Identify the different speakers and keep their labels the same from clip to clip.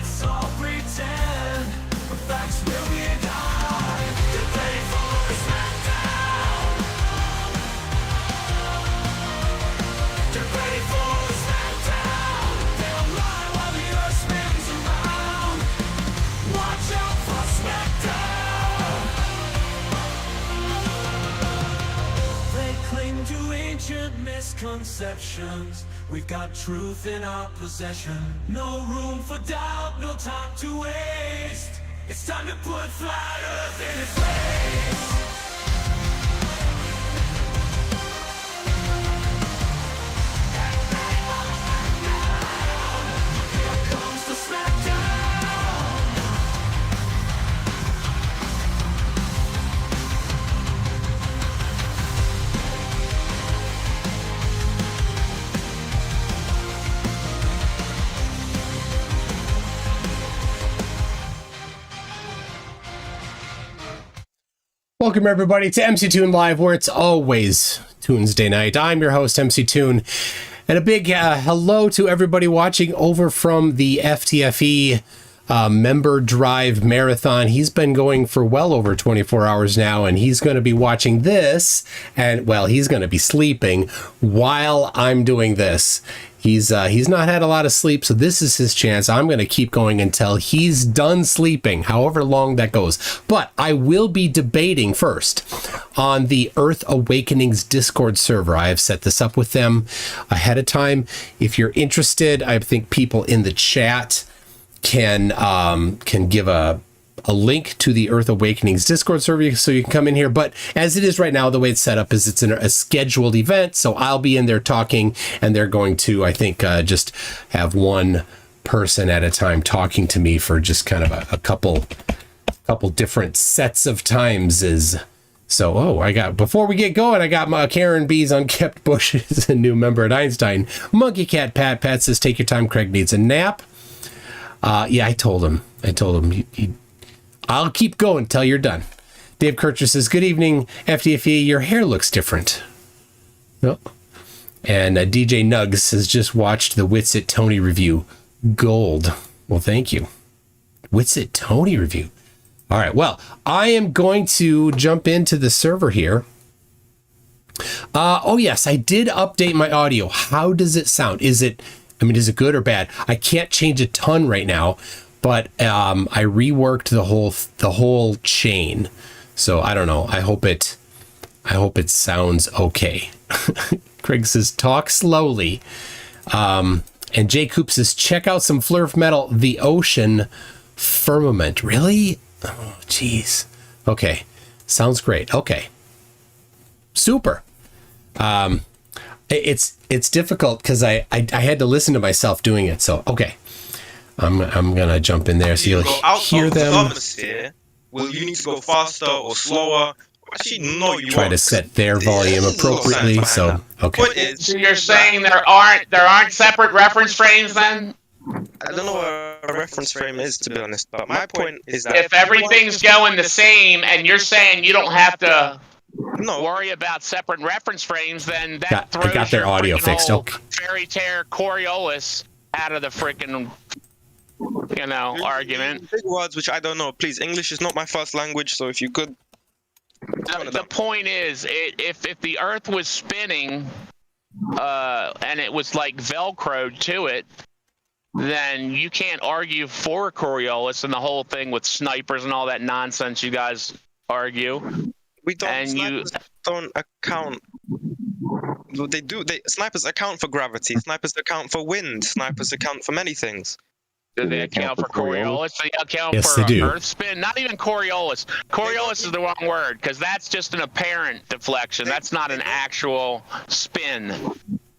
Speaker 1: let's all pretend the facts will be done. Get ready for a smackdown. Get ready for a smackdown. They'll lie while the earth spins around. Watch out for smackdown. They cling to ancient misconceptions. We've got truth in our possession. No room for doubt, no time to waste. It's time to put flat earth in its place. Here comes the smackdown.
Speaker 2: Welcome everybody to MC Toon Live, where it's always Tuesday night. I'm your host, MC Toon, and a big hello to everybody watching over from the FTFE member drive marathon. He's been going for well over 24 hours now, and he's going to be watching this, and well, he's going to be sleeping while I'm doing this. He's not had a lot of sleep, so this is his chance. I'm going to keep going until he's done sleeping, however long that goes. But I will be debating first on the Earth Awakenings Discord server. I have set this up with them ahead of time. If you're interested, I think people in the chat can give a link to the Earth Awakenings Discord server so you can come in here. But as it is right now, the way it's set up is it's a scheduled event. So I'll be in there talking, and they're going to, I think, just have one person at a time talking to me for just kind of a couple different sets of times. Before we get going, I got my Karen B's Unkept Bushes, a new member at Einstein. Monkey Cat Pat says, take your time, Craig needs a nap. Yeah, I told him I'll keep going till you're done. Dave Kircher says, good evening, FTFE. Your hair looks different. Oh. And DJ Nugs has just watched the Witsit Tony review. Gold. Well, thank you. Witsit Tony review. All right. Well, I am going to jump into the server here. Oh, yes, I did update my audio. How does it sound? Is it good or bad? I can't change a ton right now. But I reworked the whole chain, so I don't know. I hope it sounds okay. Craig says talk slowly, and Jay Coop says check out some Flurf Metal, The Ocean Firmament. Really? Oh, jeez. Okay, sounds great. Okay, super. It's difficult because I had to listen to myself doing it. So okay. I'm gonna jump in there so you'll hear them.
Speaker 3: Will you need to go faster or slower? Actually, no, you
Speaker 2: try to set their volume appropriately. So okay.
Speaker 4: So you're saying there aren't separate reference frames then?
Speaker 3: I don't know what a reference frame is, to be honest. But my point is that
Speaker 4: if everything's going the same, and you're saying you don't have to worry about separate reference frames, then that throws
Speaker 2: I got their audio fixed. Okay.
Speaker 4: Fairy Tale Coriolis out of the freaking argument.
Speaker 3: Big words which I don't know. Please, English is not my first language, so if you could.
Speaker 4: The point is, if the Earth was spinning, and it was like Velcro to it, then you can't argue for Coriolis and the whole thing with snipers and all that nonsense you guys argue.
Speaker 3: We don't.
Speaker 4: And
Speaker 3: snipers don't account. Snipers account for gravity. Snipers account for wind. Snipers account for many things.
Speaker 4: Do they account for Coriolis? They account
Speaker 2: yes,
Speaker 4: for
Speaker 2: they do.
Speaker 4: Earth spin? Not even Coriolis. Coriolis is the wrong word, because that's just an apparent deflection. That's not an actual spin.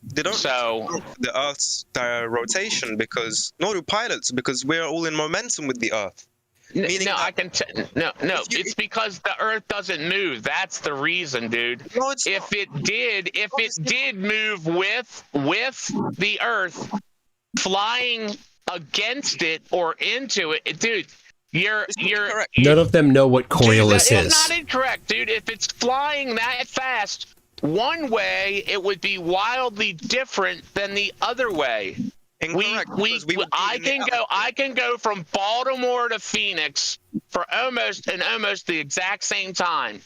Speaker 3: They don't the Earth's rotation because nor do pilots, because we're all in momentum with the Earth.
Speaker 4: It's because the Earth doesn't move. That's the reason, dude.
Speaker 3: No, it's
Speaker 4: if it did move with the Earth, flying against it or into it, dude, you're
Speaker 2: none of them know what Coriolis is.
Speaker 4: It's not incorrect, dude. If it's flying that fast one way, it would be wildly different than the other way.
Speaker 3: Incorrect. because we would be
Speaker 4: I
Speaker 3: in the
Speaker 4: can go from Baltimore to Phoenix for almost the exact same time.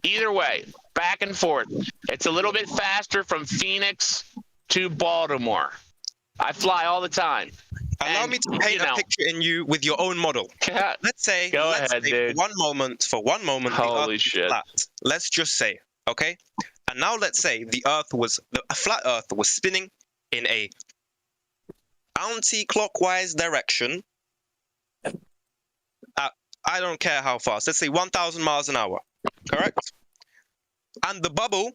Speaker 4: Either way, back and forth. It's a little bit faster from Phoenix to Baltimore. I fly all the time.
Speaker 3: Allow me to paint a picture in you with your own model. Let's say,
Speaker 4: Go ahead, dude.
Speaker 3: for one moment,
Speaker 4: Holy
Speaker 3: the Earth
Speaker 4: shit.
Speaker 3: is flat. Let's just say, okay? And now let's say a flat Earth was spinning in a anti-clockwise direction. I don't care how fast. Let's say 1,000 miles an hour. Correct? And the bubble,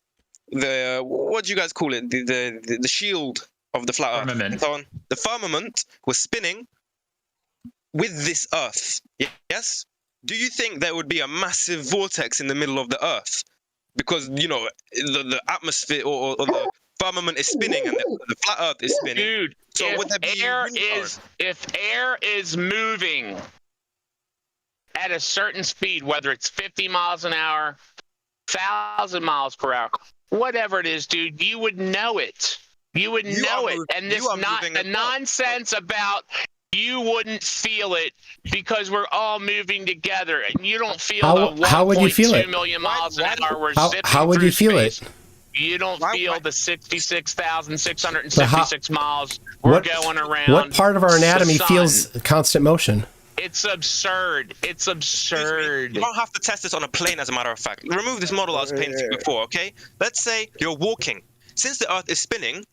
Speaker 3: what do you guys call it? The shield of the flat
Speaker 5: Firmament.
Speaker 3: Earth. So on. The firmament was spinning with this Earth. Yes? Do you think there would be a massive vortex in the middle of the Earth? Because, the atmosphere or the firmament is spinning and the flat Earth is spinning.
Speaker 4: Dude,
Speaker 3: So would there be
Speaker 4: if air is moving at a certain speed, whether it's 50 miles an hour, 1,000 miles per hour, whatever it is, dude, you would know it. You would know it. And this the nonsense about you wouldn't feel it because we're all moving together and you don't feel the
Speaker 2: how would you feel it?
Speaker 4: 1.2 million miles an hour we're zipping
Speaker 2: how would
Speaker 4: through
Speaker 2: you feel
Speaker 4: space.
Speaker 2: it?
Speaker 4: You don't feel the 66,666 miles we're going around.
Speaker 2: What part of our anatomy
Speaker 4: the sun.
Speaker 2: feels constant motion?
Speaker 4: It's absurd. It's absurd.
Speaker 3: You don't have to test this on a plane, as a matter of fact. Remove this model I was painting before, okay? Let's say you're walking. Since the Earth is spinning...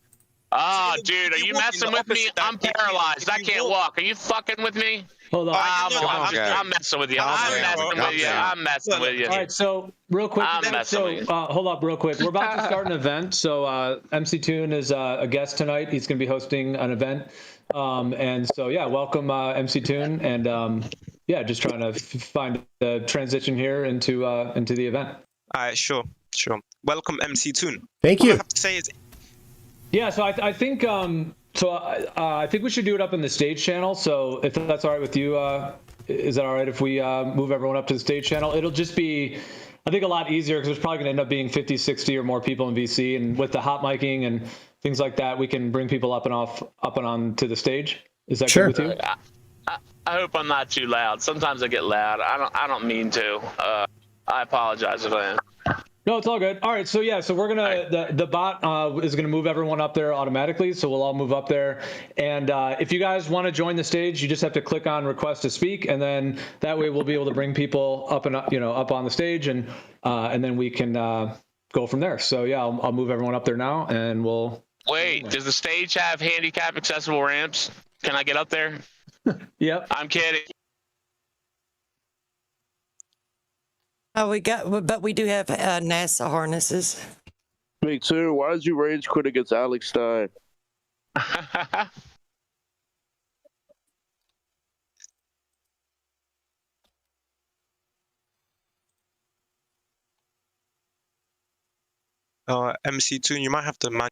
Speaker 4: dude, are you messing with me? I'm paralyzed. I can't walk. Are you fucking with me?
Speaker 6: Hold on.
Speaker 4: I'm messing with you. I'm messing with you.
Speaker 6: All right, so real quick. Hold up real quick. We're about to start an event. So MC Toon is a guest tonight. He's going to be hosting an event. And so, yeah, welcome MC Toon. And just trying to find the transition here into the event.
Speaker 3: All right, sure. Welcome MC Toon.
Speaker 2: Thank you.
Speaker 3: All I have to say is...
Speaker 6: Yeah, so I think I think we should do it up in the stage channel. So if that's all right with you, is that all right if we move everyone up to the stage channel? It'll just be, I think, a lot easier because there's probably going to end up being 50, 60 or more people in VC. And with the hot micing and things like that, we can bring people up and on to the stage. Is that good with you?
Speaker 4: I hope I'm not too loud. Sometimes I get loud. I don't mean to. I apologize if I am.
Speaker 6: No, it's all good. All right, so yeah, so we're gonna the bot is gonna move everyone up there automatically, so we'll all move up there. And if you guys want to join the stage, you just have to click on request to speak, and then that way we'll be able to bring people up and up on the stage, and then we can go from there. So yeah, I'll move everyone up there now, and we'll.
Speaker 4: Wait, does the stage have handicap accessible ramps? Can I get up there?
Speaker 6: Yep.
Speaker 4: I'm kidding.
Speaker 7: But we do have NASA harnesses.
Speaker 8: Me too. Why did you rage quit against Alex Stein?
Speaker 3: MC Toon, you might have to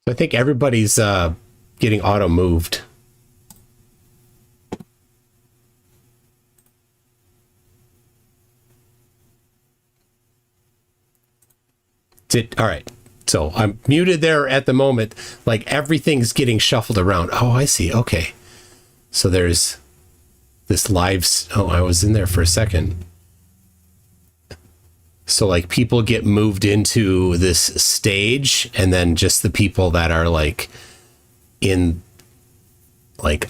Speaker 2: I think everybody's getting auto moved. All right. So I'm muted there at the moment. Like everything's getting shuffled around. Oh, I see. Okay. So there's this live. Oh, I was in there for a second. So like people get moved into this stage and then just the people that are like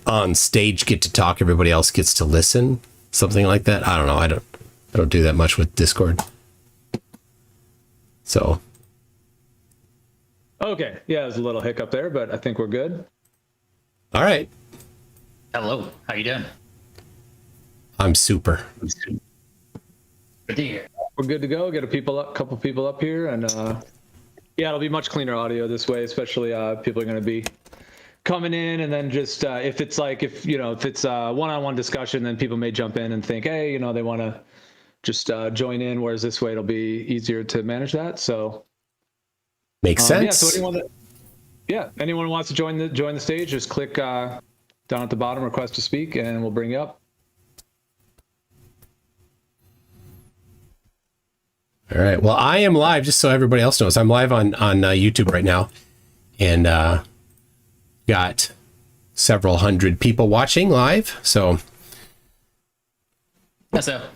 Speaker 2: on stage get to talk. Everybody else gets to listen. Something like that. I don't know. I don't do that much with Discord. So.
Speaker 6: Okay. Yeah, there's a little hiccup there, but I think we're good.
Speaker 2: All right.
Speaker 5: Hello. How you doing?
Speaker 2: I'm super.
Speaker 5: Good to hear.
Speaker 6: We're good to go. Get couple people up here, and it'll be much cleaner audio this way, especially people are going to be coming in, and then just if it's a one-on-one discussion, then people may jump in and think, hey, they want to just join in, whereas this way it'll be easier to manage that. So
Speaker 2: makes sense.
Speaker 6: So anyone who wants to join the stage, just click down at the bottom, request to speak, and we'll bring you up.
Speaker 2: All right. Well, I am live, just so everybody else knows. I'm live on YouTube right now, and got several hundred people watching live. So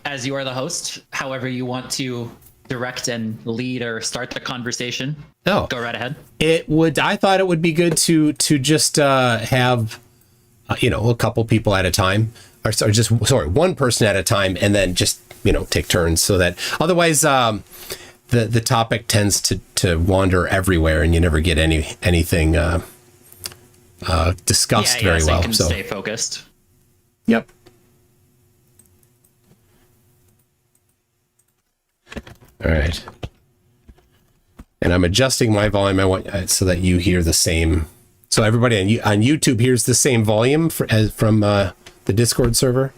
Speaker 5: as you are the host, however you want to direct and lead or start the conversation, go right ahead.
Speaker 2: I thought it would be good to just have a couple people at a time, or one person at a time, and then just take turns, so that otherwise the topic tends to wander everywhere and you never get anything discussed very well.
Speaker 5: You can stay focused.
Speaker 2: Yep. All right. And I'm adjusting my volume. I want so that you hear the same. So everybody on YouTube hears the same volume from the Discord server.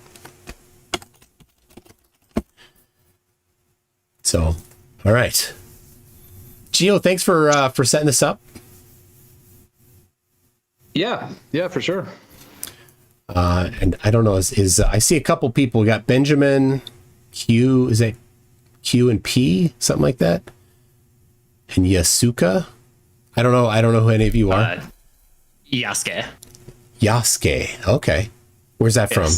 Speaker 2: So, all right. Gio, thanks for setting this up.
Speaker 6: Yeah, for sure.
Speaker 2: And I don't know, is I see a couple people. We got Benjamin, Q, is it Q and P, something like that? And Yasuka? I don't know who any of you are.
Speaker 5: Yasuke.
Speaker 2: Yasuke. Okay. Where's that from?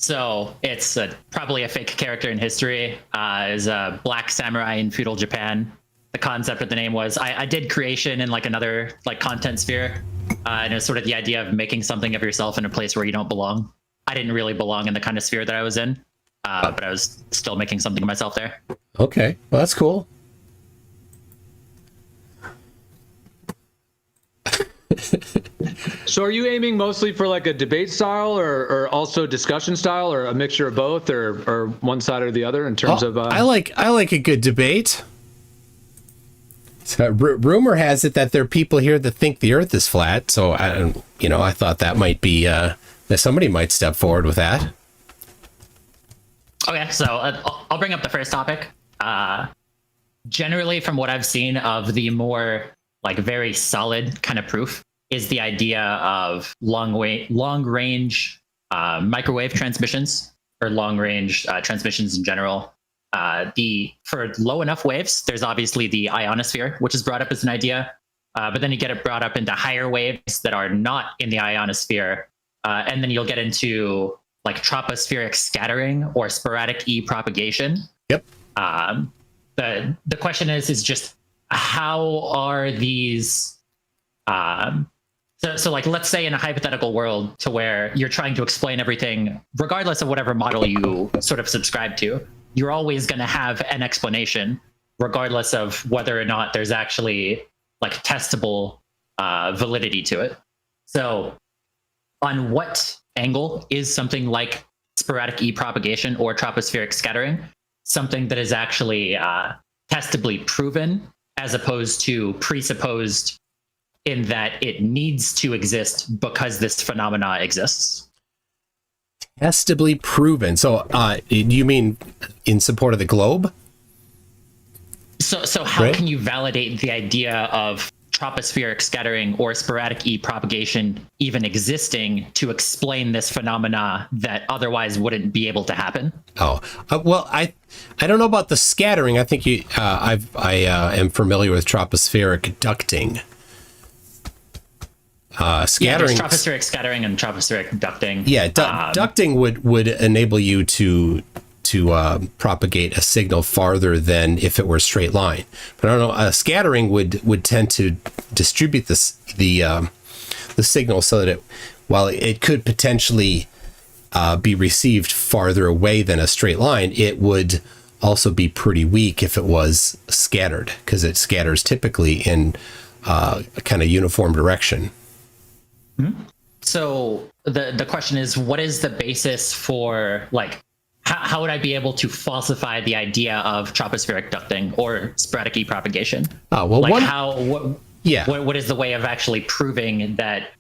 Speaker 5: So it's probably a fake character in history. Is a black samurai in feudal Japan. The concept of the name was I did creation in another content sphere, and it was sort of the idea of making something of yourself in a place where you don't belong. I didn't really belong in the kind of sphere that I was in, but I was still making something of myself there.
Speaker 2: Okay, well that's cool.
Speaker 6: So are you aiming mostly for a debate style or also discussion style, or a mixture of both, or one side or the other in terms of
Speaker 2: I like a good debate. So, rumor has it that there are people here that think the earth is flat, so I thought that might be that somebody might step forward with that.
Speaker 5: Okay, so I'll bring up the first topic. Generally, from what I've seen of the more very solid kind of proof, is the idea of long range microwave transmissions, or long range transmissions in general. For low enough waves, there's obviously the ionosphere, which is brought up as an idea, but then you get it brought up into higher waves that are not in the ionosphere, and then you'll get into tropospheric scattering or sporadic propagation.
Speaker 2: Yep.
Speaker 5: The question is just how are these? So let's say in a hypothetical world to where you're trying to explain everything, regardless of whatever model you sort of subscribe to, you're always going to have an explanation, regardless of whether or not there's actually testable validity to it. So on what angle is something like sporadic propagation or tropospheric scattering something that is actually testably proven, as opposed to presupposed in that it needs to exist because this phenomena exists?
Speaker 2: Testably proven. So do you mean in support of the globe?
Speaker 5: So how can you validate the idea of tropospheric scattering or sporadic propagation even existing to explain this phenomena that otherwise wouldn't be able to happen?
Speaker 2: Well, I don't know about the scattering. I think I am familiar with tropospheric ducting. Scattering,
Speaker 5: there's tropospheric scattering and tropospheric ducting.
Speaker 2: Yeah, ducting would enable you to propagate a signal farther than if it were a straight line. But I don't know. Scattering would tend to distribute the signal so that while it could potentially be received farther away than a straight line, it would also be pretty weak if it was scattered, because it scatters typically in a kind of uniform direction.
Speaker 5: Mm-hmm. So the question is, what is the basis for how would I be able to falsify the idea of tropospheric ducting or sporadic propagation? What is the way of actually proving that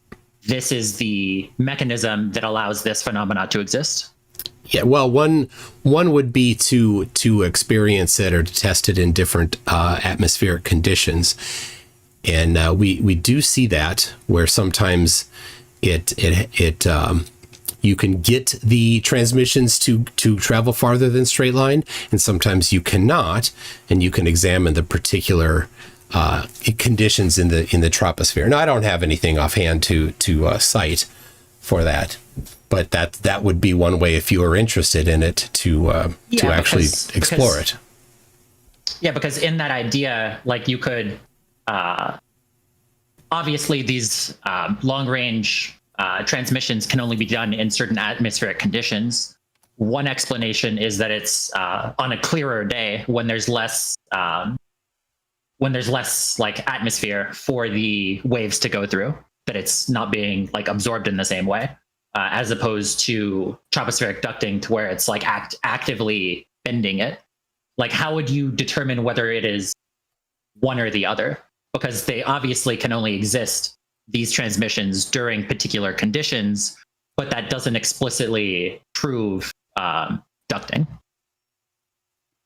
Speaker 5: this is the mechanism that allows this phenomena to exist?
Speaker 2: Yeah, well, one would be to experience it or to test it in different atmospheric conditions, and we do see that where sometimes it you can get the transmissions to travel farther than straight line, and sometimes you cannot, and you can examine the particular conditions in the troposphere. Now, I don't have anything offhand to cite for that, but that would be one way if you are interested in it to actually explore it.
Speaker 5: Yeah, because in that idea, like you could, obviously these long range transmissions can only be done in certain atmospheric conditions. One explanation is that it's on a clearer day when there's less like atmosphere for the waves to go through, that it's not being like absorbed in the same way, as opposed to tropospheric ducting, to where it's like actively bending it. Like, how would you determine whether it is one or the other? Because they obviously can only exist, these transmissions, during particular conditions, but that doesn't explicitly prove ducting.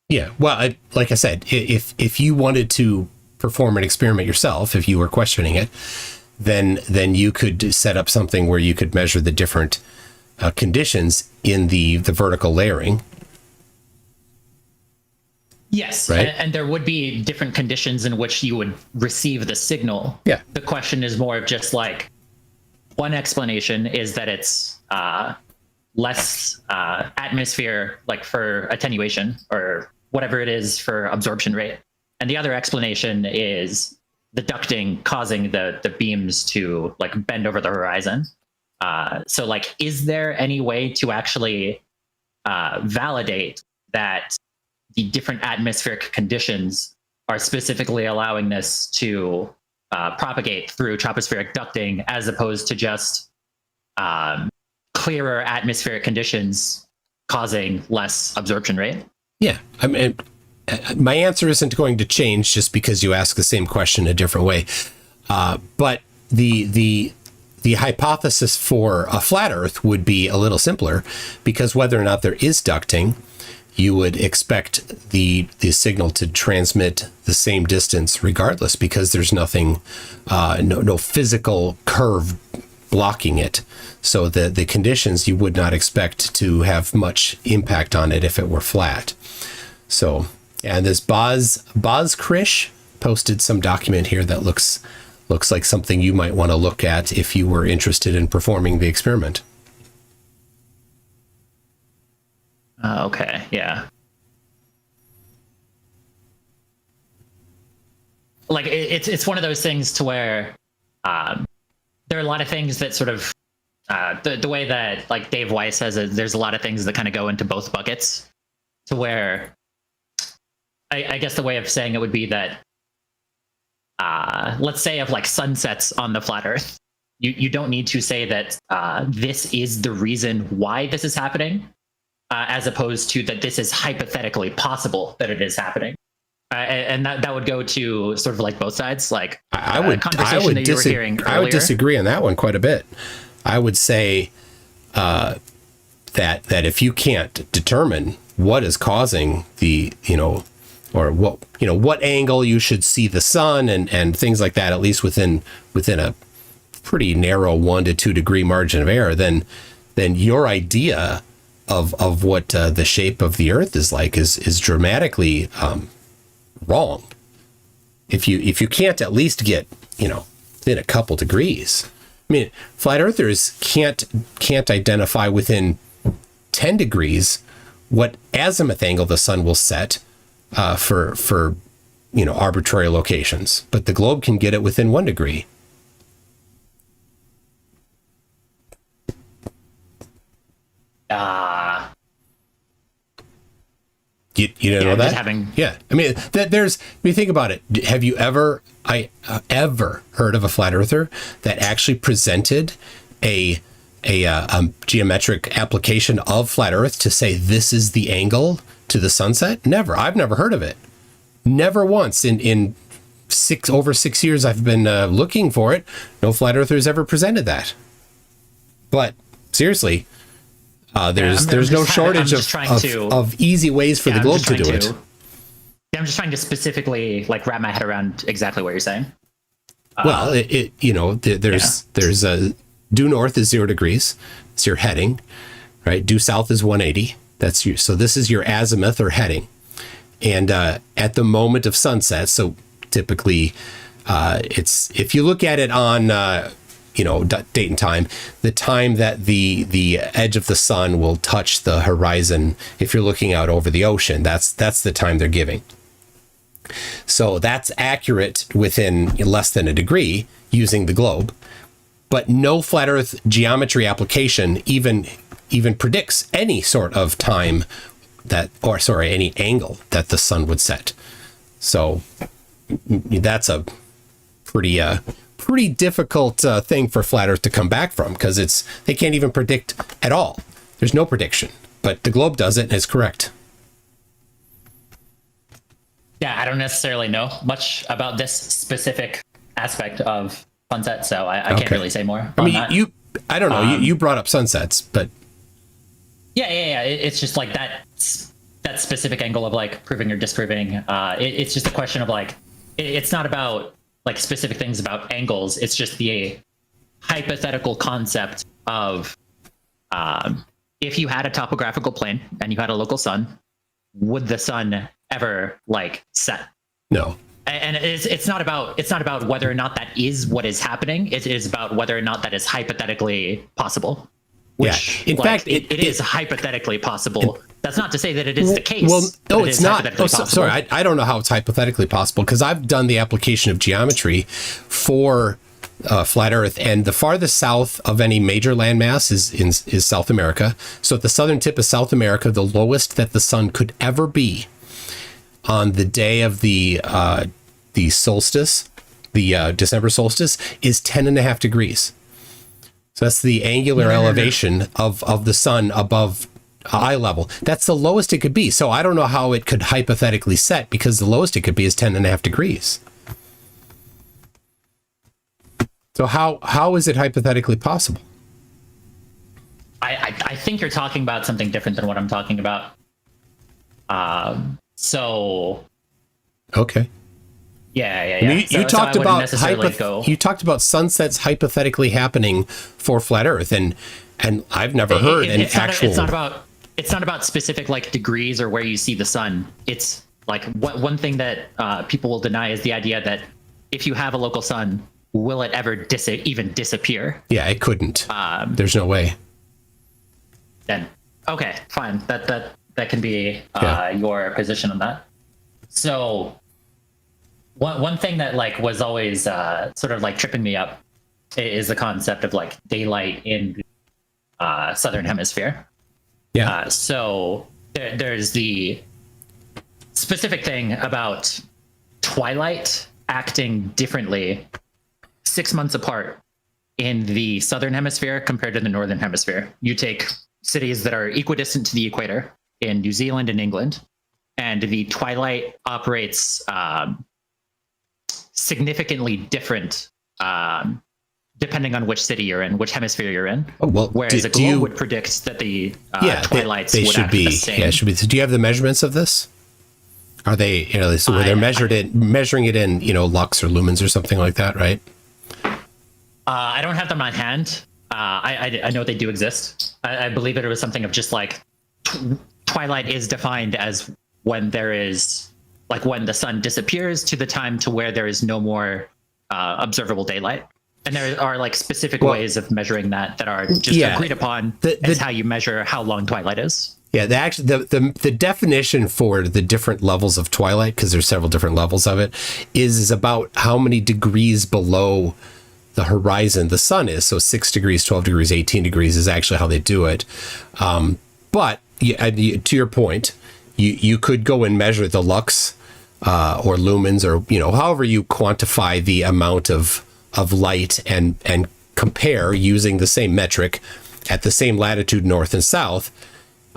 Speaker 2: Yeah, well, like I said, if you wanted to perform an experiment yourself, if you were questioning it, then you could set up something where you could measure the different conditions in the vertical layering.
Speaker 5: Yes,
Speaker 2: right?
Speaker 5: And there would be different conditions in which you would receive the signal.
Speaker 2: Yeah.
Speaker 5: The question is more of just like, one explanation is that it's less atmosphere, like for attenuation or whatever it is for absorption rate. And the other explanation is the ducting causing the beams to like bend over the horizon. So like, is there any way to actually validate that the different atmospheric conditions are specifically allowing this to propagate through tropospheric ducting, as opposed to just clearer atmospheric conditions causing less absorption rate?
Speaker 2: Yeah, I mean, my answer isn't going to change just because you ask the same question a different way. But the hypothesis for a flat Earth would be a little simpler, because whether or not there is ducting, you would expect the signal to transmit the same distance regardless, because there's nothing, no physical curve blocking it. So the conditions, you would not expect to have much impact on it if it were flat. So, and this Boz Krish posted some document here that looks like something you might want to look at if you were interested in performing the experiment.
Speaker 5: Okay, yeah. Like it's one of those things to where there are a lot of things that sort of the way that like Dave Weiss says it, there's a lot of things that kind of go into both buckets, to where I guess the way of saying it would be that let's say of like sunsets on the flat Earth, you don't need to say that this is the reason why this is happening. As opposed to that this is hypothetically possible that it is happening. And that would go to sort of like both sides. Like
Speaker 2: I would disagree on that one quite a bit. I would say that if you can't determine what is causing the, or what angle you should see the sun and things like that, at least within a pretty narrow 1 to 2 degree margin of error, then your idea of what the shape of the Earth is like is dramatically wrong. If you can't at least get within a couple degrees. I mean, flat earthers can't identify within 10 degrees what azimuth angle the sun will set for arbitrary locations, but the globe can get it within 1 degree. You didn't know that? Yeah. I mean, when you think about it, have you ever heard of a flat earther that actually presented a geometric application of flat Earth to say this is the angle to the sunset? Never. I've never heard of it. Never once in over 6 years I've been looking for it. No flat earthers ever presented that. But seriously, there's no shortage of easy ways for the globe to do it.
Speaker 5: I'm just trying to specifically like wrap my head around exactly what you're saying.
Speaker 2: Well, there's due north is 0 degrees. It's your heading, right? Due south is 180. That's you. So this is your azimuth or heading. And at the moment of sunset, so typically it's, if you look at it on, date and time, the time that the edge of the sun will touch the horizon, if you're looking out over the ocean, that's the time they're giving. So that's accurate within less than a degree using the globe, but no flat Earth geometry application even predicts any sort of time any angle that the sun would set. So that's a pretty difficult thing for flat Earth to come back from, because they can't even predict at all. There's no prediction, but the globe does it and it's correct.
Speaker 5: Yeah, I don't necessarily know much about this specific aspect of sunset, so I can't really say more.
Speaker 2: I mean,
Speaker 5: that.
Speaker 2: I don't know. You brought up sunsets, but
Speaker 5: yeah. It's just like that specific angle of like proving or disproving. It's just a question of like, it's not about like specific things about angles. It's just the hypothetical concept of if you had a topographical plane and you had a local sun, would the sun ever like set?
Speaker 2: No.
Speaker 5: And it's not about whether or not that is what is happening. It is about whether or not that is hypothetically possible. Which,
Speaker 2: in fact,
Speaker 5: it is hypothetically possible. That's not to say that it is the case.
Speaker 2: Well, no, it's not.
Speaker 5: Sorry,
Speaker 2: I don't know how it's hypothetically possible, because I've done the application of geometry for flat Earth, and the farthest south of any major landmass is South America. So at the southern tip of South America, the lowest that the sun could ever be on the day of the solstice, the December solstice, is 10.5 degrees. So that's the angular elevation of the sun above eye level. That's the lowest it could be. So I don't know how it could hypothetically set, because the lowest it could be is 10.5 degrees. So how is it hypothetically possible?
Speaker 5: I think you're talking about something different than what I'm talking about.
Speaker 2: Okay.
Speaker 5: Yeah.
Speaker 2: I mean, you talked
Speaker 5: about
Speaker 2: you talked about sunsets hypothetically happening for flat Earth, and I've never heard an actual.
Speaker 5: It's not about specific like degrees or where you see the sun. It's like one thing that people will deny is the idea that if you have a local sun, will it ever even disappear?
Speaker 2: Yeah, it couldn't. There's no way.
Speaker 5: Then okay, fine. That can be your position on that. So one thing that like was always sort of like tripping me up is the concept of like daylight in the southern hemisphere.
Speaker 2: Yeah.
Speaker 5: So there's the specific thing about twilight acting differently 6 months apart in the southern hemisphere compared to the northern hemisphere. You take cities that are equidistant to the equator in New Zealand and England, and the twilight operates significantly different depending on which city you're in, which hemisphere you're in.
Speaker 2: Oh, well,
Speaker 5: whereas a globe would predict that the twilights
Speaker 2: they
Speaker 5: would
Speaker 2: should
Speaker 5: act
Speaker 2: be.
Speaker 5: the same.
Speaker 2: Yeah, should be. So do you have the measurements of this? Are they, so where they're measuring it in, lux or lumens or something like that, right?
Speaker 5: I don't have them on hand. I know they do exist. I believe it was something of just like twilight is defined as when there is like when the sun disappears to the time to where there is no more observable daylight. And there are like specific ways of measuring that are just agreed upon as how you measure how long twilight is.
Speaker 2: Yeah, the definition for the different levels of twilight, because there's several different levels of it, is about how many degrees below the horizon the sun is. So 6 degrees, 12 degrees, 18 degrees is actually how they do it. But to your point, you could go and measure the lux or lumens, or however you quantify the amount of light and compare using the same metric at the same latitude, north and south.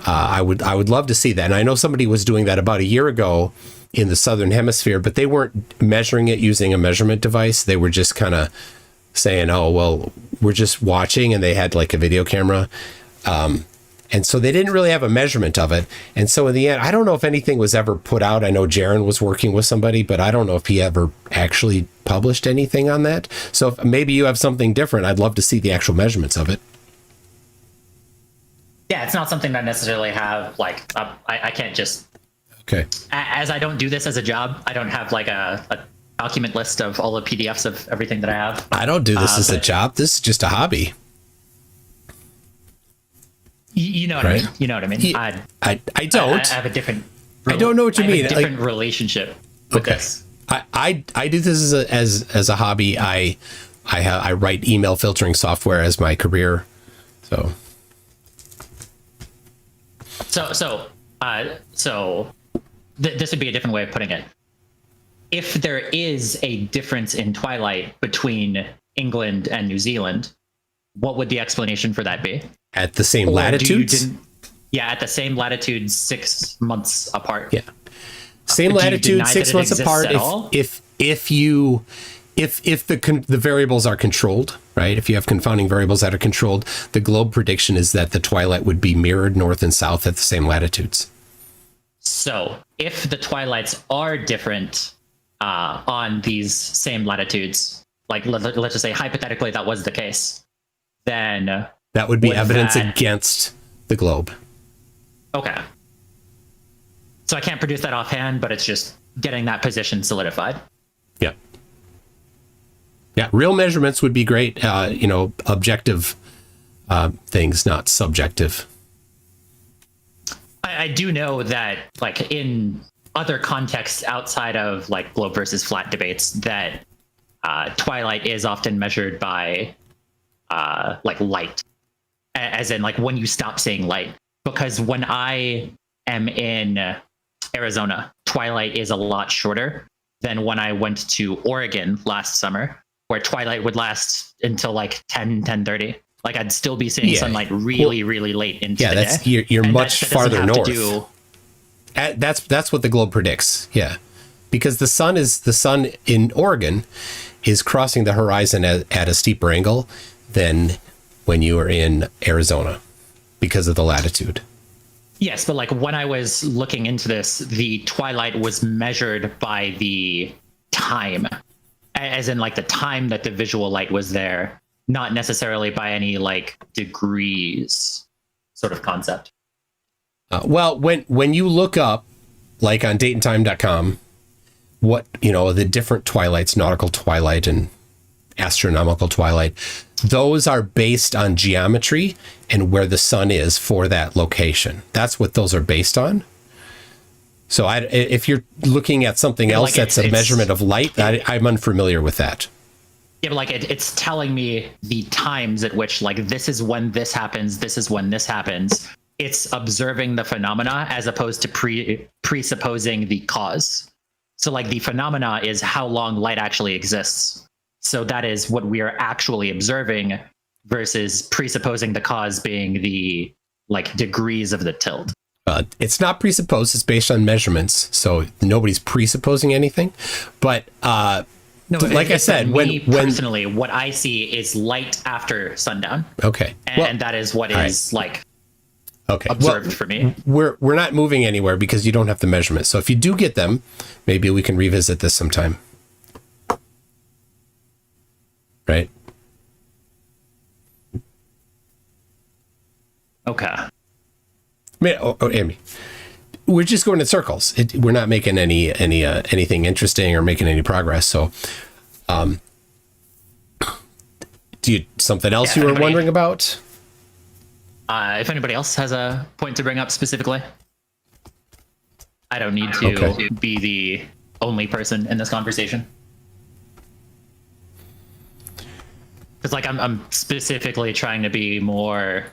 Speaker 2: I would love to see that. And I know somebody was doing that about a year ago in the southern hemisphere, but they weren't measuring it using a measurement device. They were just kind of saying, oh, well, we're just watching, and they had like a video camera. And so they didn't really have a measurement of it. And so in the end, I don't know if anything was ever put out. I know Jaron was working with somebody, but I don't know if he ever actually published anything on that. So if maybe you have something different, I'd love to see the actual measurements of it.
Speaker 5: Yeah, it's not something that I necessarily have, like, I can't just...
Speaker 2: Okay.
Speaker 5: As I don't do this as a job, I don't have like a document list of all the PDFs of everything that I have.
Speaker 2: I don't do this as a job. This is just a hobby.
Speaker 5: You know what I mean? You know what I mean?
Speaker 2: I don't.
Speaker 5: I have a different...
Speaker 2: I don't know what you mean.
Speaker 5: A different relationship with this.
Speaker 2: I do this as a hobby. I write email filtering software as my career. So
Speaker 5: this would be a different way of putting it. If there is a difference in twilight between England and New Zealand, what would the explanation for that be?
Speaker 2: At the same latitudes?
Speaker 5: Yeah, at the same latitude, 6 months apart.
Speaker 2: Yeah. Same latitude, 6 months apart. If the variables are controlled, right? If you have confounding variables that are controlled, the globe prediction is that the twilight would be mirrored north and south at the same latitudes.
Speaker 5: So if the twilights are different on these same latitudes, like let's just say hypothetically that was the case, then
Speaker 2: that would be evidence against the globe.
Speaker 5: Okay. So I can't produce that offhand, but it's just getting that position solidified.
Speaker 2: Yeah. Yeah, real measurements would be great. Objective things, not subjective.
Speaker 5: I do know that, like, in other contexts outside of like globe versus flat debates, that twilight is often measured by like light, as in like when you stop seeing light. Because when I am in Arizona, twilight is a lot shorter than when I went to Oregon last summer, where twilight would last until like 10:30. Like I'd still be seeing sunlight really late into the day.
Speaker 2: You're much farther north. That's what the globe predicts. Yeah, because the sun in Oregon is crossing the horizon at a steeper angle than when you are in Arizona because of the latitude.
Speaker 5: Yes, but like when I was looking into this, the twilight was measured by the time, as in like the time that the visual light was there, not necessarily by any like degrees sort of concept.
Speaker 2: Well, when you look up, like on dateandtime.com, what, the different twilights, nautical twilight and astronomical twilight, those are based on geometry and where the sun is for that location. That's what those are based on. So if you're looking at something else that's a measurement of light, I'm unfamiliar with that.
Speaker 5: Yeah, but like it's telling me the times at which like this is when this happens, this is when this happens. It's observing the phenomena as opposed to presupposing the cause. So like the phenomena is how long light actually exists. So that is what we are actually observing versus presupposing the cause being the like degrees of the tilt.
Speaker 2: It's not presupposed, it's based on measurements. So nobody's presupposing anything. But
Speaker 5: no,
Speaker 2: like I said, when
Speaker 5: personally, what I see is light after sundown.
Speaker 2: Okay.
Speaker 5: And that is what is like observed for me.
Speaker 2: We're not moving anywhere because you don't have the measurements. So if you do get them, maybe we can revisit this sometime. Right?
Speaker 5: Okay.
Speaker 2: Amy, we're just going in circles. We're not making anything interesting or making any progress. So, something else you were wondering about?
Speaker 5: If anybody else has a point to bring up specifically, I don't need to be the only person in this conversation. Because like I'm specifically trying to be more,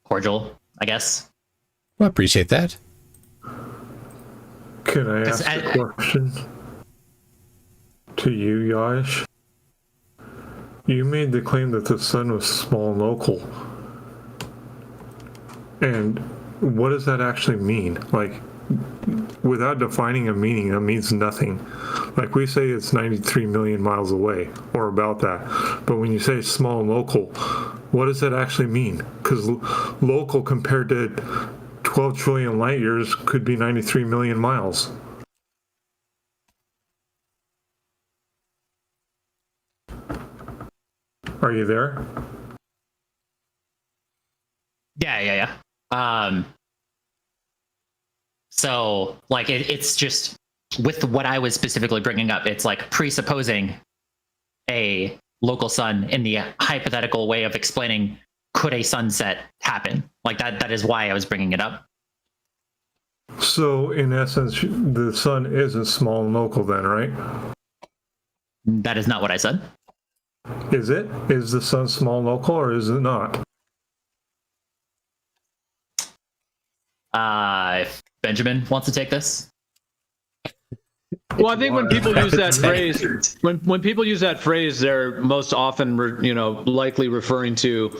Speaker 5: cordial, I guess.
Speaker 2: Well, I appreciate that.
Speaker 9: Can I ask a question to you, Yash? You made the claim that the sun was small and local. And what does that actually mean? Like, without defining a meaning, that means nothing. Like, we say it's 93 million miles away, or about that. But when you say small and local, what does that actually mean? Because local compared to 12 trillion light years could be 93 million miles. Are you there?
Speaker 5: Yeah. So like it's just with what I was specifically bringing up, it's like presupposing a local sun in the hypothetical way of explaining could a sunset happen. Like that is why I was bringing it up.
Speaker 9: So in essence, the sun isn't small and local then, right?
Speaker 5: That is not what I said.
Speaker 9: Is it? Is the sun small and local, or is it not?
Speaker 5: If Benjamin wants to take this.
Speaker 6: Well, I think when people use that phrase, when people use that phrase, they're most often, likely referring to,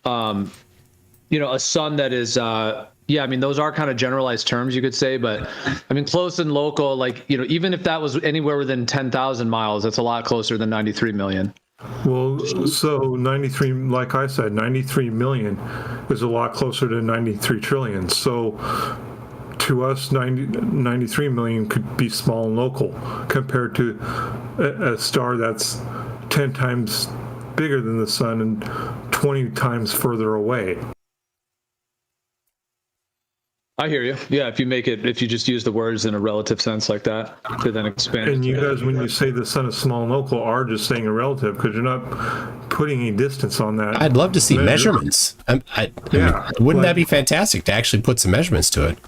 Speaker 6: a sun that is, I mean, those are kind of generalized terms, you could say, but I mean, close and local, like, even if that was anywhere within 10,000 miles, that's a lot closer than 93 million.
Speaker 9: Well, so 93, like I said, 93 million is a lot closer to 93 trillion. So to us, 93 million could be small and local compared to a star that's 10 times bigger than the sun and 20 times further away.
Speaker 6: I hear you. Yeah, if you just use the words in a relative sense like that, to then expand.
Speaker 9: And you guys, when you say the sun is small and local, are just saying a relative because you're not putting any distance on that.
Speaker 2: I'd love to see measurements. I mean, wouldn't that be fantastic to actually put some measurements to it?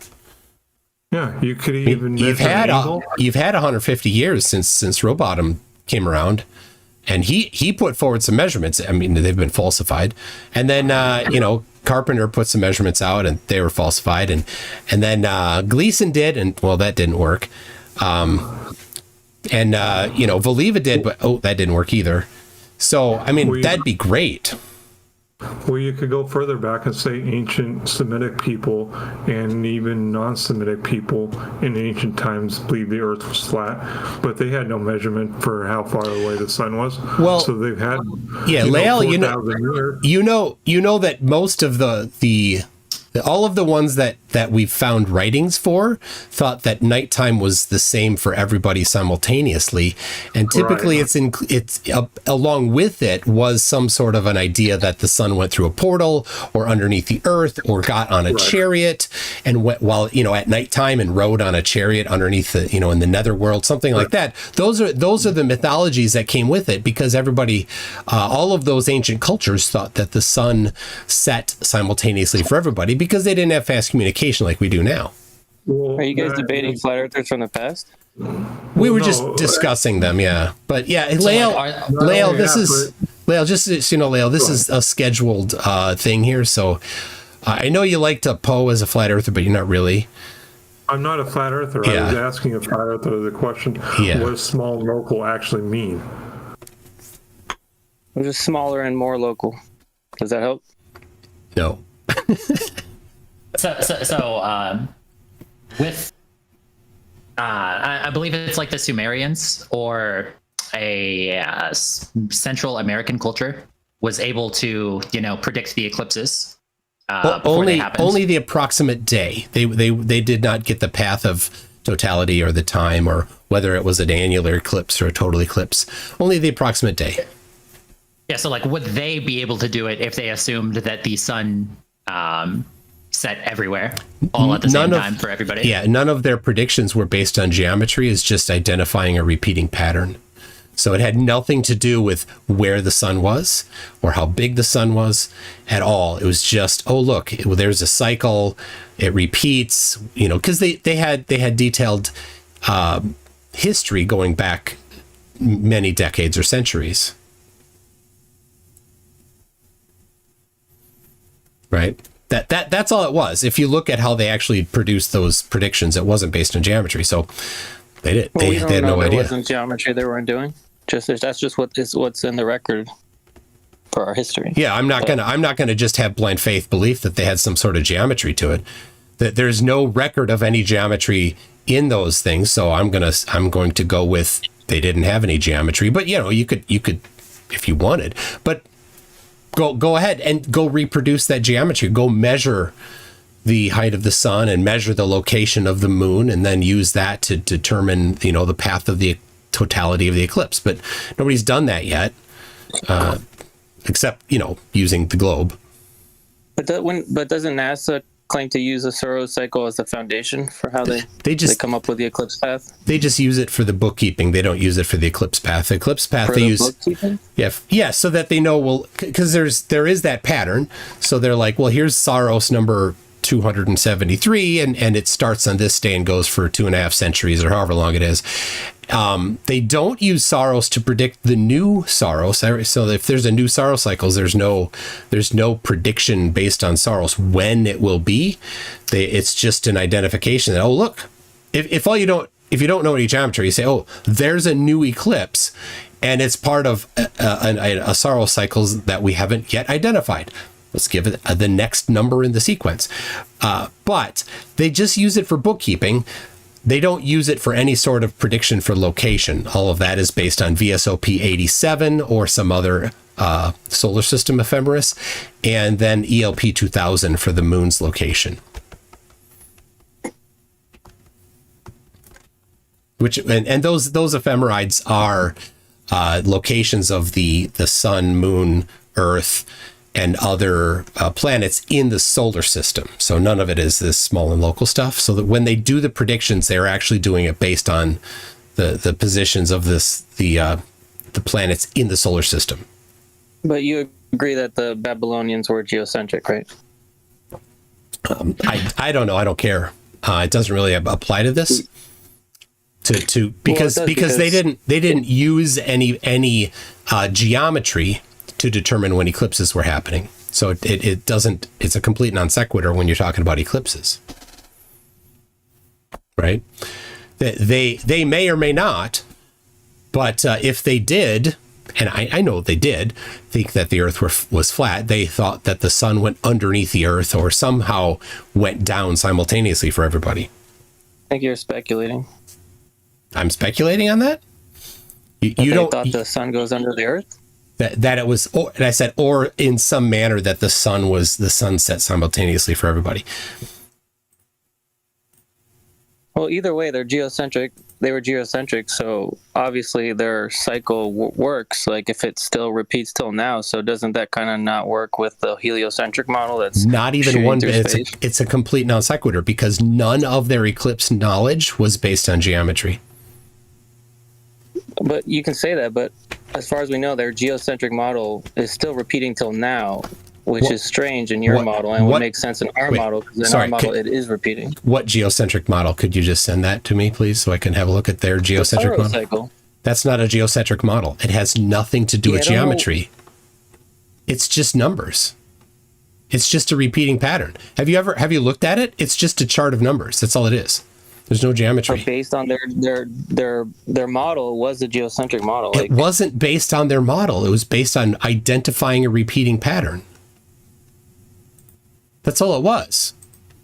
Speaker 9: Yeah, you could even
Speaker 2: you've had 150 years since Robotham came around, and he put forward some measurements. I mean, they've been falsified, and then Carpenter put some measurements out, and they were falsified, and then Gleason did, and well, that didn't work, and Voliva did, but that didn't work either. So I mean, that'd be great.
Speaker 9: Well, you could go further back and say ancient Semitic people and even non-Semitic people in ancient times believed the Earth was flat, but they had no measurement for how far away the sun was. Well, so they've had
Speaker 2: Lael, you know that most of the all of the ones that we've found writings for thought that nighttime was the same for everybody simultaneously, and typically it's along with it was some sort of an idea that the sun went through a portal or underneath the earth or got on a chariot and went while at nighttime and rode on a chariot underneath the in the netherworld, something like that. Those are the mythologies that came with it, because everybody all of those ancient cultures thought that the sun set simultaneously for everybody, because they didn't have fast communication like we do now.
Speaker 10: Are you guys debating flat earthers from the past?
Speaker 2: We were just discussing them, yeah. But yeah, Lael, this is a scheduled thing here. So I know you like to Poe as a flat earther, but you're not really.
Speaker 9: I'm not a flat earther. Yeah. I was asking a flat earther the question: what does small and local actually mean?
Speaker 10: We're just smaller and more local. Does that help?
Speaker 2: No.
Speaker 5: So with I believe it's like the Sumerians or a Central American culture was able to predict the eclipses
Speaker 2: only the approximate day. They did not get the path of totality or the time or whether it was an annular eclipse or a total eclipse. Only the approximate day.
Speaker 5: Yeah, so like would they be able to do it if they assumed that the sun set everywhere all at the same time for everybody?
Speaker 2: Yeah, none of their predictions were based on geometry. It's just identifying a repeating pattern. So it had nothing to do with where the sun was or how big the sun was at all. It was just, look, there's a cycle, it repeats, because they had detailed history going back many decades or centuries. Right? That's all it was. If you look at how they actually produced those predictions, it wasn't based on geometry. So they had no idea.
Speaker 10: It wasn't geometry they weren't doing. That's just what's in the record for our history.
Speaker 2: Yeah, I'm not gonna just have blind faith belief that they had some sort of geometry to it. That there's no record of any geometry in those things. So I'm going to go with they didn't have any geometry. But you could if you wanted. But go ahead and go reproduce that geometry. Go measure the height of the sun and measure the location of the moon, and then use that to determine, the path of the totality of the eclipse. But nobody's done that yet, except, using the globe.
Speaker 10: But doesn't NASA claim to use the Saros cycle as the foundation for how they come up with the eclipse path?
Speaker 2: They just use it for the bookkeeping. They don't use it for the eclipse path. The eclipse path they use
Speaker 10: bookkeeping?
Speaker 2: Yeah, so that they know, because there is that pattern. So they're like, well, here's Saros number 273, and it starts on this day and goes for 2.5 centuries or however long it is. They don't use Saros to predict the new Saros. So if there's a new Saros cycle, there's no prediction based on Saros when it will be. It's just an identification that, oh, look, if you don't know any geometry, you say, oh, there's a new eclipse, and it's part of a Saros cycle that we haven't yet identified. Let's give it the next number in the sequence. But they just use it for bookkeeping. They don't use it for any sort of prediction for location. All of that is based on VSOP 87 or some other solar system ephemeris, and then ELP 2000 for the moon's location. And those ephemerides are locations of the sun, moon, Earth, and other planets in the solar system. So none of it is this small and local stuff. So that when they do the predictions, they're actually doing it based on the positions of the planets in the solar system.
Speaker 10: But you agree that the Babylonians were geocentric, right?
Speaker 2: I don't know. I don't care. It doesn't really apply to this. Because they didn't use any geometry to determine when eclipses were happening. So it doesn't, it's a complete non sequitur when you're talking about eclipses. Right? They may or may not, but if they did, and I know they did think that the Earth was flat, they thought that the sun went underneath the Earth or somehow went down simultaneously for everybody.
Speaker 10: I think you're speculating.
Speaker 2: I'm speculating on that?
Speaker 10: You don't thought the sun goes under the Earth?
Speaker 2: That it was, and I said, or in some manner that the sun set simultaneously for everybody.
Speaker 10: Well, either way, they're geocentric. They were geocentric, so obviously their cycle works. Like if it still repeats till now, so doesn't that kind of not work with the heliocentric model? That's
Speaker 2: not even one. It's a complete non sequitur because none of their eclipse knowledge was based on geometry.
Speaker 10: But you can say that, but as far as we know, their geocentric model is still repeating till now, which is strange in your model and would make sense in our model, because in our model it is repeating. What
Speaker 2: geocentric model? Could you just send that to me, please, so I can have a look at their geocentric model?
Speaker 10: Cycle.
Speaker 2: That's not a geocentric model. It has nothing to do with geometry. It's just numbers. It's just a repeating pattern. Have you looked at it? It's just a chart of numbers. That's all it is. There's no geometry.
Speaker 10: But based on their model was a geocentric model.
Speaker 2: It wasn't based on their model. It was based on identifying a repeating pattern. That's all it was.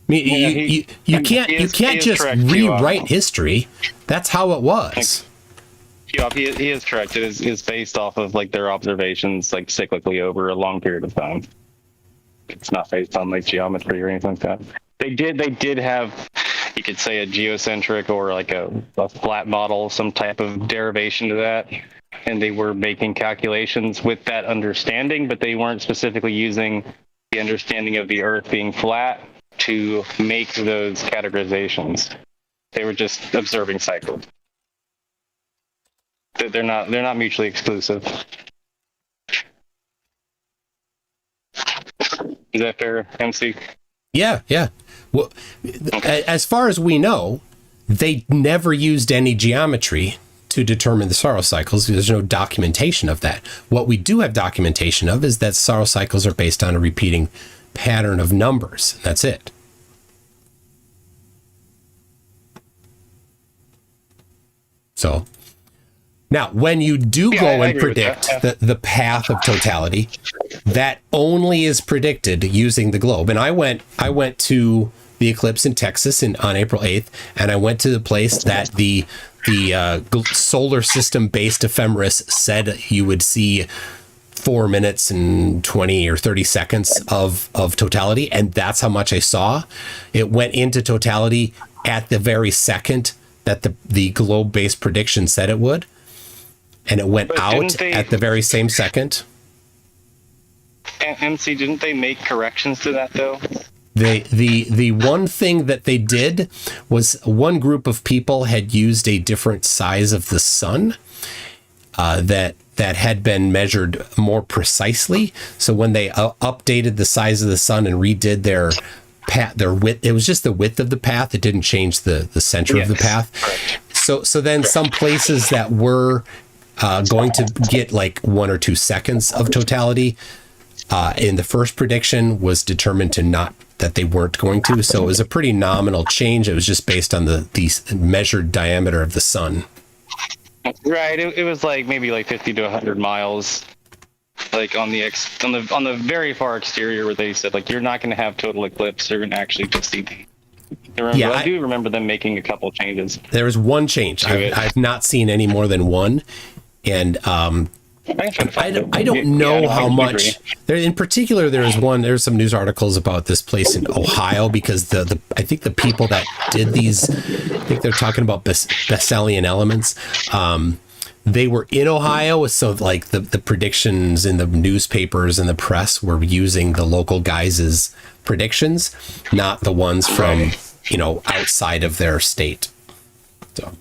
Speaker 2: I mean, you can't just rewrite history. That's how it was.
Speaker 11: He is correct. It is based off of like their observations, like cyclically over a long period of time. It's not based on like geometry or anything like that. They did have, you could say, a geocentric or like a flat model, some type of derivation to that. And they were making calculations with that understanding, but they weren't specifically using the understanding of the Earth being flat to make those categorizations. They were just observing cycles. They're not mutually exclusive. Is that fair, MC?
Speaker 2: Yeah. Well, as far as we know, they never used any geometry to determine the Saros cycles. There's no documentation of that. What we do have documentation of is that Saros cycles are based on a repeating pattern of numbers. That's it. So now, when you do go and predict the path of totality, that only is predicted using the globe. And I went to the eclipse in Texas on April 8th, and I went to the place that the solar system based ephemeris said you would see 4 minutes and 20 or 30 seconds of totality, and that's how much I saw. It went into totality at the very second that the globe-based prediction said it would, and it went out at the very same second.
Speaker 11: MC, didn't they make corrections to that though?
Speaker 2: The one thing that they did was one group of people had used a different size of the sun that had been measured more precisely. So when they updated the size of the sun and redid their path, their width, it was just the width of the path. It didn't change the center of the path. So then some places that were going to get like 1 or 2 seconds of totality in the first prediction was determined to not, that they weren't going to. So it was a pretty nominal change. It was just based on the measured diameter of the sun.
Speaker 11: Right. It was like maybe like 50 to 100 miles, like on the very far exterior, where they said like you're not going to have total eclipse. You're going to actually just see. I do remember them making a couple changes.
Speaker 2: There was one change. I've not seen any more than one, and I don't know how much. There, in particular, there's some news articles about this place in Ohio, because I think the people that did these, I think they're talking about Besselian elements. They were in Ohio, so like the predictions in the newspapers and the press were using the local guys' predictions, not the ones from outside of their state. So.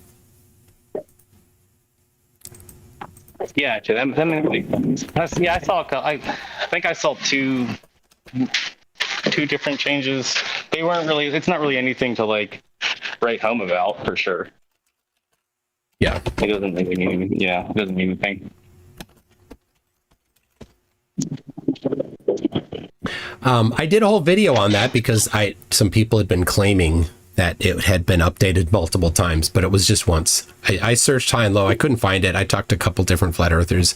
Speaker 11: Yeah, I saw. I think I saw two different changes. They weren't really. It's not really anything to like write home about, for sure.
Speaker 2: Yeah,
Speaker 11: it doesn't really mean. Yeah, it doesn't mean anything.
Speaker 2: I did a whole video on that because some people had been claiming that it had been updated multiple times, but it was just once. I searched high and low. I couldn't find it. I talked to a couple different flat earthers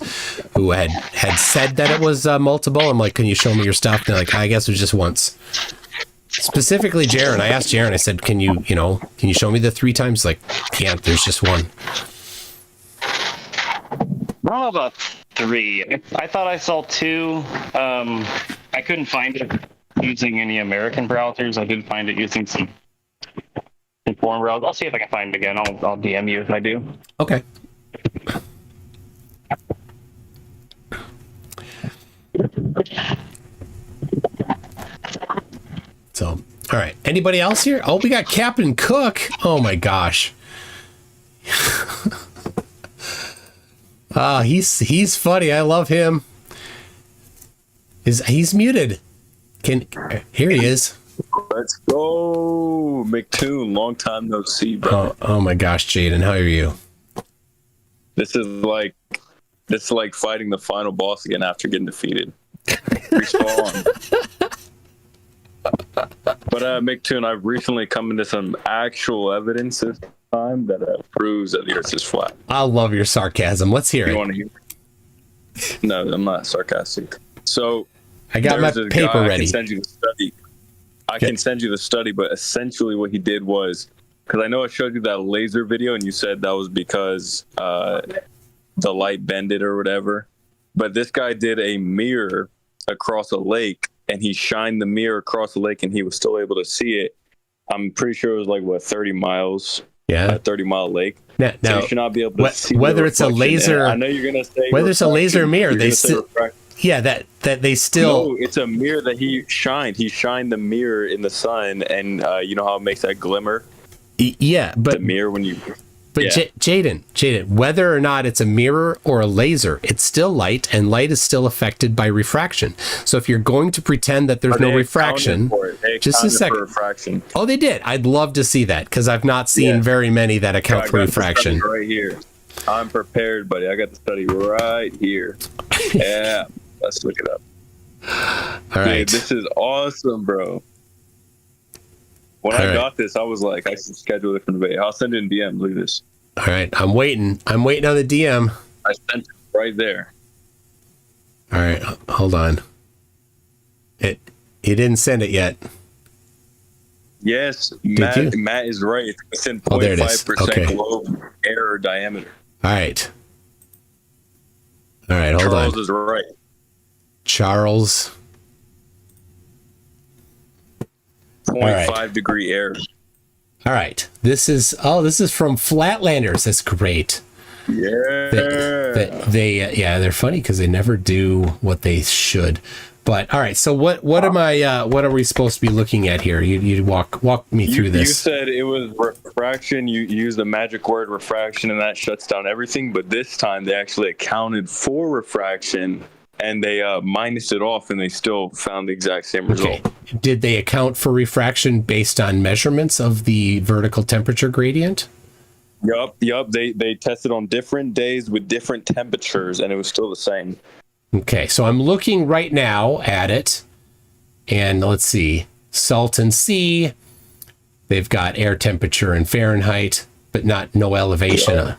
Speaker 2: who had said that it was multiple. I'm like, can you show me your stuff? And they're like, I guess it was just once. Specifically, Jaron. I asked Jaron, I said, can you show me the 3 times? Like, can't, there's just one.
Speaker 11: Well, about 3. I thought I saw 2. I couldn't find it using any American browsers. I did find it using some foreign browsers. I'll see if I can find it again. I'll DM you if I do.
Speaker 2: Okay. So, all right. Anybody else here? Oh, we got Captain Cook. Oh my gosh. He's funny. I love him. He's muted. Here he is.
Speaker 12: Let's go, McToon. Long time no see, bro.
Speaker 2: Oh my gosh, Jaden, how are you?
Speaker 12: This is like fighting the final boss again after getting defeated. Respawn. But McToon, I've recently come into some actual evidence this time that proves that the Earth is flat.
Speaker 2: I love your sarcasm. Let's hear it.
Speaker 12: Want to hear? No, I'm not sarcastic. So
Speaker 2: I got my paper ready.
Speaker 12: I can send you the study. I can send you the study, but essentially what he did was, because I know I showed you that laser video and you said that was because the light bended or whatever. But this guy did a mirror across a lake, and he shined the mirror across the lake, and he was still able to see it. I'm pretty sure it was like 30 miles. Yeah, a 30-mile lake.
Speaker 2: Now,
Speaker 12: so you should not be able to see
Speaker 2: whether it's a laser.
Speaker 12: I know you're gonna say
Speaker 2: whether it's a laser mirror. They still. Yeah, that they still.
Speaker 12: No, it's a mirror that he shined. He shined the mirror in the sun, and you know how it makes that glimmer.
Speaker 2: Yeah, but
Speaker 12: the mirror when you.
Speaker 2: But yeah. Jaden, whether or not it's a mirror or a laser, it's still light, and light is still affected by refraction. So if you're going to pretend that there's no refraction, just a second.
Speaker 12: Refraction.
Speaker 2: Oh, they did. I'd love to see that because I've not seen very many that account for refraction.
Speaker 12: Right here, I'm prepared, buddy. I got the study right here. Yeah, let's look it up.
Speaker 2: All right,
Speaker 12: dude, this is awesome, bro. When I got this, I was like, I should schedule it from the day. I'll send it in DM. Look at this.
Speaker 2: All right. I'm waiting on the DM.
Speaker 12: I sent it right there.
Speaker 2: All right. Hold on. He didn't send it yet.
Speaker 12: Yes. Matt is right. It's in 0.5% globe error diameter.
Speaker 2: All right. Hold on.
Speaker 12: Charles is right.
Speaker 2: Charles.
Speaker 12: 0.5 degree air.
Speaker 2: All right. This is from Flatlanders. That's great.
Speaker 12: Yeah.
Speaker 2: They're funny because they never do what they should. But all right. So what are we supposed to be looking at here? You walk me through this.
Speaker 12: You said it was refraction. You used the magic word refraction, and that shuts down everything. But this time they actually accounted for refraction, and they minused it off, and they still found the exact same result.
Speaker 2: Okay. Did they account for refraction based on measurements of the vertical temperature gradient?
Speaker 12: Yup. They tested on different days with different temperatures, and it was still the same.
Speaker 2: Okay, so I'm looking right now at it, and let's see. Salton Sea, they've got air temperature in Fahrenheit, but no elevation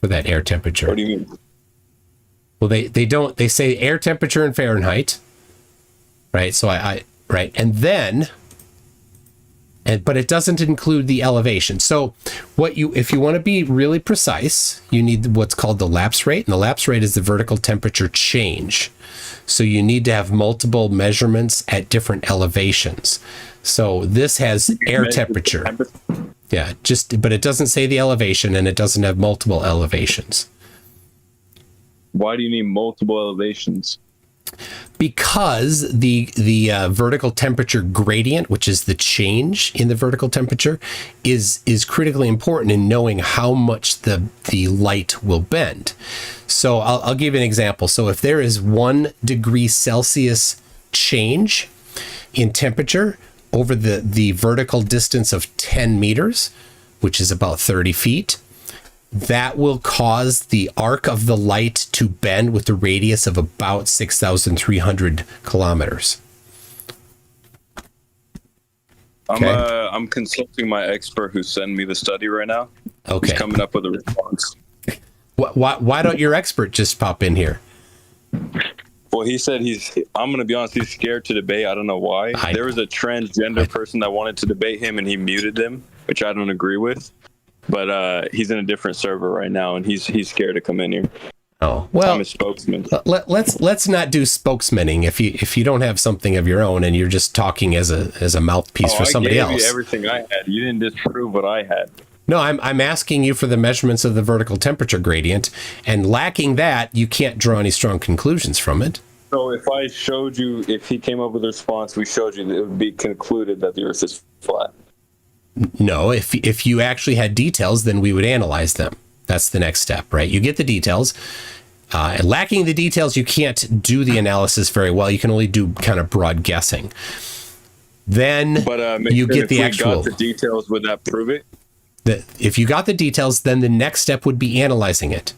Speaker 2: for that air temperature.
Speaker 12: What do you mean?
Speaker 2: Well, they say air temperature in Fahrenheit, right? So right, but it doesn't include the elevation. So if you want to be really precise, you need what's called the lapse rate, and the lapse rate is the vertical temperature change. So you need to have multiple measurements at different elevations. So this has air temperature. Yeah, but it doesn't say the elevation, and it doesn't have multiple elevations.
Speaker 12: Why do you need multiple elevations?
Speaker 2: Because the vertical temperature gradient, which is the change in the vertical temperature, is critically important in knowing how much the light will bend. So I'll give you an example. So if there is 1 degree Celsius change in temperature over the vertical distance of 10 meters, which is about 30 feet, that will cause the arc of the light to bend with a radius of about 6,300 kilometers.
Speaker 12: Okay. I'm consulting my expert who sent me the study right now.
Speaker 2: Okay.
Speaker 12: He's coming up with a response.
Speaker 2: Why don't your expert just pop in here?
Speaker 12: Well, he said I'm going to be honest, he's scared to debate. I don't know why. There was a transgender person that wanted to debate him, and he muted them, which I don't agree with. But he's in a different server right now, and he's scared to come in here.
Speaker 2: Oh, well,
Speaker 12: I'm a spokesman.
Speaker 2: Let's not do spokesmaning if you don't have something of your own and you're just talking as a mouthpiece for somebody else.
Speaker 12: I gave you everything I had. You didn't disprove what I had.
Speaker 2: No, I'm asking you for the measurements of the vertical temperature gradient, and lacking that, you can't draw any strong conclusions from it.
Speaker 12: So if I showed you, if he came up with a response, we showed you, it would be concluded that the Earth is flat.
Speaker 2: No, if you actually had details, then we would analyze them. That's the next step, right? You get the details. And lacking the details, you can't do the analysis very well. You can only do kind of broad guessing. Then you get the actual.
Speaker 12: If we got the details, would that prove it?
Speaker 2: If you got the details, then the next step would be analyzing it.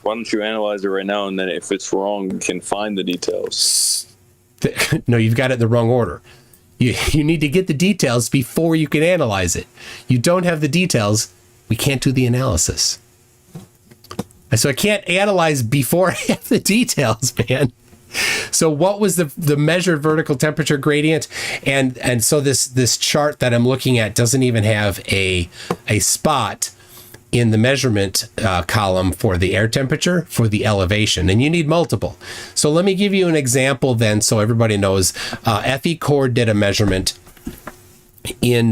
Speaker 12: Why don't you analyze it right now, and then if it's wrong, you can find the details.
Speaker 2: No, you've got it in the wrong order. You need to get the details before you can analyze it. You don't have the details, we can't do the analysis. So I can't analyze before I have the details, man. So what was the measured vertical temperature gradient? And so this chart that I'm looking at doesn't even have a spot in the measurement column for the air temperature, for the elevation, and you need multiple. So let me give you an example then, so everybody knows. FE Core did a measurement in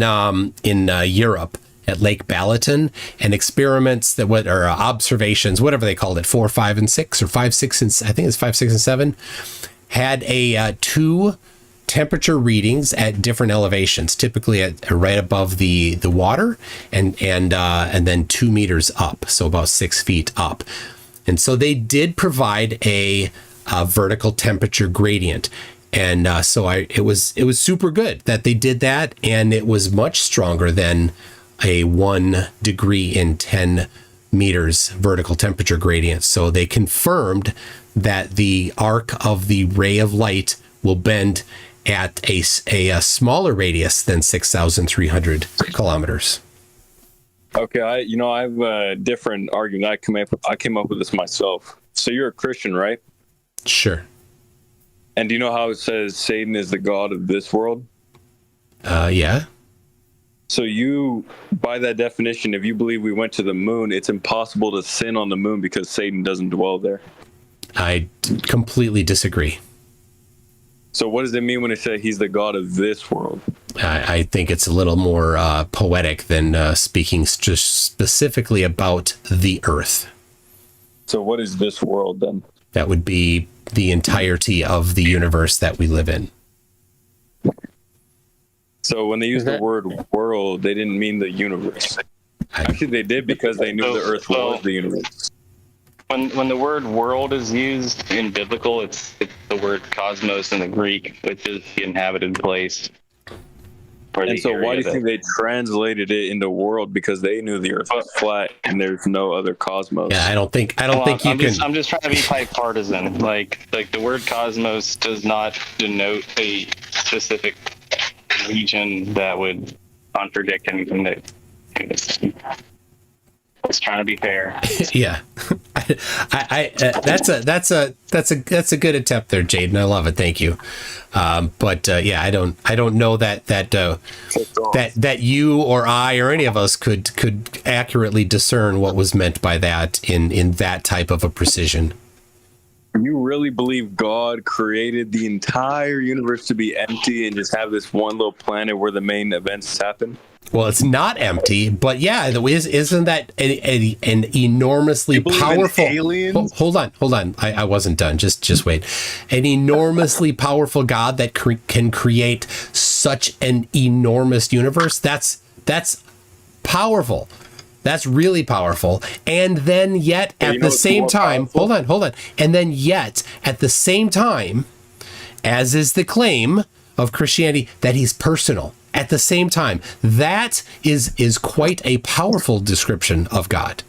Speaker 2: Europe at Lake Balaton, and experiments or observations, whatever they called it, 4, 5, and 6, or 5, 6, and I think it's 5, 6, and 7, had a 2 temperature readings at different elevations, typically at right above the water, and then 2 meters up, so about 6 feet up. And so they did provide a vertical temperature gradient. And it was super good that they did that, and it was much stronger than a 1 degree in 10 meters vertical temperature gradient. So they confirmed that the arc of the ray of light will bend at a smaller radius than 6,300 kilometers.
Speaker 12: Okay, I have a different argument. I came up with this myself. So you're a Christian, right?
Speaker 2: Sure.
Speaker 12: And do you know how it says Satan is the god of this world?
Speaker 2: Yeah.
Speaker 12: So you, by that definition, if you believe we went to the moon, it's impossible to sin on the moon because Satan doesn't dwell there.
Speaker 2: I completely disagree.
Speaker 12: So what does it mean when they say he's the God of this world?
Speaker 2: I think it's a little more poetic than speaking just specifically about the earth.
Speaker 12: So what is this world then?
Speaker 2: That would be the entirety of the universe that we live in.
Speaker 12: So when they use the word world, they didn't mean the universe. Actually, they did because they knew the earth was the universe.
Speaker 11: When the word world is used in biblical, it's the word cosmos in the Greek, which is the inhabited place.
Speaker 12: And so why do you think they translated it into world? Because they knew the earth was flat and there's no other cosmos.
Speaker 2: Yeah, I don't think you can.
Speaker 11: I'm just trying to be bipartisan. Like the word cosmos does not denote a specific region that would contradict anything that. Just trying to be fair.
Speaker 2: Yeah, that's a good attempt there, Jaden. I love it. Thank you. But yeah, I don't know that you or I or any of us could accurately discern what was meant by that in that type of a precision.
Speaker 12: You really believe God created the entire universe to be empty and just have this one little planet where the main events happen?
Speaker 2: Well, it's not empty, but yeah, isn't that an enormously powerful?
Speaker 12: Aliens?
Speaker 2: Hold on. I wasn't done. Just wait. An enormously powerful God that can create such an enormous universe. That's powerful. That's really powerful. And then yet at the same time, hold on. And then yet at the same time, as is the claim of Christianity, that he's personal. At the same time, that is quite a powerful description of God.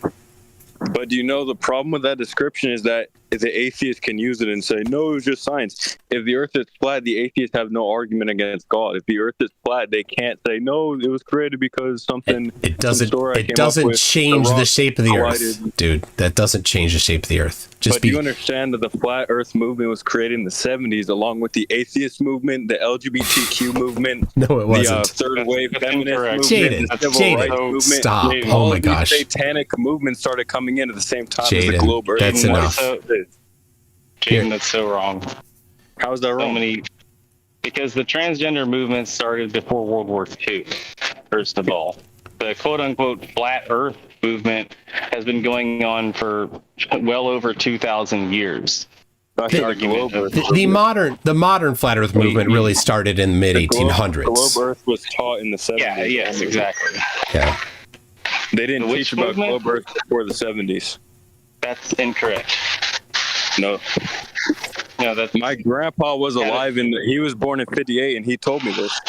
Speaker 12: But do you know the problem with that description is that the atheist can use it and say, no, it was just science. If the earth is flat, the atheists have no argument against God. If the earth is flat, they can't say, no, it was created because something.
Speaker 2: It doesn't change the shape of the earth, dude. That doesn't change the shape of the earth.
Speaker 12: Do you understand that the flat earth movement was created in the 70s along with the atheist movement, the LGBTQ movement?
Speaker 2: No, it wasn't.
Speaker 12: The third wave feminist
Speaker 2: movement, the civil rights movement. Stop. Oh my gosh.
Speaker 12: These satanic movements started coming in at the same time as the
Speaker 2: Jaden,
Speaker 12: globe earth.
Speaker 2: that's enough.
Speaker 11: Jaden, that's so wrong.
Speaker 12: How is that wrong?
Speaker 11: Because the transgender movement started before World War II, first of all. The quote-unquote flat earth movement has been going on for well over 2,000 years.
Speaker 2: The modern flat earth movement really started in the mid 1800s.
Speaker 12: Globe earth was taught in the 70s.
Speaker 11: Yeah, yes, exactly.
Speaker 2: Yeah.
Speaker 12: They didn't teach about globe earth before the 70s.
Speaker 11: That's incorrect.
Speaker 12: No, that's my grandpa was alive and he was born in 58 and he told me this.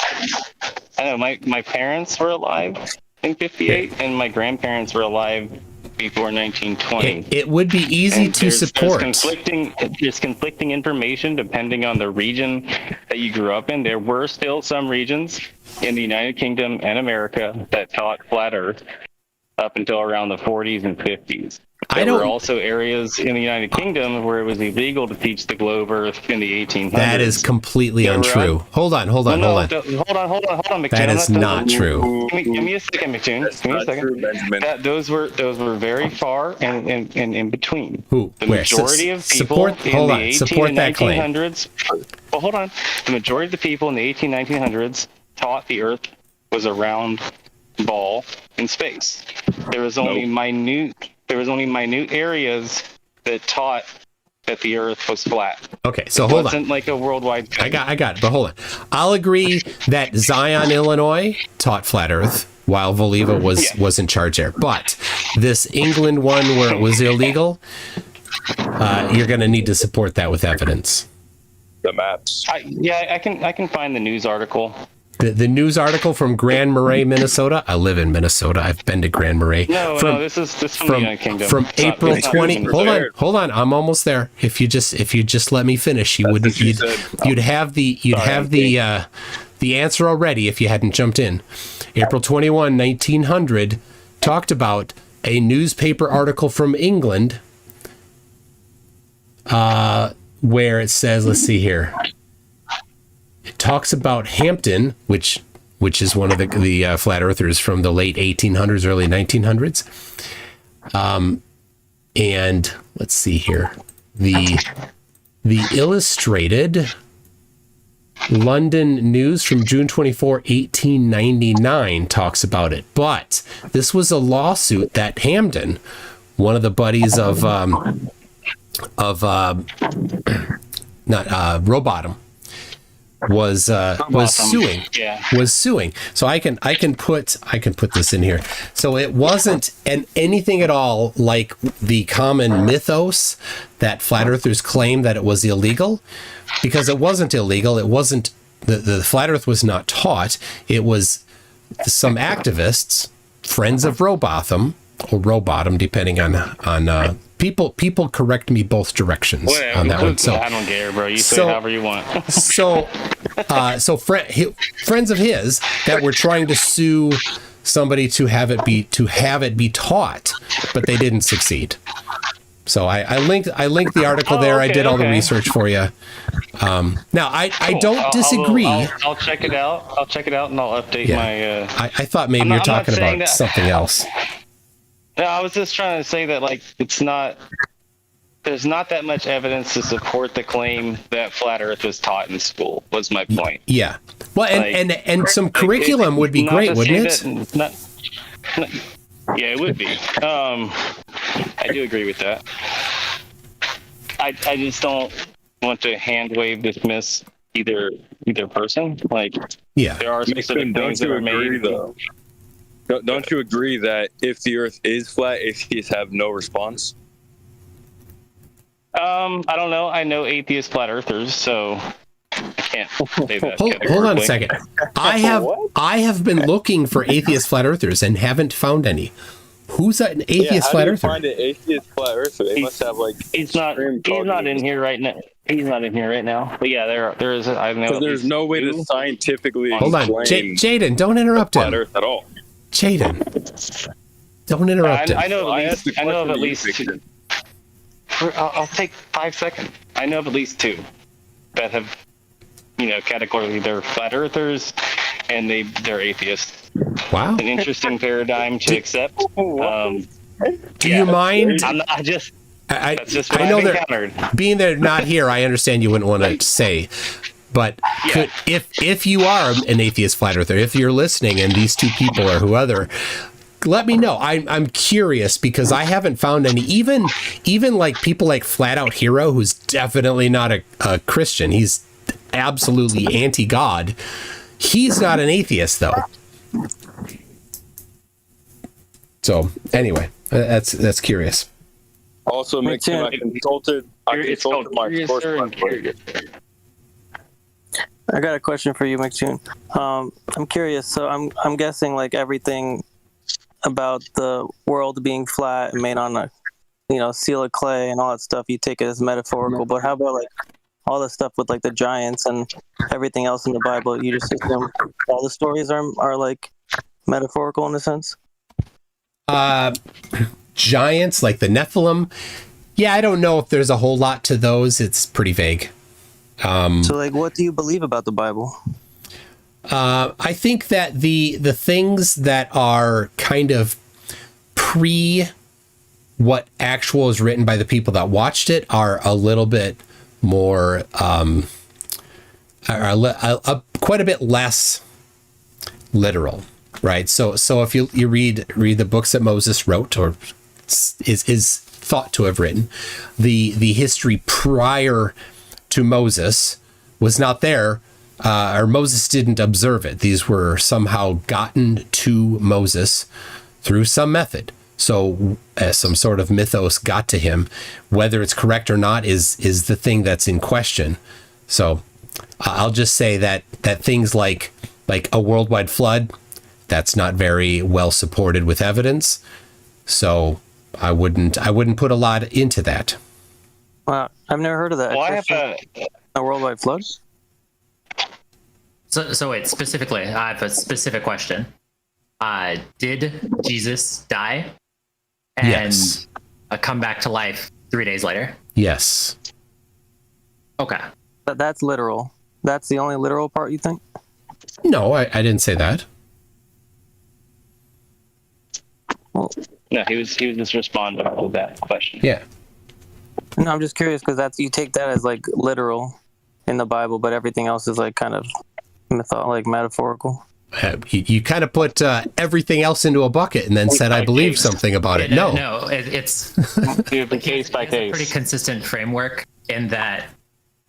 Speaker 11: I know my parents were alive in 58 and my grandparents were alive before 1920.
Speaker 2: It would be easy to support.
Speaker 11: There's conflicting information depending on the region that you grew up in. There were still some regions in the United Kingdom and America that taught flat earth up until around the 40s and 50s. There were also areas in the United Kingdom where it was illegal to teach the globe earth in the 1800s.
Speaker 2: That is completely untrue. Hold on, McToon. That is not true.
Speaker 11: Give me a second, McToon. Give me a second. Those were very far and in between.
Speaker 2: Who?
Speaker 11: The majority of people in the 18 and 1900s. Well, hold on. The majority of the people in the 18 1900s taught the Earth was a round ball in space. There was only minute areas that taught that the Earth was flat.
Speaker 2: Okay, so hold on. It
Speaker 11: wasn't like a worldwide thing.
Speaker 2: I got it, but hold on. I'll agree that Zion, Illinois taught flat Earth while Voliva was in charge there. But this England one where it was illegal, you're going to need to support that with evidence.
Speaker 12: The maps.
Speaker 11: I can find the news article.
Speaker 2: The news article from Grand Marais, Minnesota. I live in Minnesota. I've been to Grand Marais.
Speaker 11: No, this is from the United Kingdom.
Speaker 2: From April 20. Hold on. I'm almost there. If you just let me finish, you'd have the answer already if you hadn't jumped in. April 21, 1900 talked about a newspaper article from England where it says, let's see here. It talks about Hampton, which is one of the flat earthers from the late 1800s, early 1900s. And let's see here. the Illustrated London News from June 24, 1899 talks about it. But this was a lawsuit that Hamden, one of the buddies of Rowbottom, was suing.
Speaker 10: Yeah.
Speaker 2: Was suing. So I can put this in here. So it wasn't anything at all like the common mythos that flat earthers claim that it was illegal, because it wasn't illegal. It wasn't the flat earth was not taught. It was some activists, friends of Rowbottom or Rowbottom, depending on people correct me both directions.
Speaker 10: Whatever.
Speaker 2: On that one. So
Speaker 10: I don't care, bro. You say however you want.
Speaker 2: Friends of his that were trying to sue somebody to have it be taught, but they didn't succeed. So I linked the article there. I did all the research for you. Now I don't disagree.
Speaker 10: I'll check it out. And I'll update my.
Speaker 2: I thought maybe you're talking about something else.
Speaker 10: No, I was just trying to say that there's not that much evidence to support the claim that flat Earth was taught in school. Was my point.
Speaker 2: Yeah. Well, and some curriculum would be great, wouldn't it?
Speaker 10: Yeah, it would be. I do agree with that. I just don't want to hand wave dismiss either person. There are specific things that are made.
Speaker 12: Though? Don't you agree that if the Earth is flat, atheists have no response?
Speaker 10: I don't know. I know atheist flat earthers, so I can't say that.
Speaker 2: Hold on a second. I have been looking for atheist flat earthers and haven't found any. Who's an atheist flat earther?
Speaker 12: Find an atheist flat earther. They must have
Speaker 10: He's not in here right now. He's not in here right now. But yeah, there is. I know.
Speaker 12: So there's no way to scientifically.
Speaker 2: Hold on, Jaden. Don't interrupt him.
Speaker 12: Flat Earth at all.
Speaker 2: Jaden, don't interrupt him.
Speaker 10: I know of at least two. I'll take 5 seconds. I know of at least two that have, categorically they're flat earthers and they're atheists.
Speaker 2: Wow.
Speaker 10: An interesting paradigm to accept.
Speaker 2: Do you mind?
Speaker 10: That's just what
Speaker 2: I know
Speaker 10: I've
Speaker 2: they're
Speaker 10: encountered.
Speaker 2: being they're not here. I understand you wouldn't want to say, but if you are an atheist flat earther, if you're listening and these two people or whoever, let me know. I'm curious because I haven't found any. Even like people like Flat Out Hero, who's definitely not a Christian. He's absolutely anti-God. He's not an atheist though. So anyway, that's curious.
Speaker 12: Also, I consulted my source.
Speaker 10: I got a question for you, McTune. I'm curious. So I'm guessing like everything about the world being flat and made on a seal of clay and all that stuff, you take it as metaphorical. But how about like all the stuff with like the giants and everything else in the Bible? You just assume all the stories are like metaphorical in a sense?
Speaker 2: Giants like the Nephilim. Yeah, I don't know if there's a whole lot to those. It's pretty vague.
Speaker 10: So like, what do you believe about the Bible?
Speaker 2: I think that the things that are kind of pre what actual is written by the people that watched it are a little bit more, quite a bit less literal, right? So if you read the books that Moses wrote or is thought to have written, the history prior to Moses was not there. Or Moses didn't observe it. These were somehow gotten to Moses through some method. So some sort of mythos got to him. Whether it's correct or not is the thing that's in question. So I'll just say that things like a worldwide flood, that's not very well supported with evidence. So I wouldn't put a lot into that.
Speaker 10: Wow, I've never heard of that.
Speaker 4: Well, I have
Speaker 10: a worldwide flood.
Speaker 5: So wait, specifically, I have a specific question. Did Jesus die and come back to life 3 days later?
Speaker 2: Yes.
Speaker 5: Okay.
Speaker 10: But that's literal. That's the only literal part, you think?
Speaker 2: No, I didn't say that.
Speaker 10: Well, no, he was just responding to that question.
Speaker 2: Yeah.
Speaker 10: No, I'm just curious because that's you take that as like literal in the Bible, but everything else is like kind of metaphorical.
Speaker 2: You kind of put everything else into a bucket and then said, I believe something about it. No,
Speaker 5: it's
Speaker 11: the case by case.
Speaker 5: A pretty consistent framework in that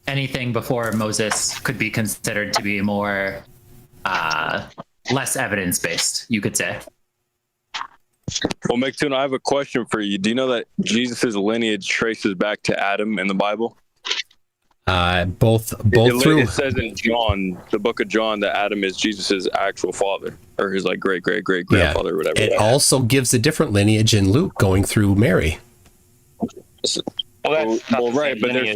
Speaker 5: anything before Moses could be considered to be more less evidence-based, you could say.
Speaker 12: Well, McToon, I have a question for you. Do you know that Jesus' lineage traces back to Adam in the Bible?
Speaker 2: Both through.
Speaker 12: It says in John, the book of John, that Adam is Jesus' actual father, or his like great grandfather, or whatever.
Speaker 2: It also gives a different lineage in Luke going through Mary.
Speaker 12: Well, right, but they're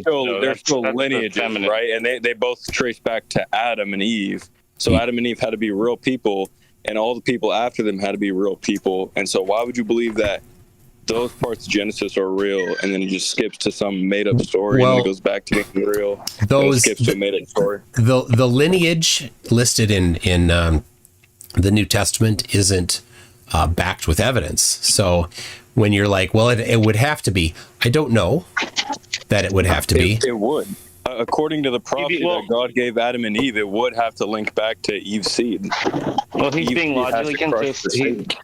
Speaker 12: still lineages, right? And they both trace back to Adam and Eve. So Adam and Eve had to be real people, and all the people after them had to be real people. And so why would you believe that those parts of Genesis are real, and then it just skips to some made-up story, and it goes back to being real? Skips to a made-up story.
Speaker 2: The lineage listed in the New Testament isn't backed with evidence. So when you're like, well, it would have to be, I don't know that it would have to be.
Speaker 12: It would. According to the prophecy that God gave Adam and Eve, it would have to link back to Eve's seed.
Speaker 11: Well, he's being logically consistent.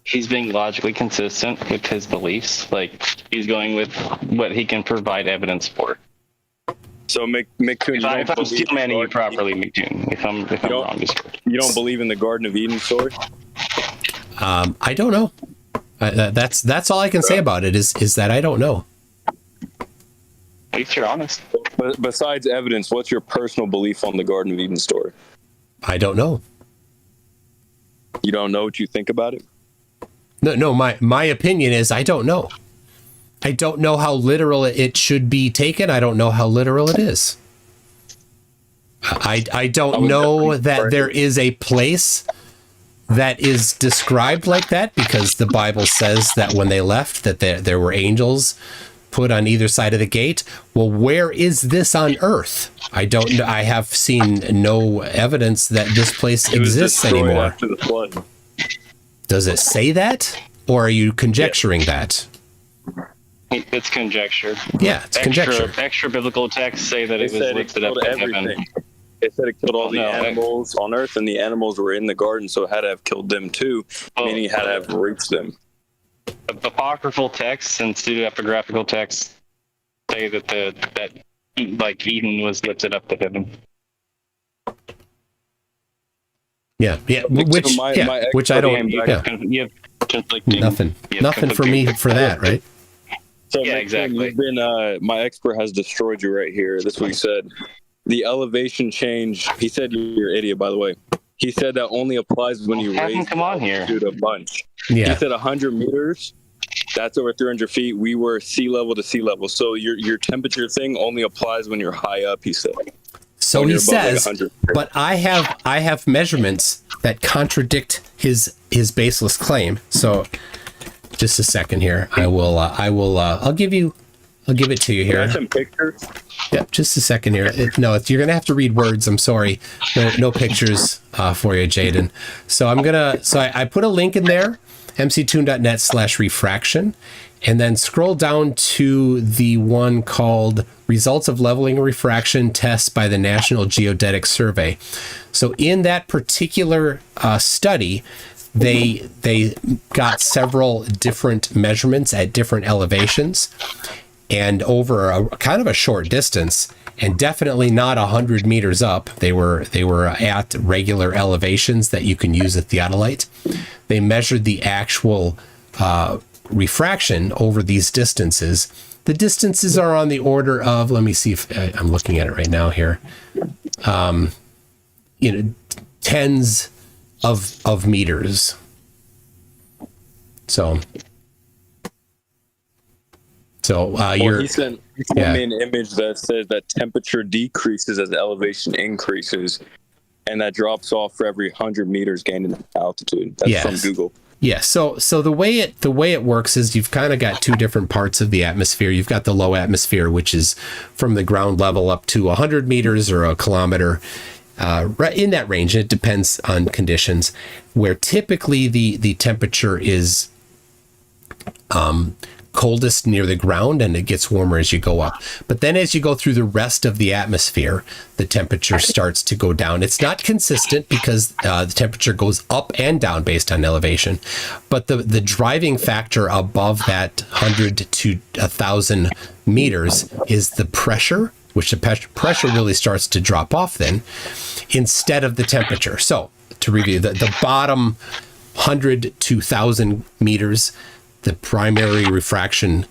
Speaker 11: He's being logically consistent with his beliefs. Like, he's going with what he can provide evidence for.
Speaker 12: So, McToon,
Speaker 11: if I'm steel manning you properly, McToon. If I'm wrong,
Speaker 12: you don't believe in the Garden of Eden story?
Speaker 2: I don't know. That's all I can say about it is that I don't know.
Speaker 11: At least you're honest.
Speaker 12: But besides evidence, what's your personal belief on the Garden of Eden story?
Speaker 2: I don't know.
Speaker 12: You don't know what you think about it?
Speaker 2: No. My opinion is I don't know. I don't know how literal it should be taken. I don't know how literal it is. I don't know that there is a place that is described like that, because the Bible says that when they left that there were angels put on either side of the gate. Well, where is this on earth? I don't know. I have seen no evidence that this place exists anymore.
Speaker 12: After the flood.
Speaker 2: Does it say that, or are you conjecturing that?
Speaker 11: It's conjecture.
Speaker 2: Yeah, it's conjecture.
Speaker 11: Extra biblical texts say that it was lifted up to heaven.
Speaker 12: It said it killed all the animals on earth, and the animals were in the garden, so it had to have killed them too, meaning it had to have reached them.
Speaker 11: Apocryphal texts and pseudepigraphical texts say that Eden was lifted up to heaven.
Speaker 2: Yeah. Which I don't. Nothing for me for that, right?
Speaker 12: So yeah, exactly. My expert has destroyed you right here. This is what he said. The elevation change. He said you're an idiot, by the way. He said that only applies when you raise altitude a bunch.
Speaker 2: Yeah.
Speaker 12: He said 100 meters. That's over 300 feet. We were sea level to sea level. So your temperature thing only applies when you're high up, he said.
Speaker 2: So he says, but I have measurements that contradict his baseless claim. So just a second here. I'll give it to you here.
Speaker 12: Got some pictures?
Speaker 2: Yeah, just a second here. You're gonna have to read words. I'm sorry. No pictures for you, Jaden. So I put a link in there, mctoon.net/refraction, and then scroll down to the one called Results of Leveling and Refraction Tests by the National Geodetic Survey. So in that particular study, they got several different measurements at different elevations and over a kind of a short distance, and definitely not 100 meters up. They were at regular elevations that you can use a theodolite. They measured the actual refraction over these distances. The distances are on the order of, let me see if I'm looking at it right now here. Tens of meters. So
Speaker 12: he sent me an image that says that temperature decreases as the elevation increases, and that drops off for every 100 meters gained in altitude. That's from Google.
Speaker 2: Yeah. So the way it works is you've kind of got two different parts of the atmosphere. You've got the low atmosphere, which is from the ground level up to 100 meters or a kilometer, right in that range. It depends on conditions, where typically the temperature is coldest near the ground, and it gets warmer as you go up. But then as you go through the rest of the atmosphere, the temperature starts to go down. It's not consistent because the temperature goes up and down based on elevation. But the driving factor above that 100 to 1,000 meters is the pressure, which the pressure really starts to drop off then, instead of the temperature. So to review, the bottom 100 to 1,000 meters, the primary refraction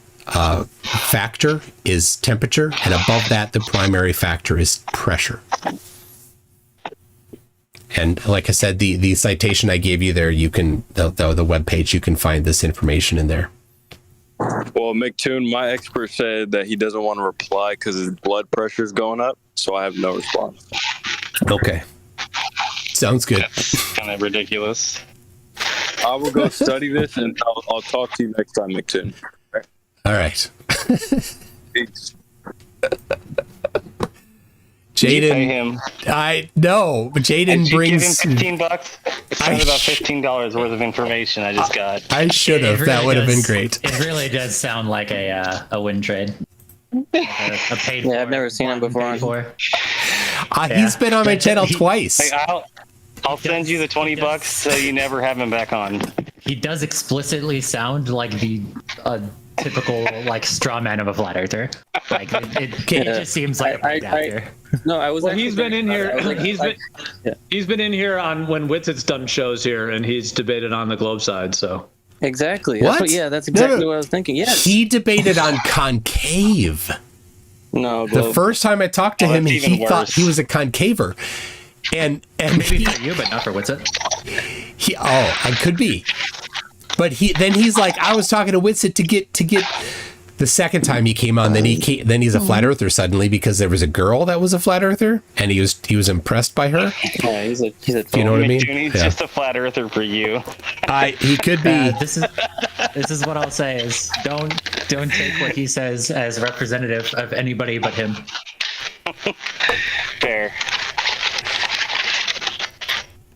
Speaker 2: factor is temperature, and above that, the primary factor is pressure. And like I said, the citation I gave you there, you can the web page, you can find this information in there.
Speaker 12: Well, McToon, my expert said that he doesn't want to reply because his blood pressure is going up, so I have no response.
Speaker 2: Okay, sounds good.
Speaker 11: That's kind of ridiculous.
Speaker 12: I will go study this, and I'll talk to you next time, McToon.
Speaker 2: All right.
Speaker 12: Peace.
Speaker 2: Jaden,
Speaker 11: pay him.
Speaker 2: I know, but Jaden brings.
Speaker 11: Give him $15. It's about $15 worth of information I just got.
Speaker 2: I should have. That would have been great.
Speaker 5: It really does sound like a win trade. A paid.
Speaker 10: Yeah, I've never seen him before.
Speaker 2: He's been on my channel twice.
Speaker 11: Hey, I'll send you the $20 so you never have him back on.
Speaker 5: He does explicitly sound like the typical like straw man of a flat earther. Like it just seems like a big actor.
Speaker 10: No, I was.
Speaker 6: Well, he's been in here. He's been in here on when Witsit's done shows here, and he's debated on the Globe side. So
Speaker 10: exactly.
Speaker 2: What?
Speaker 10: That's exactly what I was thinking. Yes.
Speaker 2: He debated on concave.
Speaker 10: No,
Speaker 2: the
Speaker 10: Globe.
Speaker 2: first time I talked to him, he thought he was a concaver. And
Speaker 5: maybe for you, but not for Witsit.
Speaker 2: I could be. But he's like, I was talking to Witsit to get the second time he came on. Then he's a flat earther suddenly because there was a girl that was a flat earther, and he was impressed by her.
Speaker 10: Yeah, he's a
Speaker 2: you know what I mean?
Speaker 11: He's just a flat earther for you.
Speaker 2: He could be.
Speaker 5: This is what I'll say is don't take what he says as representative of anybody but him.
Speaker 11: Fair.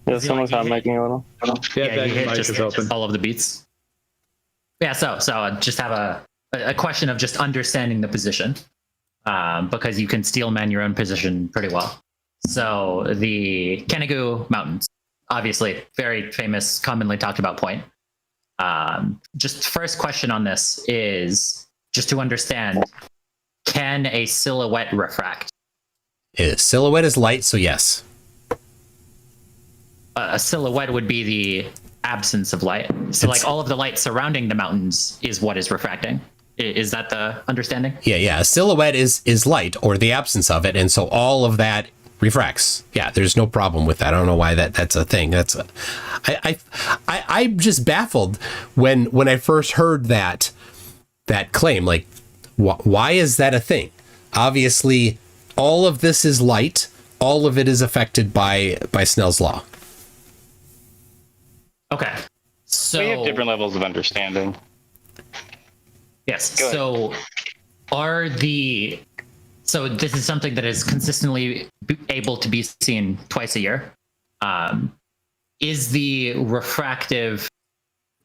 Speaker 10: Is someone's not making a little?
Speaker 5: Yeah, you hit just all of the beats. Yeah, so just have a question of just understanding the position, because you can steel man your own position pretty well. So the Kenegu Mountains, obviously very famous, commonly talked about point. Just first question on this is just to understand: can a silhouette refract?
Speaker 2: A silhouette is light, so yes.
Speaker 5: A silhouette would be the absence of light. So like all of the light surrounding the mountains is what is refracting. Is that the understanding?
Speaker 2: Yeah. A silhouette is light or the absence of it. And so all of that refracts. Yeah, there's no problem with that. I don't know why that's a thing. I'm just baffled when I first heard that claim. Like, why is that a thing? Obviously, all of this is light. All of it is affected by Snell's law.
Speaker 5: Okay. So
Speaker 11: we have different levels of understanding.
Speaker 5: Yes. So this is something that is consistently able to be seen twice a year. Is the refractive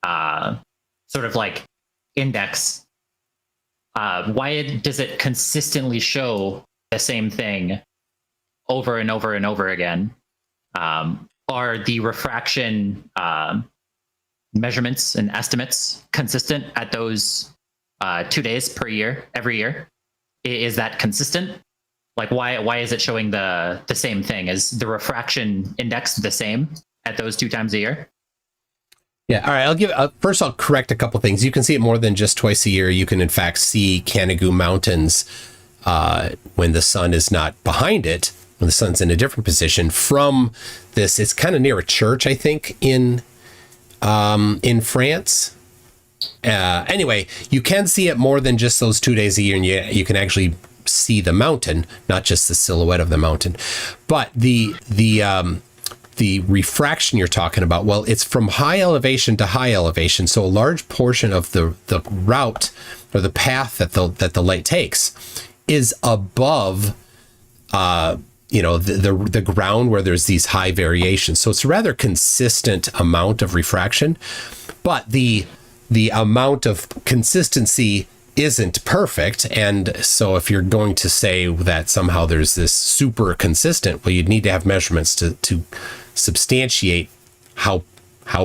Speaker 5: sort of like index, why does it consistently show the same thing over and over and over again? Are the refraction measurements and estimates consistent at those 2 days per year, every year? Is that consistent? Like, why is it showing the same thing? Is the refraction index the same at those 2 times a year?
Speaker 2: Yeah. All right. First, I'll correct a couple things. You can see it more than just twice a year. You can, in fact, see Kenegu Mountains when the sun is not behind it, when the sun's in a different position from this. It's kind of near a church, I think, in France. Anyway, you can see it more than just those 2 days a year, and you can actually see the mountain, not just the silhouette of the mountain. But the refraction you're talking about, well, it's from high elevation to high elevation. So a large portion of the route or the path that the light takes is above the ground where there's these high variations. So it's a rather consistent amount of refraction, but the the amount of consistency isn't perfect. And so if you're going to say that somehow there's this super consistent, well, you'd need to have measurements to substantiate how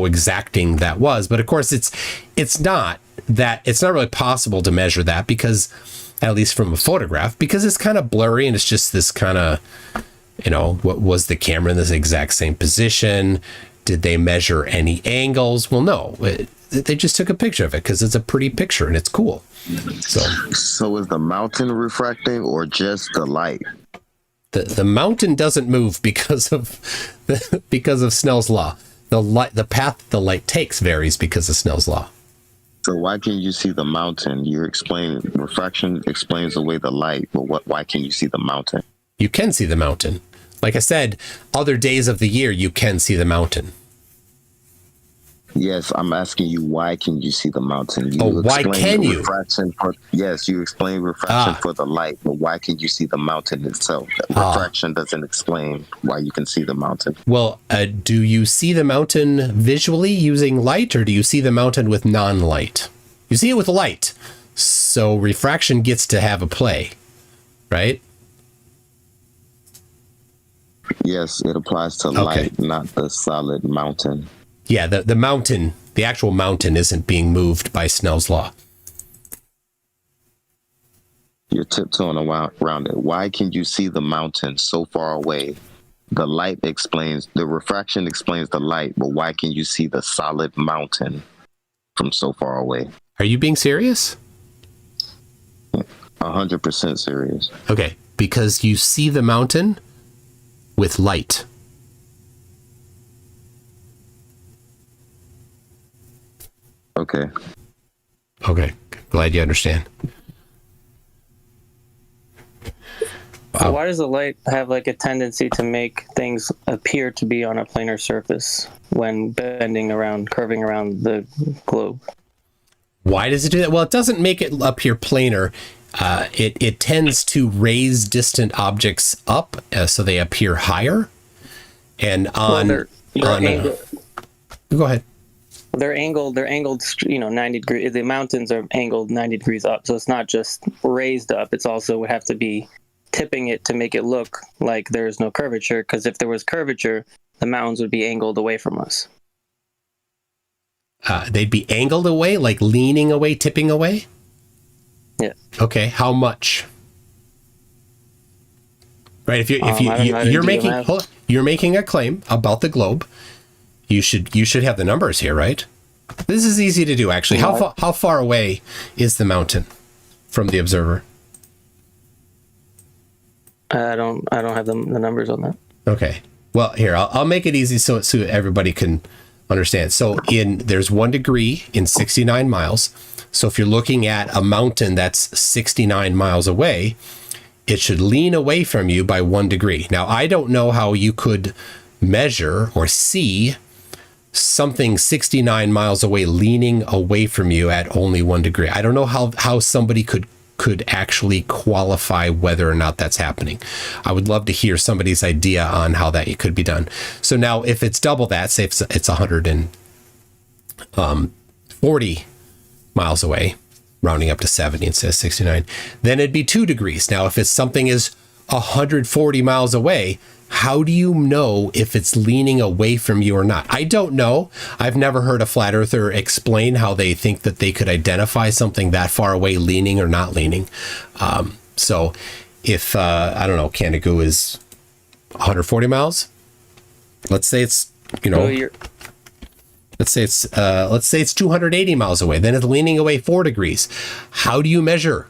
Speaker 2: exacting that was. But of course, it's not really possible to measure that, because, at least from a photograph, because it's kind of blurry and it's just this kind of, what was the camera in this exact same position? Did they measure any angles? Well, no, they just took a picture of it because it's a pretty picture and it's cool.
Speaker 13: So is the mountain refracting or just the light?
Speaker 2: The mountain doesn't move because of Snell's law. The path the light takes varies because of Snell's law.
Speaker 13: So why can you see the mountain? You're explaining refraction explains away the light, but why can you see the mountain?
Speaker 2: You can see the mountain. Like I said, other days of the year you can see the mountain.
Speaker 13: Yes, I'm asking you, why can you see the mountain?
Speaker 2: Why can you?
Speaker 13: Yes, you explain refraction for the light, but why can you see the mountain itself? Refraction doesn't explain why you can see the mountain.
Speaker 2: Well, do you see the mountain visually using light, or do you see the mountain with non-light? You see it with light, so refraction gets to have a play, right?
Speaker 13: Yes, it applies to light, not the solid mountain.
Speaker 2: Yeah, the mountain, the actual mountain isn't being moved by Snell's law.
Speaker 13: You're tiptoeing around it. Why can you see the mountain so far away? The refraction explains the light, but why can you see the solid mountain from so far away?
Speaker 2: Are you being serious?
Speaker 13: 100% serious.
Speaker 2: Okay, because you see the mountain with light. Okay. Glad you understand.
Speaker 10: So why does the light have like a tendency to make things appear to be on a planar surface when curving around the globe?
Speaker 2: Why does it do that? Well, it doesn't make it appear planar. It tends to raise distant objects up so they appear higher. And go ahead.
Speaker 10: They're angled, 90 degrees. The mountains are angled 90 degrees up. So it's not just raised up. It's also would have to be tipping it to make it look like there's no curvature. Because if there was curvature, the mountains would be angled away from us.
Speaker 2: They'd be angled away, like leaning away, tipping away?
Speaker 10: Yeah.
Speaker 2: Okay. How much? Right. If you're making a claim about the globe, you should have the numbers here, right? This is easy to do, actually. How far away is the mountain from the observer?
Speaker 10: I don't have the numbers on that.
Speaker 2: Okay. Well, here I'll make it easy so everybody can understand. So there's 1 degree in 69 miles. So if you're looking at a mountain that's 69 miles away, it should lean away from you by 1 degree. Now, I don't know how you could measure or see something 69 miles away leaning away from you at only 1 degree. I don't know how somebody could actually qualify whether or not that's happening. I would love to hear somebody's idea on how that could be done. So now if it's double that, say it's 140 miles away, rounding up to 70 instead of 69, then it'd be 2 degrees. Now, if something is 140 miles away, how do you know if it's leaning away from you or not? I don't know. I've never heard a flat earther explain how they think that they could identify something that far away leaning or not leaning. So if, I don't know, Canigoo is 140 miles, let's say it's, let's say it's 280 miles away, then it's leaning away 4 degrees. How do you measure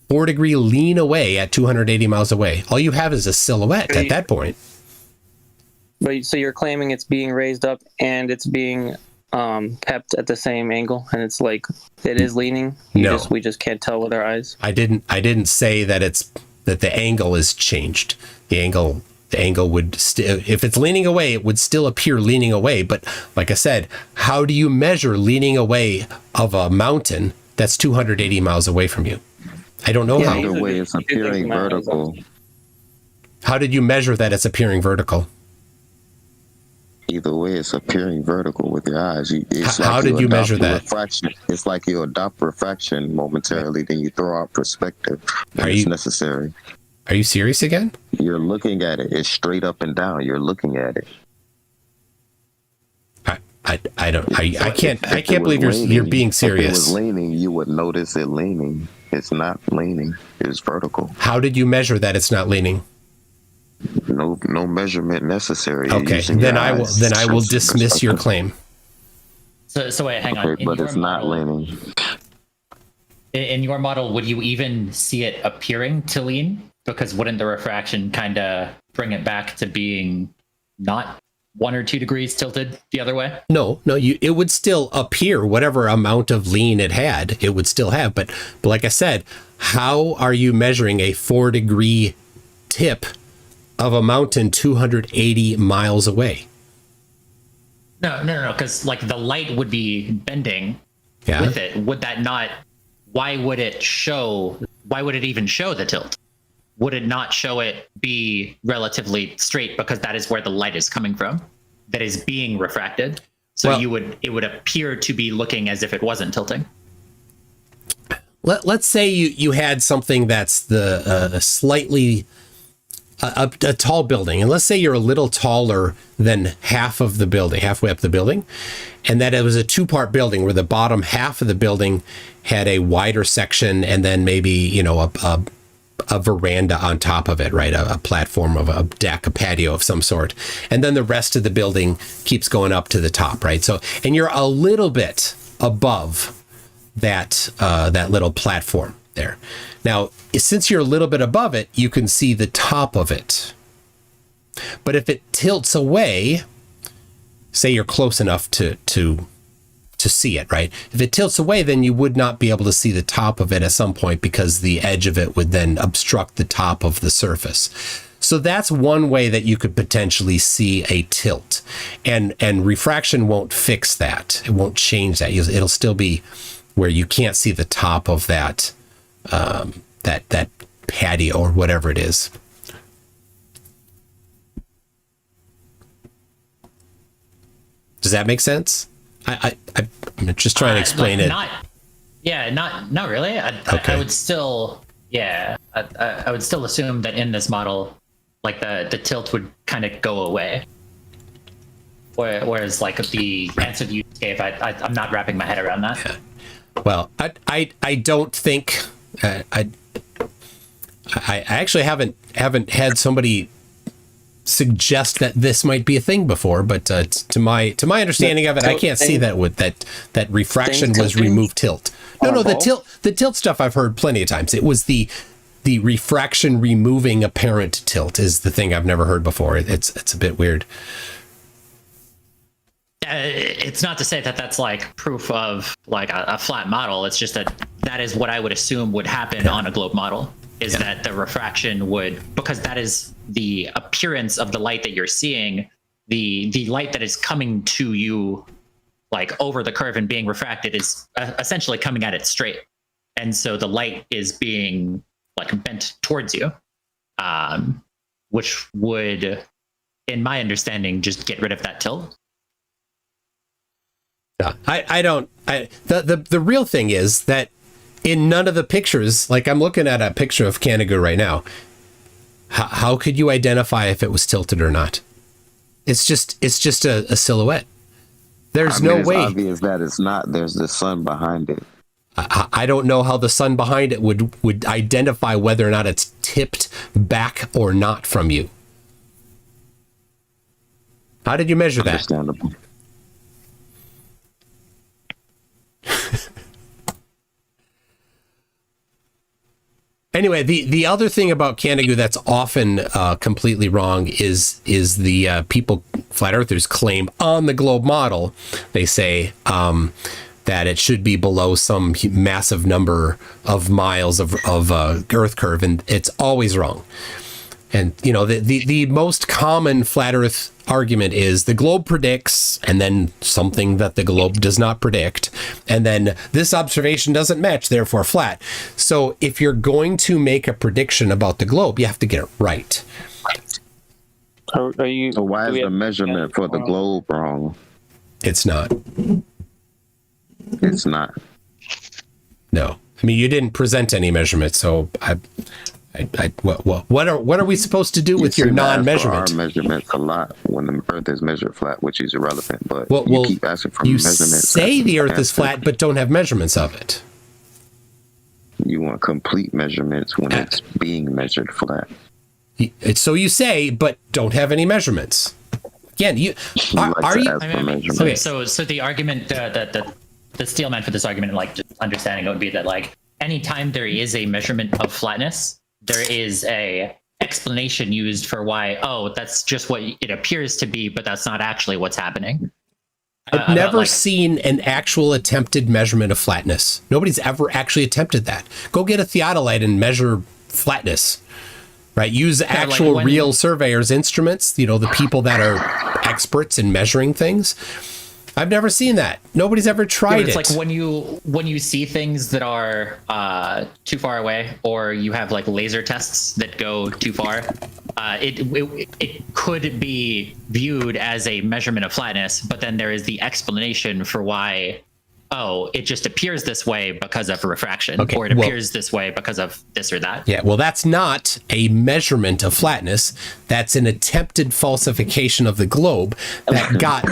Speaker 2: 4 degree lean away at 280 miles away? All you have is a silhouette at that point.
Speaker 10: But so you're claiming it's being raised up and it's being kept at the same angle, and it's like it is leaning. We just can't tell with our eyes.
Speaker 2: I didn't say that the angle is changed. The angle would still, if it's leaning away, it would still appear leaning away. But like I said, how do you measure leaning away of a mountain that's 280 miles away from you? I don't know how.
Speaker 13: Either way, it's appearing vertical.
Speaker 2: How did you measure that it's appearing vertical?
Speaker 13: Either way, it's appearing vertical with your eyes.
Speaker 2: How did you measure that?
Speaker 13: Refraction. It's like you adopt refraction momentarily, then you throw out perspective when it's necessary.
Speaker 2: Are you serious again?
Speaker 13: You're looking at it. It's straight up and down. You're looking at it.
Speaker 2: I can't believe you're being serious.
Speaker 13: If it was leaning, you would notice it leaning. It's not leaning. It's vertical.
Speaker 2: How did you measure that it's not leaning?
Speaker 13: No measurement necessary.
Speaker 2: Okay, then I will dismiss your claim.
Speaker 5: So wait, hang on.
Speaker 13: Okay, but it's not leaning.
Speaker 5: In your model, would you even see it appearing to lean? Because wouldn't the refraction kind of bring it back to being not 1 or 2 degrees tilted the other way?
Speaker 2: No, it would still appear whatever amount of lean it had, it would still have. But like I said, how are you measuring a 4-degree tip of a mountain 280 miles away?
Speaker 5: No, because like the light would be bending with it. Would that not? Why would it even show the tilt? Would it not show it be relatively straight because that is where the light is coming from, that is being refracted? So it would appear to be looking as if it wasn't tilting.
Speaker 2: Let's say you had something that's the slightly a tall building, and let's say you're a little taller than half of the building, halfway up the building, and that it was a 2-part building where the bottom half of the building had a wider section, and then maybe a veranda on top of it, right? A platform of a deck, a patio of some sort, and then the rest of the building keeps going up to the top, right? So, and you're a little bit above that little platform there. Now, since you're a little bit above it, you can see the top of it. But if it tilts away, say you're close enough to see it, right? If it tilts away, then you would not be able to see the top of it at some point because the edge of it would then obstruct the top of the surface. So that's one way that you could potentially see a tilt, and refraction won't fix that. It won't change that. It'll still be where you can't see the top of that that patio or whatever it is. Does that make sense? I'm just trying to explain it.
Speaker 5: Not really. I would still, I would still assume that in this model, like the tilt would kind of go away. Whereas like the answer that you gave, I'm not wrapping my head around that.
Speaker 2: Yeah. Well, I don't think I actually haven't had somebody suggest that this might be a thing before, but to my understanding of it, I can't see that with that refraction was remove tilt. No, the tilt stuff I've heard plenty of times. It was the refraction removing apparent tilt is the thing I've never heard before. It's a bit weird.
Speaker 5: It's not to say that that's like proof of like a flat model. It's just that is what I would assume would happen on a globe model, is that the refraction would, because that is the appearance of the light that you're seeing, the light that is coming to you like over the curve and being refracted is essentially coming at it straight. And so the light is being like bent towards you, which would, in my understanding, just get rid of that tilt.
Speaker 2: The real thing is that in none of the pictures, like I'm looking at a picture of Canada right now, how could you identify if it was tilted or not? It's just a silhouette. There's no way.
Speaker 13: It's obvious that it's not. There's the sun behind it.
Speaker 2: I don't know how the sun behind it would identify whether or not it's tipped back or not from you. How did you measure that?
Speaker 13: Understandable.
Speaker 2: Anyway, the other thing about Canada that's often completely wrong is the people, flat earthers, claim on the globe model, they say that it should be below some massive number of miles of Earth curve, and it's always wrong. And you know, the most common flat Earth argument is the globe predicts, and then something that the globe does not predict, and then this observation doesn't match, therefore flat. So if you're going to make a prediction about the globe, you have to get it right.
Speaker 10: Are you?
Speaker 13: So why
Speaker 10: do
Speaker 13: is
Speaker 10: we
Speaker 13: the
Speaker 10: have-
Speaker 13: measurement for the globe wrong?
Speaker 2: It's not.
Speaker 13: It's not.
Speaker 2: No. I mean, you didn't present any measurements, so what are we supposed to do with your non-measurement?
Speaker 13: Our measurements a lot when the Earth is measured flat, which is irrelevant. But
Speaker 2: Well,
Speaker 13: you keep asking for measurements.
Speaker 2: You say the Earth is flat, but don't have measurements of it.
Speaker 13: You want complete measurements when it's being measured flat.
Speaker 2: So you say, but don't have any measurements. Again, are you?
Speaker 5: Okay, so the argument that the steelman for this argument, like just understanding it, would be that like anytime there is a measurement of flatness, there is a explanation used for why. Oh, that's just what it appears to be, but that's not actually what's happening.
Speaker 2: I've never seen an actual attempted measurement of flatness. Nobody's ever actually attempted that. Go get a theodolite and measure flatness, right? Use actual real surveyors' instruments, the people that are experts in measuring things. I've never seen that. Nobody's ever tried
Speaker 5: it's
Speaker 2: it.
Speaker 5: Like when you see things that are too far away, or you have like laser tests that go too far, it could be viewed as a measurement of flatness, but then there is the explanation for why. Oh, it just appears this way because of refraction, or it appears this way because of this or that.
Speaker 2: Yeah, well, that's not a measurement of flatness. That's an attempted falsification of the globe that got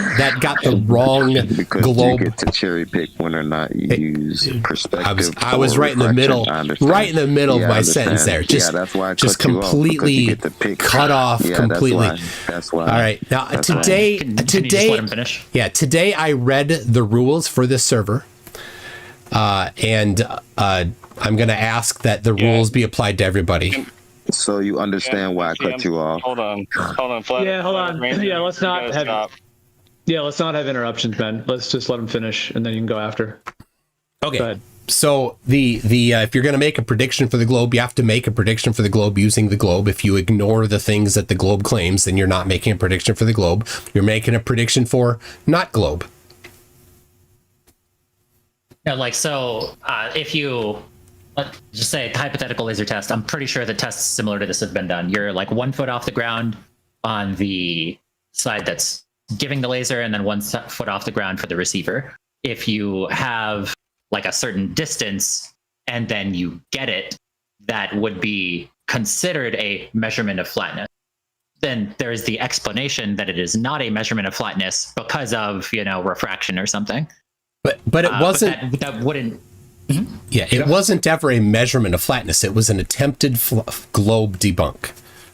Speaker 2: the wrong globe.
Speaker 13: You get to cherry pick when or not you use perspective.
Speaker 2: I was right in the middle, of my sentence there. Just,
Speaker 13: that's why I
Speaker 2: just
Speaker 13: cut you off,
Speaker 2: completely cut off completely.
Speaker 13: That's why.
Speaker 2: All right, now today,
Speaker 5: Can you just let him finish?
Speaker 2: Yeah, today I read the rules for this server. And I'm going to ask that the rules be applied to everybody.
Speaker 13: So you understand why I cut you off.
Speaker 11: Hold on.
Speaker 6: Yeah, hold on. Yeah, let's not have interruptions, Ben. Let's just let him finish, and then you can go after.
Speaker 2: Okay.
Speaker 6: Go ahead.
Speaker 2: So the if you're going to make a prediction for the globe, you have to make a prediction for the globe using the globe. If you ignore the things that the globe claims, then you're not making a prediction for the globe. You're making a prediction for not globe.
Speaker 5: Yeah, like so, if you just say hypothetical laser test, I'm pretty sure the tests similar to this have been done. You're like 1 foot off the ground on the side that's giving the laser, and then 1 foot off the ground for the receiver. If you have like a certain distance and then you get it, that would be considered a measurement of flatness. Then there is the explanation that it is not a measurement of flatness because of refraction or something.
Speaker 2: But it wasn't.
Speaker 5: But that wouldn't.
Speaker 2: Yeah, it wasn't ever a measurement of flatness. It was an attempted globe debunk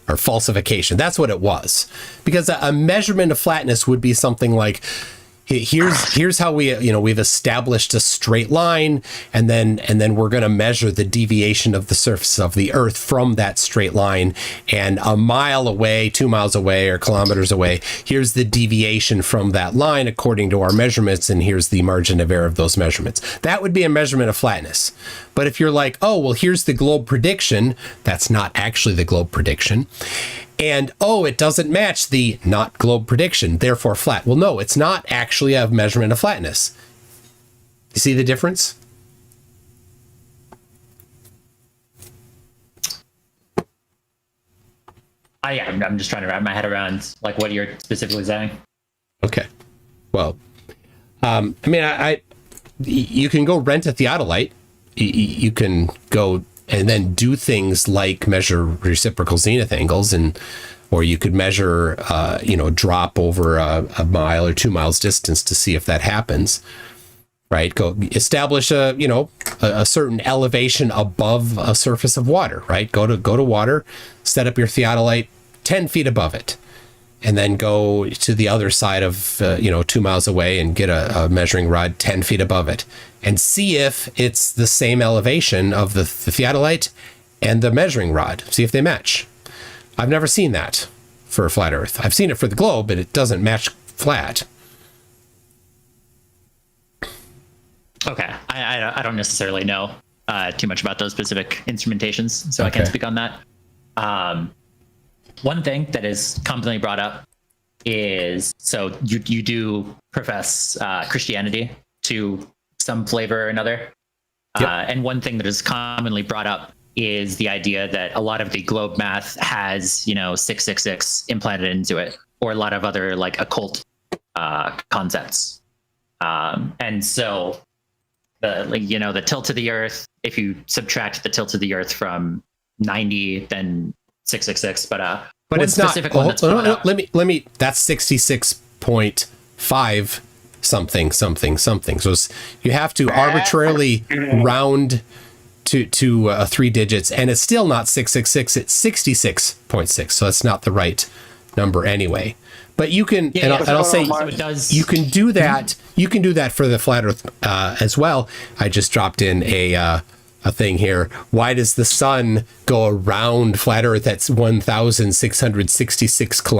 Speaker 2: or falsification. That's what it was. Because a measurement of flatness would be something like, here's how we've established a straight line, and then we're going to measure the deviation of the surface of the Earth from that straight line, and a mile away, 2 miles away, or kilometers away, here's the deviation from that line according to our measurements, and here's the margin of error of those measurements. That would be a measurement of flatness. But if you're like, oh, well, here's the globe prediction, that's not actually the globe prediction. And, oh, it doesn't match the not globe prediction, therefore flat. Well, no, it's not actually a measurement of flatness. You see the difference?
Speaker 5: I'm just trying to wrap my head around like what you're specifically saying.
Speaker 2: Okay. Well, I mean, you can go rent a theodolite. You can go and then do things like measure reciprocal zenith angles, or you could measure, drop over a mile or 2 miles distance to see if that happens, right? Go establish a certain elevation above a surface of water, right? Go to water, set up your theodolite 10 feet above it, and then go to the other side of, 2 miles away and get a measuring rod 10 feet above it, and see if it's the same elevation of the theodolite and the measuring rod. See if they match. I've never seen that for a flat Earth. I've seen it for the globe, but it doesn't match flat.
Speaker 5: Okay, I don't necessarily know too much about those specific instrumentations, so I can't speak on that. One thing that is commonly brought up is, so you do profess Christianity to some flavor or another. Yep. And one thing that is commonly brought up is the idea that a lot of the globe math has, 666 implanted into it, or a lot of other like occult concepts. And so the tilt of the Earth, if you subtract the tilt of the Earth from 90, then 666. But
Speaker 2: it's not. Let me. That's 66.5 something. So you have to arbitrarily round to 3 digits, and it's still not 666. It's 66.6. So that's not the right number anyway. But you can, I'll say, you can do that. You can do that for the flat Earth as well. I just dropped in a thing here. Why does the sun go around flat Earth at 1,666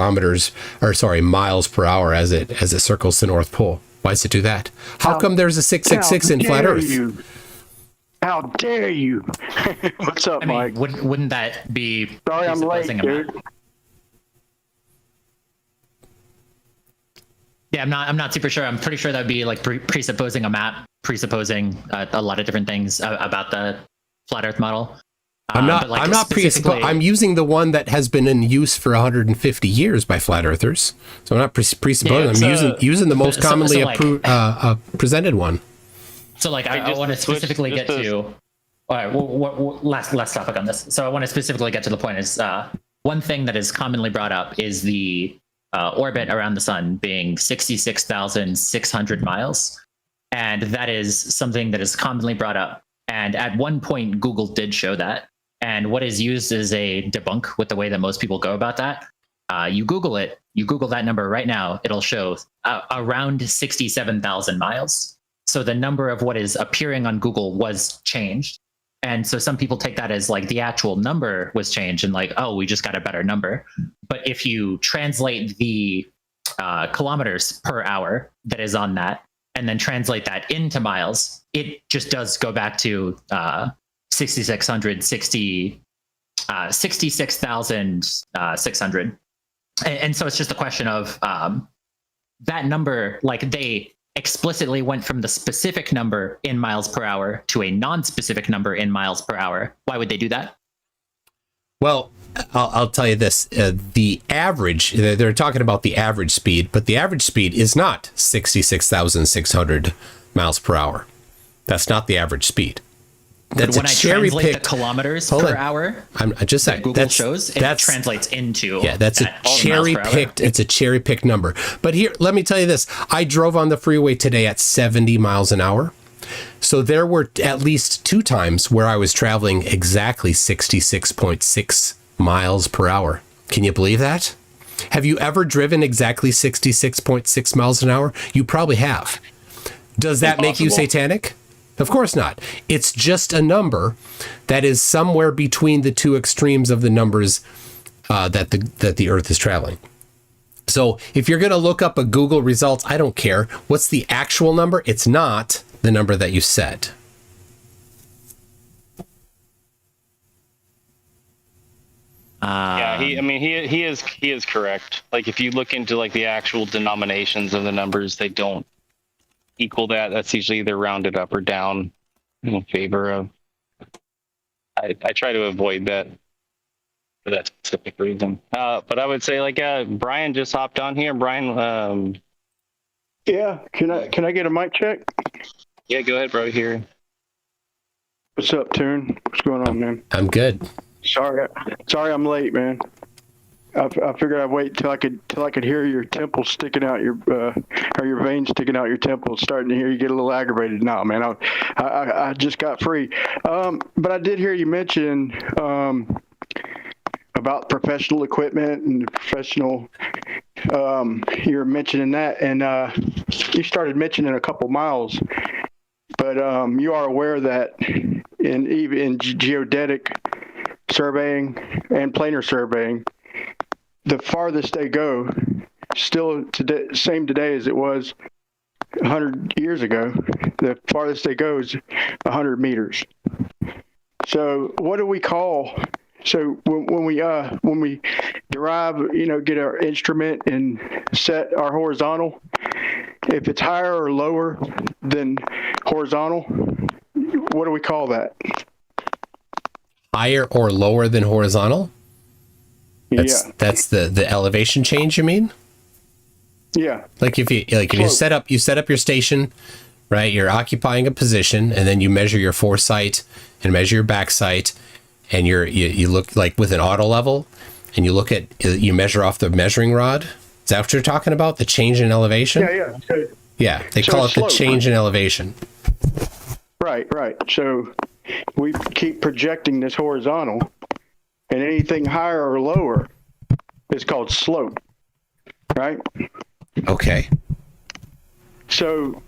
Speaker 2: miles per hour as it circles the North Pole? Why does it do that? How come there's a 666 in flat Earth?
Speaker 14: How dare you? What's up, Mike?
Speaker 5: Wouldn't that be?
Speaker 14: Sorry, I'm late, dude.
Speaker 5: Yeah, I'm not super sure. I'm pretty sure that'd be like presupposing a map, presupposing a lot of different things about the flat Earth model.
Speaker 2: I'm using the one that has been in use for 150 years by flat earthers. So I'm not presupposing. I'm using the most commonly presented one.
Speaker 5: So I want to specifically get to. All right, last topic on this. So I want to specifically get to the point is one thing that is commonly brought up is the orbit around the sun being 66,600 miles. And that is something that is commonly brought up. And at one point, Google did show that. And what is used is a debunk with the way that most people go about that. You Google that number right now, it'll show around 67,000 miles. So the number of what is appearing on Google was changed. And so some people take that as like the actual number was changed and like, oh, we just got a better number. But if you translate the kilometers per hour that is on that, and then translate that into miles, it just does go back to 66,600. And so it's just a question of that number, like they explicitly went from the specific number in miles per hour to a non-specific number in miles per hour. Why would they do that?
Speaker 2: Well, I'll tell you this. The average, they're talking about the average speed, but the average speed is not 66,600 miles per hour. That's not the average speed.
Speaker 5: That's when I translate the kilometers per hour,
Speaker 2: I'm just saying
Speaker 5: Google shows it translates into
Speaker 2: that's a cherry picked. It's a cherry picked number. But here, let me tell you this: I drove on the freeway today at 70 miles an hour. So there were at least 2 times where I was traveling exactly 66.6 miles per hour. Can you believe that? Have you ever driven exactly 66.6 miles an hour? You probably have. Does that make you satanic? Of course not. It's just a number that is somewhere between the 2 extremes of the numbers that the Earth is traveling. So if you're going to look up a Google results, I don't care. What's the actual number? It's not the number that you said.
Speaker 11: Yeah, he is correct. Like if you look into like the actual denominations of the numbers, they don't equal that. That's usually either rounded up or down in favor of. I try to avoid that for that specific reason. But I would say like Brian just hopped on here. Brian,
Speaker 14: yeah, can I get a mic check?
Speaker 11: Yeah, go ahead, bro. Here.
Speaker 14: What's up, Toon? What's going on, man?
Speaker 2: I'm good.
Speaker 14: Sorry, I'm late, man. I figured I'd wait till I could hear your temples sticking out or your veins sticking out your temples. Starting to hear you get a little aggravated now, man. I just got free, but I did hear you mention about professional equipment and professional. You were mentioning that, and you started mentioning a couple miles, but you are aware that even in geodetic surveying and planar surveying, the farthest they go, still today, same today as it was 100 years ago, the farthest they go is 100 meters. So what do we call? So when we derive, get our instrument and set our horizontal, if it's higher or lower than horizontal, what do we call that?
Speaker 2: higher or lower than horizontal? That's the elevation change, you mean?
Speaker 14: Yeah.
Speaker 2: Like if you set up your station, right? You're occupying a position, and then you measure your foresight and measure your back-sight, and you look like with an auto level, and you measure off the measuring rod. Is that what you're talking about? The change in elevation?
Speaker 14: Yeah.
Speaker 2: Yeah, they call it the change in elevation.
Speaker 14: Right. So we keep projecting this horizontal, and anything higher or lower is called slope, right?
Speaker 2: Okay.
Speaker 14: So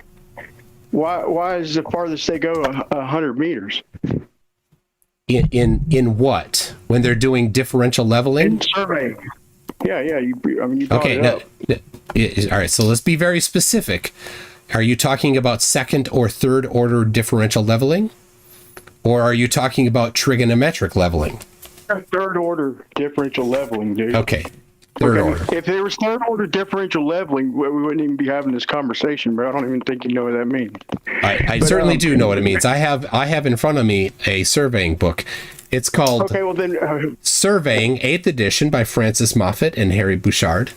Speaker 14: why is the farthest they go 100 meters?
Speaker 2: In what? When they're doing differential leveling?
Speaker 14: In surveying. Yeah. You brought it up.
Speaker 2: All right. So let's be very specific. Are you talking about second or third order differential leveling, or are you talking about trigonometric leveling?
Speaker 14: Third order differential leveling, dude.
Speaker 2: Okay. Third order.
Speaker 14: If there was third order differential leveling, we wouldn't even be having this conversation, bro. I don't even think you know what that means.
Speaker 2: I certainly do know what it means. I have in front of me a surveying book. It's called Surveying 8th edition by Francis Moffat and Harry Bouchard.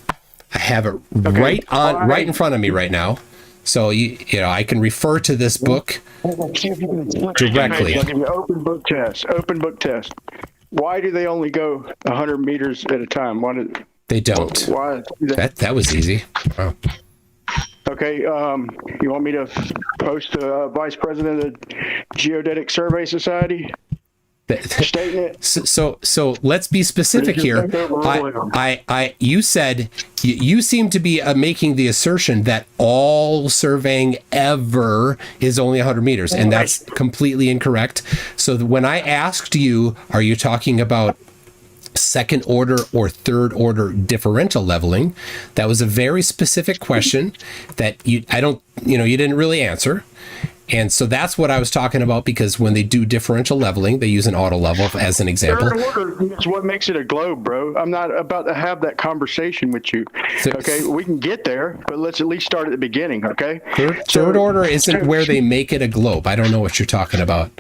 Speaker 2: I have it right in front of me right now. So you know I can refer to this book directly.
Speaker 14: I'll give you open book test. Why do they only go 100 meters at a time?
Speaker 2: They don't.
Speaker 14: Why?
Speaker 2: That was easy. Wow.
Speaker 14: Okay. You want me to post the vice president of the Geodetic Survey Society? Stating it.
Speaker 2: So let's be specific here. You said you seem to be making the assertion that all surveying ever is only 100 meters, and that's completely incorrect. So when I asked you, are you talking about second order or third order differential leveling? That was a very specific question that you didn't really answer. And so that's what I was talking about, because when they do differential leveling, they use an auto level as an example.
Speaker 14: Third order is what makes it a globe, bro. I'm not about to have that conversation with you. Okay, we can get there, but let's at least start at the beginning, okay?
Speaker 2: Third order isn't where they make it a globe. I don't know what you're talking about.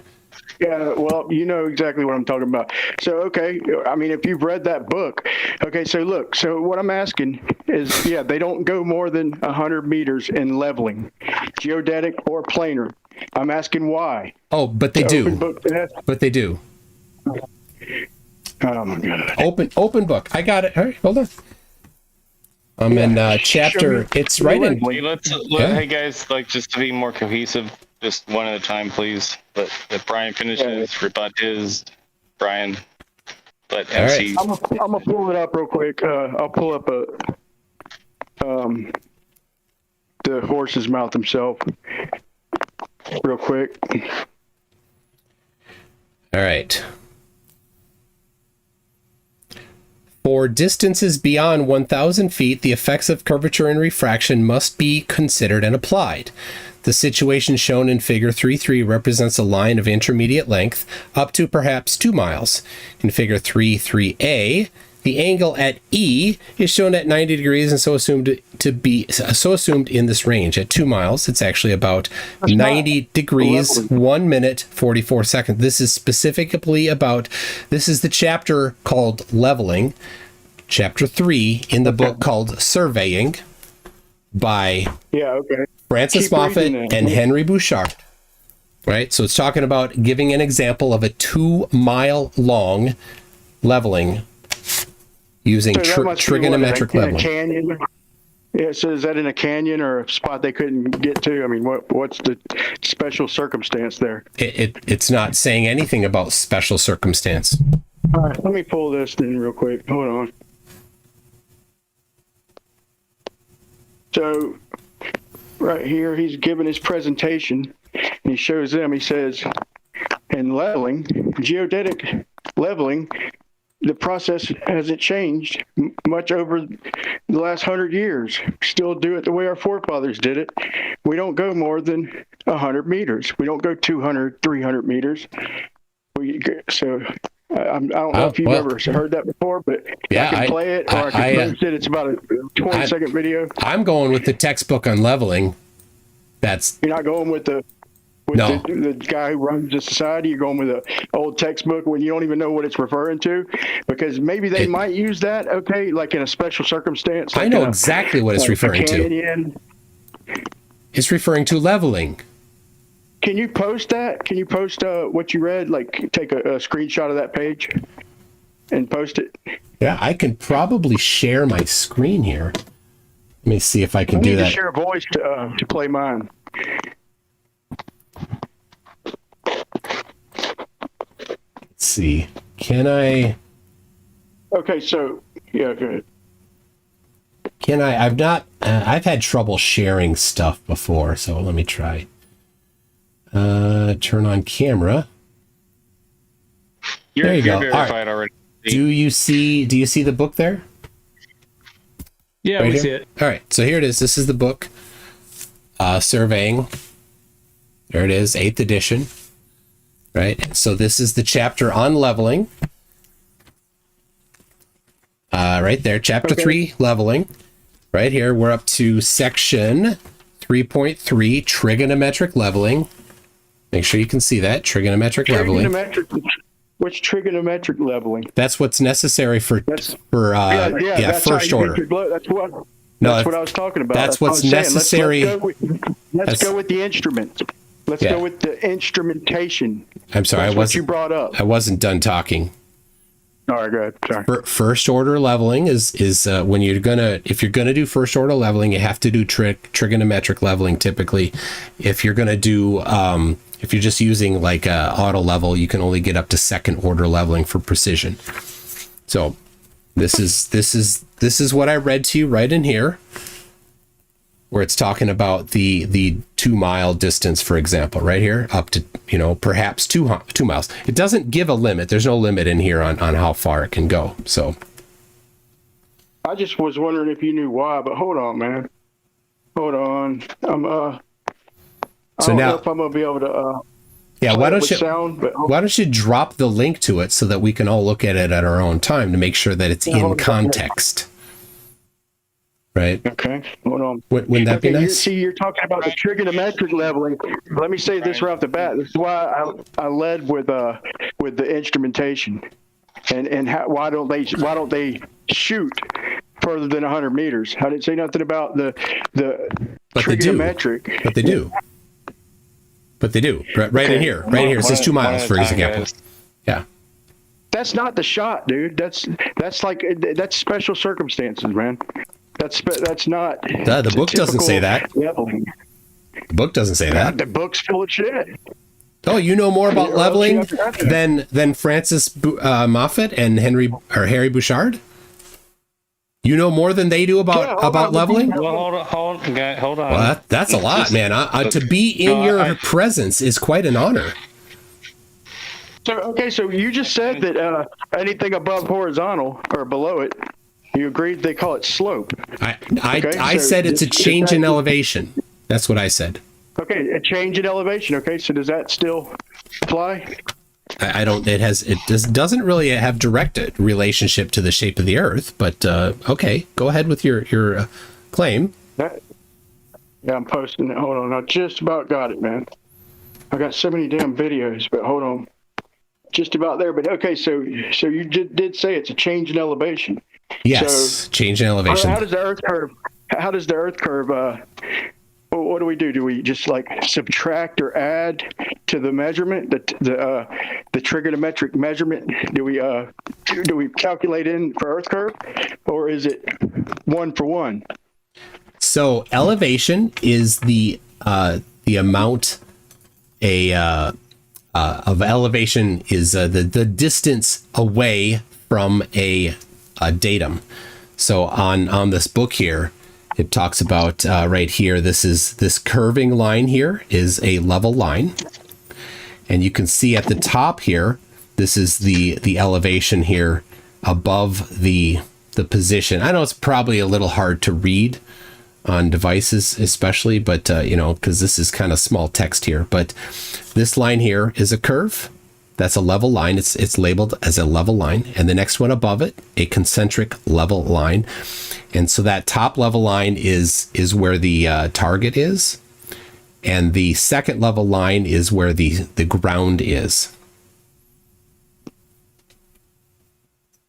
Speaker 14: Yeah, well, you know exactly what I'm talking about. So, okay, I mean, if you've read that book, okay, so look, so what I'm asking is, they don't go more than 100 meters in leveling, geodetic or planar. I'm asking why.
Speaker 2: Oh, but they do. But they do.
Speaker 14: Oh, my God.
Speaker 2: Open book. I got it. All right, hold on. I'm in chapter. It's right in.
Speaker 11: Hey, guys, just to be more cohesive, just one at a time, please. But if Brian finishes, rebut his. Brian, let MC.
Speaker 14: I'm gonna pull it up real quick. I'll pull up the horse's mouth himself real quick.
Speaker 2: All right. For distances beyond 1,000 feet, the effects of curvature and refraction must be considered and applied. The situation shown in Figure 3.3 represents a line of intermediate length up to perhaps 2 miles. In Figure 3.3a, the angle at E is shown at 90 degrees and so assumed in this range. At 2 miles, it's actually about 90 degrees, 1 minute, 44 seconds. This is specifically this is the chapter called Leveling, chapter 3 in the book called Surveying by Francis Moffat and Henry Bouchard. Right? So it's talking about giving an example of a 2 mile long leveling using trigonometric leveling.
Speaker 14: Canyon. Yeah, so is that in a canyon or a spot they couldn't get to? I mean, what's the special circumstance there?
Speaker 2: It's not saying anything about special circumstance.
Speaker 14: All right, let me pull this then real quick. Hold on. So right here, he's giving his presentation, and he shows them, he says, in leveling, geodetic leveling, the process hasn't changed much over the last 100 years. Still do it the way our forefathers did it. We don't go more than 100 meters. We don't go 200, 300 meters. I don't know if you've ever heard that before, but I can play it, or I can post it. It's about a 20-second video.
Speaker 2: I'm going with the textbook on leveling.
Speaker 14: You're not going with the with
Speaker 2: No.
Speaker 14: the guy who runs the society? You're going with an old textbook when you don't even know what it's referring to? Because maybe they might use that, okay, like in a special circumstance. Like
Speaker 2: I know exactly what it's referring to. It's referring to leveling.
Speaker 14: Can you post that? Can you post what you read? Like take a screenshot of that page and post it?
Speaker 2: Yeah, I can probably share my screen here. Let me see if I can do
Speaker 14: need
Speaker 2: that.
Speaker 14: to share a voice to play mine.
Speaker 2: Let's see. Can I?
Speaker 14: Okay, so yeah, good.
Speaker 2: Can I? I've not. I've had trouble sharing stuff before, so let me try. Turn on camera. There you go.
Speaker 11: verified already.
Speaker 2: Do you see the book there?
Speaker 6: Yeah,
Speaker 2: Right
Speaker 6: we
Speaker 2: here?
Speaker 6: see it.
Speaker 2: All right, so here it is. This is the book, Surveying. There it is, 8th edition. Right, so this is the chapter on leveling. Right there, chapter 3, leveling. Right here, we're up to section 3.3, trigonometric leveling. Make sure you can see that, trigonometric leveling.
Speaker 14: What's trigonometric leveling?
Speaker 2: That's what's necessary for
Speaker 14: that's
Speaker 2: first order.
Speaker 14: That's what I was talking about.
Speaker 2: That's what's necessary.
Speaker 14: Let's go with the instrument. Let's go with the instrumentation.
Speaker 2: I'm sorry,
Speaker 14: That's what you brought up.
Speaker 2: I wasn't done talking.
Speaker 14: All right, good. Sorry.
Speaker 2: First order leveling is when if you're gonna do first order leveling, you have to do trigonometric leveling typically. If you're gonna do if you're just using like auto level, you can only get up to second order leveling for precision. So this is what I read to you right in here, where it's talking about the 2 mile distance, for example, right here, up to, perhaps 2 miles. It doesn't give a limit. There's no limit in here on how far it can go. So
Speaker 14: I just was wondering if you knew why, but hold on, man. Hold on. I don't know if I'm gonna be able to.
Speaker 2: Why don't you drop the link to it so that we can all look at it at our own time to make sure that it's in context. Right.
Speaker 14: Okay. Hold on.
Speaker 2: Wouldn't that be nice?
Speaker 14: You're talking about the trigonometric leveling. Let me say this right off the bat. This is why I led with the instrumentation, and why don't they shoot further than 100 meters? I didn't say nothing about the trigonometric.
Speaker 2: But they do. But they do. Right in here. Right here. It says 2 miles, for example. Yeah.
Speaker 14: That's not the shot, dude. That's special circumstances, man. That's not.
Speaker 2: The book doesn't say that.
Speaker 14: Leveling.
Speaker 2: The book doesn't say that.
Speaker 14: The book's full of shit.
Speaker 2: Oh, you know more about leveling than Francis Moffat and Harry Bouchard? You know more than they do about leveling?
Speaker 11: Well, hold on.
Speaker 2: Well, that's a lot, man. To be in your presence is quite an honor.
Speaker 14: So you just said that anything above horizontal or below it, you agreed they call it slope.
Speaker 2: I said it's a change in elevation. That's what I said.
Speaker 14: Okay, a change in elevation. Okay, so does that still apply?
Speaker 2: I don't. It doesn't really have direct relationship to the shape of the Earth, but okay, go ahead with your claim.
Speaker 14: Yeah, I'm posting it. Hold on, I just about got it, man. I got so many damn videos, but hold on, just about there. But okay, so you did say it's a change in elevation.
Speaker 2: Yes, change in elevation.
Speaker 14: How does the Earth curve? What do we do? Do we just like subtract or add to the measurement, the trigonometric measurement? Do we calculate in for Earth curve, or is it 1 for 1?
Speaker 2: So elevation is the amount of elevation is the distance away from a datum. So on this book here, it talks about right here, this curving line here is a level line. And you can see at the top here, this is the elevation here above the position. I know it's probably a little hard to read on devices especially, but because this is kind of small text here. But this line here is a curve. That's a level line. It's labeled as a level line. And the next one above it, a concentric level line. And so that top level line is where the target is. and the second level line is where the ground is.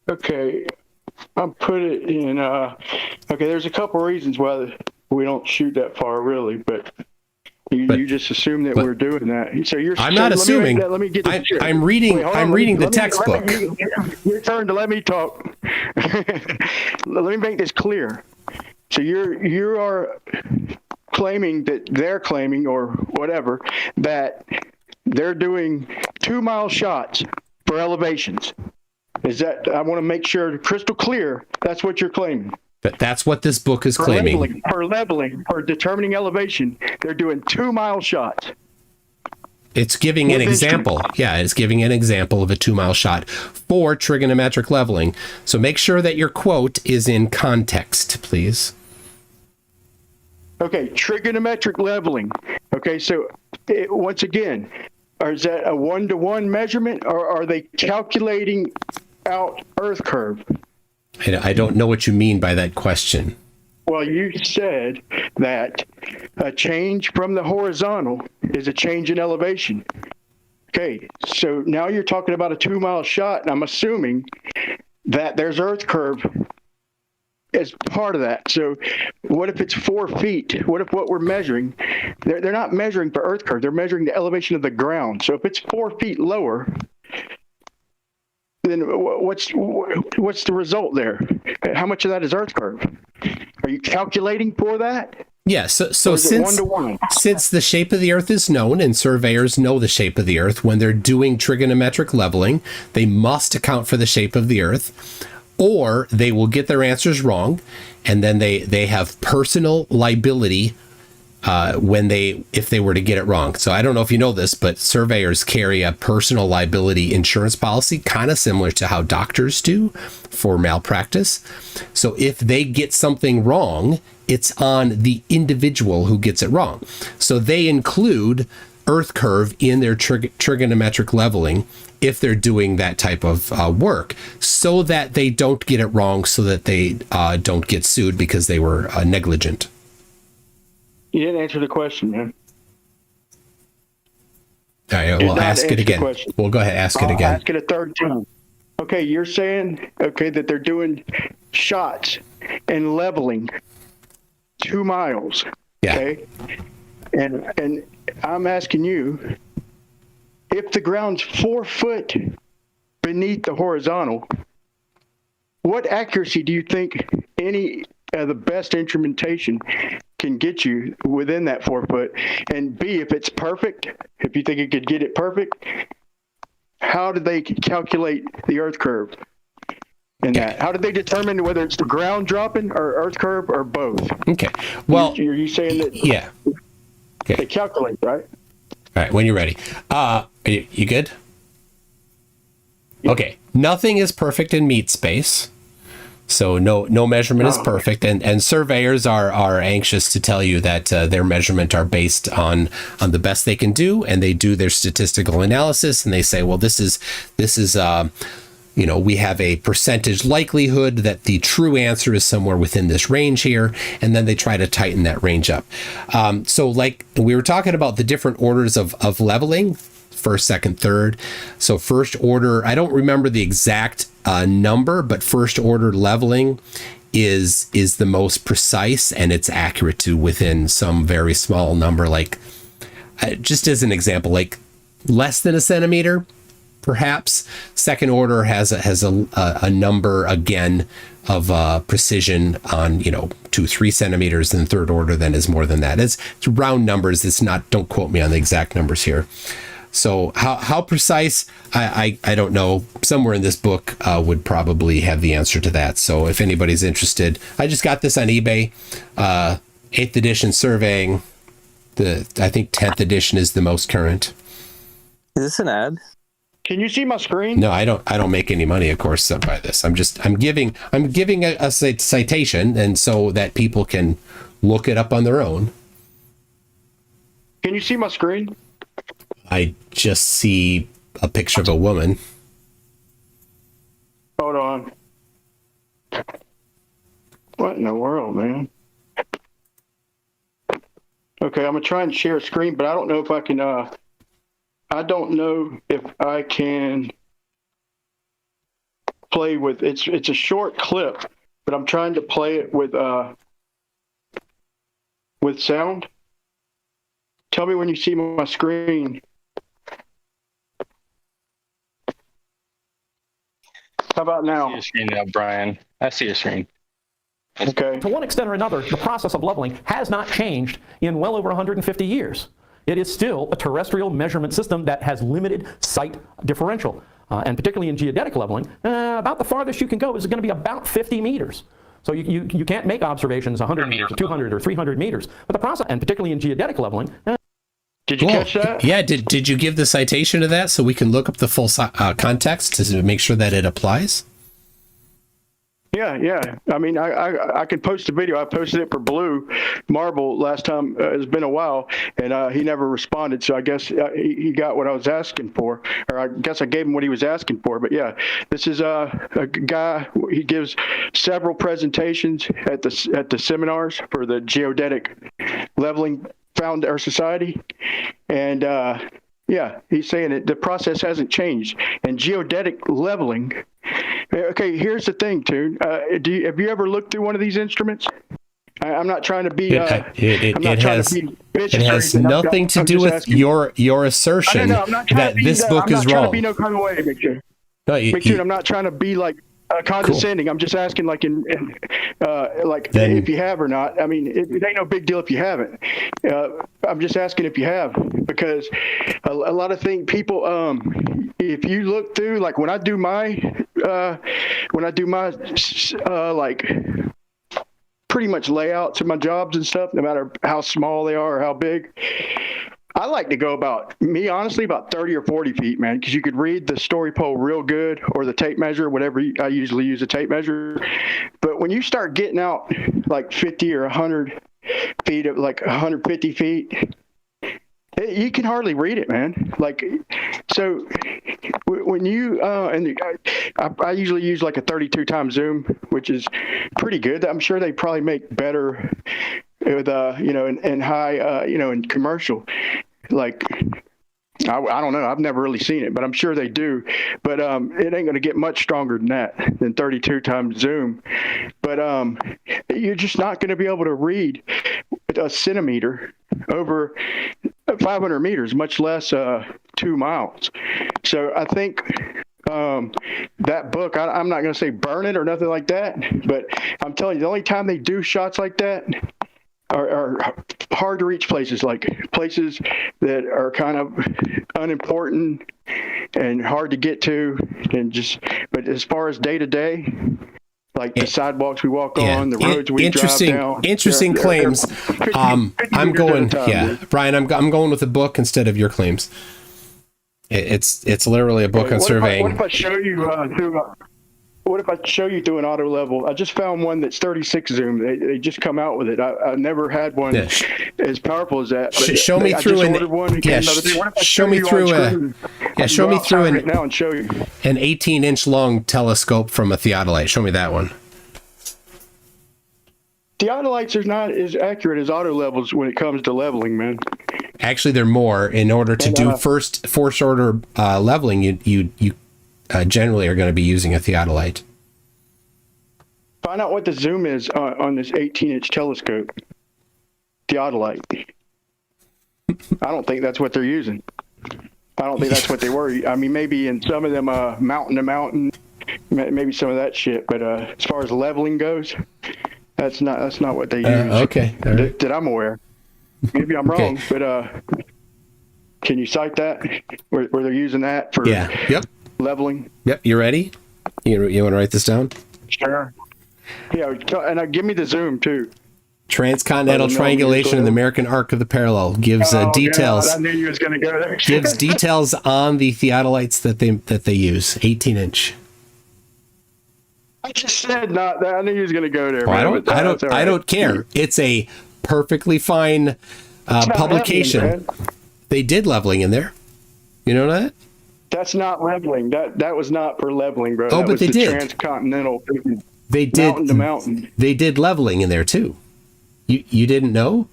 Speaker 14: Okay, I'll put it in. Okay, there's a couple reasons why we don't shoot that far, really, but you just assume that we're doing that. So you're.
Speaker 2: I'm not assuming.
Speaker 14: Let me get this straight.
Speaker 2: I'm reading.
Speaker 14: Wait,
Speaker 2: I'm reading the textbook.
Speaker 14: Your turn to let me talk. Let me make this clear. So you are claiming that they're claiming, or whatever, that they're doing 2 mile shots for elevations. Is that, I want to make sure crystal clear, that's what you're claiming.
Speaker 2: That's what this book is claiming.
Speaker 14: For leveling, for determining elevation, they're doing 2 mile shots.
Speaker 2: It's giving an example. Yeah, it's giving an example of a 2 mile shot for trigonometric leveling. So make sure that your quote is in context, please.
Speaker 14: Okay, trigonometric leveling. Okay, so once again, is that a 1-to-1 measurement, or are they calculating out Earth curve?
Speaker 2: I don't know what you mean by that question.
Speaker 14: Well, you said that a change from the horizontal is a change in elevation. Okay, so now you're talking about a 2 mile shot, and I'm assuming that there's Earth curve as part of that. So what if it's 4 feet? What if what we're measuring, they're not measuring for Earth curve, they're measuring the elevation of the ground. So if it's 4 feet lower, then what's the result there? How much of that is Earth curve? Are you calculating for that?
Speaker 2: Yeah, so since the shape of the Earth is known, and surveyors know the shape of the Earth, when they're doing trigonometric leveling, they must account for the shape of the Earth, or they will get their answers wrong, and then they have personal liability if they were to get it wrong. So I don't know if you know this, but surveyors carry a personal liability insurance policy, kind of similar to how doctors do for malpractice. So if they get something wrong, it's on the individual who gets it wrong. So they include Earth curve in their trigonometric leveling if they're doing that type of work, so that they don't get it wrong, so that they don't get sued because they were negligent.
Speaker 14: You didn't answer the question, man.
Speaker 2: All right, well, ask it again. Well, go ahead, ask it again.
Speaker 14: Ask it a third time. Okay, you're saying, that they're doing shots and leveling 2 miles.
Speaker 2: Yeah.
Speaker 14: Okay? And I'm asking you, if the ground's 4 foot beneath the horizontal, what accuracy do you think any of the best instrumentation can get you within that 4 foot? And B, if it's perfect, if you think it could get it perfect, how did they calculate the Earth curve in that? How did they determine whether it's the ground dropping or Earth curve or both?
Speaker 2: Okay. Well,
Speaker 14: are you saying that?
Speaker 2: Yeah. Okay.
Speaker 14: They calculate, right?
Speaker 2: All right. When you're ready. Are you good? Okay. Nothing is perfect in meat space. So no measurement is perfect, and surveyors are anxious to tell you that their measurement are based on the best they can do, and they do their statistical analysis, and they say, well, this is we have a percentage likelihood that the true answer is somewhere within this range here, and then they try to tighten that range up. So like we were talking about the different orders of leveling, first, second, third. So first order, I don't remember the exact number, but first order leveling is the most precise, and it's accurate to within some very small number, like just as an example, like less than a centimeter, perhaps. Second order has a number again of precision on 2-3 centimeters, and third order then is more than that. It's round numbers. It's not. Don't quote me on the exact numbers here. So how precise, I don't know. Somewhere in this book would probably have the answer to that. So if anybody's interested, I just got this on eBay. 8th edition surveying. I think 10th edition is the most current.
Speaker 10: Is this an ad?
Speaker 14: Can you see my screen?
Speaker 2: No, I don't make any money, of course, by this. I'm giving a citation, and so that people can look it up on their own.
Speaker 14: Can you see my screen?
Speaker 2: I just see a picture of a woman.
Speaker 14: Hold on. What in the world, man? Okay, I'm gonna try and share a screen, but I don't know if I can. I don't know if I can play with. It's a short clip, but I'm trying to play it with sound. Tell me when you see my screen. How about now?
Speaker 11: I see your screen now, Brian. I see your screen.
Speaker 14: Okay.
Speaker 15: To one extent or another, the process of leveling has not changed in well over 150 years. It is still a terrestrial measurement system that has limited sight differential. And particularly in geodetic leveling, about the farthest you can go is going to be about 50 meters. So you can't make observations 100 meters or 200 or 300 meters. But the process, and particularly in geodetic leveling,
Speaker 14: did you catch that?
Speaker 2: Yeah, did you give the citation to that so we can look up the full context to make sure that it applies?
Speaker 14: Yeah. I mean, I could post a video. I posted it for Blue Marble last time. It's been a while, and he never responded. So I guess he got what I was asking for, or I guess I gave him what he was asking for. But yeah, this is a guy. He gives several presentations at the seminars for the Geodetic Leveling Found Society, and yeah, he's saying that the process hasn't changed, and geodetic leveling. Okay, here's the thing, Toon. Have you ever looked through one of these instruments? I'm not trying to be.
Speaker 2: It has nothing to do with your assertion that this book is wrong.
Speaker 14: I'm not trying to be no kind of way, Big Toon. I'm not trying to be like condescending. Cool. I'm just asking, like, if you have or not. I mean, it ain't no big deal if you haven't. I'm just asking if you have, because a lot of people. If you look through, like when I do my like pretty much layouts of my jobs and stuff, no matter how small they are or how big, I like to go about 30 or 40 feet, man, because you could read the story pole real good, or the tape measure, whatever. I usually use a tape measure. But when you start getting out like 50 or 100 feet, of like 150 feet, you can hardly read it, man. Like, so when you I usually use like a 32 times zoom, which is pretty good. I'm sure they probably make better with in high in commercial. Like, I don't know. I've never really seen it, but I'm sure they do. But it ain't going to get much stronger than 32 times zoom. But you're just not going to be able to read a centimeter over 500 meters, much less 2 miles. So I think that book, I'm not going to say burn it or nothing like that, but I'm telling you, the only time they do shots like that are hard to reach places, like places that are kind of unimportant and hard to get to, but as far as day to day, like the sidewalks we walk on, the roads we drive down.
Speaker 2: Interesting claims. I'm going, Brian, I'm going with the book instead of your claims. It's literally a book on surveying.
Speaker 14: What if I show you What if I show you through an auto level? I just found one that's 36 zoom. They just come out with it. I never had one as powerful as that.
Speaker 2: Show me through show me through an 18-inch long telescope from a theodolite. Show me that one.
Speaker 14: Theodolites are not as accurate as auto levels when it comes to leveling, man.
Speaker 2: Actually, they're more. In order to do force order leveling, you generally are going to be using a theodolite.
Speaker 14: Find out what the zoom is on this 18-inch telescope. Theodolite. I don't think that's what they're using. I don't think that's what they were. I mean, maybe in some of them mountain to mountain, maybe some of that shit. But as far as leveling goes, that's not what they use.
Speaker 2: Okay. Right.
Speaker 14: That I'm aware. Maybe I'm wrong, but can you cite that where they're using that for leveling?
Speaker 2: Yep. You ready? You want to write this down?
Speaker 14: Sure. Yeah, and give me the zoom too.
Speaker 2: Transcontinental triangulation in the American arc of the parallel gives details.
Speaker 14: God, I knew you was going to go there.
Speaker 2: Gives details on the theodolites that they use. 18-inch.
Speaker 14: I just said not that. I knew you was going to go there.
Speaker 2: Well, I don't care. It's a perfectly fine publication.
Speaker 14: Leveling,
Speaker 2: they did leveling in there. You know that?
Speaker 14: That's not leveling. That was not for leveling, bro.
Speaker 2: Oh, but they did.
Speaker 14: Transcontinental.
Speaker 2: They did
Speaker 14: mountain to mountain.
Speaker 2: They did leveling in there too. You didn't know?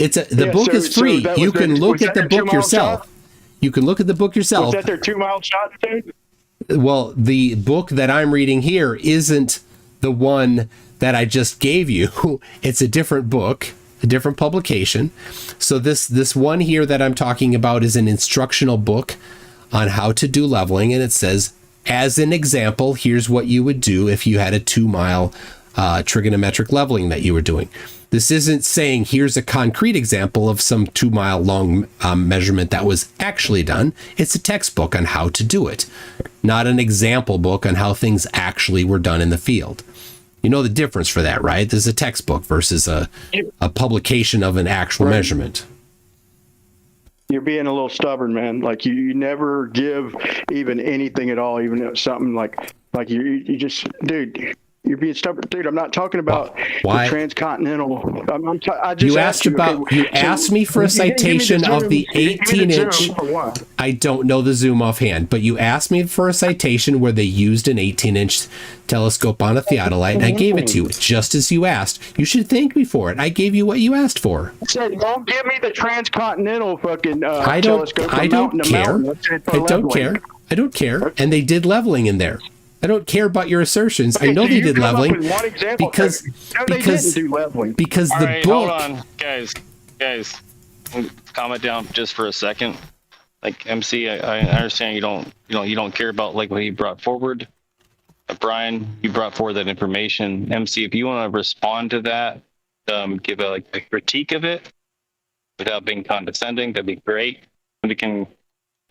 Speaker 2: The book is free. You can look at the book yourself. You can look at the book yourself.
Speaker 14: Was that their 2 mile shot, dude?
Speaker 2: Well, the book that I'm reading here isn't the one that I just gave you. It's a different book, a different publication. So this one here that I'm talking about is an instructional book on how to do leveling, and it says, as an example, here's what you would do if you had a 2 mile trigonometric leveling that you were doing. This isn't saying here's a concrete example of some 2 mile long measurement that was actually done. It's a textbook on how to do it, not an example book on how things actually were done in the field. You know the difference for that, right? This is a textbook versus a publication of an actual measurement.
Speaker 14: You're being a little stubborn, man. Like you never give even anything at all, even something like you just, dude. You're being stubborn, dude. I'm not talking about the transcontinental. I just asked
Speaker 2: me for a citation of the 18-inch. I don't know the zoom offhand, but you asked me for a citation where they used an 18-inch telescope on a theodolite, and I gave it to you just as you asked. You should thank me for it. I gave you what you asked for.
Speaker 14: I said, don't give me the transcontinental fucking
Speaker 2: telescope. I don't care. I don't care. And they did leveling in there. I don't care about your assertions. I know they did leveling because the book.
Speaker 11: Hold on, guys, calm it down just for a second. Like MC, I understand you don't care about like what he brought forward. Brian, you brought forward that information. MC, if you want to respond to that, give a critique of it without being condescending, that'd be great. We can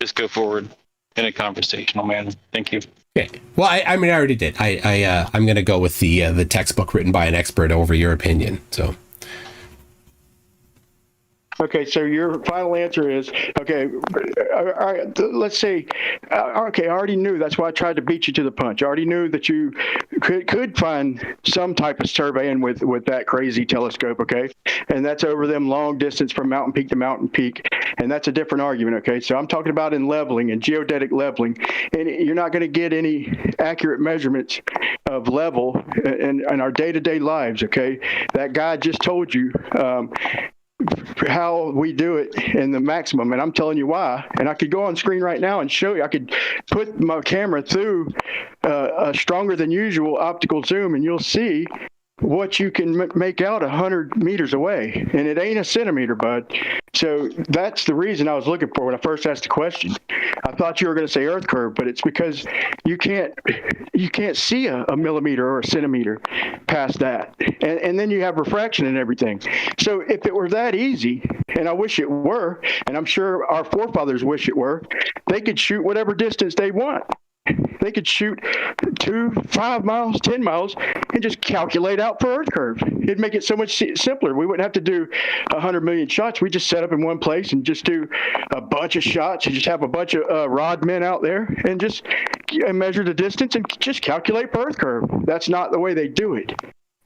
Speaker 11: just go forward in a conversational manner. Thank you.
Speaker 2: Okay. Well, I mean, I already did. I'm going to go with the textbook written by an expert over your opinion. So.
Speaker 14: Okay, so your final answer is, okay, all right, let's say, okay, I already knew. That's why I tried to beat you to the punch. I already knew that you could find some type of surveying with that crazy telescope, okay? And that's over them long distance from mountain peak to mountain peak. And that's a different argument, okay? So I'm talking about in leveling and geodetic leveling. And you're not going to get any accurate measurements of level in our day-to-day lives, okay? That guy just told you how we do it in the maximum, and I'm telling you why. And I could go on screen right now and show you. I could put my camera through a stronger than usual optical zoom, and you'll see what you can make out 100 meters away, and it ain't a centimeter, bud. So that's the reason I was looking for when I first asked the question. I thought you were going to say Earth curve, but it's because you can't see a millimeter or a centimeter past that, and then you have refraction and everything. So if it were that easy, and I wish it were, and I'm sure our forefathers wish it were, they could shoot whatever distance they want. They could shoot 2, 5 miles, 10 miles, and just calculate out for Earth curve. It'd make it so much simpler. We wouldn't have to do 100 million shots. We just set up in one place and just do a bunch of shots and just have a bunch of rod men out there and just measure the distance and just calculate for Earth curve. That's not the way they do it.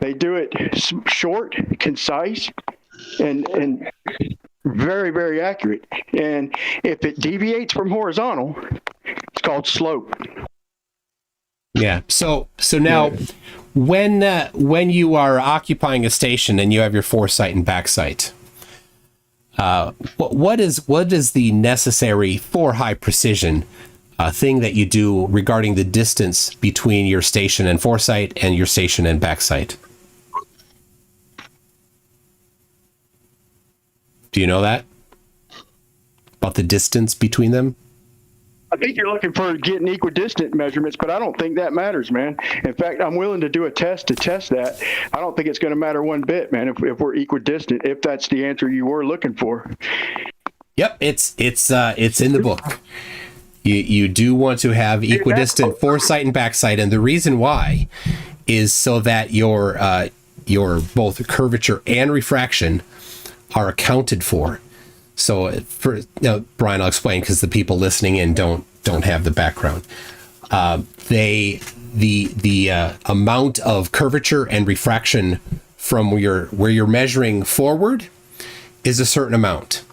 Speaker 14: They do it short, concise, and very, very accurate. And if it deviates from horizontal, it's called slope.
Speaker 2: Yeah. So now, when you are occupying a station and you have your foresight and backsight, what is the necessary for high precision thing that you do regarding the distance between your station and foresight and your station and backsight? Do you know that? About the distance between them?
Speaker 14: I think you're looking for getting equidistant measurements, but I don't think that matters, man. In fact, I'm willing to do a test to test that. I don't think it's going to matter one bit, man, if we're equidistant, if that's the answer you were looking for.
Speaker 2: Yep, it's in the book. You do want to have equidistant foresight and backsight, and the reason why is so that your both curvature and refraction are accounted for. So Brian, I'll explain because the people listening in don't have the background. The amount of curvature and refraction from where you're measuring forward is a certain amount.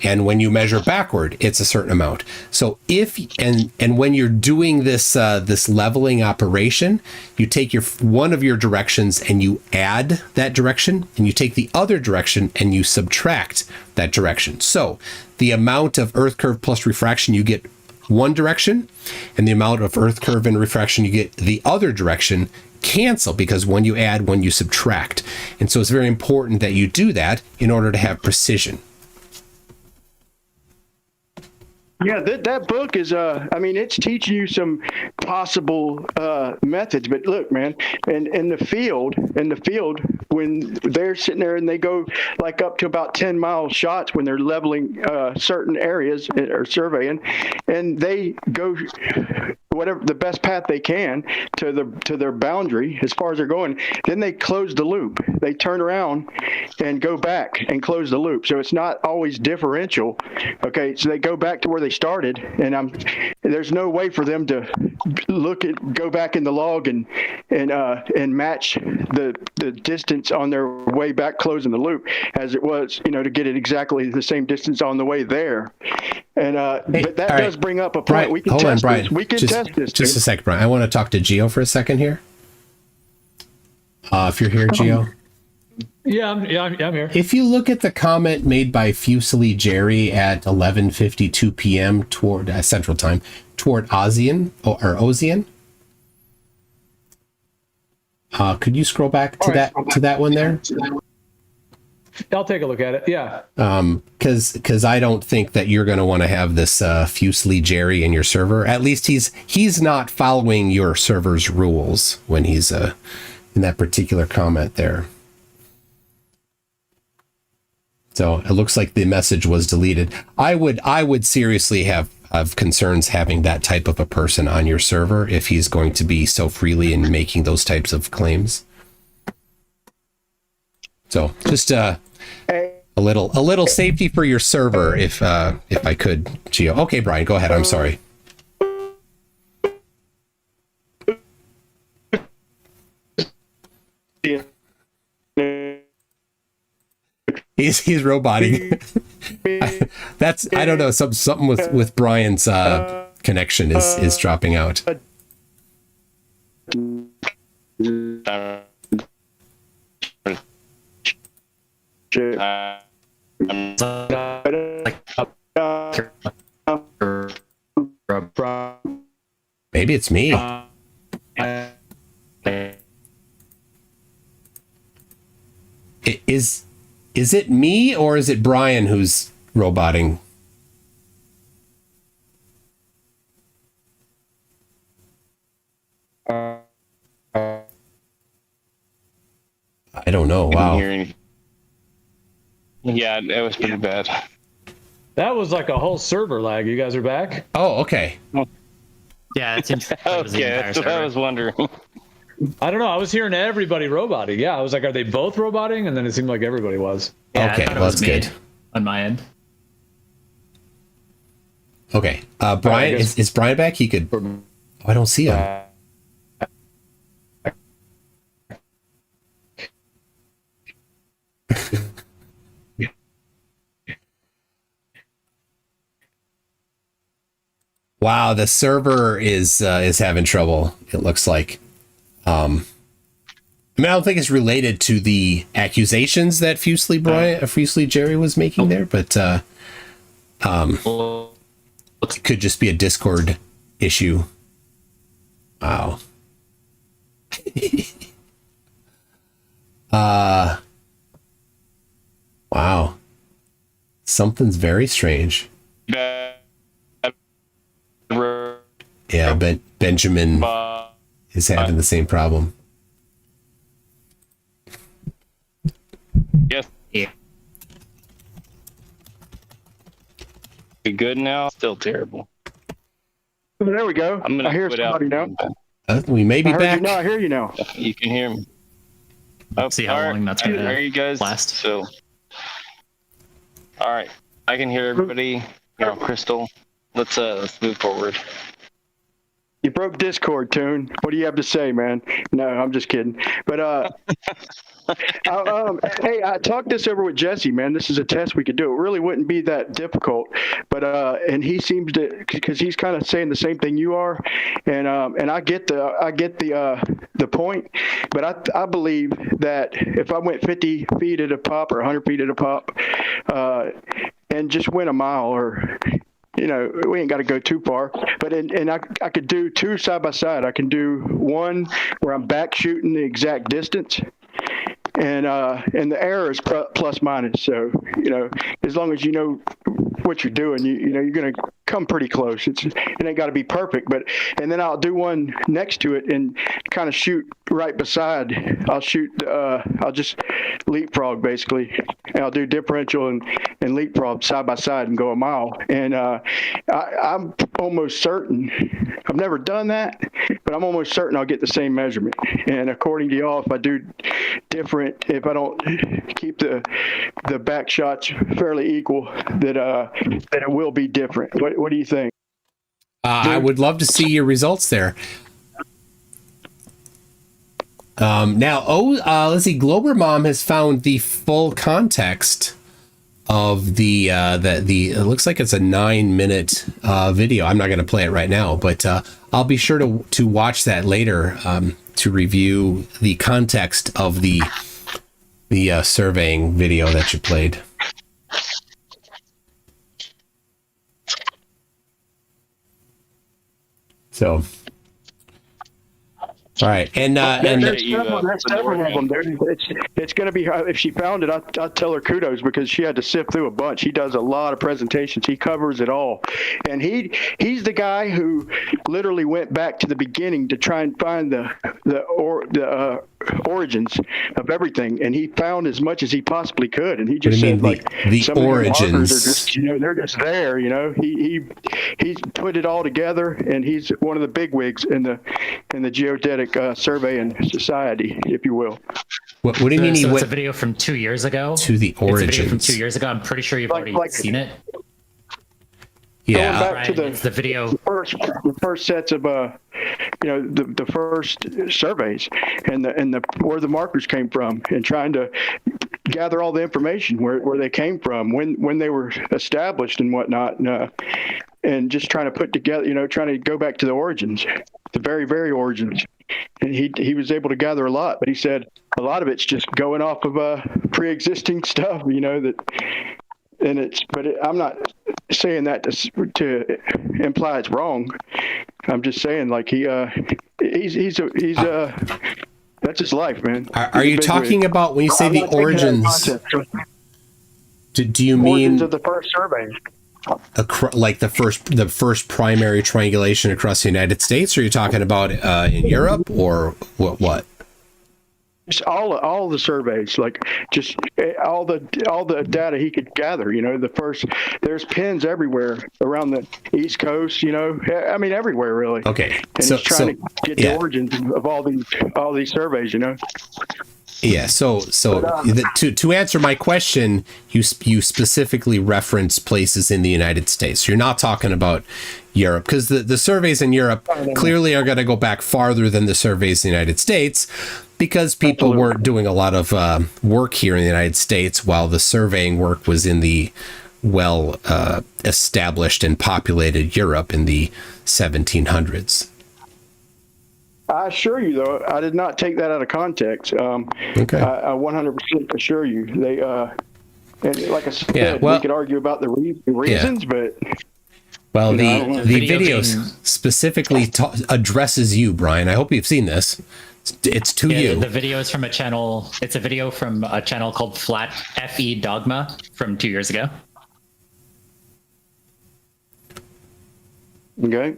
Speaker 2: and when you measure backward, it's a certain amount. So if and when you're doing this this leveling operation, you take one of your directions and you add that direction, and you take the other direction and you subtract that direction. So the amount of Earth curve plus refraction you get one direction, and the amount of Earth curve and refraction you get the other direction cancel, because when you add, when you subtract. And so it's very important that you do that in order to have precision.
Speaker 14: Yeah, that book is, I mean, it's teaching you some possible methods. But look, man, in the field, when they're sitting there and they go like up to about 10-mile shots when they're leveling certain areas or surveying, and they go whatever the best path they can to their boundary as far as they're going, then they close the loop. They turn around and go back and close the loop. So it's not always differential. Okay, so they go back to where they started, and there's no way for them to go back in the log and match the distance on their way back closing the loop as it was, to get it exactly the same distance on the way there. And but that does bring up a point.
Speaker 2: Brian,
Speaker 14: we can
Speaker 2: hold
Speaker 14: test
Speaker 2: on, Brian.
Speaker 14: this. We can test this.
Speaker 2: Just a second, Brian. I want to talk to Gio for a second here. If you're here, Gio.
Speaker 6: Yeah, I'm here.
Speaker 2: If you look at the comment made by Fusely Jerry at 11:52 p.m. toward Central Time, toward Ozian or Ozian, could you scroll back to that one there?
Speaker 6: I'll take a look at it. Yeah.
Speaker 2: Because I don't think that you're going to want to have this Fusely Jerry in your server. At least he's not following your server's rules when he's in that particular comment there. So it looks like the message was deleted. I would seriously have concerns having that type of a person on your server if he's going to be so freely in making those types of claims. So just a little safety for your server, if I could, Gio. Okay, Brian, go ahead. I'm sorry. He's roboting. I don't know, something with Brian's connection is dropping out. Maybe it's me. Is it me or is it Brian who's roboting? I don't know. Wow.
Speaker 11: Yeah, it was pretty bad.
Speaker 6: That was like a whole server lag. You guys are back?
Speaker 2: Oh, okay.
Speaker 5: Yeah, it seems
Speaker 11: okay, that's what I was wondering.
Speaker 6: I don't know. I was hearing everybody roboting. Yeah, I was like, are they both roboting? And then it seemed like everybody was.
Speaker 5: Yeah,
Speaker 2: okay, well, that's good.
Speaker 5: On my end.
Speaker 2: Okay. Brian, is Brian back? He could... Oh, I don't see him. Wow, the server is having trouble, it looks like. I mean, I don't think it's related to the accusations that Fusely Jerry was making there, but it could just be a Discord issue. Wow. Wow. Something's very strange. Yeah, Benjamin is having the same problem.
Speaker 11: Yes. Yeah. You good now? Still terrible.
Speaker 14: There we go. I hear somebody now.
Speaker 2: We may be back.
Speaker 14: No, I hear you now.
Speaker 11: You can hear me.
Speaker 5: See how long that's going to
Speaker 11: Are you guys
Speaker 5: last?
Speaker 11: So, all right, I can hear everybody. Crystal. Let's move forward.
Speaker 14: You broke Discord, Tune. What do you have to say, man? No, I'm just kidding. But hey, I talked this over with Jesse, man. This is a test we could do. It really wouldn't be that difficult. But and he seems to, because he's kind of saying the same thing you are, and I get the point. But I believe that if I went 50 feet at a pop or 100 feet at a pop, and just went a mile, or we ain't got to go too far, but I could do two side by side. I can do one where I'm back shooting the exact distance, and the error is plus minus. So as long as you know what you're doing, you're gonna come pretty close. It ain't got to be perfect, and then I'll do one next to it and kind of shoot right beside. I'll just leapfrog basically, and I'll do differential and leapfrog side by side and go a mile. And I'm almost certain, I've never done that, but I'm almost certain I'll get the same measurement. And according to y'all, if I do different, if I don't keep the back shots fairly equal, that it will be different. What do you think?
Speaker 2: I would love to see your results there. Let's see. Glober Mom has found the full context of the it looks like it's a 9-minute video. I'm not going to play it right now, but I'll be sure to watch that later to review the context of the surveying video that you played. So, all right, and
Speaker 14: there's several of them. It's going to be, if she found it, I'll tell her kudos, because she had to sift through a bunch. He does a lot of presentations. He covers it all, and he's the guy who literally went back to the beginning to try and find the origins of everything, and he found as much as he possibly could. And he just said,
Speaker 2: the
Speaker 14: some
Speaker 2: origins
Speaker 14: of the markers are just, they're just there. He's put it all together, and he's one of the bigwigs in the geodetic surveying society, if you will.
Speaker 2: What do you mean?
Speaker 5: So it's a video from 2 years ago.
Speaker 2: To the origins.
Speaker 5: It's a video from 2 years ago. I'm pretty sure you've already seen it.
Speaker 2: Yeah,
Speaker 14: going back to
Speaker 5: the video.
Speaker 14: The first sets of the first surveys, and where the markers came from, and trying to gather all the information where they came from, when they were established and whatnot, and just trying to put together, trying to go back to the origins, the very, very origins. And he was able to gather a lot, but he said a lot of it's just going off of pre-existing stuff, I'm not saying that to imply it's wrong. I'm just saying, he's that's his life, man.
Speaker 2: Are you talking about, when you say the origins? Do you mean
Speaker 14: origins of the first survey?
Speaker 2: Like the first primary triangulation across the United States, or are you talking about in Europe, or what?
Speaker 14: Just all the surveys, just all the data he could gather. There's pins everywhere around the East Coast. Everywhere really.
Speaker 2: Okay,
Speaker 14: and he's trying to get the origins of all these surveys.
Speaker 2: Yeah. So to answer my question, you specifically reference places in the United States. You're not talking about Europe, because the surveys in Europe clearly are going to go back farther than the surveys in the United States, because people weren't doing a lot of work here in the United States, while the surveying work was in the established and populated Europe in the 1700s.
Speaker 14: I assure you, though, I did not take that out of context.
Speaker 2: Okay.
Speaker 14: I 100% assure you. They, and like I said, we could argue about the reasons, but...
Speaker 2: Well, the video specifically addresses you, Brian. I hope you've seen this. It's to you.
Speaker 5: The video is from a channel. It's a video from a channel called FE Dogma from 2 years ago.
Speaker 14: Okay.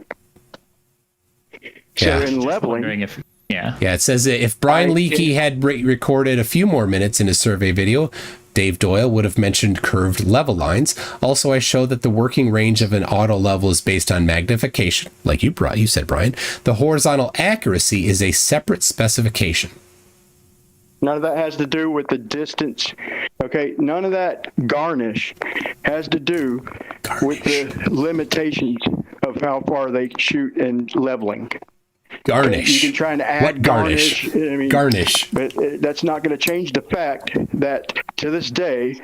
Speaker 14: So in leveling,
Speaker 2: it says if Brian Leakey had recorded a few more minutes in his survey video, Dave Doyle would have mentioned curved level lines. Also, I show that the working range of an auto level is based on magnification, like you said, Brian. The horizontal accuracy is a separate specification.
Speaker 14: None of that has to do with the distance. Okay, none of that garnish has to do with the limitations of how far they shoot in leveling.
Speaker 2: Garnish.
Speaker 14: You can try and add
Speaker 2: What garnish?
Speaker 14: I mean,
Speaker 2: Garnish.
Speaker 14: But that's not going to change the fact that to this day,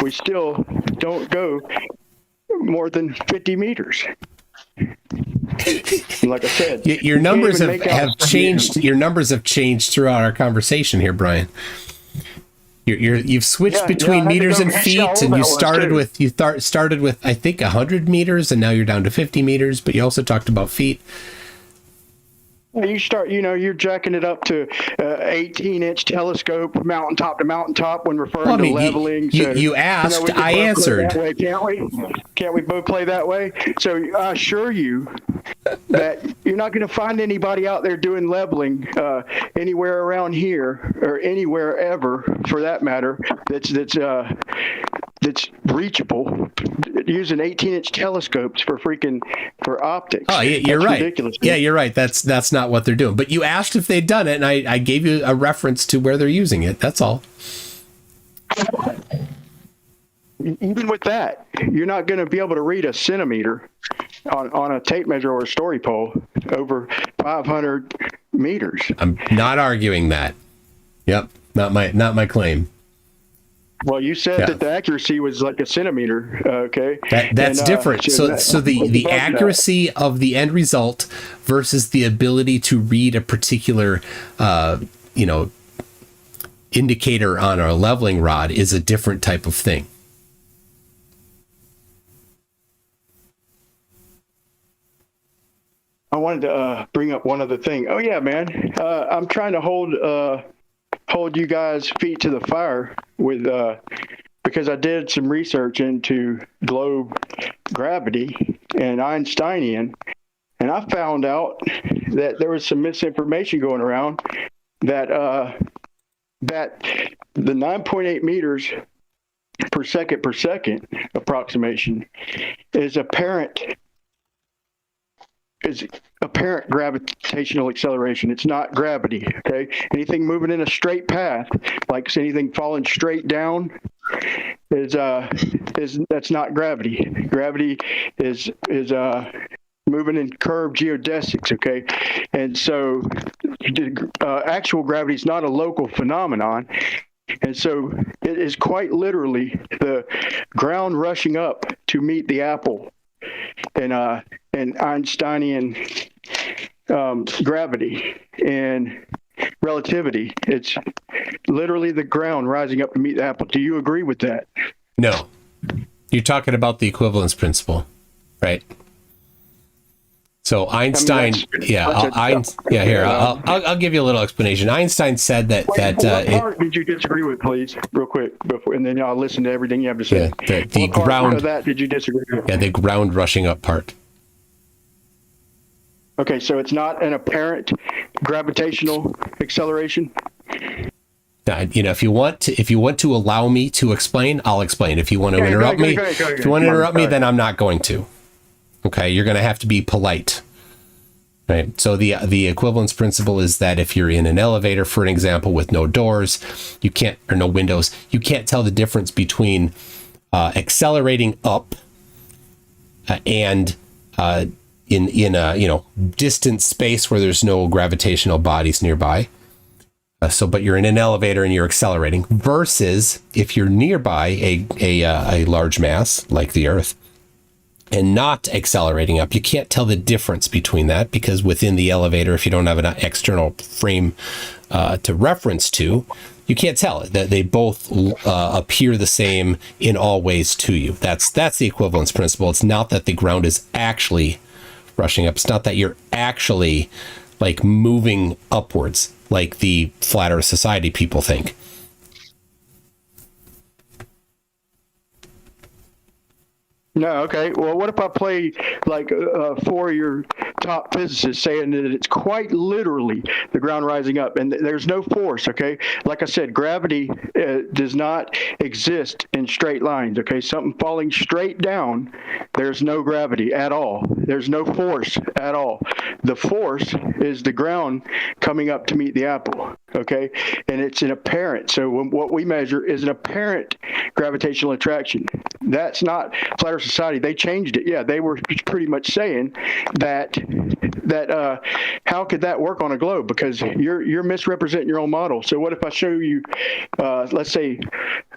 Speaker 14: we still don't go more than 50 meters. Like I said,
Speaker 2: your numbers have changed. Your numbers have changed throughout our conversation here, Brian. You've switched between meters and feet, and you started with I think 100 meters, and now you're down to 50 meters. But you also talked about feet.
Speaker 14: You start, you're jacking it up to 18-inch telescope, mountaintop to mountaintop when referring to leveling.
Speaker 2: You asked, I answered.
Speaker 14: Can't we both play that way? So I assure you that you're not going to find anybody out there doing leveling anywhere around here or anywhere ever, for that matter, that's reachable using 18-inch telescopes for optics.
Speaker 2: Oh, you're right.
Speaker 14: Ridiculous.
Speaker 2: Yeah, you're right. That's not what they're doing. But you asked if they'd done it, and I gave you a reference to where they're using it. That's all.
Speaker 14: Even with that, you're not going to be able to read a centimeter on a tape measure or a story pole over 500 meters.
Speaker 2: I'm not arguing that. Yep, not my claim.
Speaker 14: Well, you said that the accuracy was like a centimeter. Okay,
Speaker 2: that's different. So the accuracy of the end result versus the ability to read a particular, indicator on a leveling rod is a different type of thing.
Speaker 14: I wanted to bring up one other thing. Oh yeah, man. I'm trying to hold you guys' feet to the fire with because I did some research into globe gravity and Einsteinian, and I found out that there was some misinformation going around that that the 9.8 meters per second approximation is apparent gravitational acceleration. It's not gravity. Okay, anything moving in a straight path, like anything falling straight down, is that's not gravity. Gravity is moving in curved geodesics. Okay, and so actual gravity is not a local phenomenon. And so it is quite literally the ground rushing up to meet the apple. And Einsteinian gravity and relativity. It's literally the ground rising up to meet the apple. Do you agree with that?
Speaker 2: No. You're talking about the equivalence principle, right? So Einstein, I'll give you a little explanation. Einstein said that what
Speaker 14: part did you disagree with, please, real quick, before, and then I'll listen to everything you have to say.
Speaker 2: The ground
Speaker 14: of that did you disagree with?
Speaker 2: Yeah, the ground rushing up part.
Speaker 14: Okay, so it's not an apparent gravitational acceleration.
Speaker 2: If you want to allow me to explain, I'll explain. If you want to interrupt me, then I'm not going to. Okay, you're going to have to be polite, right? So the equivalence principle is that if you're in an elevator, for an example, with no doors, or no windows, you can't tell the difference between accelerating up and in a distant space where there's no gravitational bodies nearby. But you're in an elevator and you're accelerating, versus if you're nearby a large mass like the Earth and not accelerating up, you can't tell the difference between that, because within the elevator, if you don't have an external frame to reference to, you can't tell it. That they both appear the same in all ways to you. That's the equivalence principle. It's not that the ground is actually rushing up. It's not that you're actually like moving upwards like the Flat Earth Society people think.
Speaker 14: No, okay. Well, what if I play like four of your top physicists saying that it's quite literally the ground rising up and there's no force, okay? Like I said, gravity does not exist in straight lines, okay? Something falling straight down, there's no gravity at all. There's no force at all. The force is the ground coming up to meet the apple, okay? And it's an apparent, so what we measure is an apparent gravitational attraction. That's not Flat Earth Society. They changed it. Yeah, they were pretty much saying that how could that work on a globe? Because you're misrepresenting your own model. So what if I show you, let's say,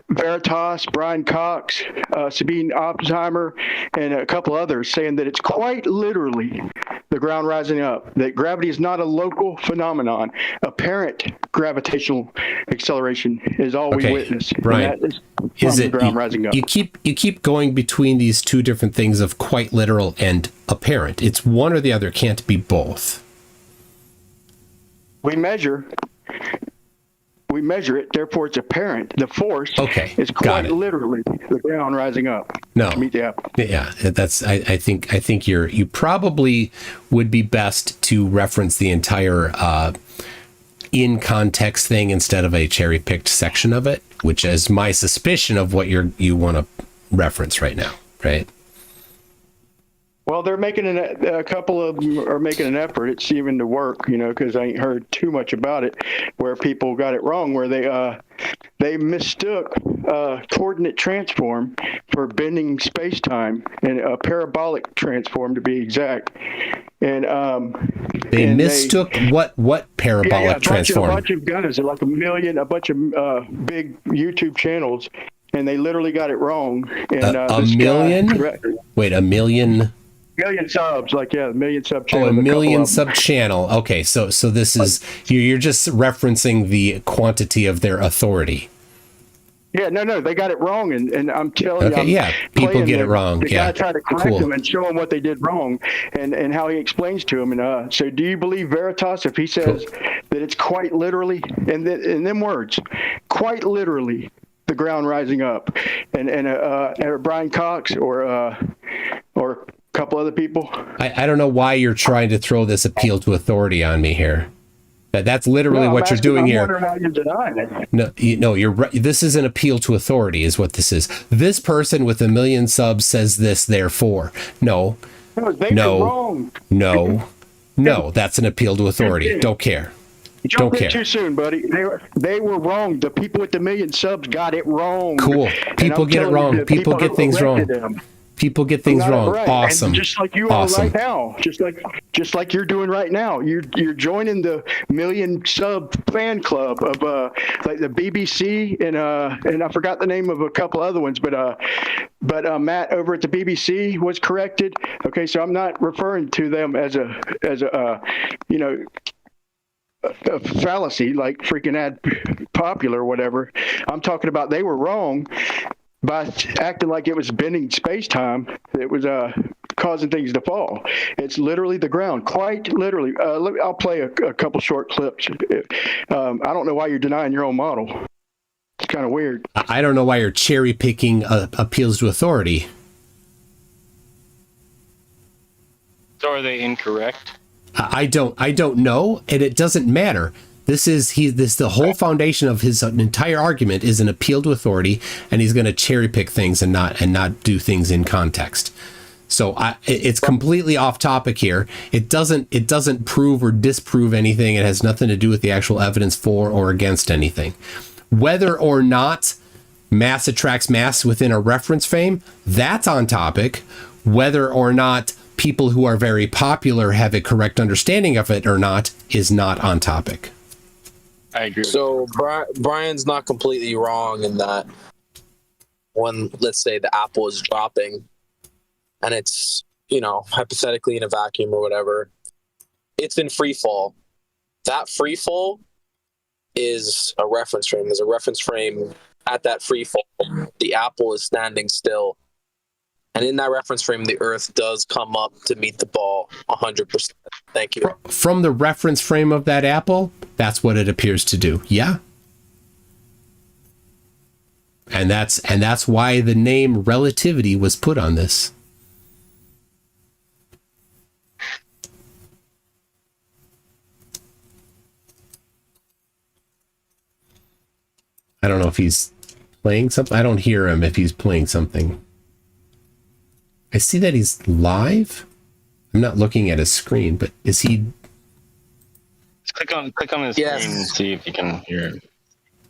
Speaker 14: Veritas, Brian Cox, Sabine Oppenheimer, and a couple others saying that it's quite literally the ground rising up, that gravity is not a local phenomenon. Apparent gravitational acceleration is all we witness.
Speaker 2: Brian,
Speaker 14: is it the ground rising up.
Speaker 2: You keep going between these two different things of quite literal and apparent. It's one or the other. It can't be both.
Speaker 14: We measure it, therefore it's apparent. The force is quite literally the ground rising up.
Speaker 2: No.
Speaker 14: To meet the apple.
Speaker 2: Yeah, that's. I think you probably would be best to reference the entire in context thing instead of a cherry picked section of it, which is my suspicion of what you want to reference right now, right?
Speaker 14: Well, they're making a couple of them are making an effort. It's even to work, because I ain't heard too much about it, where people got it wrong, where they mistook coordinate transform for bending space-time, and a parabolic transform to be exact. And
Speaker 2: they mistook what parabolic transform?
Speaker 14: A bunch of guys, like a bunch of big YouTube channels, and they literally got it wrong. And
Speaker 2: a million? Wait, a million?
Speaker 14: Million subs, a million sub channel.
Speaker 2: Oh, a million sub channel. Okay, so this is you're just referencing the quantity of their authority.
Speaker 14: Yeah, no, they got it wrong, and I'm telling you,
Speaker 2: people get it wrong.
Speaker 14: The guy tried to correct them and show them what they did wrong, and how he explains to them. And so, do you believe Veritas if he says that it's quite literally, in them words, quite literally the ground rising up, and Brian Cox or couple other people?
Speaker 2: I don't know why you're trying to throw this appeal to authority on me here. That's literally what you're doing here.
Speaker 14: I'm wondering how you're denying it.
Speaker 2: No, you're right. This is an appeal to authority, is what this is. This person with a million subs says this, therefore. No, that's an appeal to authority. Don't care.
Speaker 14: Don't care. Too soon, buddy. They were wrong. The people with the million subs got it wrong.
Speaker 2: Cool. People get it wrong. People get things wrong. People get things wrong. Right. Awesome.
Speaker 14: And just like you are right now, just like you're doing right now, you're joining the million sub fan club of like the BBC and I forgot the name of a couple other ones, but Matt over at the BBC was corrected. Okay, so I'm not referring to them as a fallacy like freaking ad popular or whatever. I'm talking about they were wrong by acting like it was bending space-time. It was causing things to fall. It's literally the ground, quite literally. I'll play a couple short clips. I don't know why you're denying your own model. It's kind of weird.
Speaker 2: I don't know why you're cherry-picking appeals to authority.
Speaker 11: So are they incorrect?
Speaker 2: I don't know, and it doesn't matter. The whole foundation of his entire argument is an appeal to authority, and he's going to cherry pick things and not do things in context. So it's completely off topic here. It doesn't prove or disprove anything. It has nothing to do with the actual evidence for or against anything. Whether or not mass attracts mass within a reference frame, that's on topic. Whether or not people who are very popular have a correct understanding of it or not is not on topic.
Speaker 11: I agree.
Speaker 16: So Brian's not completely wrong in that when, let's say, the apple is dropping and it's, hypothetically in a vacuum or whatever, it's in free fall. That free fall is a reference frame. There's a reference frame at that free fall. The apple is standing still. And in that reference frame, the Earth does come up to meet the ball 100%. Thank you.
Speaker 2: From the reference frame of that apple, that's what it appears to do. Yeah. And that's why the name relativity was put on this. I don't know if he's playing something. I don't hear him if he's playing something. I see that he's live. I'm not looking at his screen, but is he?
Speaker 11: Click on his screen and see if you can hear him.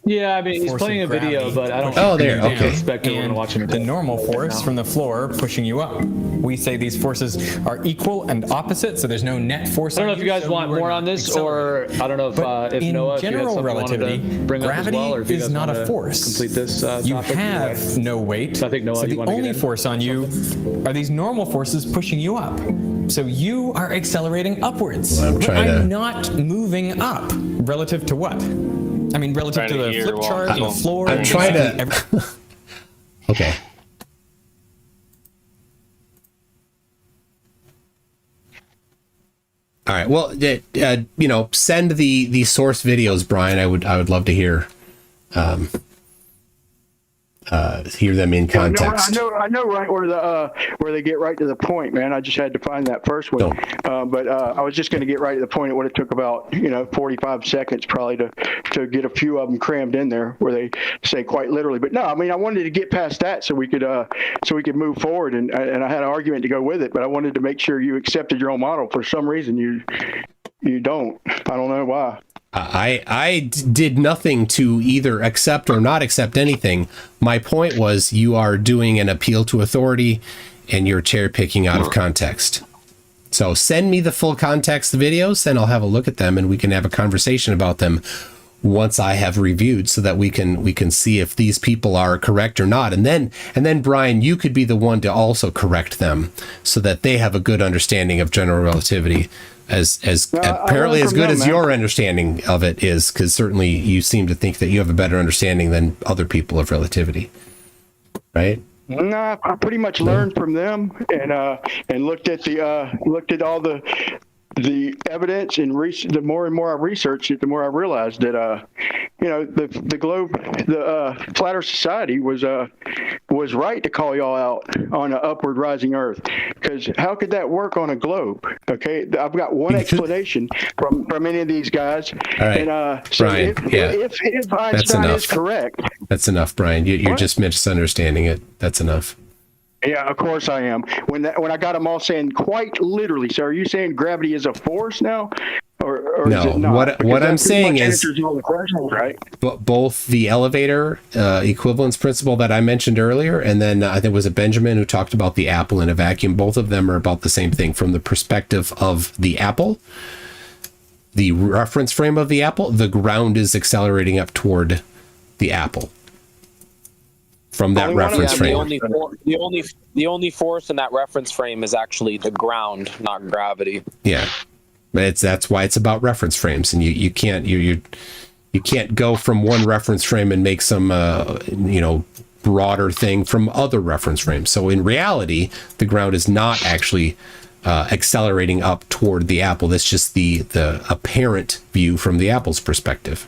Speaker 6: Yeah, I mean, he's
Speaker 17: force
Speaker 6: playing a
Speaker 17: of
Speaker 6: video,
Speaker 17: gravity
Speaker 6: but I don't.
Speaker 2: Oh, there,
Speaker 17: pushing you
Speaker 2: okay.
Speaker 17: down,
Speaker 6: Expect we're gonna
Speaker 17: and
Speaker 6: watch him
Speaker 17: the normal force from the floor pushing you up. We say these forces are equal and opposite, so there's no net force.
Speaker 6: I don't know if you guys want more on this, or I don't know if
Speaker 17: in
Speaker 6: Noah, if you had
Speaker 17: general
Speaker 6: something you wanted
Speaker 17: relativity,
Speaker 6: to bring up as
Speaker 17: gravity
Speaker 6: well, or if you
Speaker 17: is
Speaker 6: guys
Speaker 17: not
Speaker 6: want
Speaker 17: a
Speaker 6: to
Speaker 17: force.
Speaker 6: complete this
Speaker 17: You
Speaker 6: topic.
Speaker 17: have no weight.
Speaker 6: So I think Noah,
Speaker 17: so
Speaker 6: you
Speaker 17: the
Speaker 6: want to
Speaker 17: only
Speaker 6: get in
Speaker 17: force on you are these normal forces pushing you up. So you are accelerating upwards.
Speaker 2: I'm
Speaker 17: But
Speaker 2: trying
Speaker 17: I'm
Speaker 2: to-
Speaker 17: not moving up relative to what? I mean, relative to the flip chart, the floor.
Speaker 2: I'm trying to. Okay. All right. Well, send the source videos, Brian. I would love to hear them in context.
Speaker 14: I know right where they get right to the point, man. I just had to find that first one. But I was just going to get right to the point. It would have took about 45 seconds probably to get a few of them crammed in there where they say quite literally. But no, I mean I wanted to get past that so we could move forward, and I had an argument to go with it. But I wanted to make sure you accepted your own model. For some reason you don't. I don't know why.
Speaker 2: I did nothing to either accept or not accept anything. My point was you are doing an appeal to authority and you're cherry picking out of context. So send me the full context videos and I'll have a look at them and we can have a conversation about them once I have reviewed so that we can see if these people are correct or not. And then Brian, you could be the one to also correct them so that they have a good understanding of general relativity. As apparently as good as your understanding of it is, because certainly you seem to think that you have a better understanding than other people of relativity, right?
Speaker 14: No, I pretty much learned from them and looked at all the evidence and the more and more I researched it, the more I realized that the globe, the Flat Earth Society was right to call y'all out on an upward rising Earth, because how could that work on a globe? Okay, I've got one explanation from any of these guys.
Speaker 2: All right,
Speaker 14: and so
Speaker 2: Brian,
Speaker 14: if Einstein is correct,
Speaker 2: that's enough, Brian. You're just misunderstanding it. That's enough.
Speaker 14: Yeah, of course I am. When I got them all saying quite literally, so are you saying gravity is a force now? Or
Speaker 2: no,
Speaker 14: is it not?
Speaker 2: what I'm saying is
Speaker 14: all the questions, right?
Speaker 2: Both the elevator equivalence principle that I mentioned earlier, and then I think it was Benjamin who talked about the apple in a vacuum. Both of them are about the same thing from the perspective of the apple, the reference frame of the apple. The ground is accelerating up toward the apple from that reference frame.
Speaker 16: The only force in that reference frame is actually the ground, not gravity.
Speaker 2: Yeah. That's why it's about reference frames, and you can't go from one reference frame and make some broader thing from other reference frames. So in reality, the ground is not actually accelerating up toward the apple. That's just the apparent view from the apple's perspective.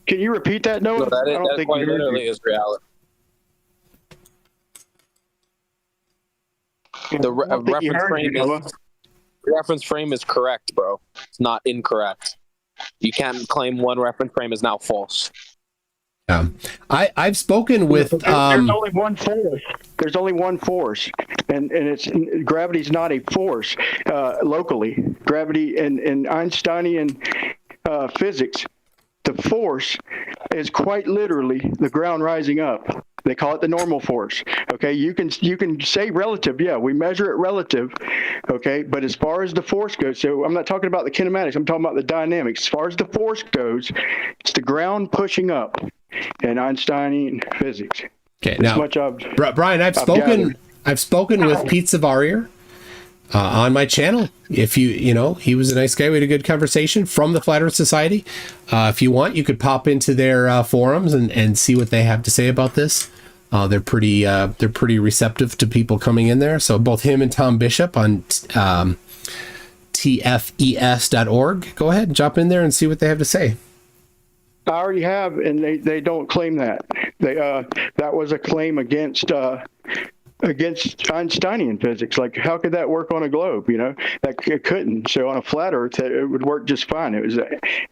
Speaker 14: Can you repeat that, Noah?
Speaker 16: No, that quite literally is reality. The reference frame is correct, bro. It's not incorrect. You can't claim one reference frame is now false.
Speaker 2: I've spoken with.
Speaker 14: There's only one force. There's only one force, and gravity's not a force locally. Gravity in Einsteinian physics, the force is quite literally the ground rising up. They call it the normal force. Okay, you can say relative. Yeah, we measure it relative. Okay, but as far as the force goes, so I'm not talking about the kinematics. I'm talking about the dynamics. As far as the force goes, it's the ground pushing up in Einsteinian physics.
Speaker 2: Okay, now, Brian, I've spoken with Pete Savarier on my channel. If he was a nice guy. We had a good conversation from the Flat Earth Society. If you want, you could pop into their forums and see what they have to say about this. They're pretty receptive to people coming in there. So both him and Tom Bishop on tfes.org. Go ahead and jump in there and see what they have to say.
Speaker 14: I already have, and they don't claim that. That was a claim against Einsteinian physics. Like, how could that work on a globe? That it couldn't. So on a flat Earth, it would work just fine. It was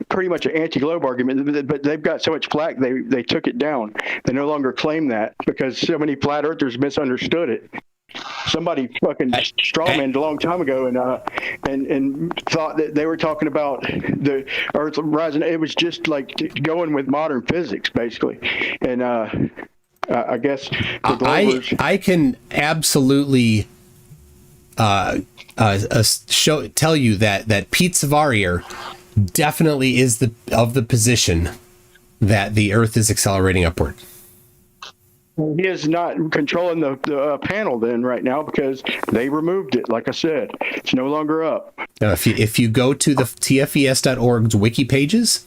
Speaker 14: pretty much an anti-globe argument, but they've got so much flack, they took it down. They no longer claim that because so many flat earthers misunderstood it. Somebody fucking strawmanned a long time ago, and thought that they were talking about the Earth rising. It was just like going with modern physics, basically. And I guess the Glovers.
Speaker 2: I can absolutely tell you that Pete Savarier definitely is of the position that the Earth is accelerating upward.
Speaker 14: He is not controlling the panel then right now because they removed it. Like I said, it's no longer up.
Speaker 2: Now, if you go to the tfes.org's wiki pages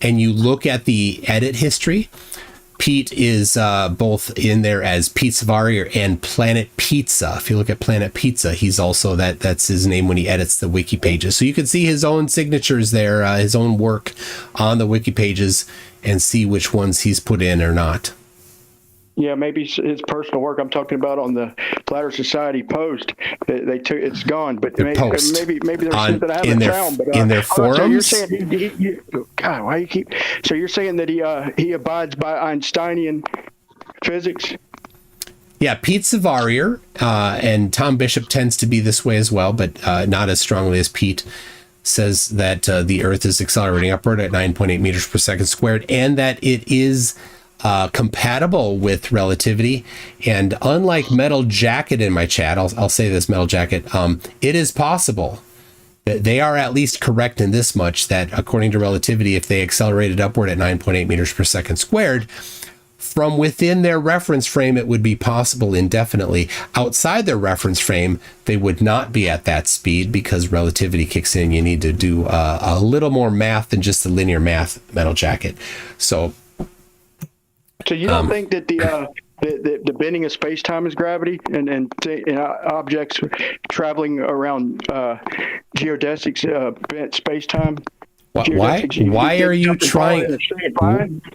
Speaker 2: and you look at the edit history, Pete is both in there as Pete Savarier and Planet Pizza. If you look at Planet Pizza, he's also that's his name when he edits the wiki pages. So you can see his own signatures there, his own work on the wiki pages, and see which ones he's put in or not.
Speaker 14: Yeah, maybe his personal work. I'm talking about on the Flat Earth Society post. They took it's gone, but maybe there's something I haven't found. But
Speaker 2: in their forums.
Speaker 14: So you're saying God, why you keep? So you're saying that he abides by Einsteinian physics?
Speaker 2: Yeah, Pete Savarier and Tom Bishop tends to be this way as well, but not as strongly as Pete. Says that the Earth is accelerating upward at 9.8 meters per second squared, and that it is compatible with relativity. And unlike Metal Jacket in my chat, I'll say this, Metal Jacket, it is possible that they are at least correct in this much, that according to relativity, if they accelerated upward at 9.8 meters per second squared, from within their reference frame, it would be possible indefinitely. Outside their reference frame, they would not be at that speed because relativity kicks in. You need to do a little more math than just the linear math, Metal Jacket. So
Speaker 14: you don't think that the bending of space-time is gravity and objects traveling around geodesics bent space-time?
Speaker 2: Why are you trying?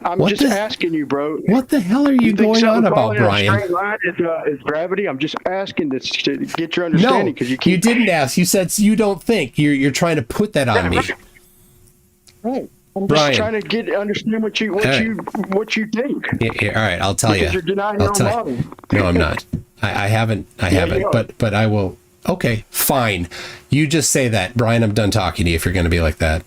Speaker 14: I'm just asking you, bro.
Speaker 2: What the hell are you going on about, Brian?
Speaker 14: Straight line is gravity. I'm just asking to get your understanding because
Speaker 2: you didn't ask. You said you don't think. You're trying to put that on me.
Speaker 14: Right. I'm
Speaker 2: Brian,
Speaker 14: just trying to understand what you think.
Speaker 2: Yeah, all right, I'll tell you.
Speaker 14: Because you're denying your own model.
Speaker 2: No, I'm not. I haven't. But I will. Okay, fine. You just say that, Brian. I'm done talking to you if you're going to be like that.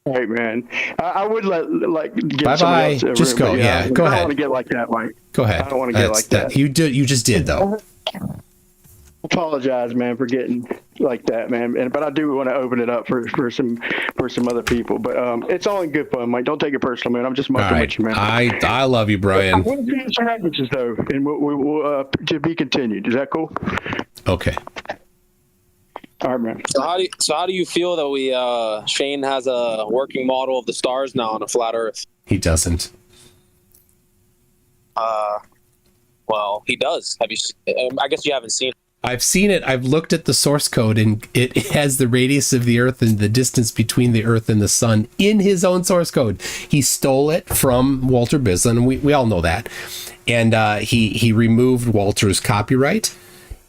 Speaker 14: All right, man. I would get
Speaker 2: bye. Just go. Yeah, go ahead.
Speaker 14: I don't want to get like that, Mike.
Speaker 2: Go ahead.
Speaker 14: I don't want to get like that.
Speaker 2: You just did though.
Speaker 14: Apologize, man, for getting like that, man. But I do want to open it up for some other people. But it's all in good fun, Mike. Don't take it personal, man. I'm just mucking with you, man.
Speaker 2: I love you, Brian.
Speaker 14: I'm going to do some averages though, and we'll to be continued. Is that cool?
Speaker 2: Okay.
Speaker 14: All right, man.
Speaker 16: So how do you feel that Shane has a working model of the stars now on a flat Earth?
Speaker 2: He doesn't.
Speaker 16: Well, he does. Have you? I guess you haven't seen it.
Speaker 2: I've seen it. I've looked at the source code, and it has the radius of the Earth and the distance between the Earth and the Sun in his own source code. He stole it from Walter Bislin, and we all know that. And he removed Walter's copyright,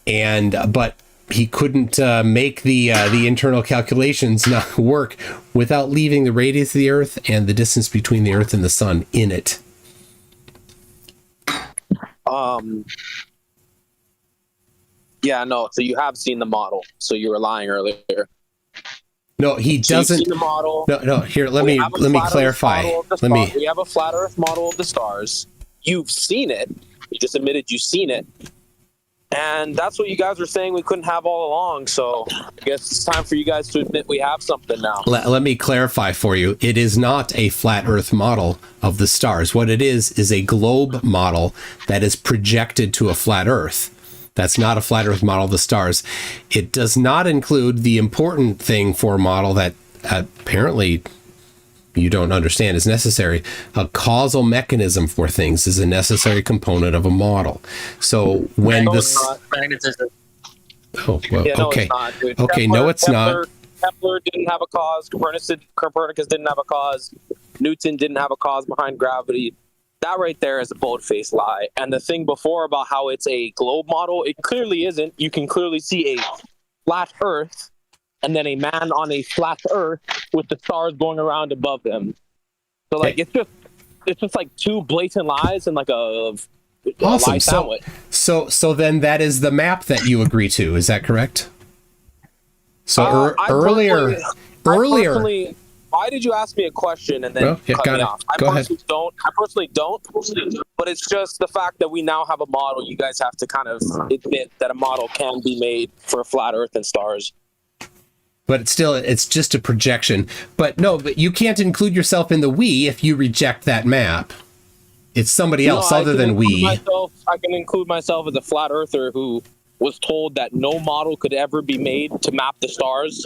Speaker 2: but he couldn't make the internal calculations not work without leaving the radius of the Earth and the distance between the Earth and the Sun in it.
Speaker 16: Yeah, no. So you have seen the model. So you were lying earlier.
Speaker 2: No, he doesn't.
Speaker 16: You've seen the model.
Speaker 2: No. Here, let me clarify.
Speaker 16: We have a flat Earth model of the stars. You've seen it. You just admitted you've seen it. And that's what you guys were saying we couldn't have all along. So I guess it's time for you guys to admit we have something now.
Speaker 2: Let me clarify for you. It is not a flat Earth model of the stars. What it is a globe model that is projected to a flat Earth. That's not a flat Earth model of the stars. It does not include the important thing for a model that apparently you don't understand is necessary. A causal mechanism for things is a necessary component of a model. So when
Speaker 16: magnetism.
Speaker 2: Oh, well,
Speaker 16: yeah, no,
Speaker 2: okay.
Speaker 16: It's not, dude.
Speaker 2: Okay, no, it's not.
Speaker 16: Kepler didn't have a cause. Copernicus didn't have a cause. Newton didn't have a cause behind gravity. That right there is a bold-faced lie. And the thing before about how it's a globe model, it clearly isn't. You can clearly see a flat Earth and then a man on a flat Earth with the stars going around above them. So like it's just like two blatant lies and like a
Speaker 2: Awesome.
Speaker 16: lie down with.
Speaker 2: So then that is the map that you agree to. Is that correct? So earlier.
Speaker 16: Why did you ask me a question and then cut me off? I personally don't. But it's just the fact that we now have a model. You guys have to kind of admit that a model can be made for a flat Earth and stars.
Speaker 2: But it's just a projection. But you can't include yourself in the we if you reject that map. It's somebody else other than we.
Speaker 16: I can include myself as a flat earther who was told that no model could ever be made to map the stars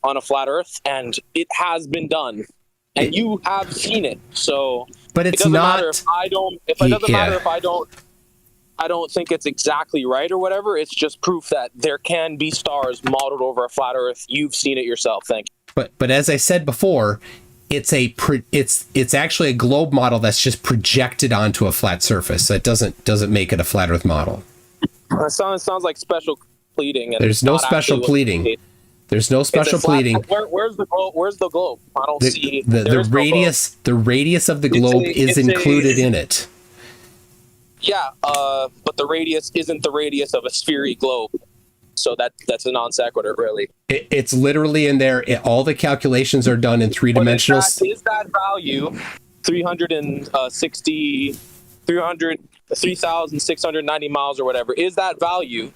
Speaker 16: on a flat Earth, and it has been done, and you have seen it. So,
Speaker 2: but it's
Speaker 16: it doesn't
Speaker 2: not.
Speaker 16: matter if I don't. If it doesn't matter if I don't think it's exactly right or whatever. It's just proof that there can be stars modeled over a flat Earth. You've seen it yourself. Thank you.
Speaker 2: But as I said before, it's actually a globe model that's just projected onto a flat surface. That doesn't make it a flat Earth model.
Speaker 16: It sounds like special pleading. And
Speaker 2: There's no special pleading. There's no special pleading.
Speaker 16: Where's the globe? Where's the globe? I don't see
Speaker 2: the radius. The radius of the globe is included in it.
Speaker 16: Yeah, but the radius isn't the radius of a spherical globe, so that's a non sequitur, really.
Speaker 2: It's literally in there. All the calculations are done in three-dimensional.
Speaker 16: Is that value 3,690 miles or whatever? Is that value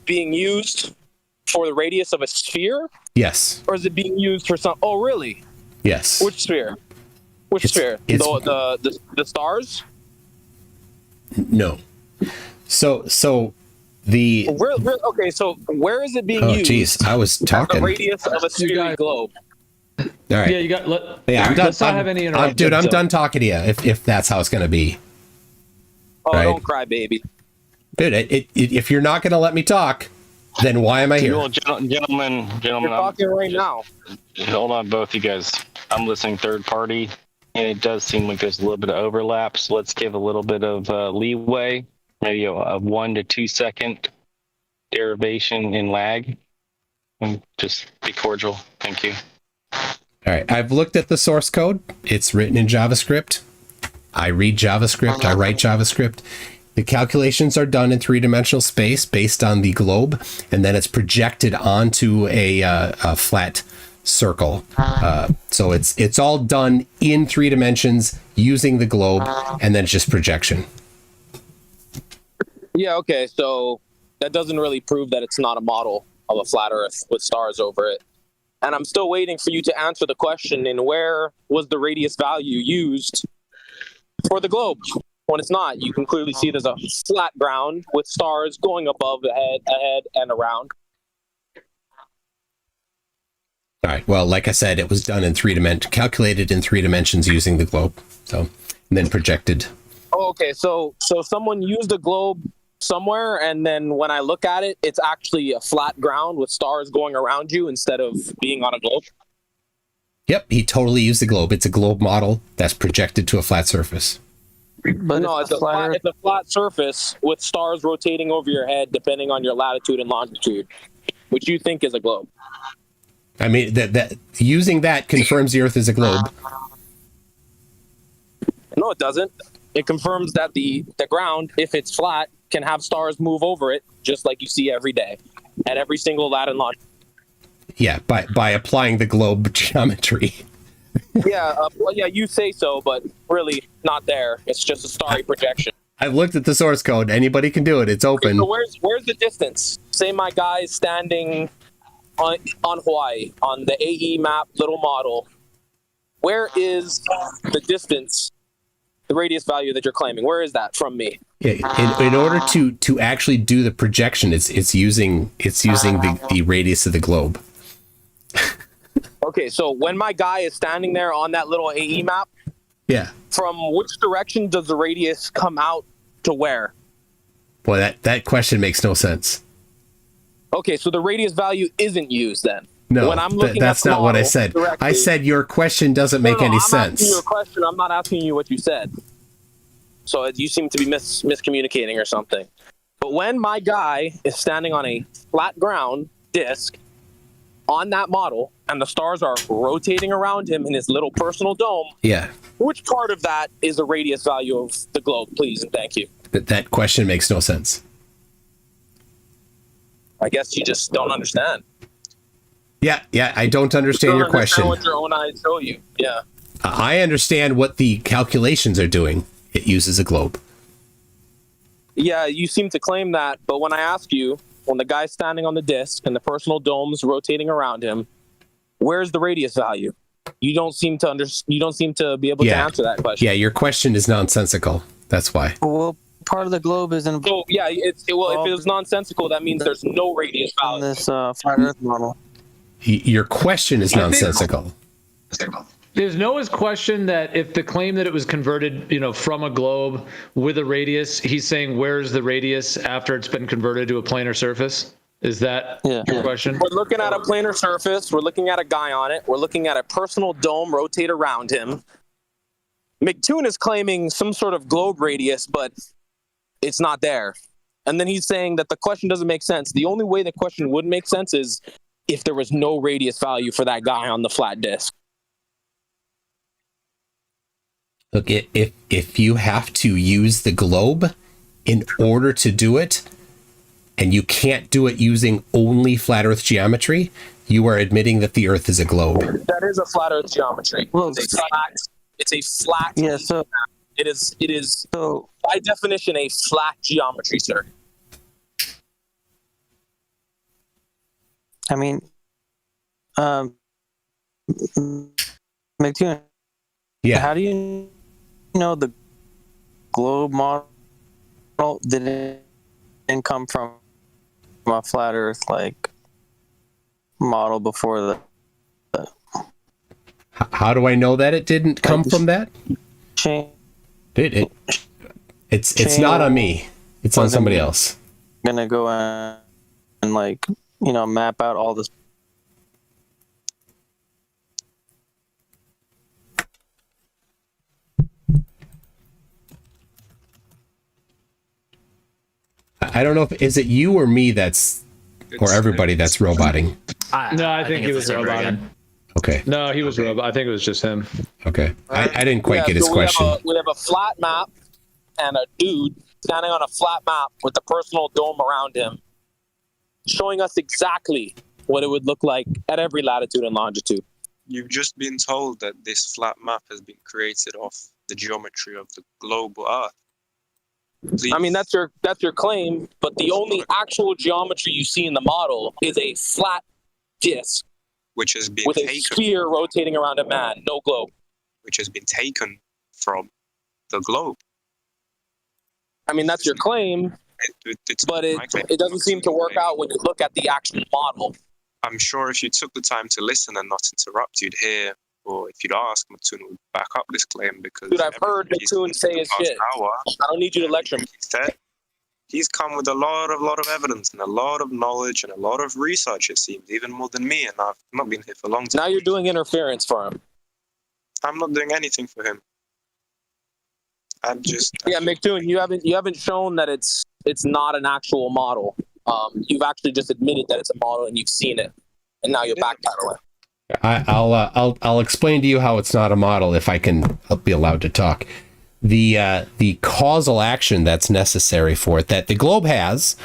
Speaker 16: being used for the radius of a sphere?
Speaker 2: Yes.
Speaker 16: Or is it being used for some? Oh, really?
Speaker 2: Yes.
Speaker 16: Which sphere? Which sphere? The stars?
Speaker 2: No. So the.
Speaker 16: Okay, so where is it being used?
Speaker 2: Oh, geez, I was talking.
Speaker 16: The radius of a spherical globe.
Speaker 2: All right.
Speaker 6: Yeah, you got.
Speaker 2: I'm done.
Speaker 6: Let's not have any interruptions.
Speaker 2: Dude, I'm done talking to you. If that's how it's going to be.
Speaker 16: Oh,
Speaker 2: right?
Speaker 16: Don't cry, baby.
Speaker 2: Dude, if you're not going to let me talk, then why am I here?
Speaker 11: Gentlemen,
Speaker 16: You're talking right now.
Speaker 11: Hold on, both you guys. I'm listening third party, and it does seem like there's a little bit of overlap. So let's give a little bit of leeway, maybe a 1 to 2 second derivation in lag, and just be cordial. Thank you.
Speaker 2: All right, I've looked at the source code. It's written in JavaScript. I read JavaScript. I write JavaScript. The calculations are done in three-dimensional space based on the globe, and then it's projected onto a flat circle. So it's all done in 3 dimensions using the globe, and then it's just projection.
Speaker 16: Yeah, okay, so that doesn't really prove that it's not a model of a flat Earth with stars over it. And I'm still waiting for you to answer the question in where was the radius value used for the globe? When it's not, you can clearly see there's a flat ground with stars going above, ahead, and around.
Speaker 2: All right. Well, like I said, it was done in 3 dimensions, calculated in 3 dimensions using the globe. So, and then projected.
Speaker 16: Oh, okay. So someone used a globe somewhere, and then when I look at it, it's actually a flat ground with stars going around you instead of being on a globe.
Speaker 2: Yep, he totally used the globe. It's a globe model that's projected to a flat surface.
Speaker 16: But no, it's a flat surface with stars rotating over your head depending on your latitude and longitude, which you think is a globe.
Speaker 2: I mean, that using that confirms the Earth is a globe.
Speaker 16: No, it doesn't. It confirms that the ground, if it's flat, can have stars move over it, just like you see every day at every single lat and longitude.
Speaker 2: Yeah, by applying the globe geometry.
Speaker 16: Yeah, you say so, but really not there. It's just a starry projection.
Speaker 2: I've looked at the source code. Anybody can do it. It's open.
Speaker 16: So where's the distance? Say my guy is standing on Hawaii on the AE map little model. Where is the distance, the radius value that you're claiming? Where is that from me?
Speaker 2: Yeah, in order to actually do the projection, it's using the radius of the globe.
Speaker 16: Okay, so when my guy is standing there on that little AE map,
Speaker 2: yeah,
Speaker 16: from which direction does the radius come out to where?
Speaker 2: Boy, that question makes no sense.
Speaker 16: Okay, so the radius value isn't used then.
Speaker 2: No,
Speaker 16: when I'm looking
Speaker 2: that's
Speaker 16: at the
Speaker 2: not what I
Speaker 16: model
Speaker 2: said.
Speaker 16: directly,
Speaker 2: I said your question doesn't make any sense.
Speaker 16: I'm asking you a question. I'm not asking you what you said. So you seem to be miscommunicating or something. But when my guy is standing on a flat ground disc, on that model and the stars are rotating around him in his little personal dome,
Speaker 2: Yeah.
Speaker 16: which part of that is the radius value of the globe, please and thank you?
Speaker 2: That question makes no sense.
Speaker 16: I guess you just don't understand.
Speaker 2: Yeah, I don't understand
Speaker 16: You
Speaker 2: your
Speaker 16: don't
Speaker 2: question.
Speaker 16: understand what your own eyes show you. Yeah.
Speaker 2: I understand what the calculations are doing. It uses a globe.
Speaker 16: Yeah, you seem to claim that, but when I ask you, when the guy's standing on the disc and the personal dome's rotating around him, where's the radius value? You don't seem to You don't seem to be able to answer that question.
Speaker 2: Yeah, your question is nonsensical. That's why.
Speaker 10: Well, part of the globe is in.
Speaker 16: So yeah, if it was nonsensical, that means there's no radius value.
Speaker 10: This flat Earth model.
Speaker 2: Your question is nonsensical.
Speaker 6: Is Noah's question that if the claim that it was converted, from a globe with a radius, he's saying where's the radius after it's been converted to a planar surface? Is that your question?
Speaker 16: We're looking at a planar surface. We're looking at a guy on it. We're looking at a personal dome rotate around him. McToon is claiming some sort of globe radius, but it's not there. And then he's saying that the question doesn't make sense. The only way the question would make sense is if there was no radius value for that guy on the flat disk.
Speaker 2: Look, if you have to use the globe in order to do it, and you can't do it using only flat Earth geometry, you are admitting that the Earth is a globe.
Speaker 16: That is a flat Earth geometry.
Speaker 10: Well,
Speaker 16: it's a flat.
Speaker 10: Yeah. So
Speaker 16: it is. So by definition, a flat geometry, sir.
Speaker 10: I mean, McToon.
Speaker 2: Yeah.
Speaker 10: How do you know the globe model didn't come from a flat Earth model before the?
Speaker 2: How do I know that it didn't come from that? It's not on me. It's on somebody else.
Speaker 10: Gonna go and map out all this.
Speaker 2: I don't know if is it you or me or everybody that's roboting.
Speaker 6: No, I think he was roboting.
Speaker 2: Okay.
Speaker 6: No, he was robot. I think it was just him.
Speaker 2: Okay. I didn't quite get his question.
Speaker 16: We have a flat map and a dude standing on a flat map with a personal dome around him, showing us exactly what it would look like at every latitude and longitude.
Speaker 3: You've just been told that this flat map has been created off the geometry of the global Earth. Please.
Speaker 16: I mean, that's your claim, but the only actual geometry you see in the model is a flat disc,
Speaker 3: which has been
Speaker 16: with a sphere rotating around a man, no globe.
Speaker 3: Which has been taken from the globe.
Speaker 16: I mean, that's your claim, but it doesn't seem to work out when you look at the actual model.
Speaker 3: I'm sure if you took the time to listen and not interrupt, you'd hear, or if you'd ask, McToon would back up this claim because...
Speaker 16: Dude, I've heard McToon say his shit. I don't need you to lecture me.
Speaker 3: He's come with a lot of evidence and a lot of knowledge and a lot of research, it seems, even more than me, and I've not been here for a long time.
Speaker 16: Now you're doing interference for him.
Speaker 3: I'm not doing anything for him.
Speaker 16: Yeah, McToon, you haven't shown that it's not an actual model. You've actually just admitted that it's a model and you've seen it, and now you're backpedaling.
Speaker 2: I'll explain to you how it's not a model if I can be allowed to talk. The causal action that's necessary for it that the globe has,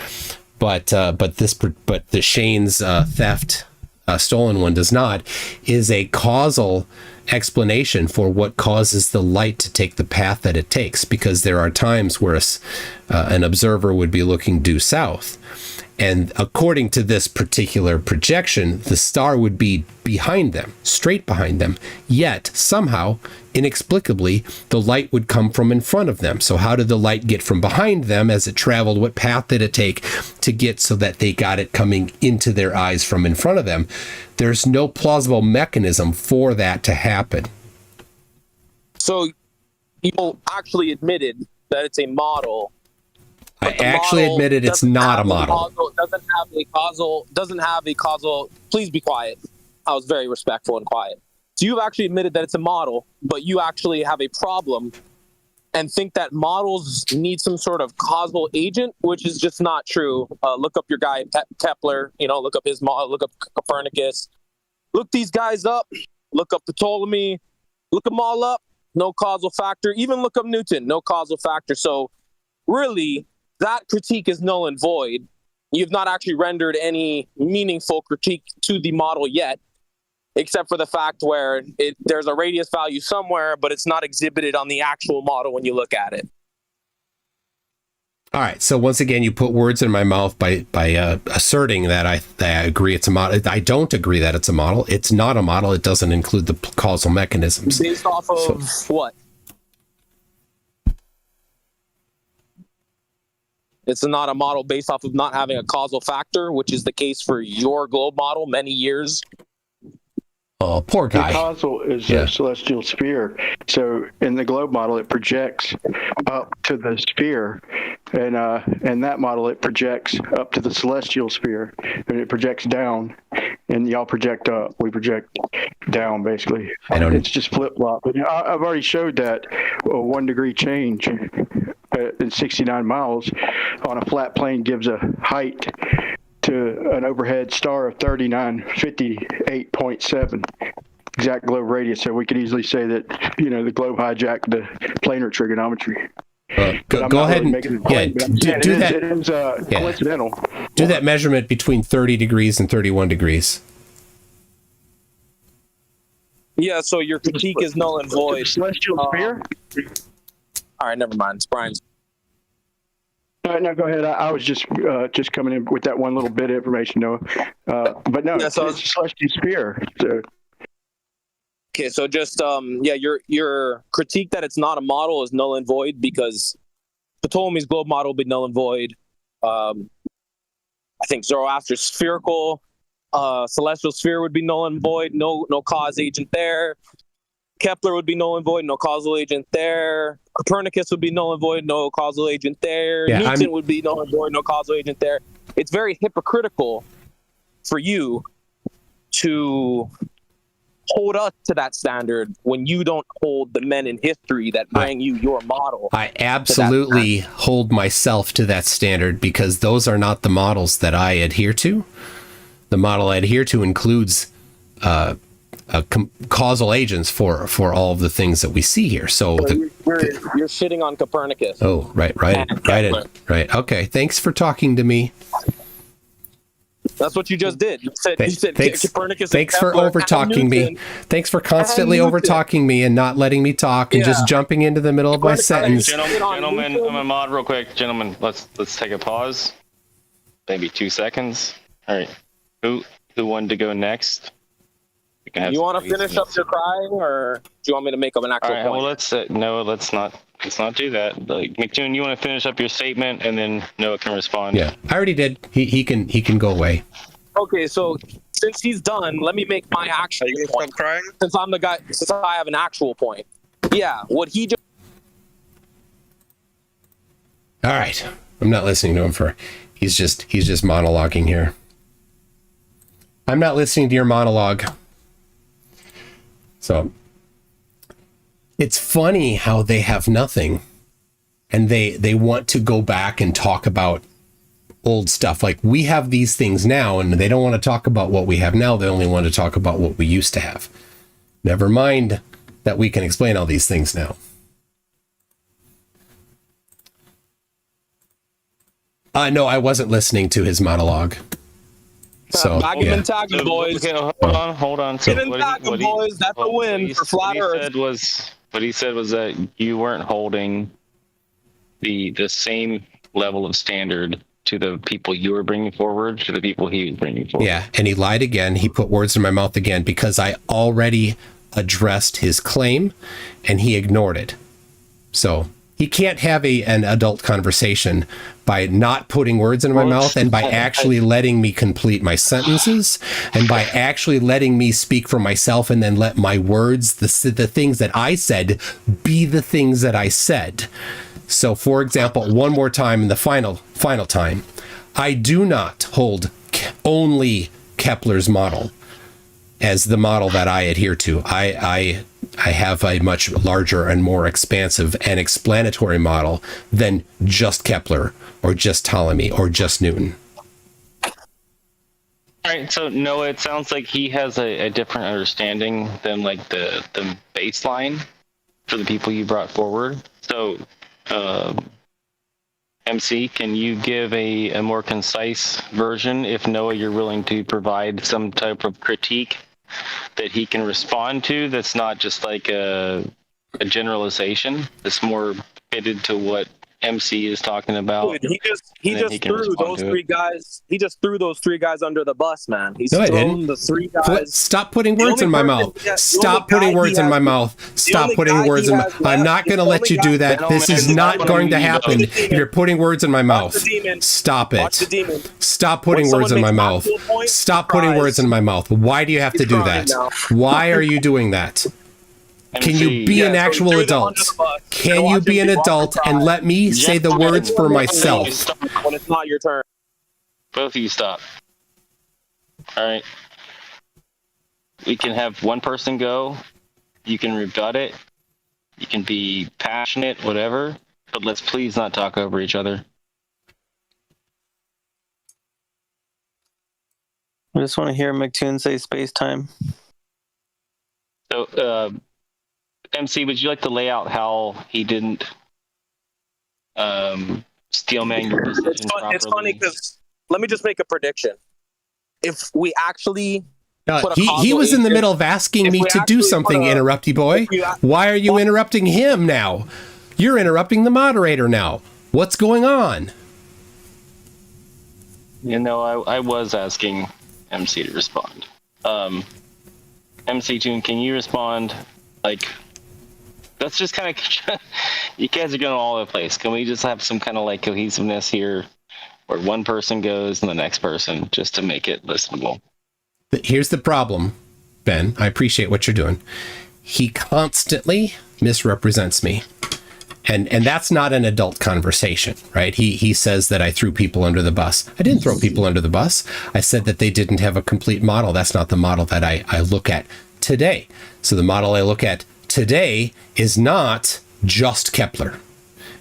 Speaker 2: but the Shane's theft stolen one does not, is a causal explanation for what causes the light to take the path that it takes, because there are times where an observer would be looking due south. And according to this particular projection, the star would be behind them, straight behind them. Yet, somehow, inexplicably, the light would come from in front of them. So how did the light get from behind them as it traveled? What path did it take to get so that they got it coming into their eyes from in front of them? There's no plausible mechanism for that to happen.
Speaker 16: So people actually admitted that it's a model.
Speaker 2: I actually admitted it's not a model.
Speaker 16: Doesn't have a causal. Please be quiet. I was very respectful and quiet. So you've actually admitted that it's a model, but you actually have a problem and think that models need some sort of causal agent, which is just not true. Look up your guy Kepler, look up his model, look up Copernicus, look these guys up, look up Ptolemy, look them all up, no causal factor. Even look up Newton, no causal factor. So really, that critique is null and void. You've not actually rendered any meaningful critique to the model yet, except for the fact where there's a radius value somewhere, but it's not exhibited on the actual model when you look at it.
Speaker 2: All right. So once again, you put words in my mouth by asserting that I agree it's a model. I don't agree that it's a model. It's not a model. It doesn't include the causal mechanisms.
Speaker 16: Based off of what? It's not a model based off of not having a causal factor, which is the case for your globe model many years.
Speaker 2: Oh, poor guy.
Speaker 14: The causal is a celestial sphere. So in the globe model, it projects up to the sphere. And in that model, it projects up to the celestial sphere. And it projects down. And y'all project up. We project down, basically. It's just flip-flop. I've already showed that a 1 degree change in 69 miles on a flat plane gives a height to an overhead star of 3958.7 exact globe radius. So we could easily say that the globe hijacked the planar trigonometry.
Speaker 2: Go ahead and do that.
Speaker 14: It is coincidental.
Speaker 2: Do that measurement between 30 degrees and 31 degrees.
Speaker 16: Yeah, so your critique is null and void.
Speaker 14: Celestial sphere?
Speaker 16: All right, never mind. It's Brian's.
Speaker 14: No, go ahead. I was just coming in with that one little bit of information, Noah. But no, it's a celestial sphere. So.
Speaker 16: Okay, so just your critique that it's not a model is null and void because Ptolemy's globe model would be null and void. I think Zoroaster's spherical celestial sphere would be null and void. No cause agent there. Kepler would be null and void. No causal agent there. Copernicus would be null and void. No causal agent there. Newton would be null and void. No causal agent there. It's very hypocritical for you to hold us to that standard when you don't hold the men in history that bring you your model.
Speaker 2: I absolutely hold myself to that standard because those are not the models that I adhere to. The model I adhere to includes causal agents for all of the things that we see here. So
Speaker 16: you're shitting on Copernicus.
Speaker 2: Oh, right. Okay, thanks for talking to me.
Speaker 16: That's what you just did. You said Copernicus.
Speaker 2: Thanks for over-talking me. Thanks for constantly over-talking me and not letting me talk and just jumping into the middle of my sentence.
Speaker 11: Gentlemen, I'm a mod real quick. Gentlemen, let's take a pause. Maybe 2 seconds. All right. Who wanted to go next?
Speaker 16: You want to finish up your crying, or do you want me to make up an actual point?
Speaker 11: Well, let's not do that. Like, McToon, you want to finish up your statement, and then Noah can respond.
Speaker 2: Yeah, I already did. He can go away.
Speaker 16: Okay, so since he's done, let me make my actual point. Stop crying? Since I'm the guy, since I have an actual point. Yeah, what he just.
Speaker 2: All right, I'm not listening to him for. He's just monologuing here. I'm not listening to your monologue. So it's funny how they have nothing and they want to go back and talk about old stuff. Like, we have these things now and they don't want to talk about what we have now. They only want to talk about what we used to have. Never mind that we can explain all these things now. No, I wasn't listening to his monologue. So,
Speaker 16: boys.
Speaker 11: Okay, hold on. So
Speaker 16: boys, that's a win for Flat Earth.
Speaker 11: What he said was that you weren't holding the same level of standard to the people you were bringing forward to the people he was bringing forward.
Speaker 2: Yeah, and he lied again. He put words in my mouth again because I already addressed his claim and he ignored it. So he can't have an adult conversation by not putting words in my mouth and by actually letting me complete my sentences and by actually letting me speak for myself and then let my words, the things that I said, be the things that I said. So, for example, one more time in the final time, I do not hold only Kepler's model as the model that I adhere to. I I have a much larger and more expansive and explanatory model than just Kepler or just Ptolemy or just Newton.
Speaker 11: All right, so Noah, it sounds like he has a different understanding than like the baseline for the people you brought forward. So, MC, can you give a more concise version if Noah, you're willing to provide some type of critique that he can respond to that's not just like a generalization, that's more fitted to what MC is talking about?
Speaker 18: Dude, he just threw those three guys. He just threw those three guys under the bus, man. He's thrown the three guys.
Speaker 2: Stop putting words in my mouth. Stop putting words in my mouth. Stop putting words in my mouth. I'm not going to let you do that. This is not going to happen. You're putting words in my mouth. Stop it. Stop putting words in my mouth. Stop putting words in my mouth. Why do you have to do that? Why are you doing that? Can you be an actual adult? Can you be an adult and let me say the words for myself?
Speaker 18: When it's not your turn.
Speaker 11: Both of you stop. All right. We can have one person go. You can rebut it. You can be passionate, whatever. But let's please not talk over each other.
Speaker 10: I just want to hear McToon say space time.
Speaker 11: So, MC, would you like to lay out how he didn't steelman your decision properly?
Speaker 18: It's funny because let me just make a prediction. If we actually
Speaker 2: he was in the middle of asking me to do something, interrupty boy. Why are you interrupting him now? You're interrupting the moderator now. What's going on?
Speaker 11: You know, I was asking MC to respond. MC Toon, can you respond? Like, that's just kind of, you guys are going all over the place. Can we just have some kind of like cohesiveness here where one person goes and the next person just to make it listenable?
Speaker 2: Here's the problem, Ben. I appreciate what you're doing. He constantly misrepresents me. And that's not an adult conversation, right? He says that I threw people under the bus. I didn't throw people under the bus. I said that they didn't have a complete model. That's not the model that I look at today. So the model I look at today is not just Kepler.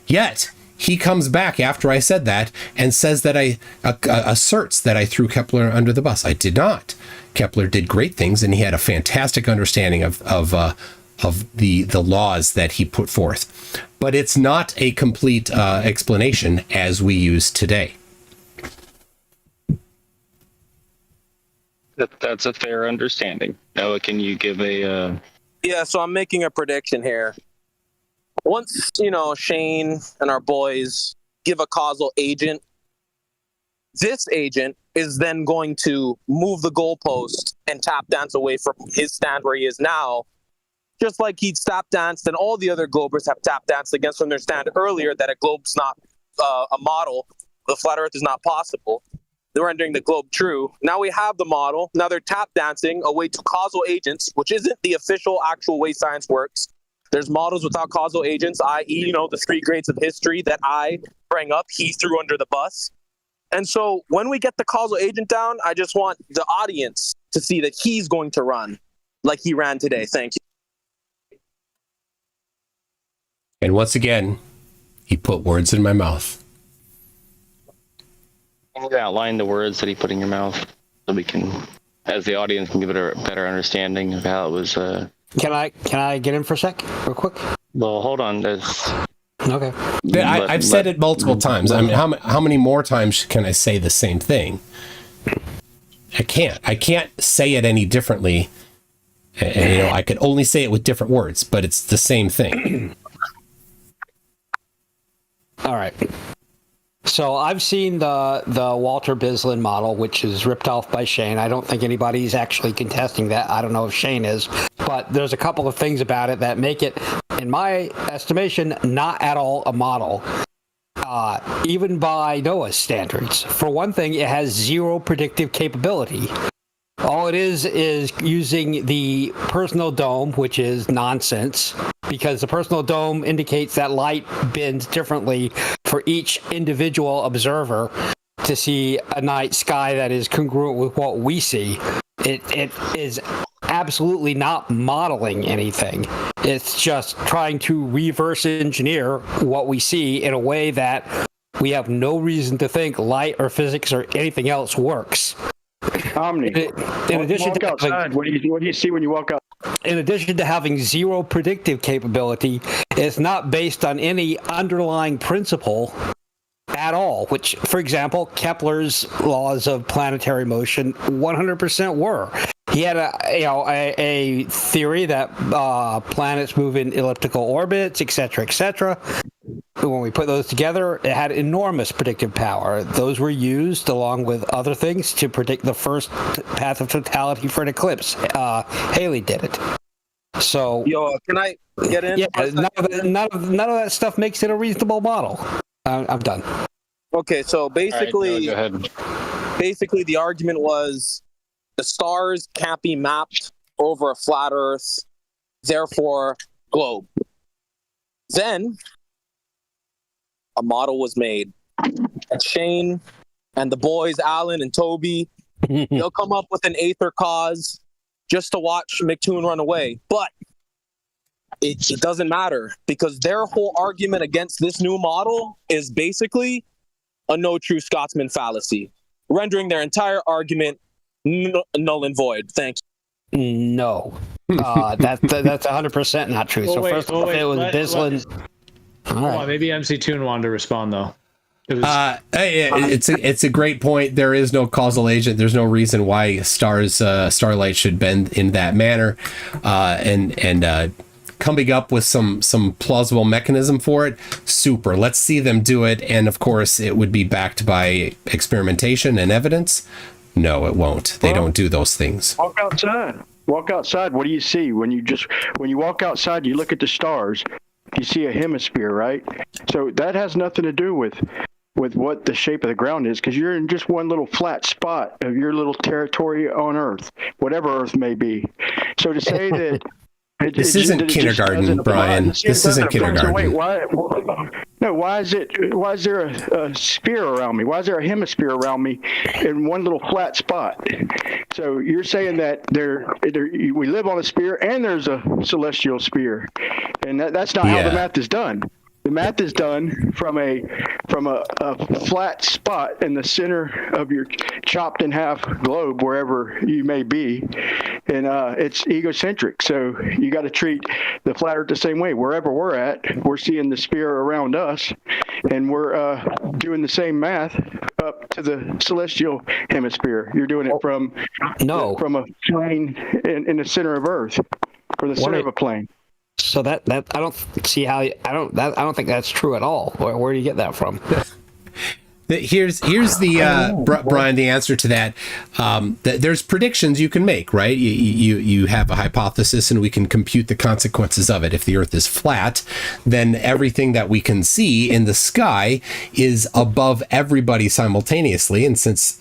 Speaker 2: Yet he comes back after I said that and says that I asserts that I threw Kepler under the bus. I did not. Kepler did great things, and he had a fantastic understanding of the laws that he put forth. But it's not a complete explanation as we use today.
Speaker 11: That's a fair understanding. Noah, can you give a...
Speaker 18: Yeah, so I'm making a prediction here. Once, Shane and our boys give a causal agent, this agent is then going to move the goalpost and tap dance away from his stand where he is now, just like he'd tap danced and all the other globers have tap danced against from their stand earlier that a globe's not a model, the flat earth is not possible. They're rendering the globe true. Now we have the model. Now they're tap dancing away to causal agents, which isn't the official actual way science works. There's models without causal agents, i.e., the 3 grades of history that I bring up, he threw under the bus. And so when we get the causal agent down, I just want the audience to see that he's going to run like he ran today. Thank you.
Speaker 2: And once again, he put words in my mouth.
Speaker 11: Can you outline the words that he put in your mouth so we can, as the audience, can give it a better understanding of how it was...
Speaker 19: Can I get in for a sec, real quick?
Speaker 11: Well, hold on.
Speaker 19: Okay.
Speaker 2: I've said it multiple times. I mean, how many more times can I say the same thing? I can't say it any differently. And, I could only say it with different words, but it's the same thing.
Speaker 19: All right. So I've seen the Walter Bislin model, which is ripped off by Shane. I don't think anybody's actually contesting that. I don't know if Shane is, but there's a couple of things about it that make it, in my estimation, not at all a model, even by Noah's standards. For one thing, it has zero predictive capability. All it is using the personal dome, which is nonsense, because the personal dome indicates that light bends differently for each individual observer to see a night sky that is congruent with what we see. It is absolutely not modeling anything. It's just trying to reverse engineer what we see in a way that we have no reason to think light or physics or anything else works.
Speaker 14: Omni.
Speaker 19: In addition to
Speaker 14: outside, what do you see when you walk out?
Speaker 19: In addition to having zero predictive capability, it's not based on any underlying principle at all, which, for example, Kepler's laws of planetary motion 100% were. He had a theory that planets move in elliptical orbits, etc., etc. When we put those together, it had enormous predictive power. Those were used along with other things to predict the first path of totality for an eclipse. Halley did it. So,
Speaker 18: can I get in?
Speaker 19: Yeah, none of that stuff makes it a reasonable model. I'm done.
Speaker 18: Okay, so basically,
Speaker 11: go ahead.
Speaker 18: Basically the argument was the stars can't be mapped over a flat Earth, therefore globe. Then a model was made. And Shane and the boys, Alan and Toby, they'll come up with an Aether cause just to watch McToon run away. But it doesn't matter, because their whole argument against this new model is basically a no true Scotsman fallacy, rendering their entire argument null and void. Thank you.
Speaker 19: No. That's 100% not true. So first of all, it was Bislin.
Speaker 6: Maybe MC Toon wanted to respond though.
Speaker 2: It's a great point. There is no causal agent. There's no reason why starlight should bend in that manner, and coming up with some plausible mechanism for it. Super. Let's see them do it, and of course, it would be backed by experimentation and evidence. No, it won't. They don't do those things.
Speaker 14: Walk outside. Walk outside. What do you see when you walk outside? You look at the stars. You see a hemisphere, right? So that has nothing to do with what the shape of the ground is, because you're in just one little flat spot of your little territory on Earth, whatever Earth may be. So to say that
Speaker 2: this isn't kindergarten, Brian. This isn't kindergarten.
Speaker 14: Wait, why? No, why is there a sphere around me? Why is there a hemisphere around me in one little flat spot? So you're saying that we live on a sphere and there's a celestial sphere, and that's not how the math is done. The math is done from a flat spot in the center of your chopped in half globe, wherever you may be, and it's egocentric. So you got to treat the flat Earth the same way. Wherever we're at, we're seeing the sphere around us, and we're doing the same math up to the celestial hemisphere. You're doing it from a plane in the center of Earth, or the center of a plane.
Speaker 19: So that I don't see how I don't think that's true at all. Where do you get that from?
Speaker 2: Here's the Brian, the answer to that. There's predictions you can make, right? You have a hypothesis, and we can compute the consequences of it. If the Earth is flat, then everything that we can see in the sky is above everybody simultaneously, and since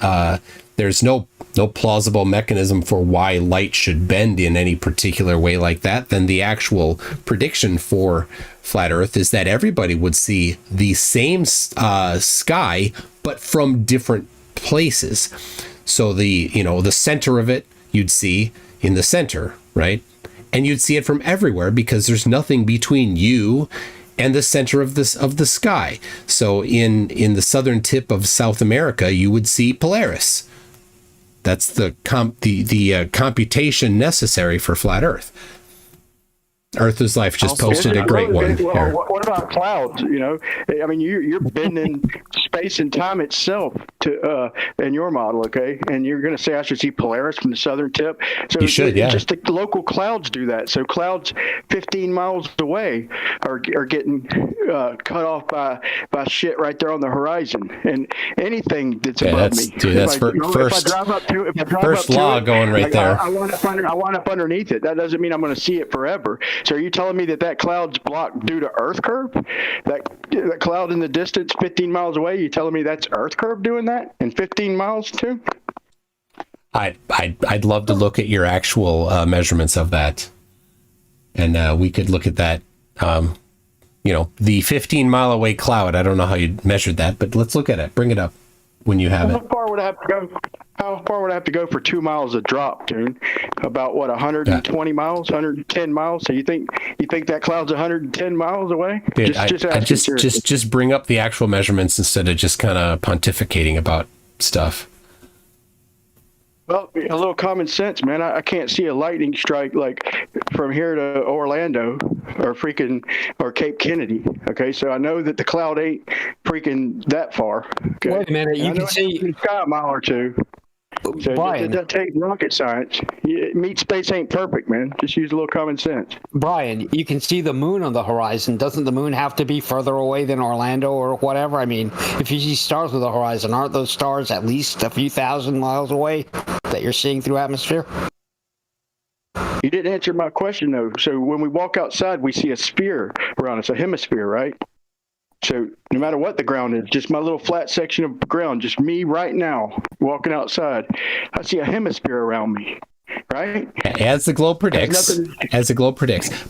Speaker 2: there's no plausible mechanism for why light should bend in any particular way like that, then the actual prediction for flat Earth is that everybody would see the same sky, but from different places. So the center of it you'd see in the center, right? And you'd see it from everywhere, because there's nothing between you and the center of the sky. So in the southern tip of South America, you would see Polaris. That's the computation necessary for flat Earth. Earth is Life just posted a great one.
Speaker 14: Well, what about clouds? I mean, you're bending space and time itself to in your model, okay? And you're going to say I should see Polaris from the southern tip. So
Speaker 2: you should, yeah.
Speaker 14: Just the local clouds do that. So clouds 15 miles away are getting cut off by shit right there on the horizon, and anything that's above me.
Speaker 2: Dude, that's first law going right there.
Speaker 14: I want up underneath it. That doesn't mean I'm going to see it forever. So are you telling me that cloud's blocked due to Earth curve? That cloud in the distance 15 miles away, you telling me that's Earth curve doing that in 15 miles too?
Speaker 2: I'd love to look at your actual measurements of that. And we could look at that, the 15-mile away cloud. I don't know how you measured that, but let's look at it. Bring it up when you have it.
Speaker 14: How far would I have to go? How far would I have to go for 2 miles of drop, Tune? About what, 120 miles, 110 miles? So you think that cloud's 110 miles away?
Speaker 2: Dude, just bring up the actual measurements instead of just kind of pontificating about stuff.
Speaker 14: Well, a little common sense, man. I can't see a lightning strike like from here to Orlando or Cape Kennedy. Okay, so I know that the cloud ain't freaking that far. Okay?
Speaker 19: Wait a minute, you can see
Speaker 14: it's got a mile or two. So
Speaker 19: Brian,
Speaker 14: it doesn't take rocket science. Meat space ain't perfect, man. Just use a little common sense.
Speaker 19: Brian, you can see the moon on the horizon. Doesn't the moon have to be further away than Orlando or whatever? I mean, if you see stars on the horizon, aren't those stars at least a few thousand miles away that you're seeing through atmosphere?
Speaker 14: You didn't answer my question, though. So when we walk outside, we see a sphere around us, a hemisphere, right? So no matter what the ground is, just my little flat section of ground, just me right now walking outside, I see a hemisphere around me, right?
Speaker 2: As the globe predicts.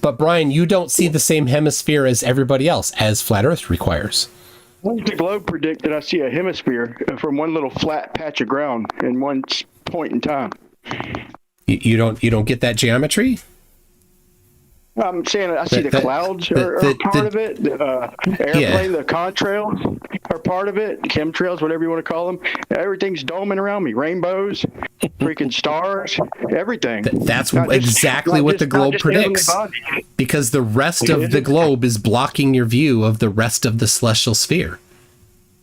Speaker 2: But Brian, you don't see the same hemisphere as everybody else, as Flat Earth requires.
Speaker 14: How does the globe predict that I see a hemisphere from one little flat patch of ground in one point in time?
Speaker 2: You don't get that geometry?
Speaker 14: I'm saying I see the clouds are part of it. The airplane, the contrails are part of it. Chemtrails, whatever you want to call them. Everything's doming around me. Rainbows, freaking stars, everything.
Speaker 2: That's exactly what the globe predicts. Because the rest of the globe is blocking your view of the rest of the celestial sphere.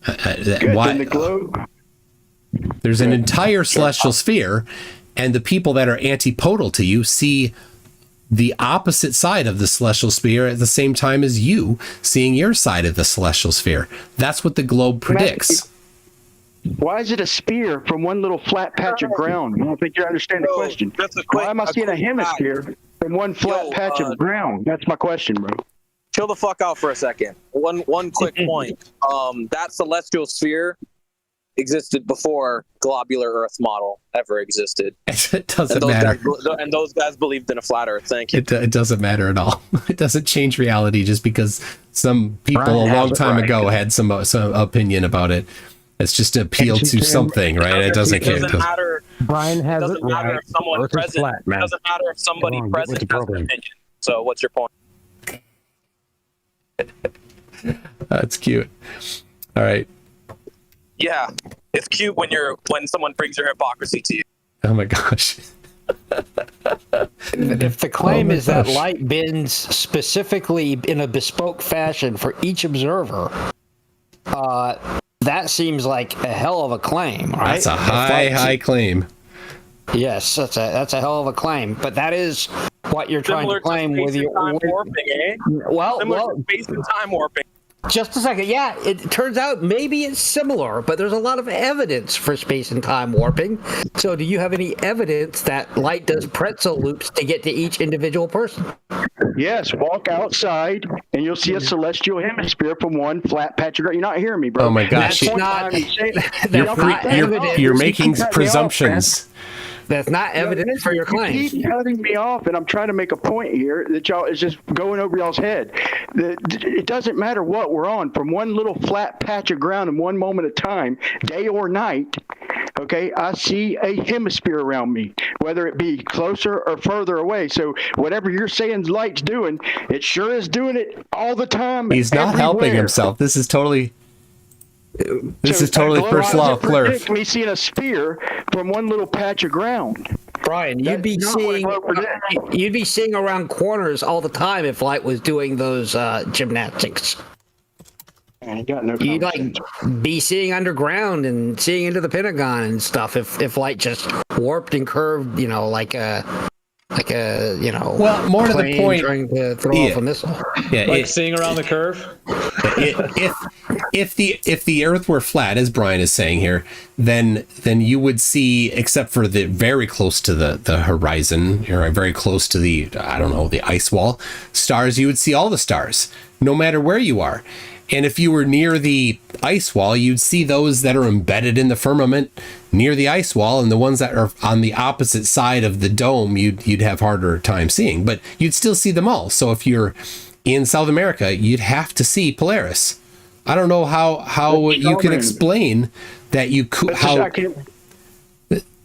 Speaker 14: Why? The globe.
Speaker 2: There's an entire celestial sphere, and the people that are antipodal to you see the opposite side of the celestial sphere at the same time as you seeing your side of the celestial sphere. That's what the globe predicts.
Speaker 14: Why is it a sphere from one little flat patch of ground? I don't think you understand the question. Why am I seeing a hemisphere from one flat patch of ground? That's my question, bro.
Speaker 18: Chill the fuck out for a second. One quick point. That celestial sphere existed before globular Earth model ever existed.
Speaker 2: It doesn't matter.
Speaker 18: And those guys believed in a flat Earth. Thank you.
Speaker 2: It doesn't matter at all. It doesn't change reality just because some people a long time ago had some opinion about it. It's just to appeal to something, right? It doesn't
Speaker 18: matter.
Speaker 20: Brian has
Speaker 18: it doesn't matter if someone present. It doesn't matter if somebody present has an opinion. So what's your point?
Speaker 2: That's cute. All right.
Speaker 18: Yeah, it's cute when someone brings your hypocrisy to you.
Speaker 2: Oh my gosh.
Speaker 19: If the claim is that light bends specifically in a bespoke fashion for each observer, that seems like a hell of a claim, right?
Speaker 2: That's a high claim.
Speaker 19: Yes, that's a hell of a claim. But that is what you're trying to claim with your
Speaker 18: warping, eh? Similar to space and time warping.
Speaker 19: Just a second. Yeah, it turns out maybe it's similar, but there's a lot of evidence for space and time warping. So do you have any evidence that light does pretzel loops to get to each individual person?
Speaker 14: Yes, walk outside and you'll see a celestial hemisphere from one flat patch of ground. You're not hearing me, bro.
Speaker 2: Oh my gosh. You're making presumptions.
Speaker 19: That's not evidence for your claim.
Speaker 14: You keep cutting me off, and I'm trying to make a point here that y'all is just going over y'all's head. It doesn't matter what we're on, from one little flat patch of ground in one moment of time, day or night, okay, I see a hemisphere around me, whether it be closer or further away. So whatever you're saying light's doing, it sure is doing it all the time.
Speaker 2: He's not helping himself. This is totally first law of Plurf.
Speaker 14: Me seeing a sphere from one little patch of ground.
Speaker 19: Brian, you'd be seeing around corners all the time if light was doing those gymnastics. You'd be seeing underground and seeing into the Pentagon and stuff if light just warped and curved, like a
Speaker 2: well, more to the point,
Speaker 19: trying to throw off a missile.
Speaker 6: Yeah, seeing around the curve.
Speaker 2: If the Earth were flat, as Brian is saying here, then you would see, except for the very close to the horizon, or very close to the ice wall stars, you would see all the stars, no matter where you are. And if you were near the ice wall, you'd see those that are embedded in the firmament near the ice wall, and the ones that are on the opposite side of the dome, you'd have harder time seeing, but you'd still see them all. So if you're in South America, you'd have to see Polaris. I don't know how you can explain that you could.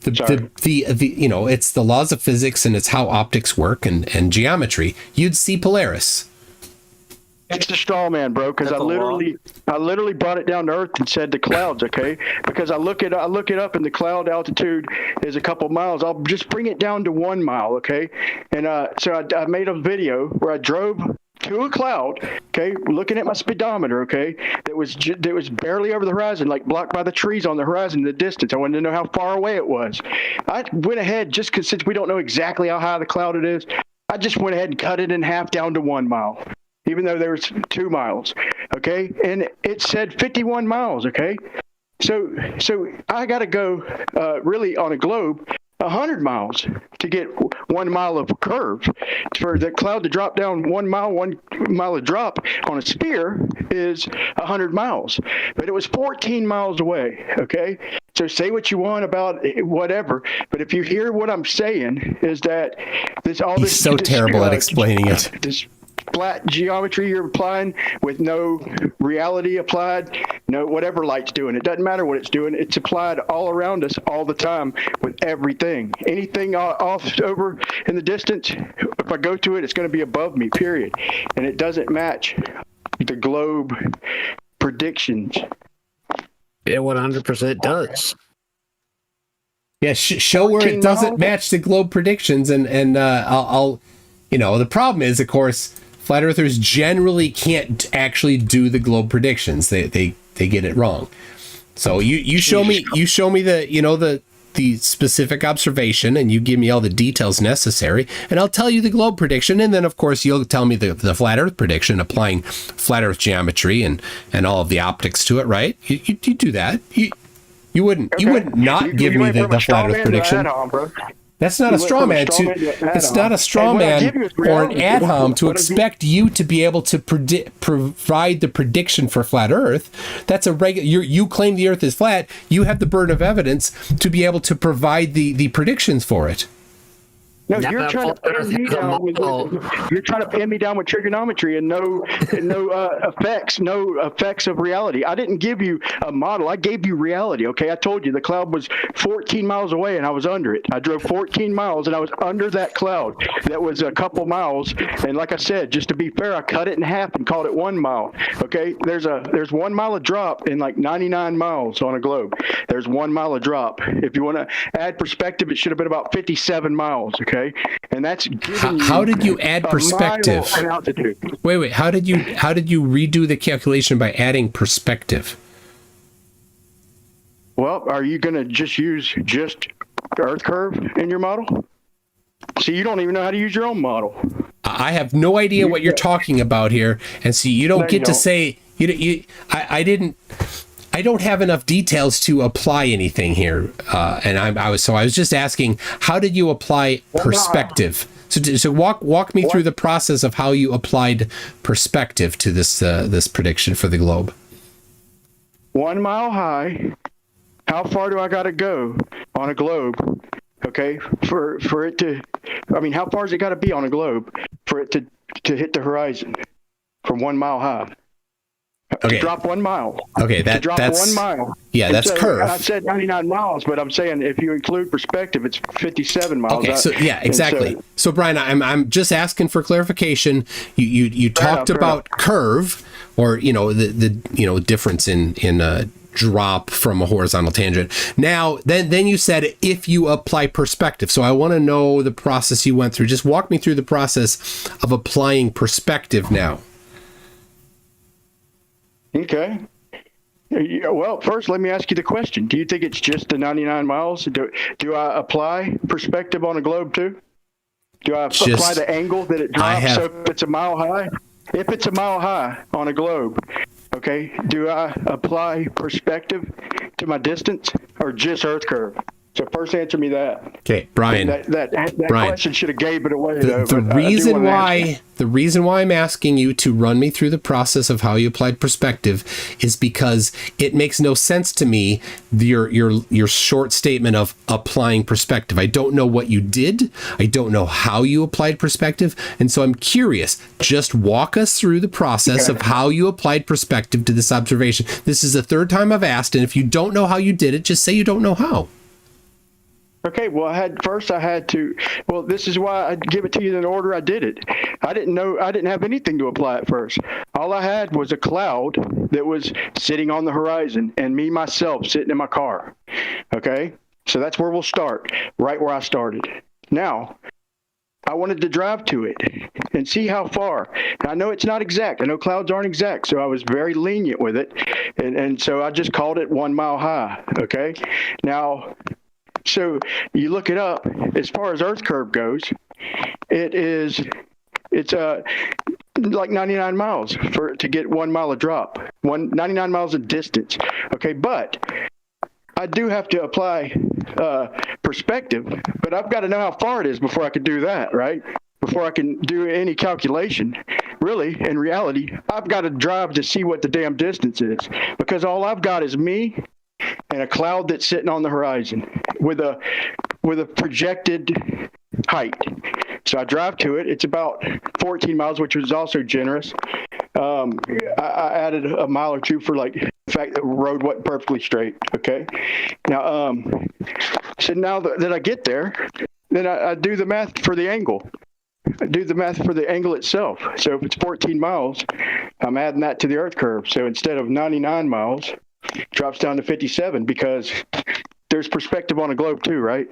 Speaker 2: you know, it's the laws of physics and it's how optics work and geometry. You'd see Polaris.
Speaker 14: It's a straw man, bro. Because I literally brought it down to earth and said the clouds, okay? Because I look it up, and the cloud altitude is a couple miles. I'll just bring it down to 1 mile, okay? And so I made a video where I drove to a cloud, okay, looking at my speedometer, okay, that was barely over the horizon, like blocked by the trees on the horizon in the distance. I wanted to know how far away it was. I went ahead, just because since we don't know exactly how high the cloud it is, I just went ahead and cut it in half down to 1 mile. Even though there was 2 miles, okay? And it said 51 miles, okay? So I got to go really on a globe 100 miles to get 1 mile of curve. For the cloud to drop down 1 mile, 1 mile of drop on a sphere is 100 miles. But it was 14 miles away, okay? So say what you want about whatever, but if you hear what I'm saying is that
Speaker 2: He's so terrible at explaining it.
Speaker 14: This flat geometry you're applying with no reality applied, no whatever light's doing. It doesn't matter what it's doing. It's applied all around us all the time with everything. Anything off over in the distance, if I go to it, it's going to be above me, period. And it doesn't match the globe predictions.
Speaker 19: It 100% does.
Speaker 2: Yeah, show where it doesn't match the globe predictions, and I'll you know, the problem is, of course, flat earthers generally can't actually do the globe predictions. They get it wrong. So you show me the, you know, the specific observation, and you give me all the details necessary, and I'll tell you the globe prediction, and then of course you'll tell me the flat earth prediction, applying flat earth geometry and all of the optics to it, right? You do that. You wouldn't not give me the flat earth prediction. That's not a straw man. It's not a straw man or an ad hom to expect you to be able to provide the prediction for flat Earth. That's a regular. You claim the Earth is flat. You have the burden of evidence to be able to provide the predictions for it.
Speaker 14: No, you're trying to pin me down with trigonometry and no effects of reality. I didn't give you a model. I gave you reality. Okay, I told you the cloud was 14 miles away and I was under it. I drove 14 miles and I was under that cloud. That was a couple miles. And like I said, just to be fair, I cut it in half and called it 1 mile. Okay, there's 1 mile of drop in like 99 miles on a globe. There's 1 mile of drop. If you want to add perspective, it should have been about 57 miles. Okay, and that's
Speaker 2: how did you add perspective? Wait. How did you redo the calculation by adding perspective?
Speaker 14: Well, are you going to just use Earth curve in your model? See, you don't even know how to use your own model.
Speaker 2: I have no idea what you're talking about here, and see, you don't get to say I don't have enough details to apply anything here, and I was just asking, how did you apply perspective? So walk me through the process of how you applied perspective to this prediction for the globe.
Speaker 14: 1 mile high. How far do I got to go on a globe? Okay, for it to, I mean, how far has it got to be on a globe for it to hit the horizon from 1 mile high?
Speaker 2: Okay.
Speaker 14: To drop 1 mile.
Speaker 2: Okay, that's
Speaker 14: 1 mile.
Speaker 2: Yeah, that's curve.
Speaker 14: I said 99 miles, but I'm saying if you include perspective, it's 57 miles.
Speaker 2: Okay, so yeah, exactly. So Brian, I'm just asking for clarification. You talked about curve, or the difference in drop from a horizontal tangent. Now, then you said if you apply perspective. So I want to know the process you went through. Just walk me through the process of applying perspective now.
Speaker 14: Okay. Well, first, let me ask you the question. Do you think it's just the 99 miles? Do I apply perspective on a globe too? Do I apply the angle that it drops so if it's a mile high? If it's a mile high on a globe, okay, do I apply perspective to my distance or just Earth curve? So first answer me that.
Speaker 2: Okay, Brian.
Speaker 14: That
Speaker 2: Brian,
Speaker 14: question should have gave it away.
Speaker 2: The reason why I'm asking you to run me through the process of how you applied perspective is because it makes no sense to me, your short statement of applying perspective. I don't know what you did. I don't know how you applied perspective. And so I'm curious. Just walk us through the process of how you applied perspective to this observation. This is the third time I've asked, and if you don't know how you did it, just say you don't know how.
Speaker 14: Okay, well, I had to. Well, this is why I give it to you in the order I did it. I didn't have anything to apply at first. All I had was a cloud that was sitting on the horizon, and me myself sitting in my car. Okay, so that's where we'll start, right where I started. Now, I wanted to drive to it and see how far. I know it's not exact. I know clouds aren't exact, so I was very lenient with it, and so I just called it 1 mile high. Okay, now. So you look it up. As far as Earth curve goes, it's like 99 miles to get 1 mile of drop. 99 miles of distance. Okay, but I do have to apply perspective. But I've got to know how far it is before I can do that, right? Before I can do any calculation. Really, in reality, I've got to drive to see what the damn distance is, because all I've got is me and a cloud that's sitting on the horizon with a projected height. So I drive to it. It's about 14 miles, which was also generous. I added a mile or two for like the fact that the road wasn't perfectly straight. Okay. Now, so now that I get there, then I do the math for the angle. I do the math for the angle itself. So if it's 14 miles, I'm adding that to the Earth curve. So instead of 99 miles, drops down to 57, because there's perspective on a globe too, right?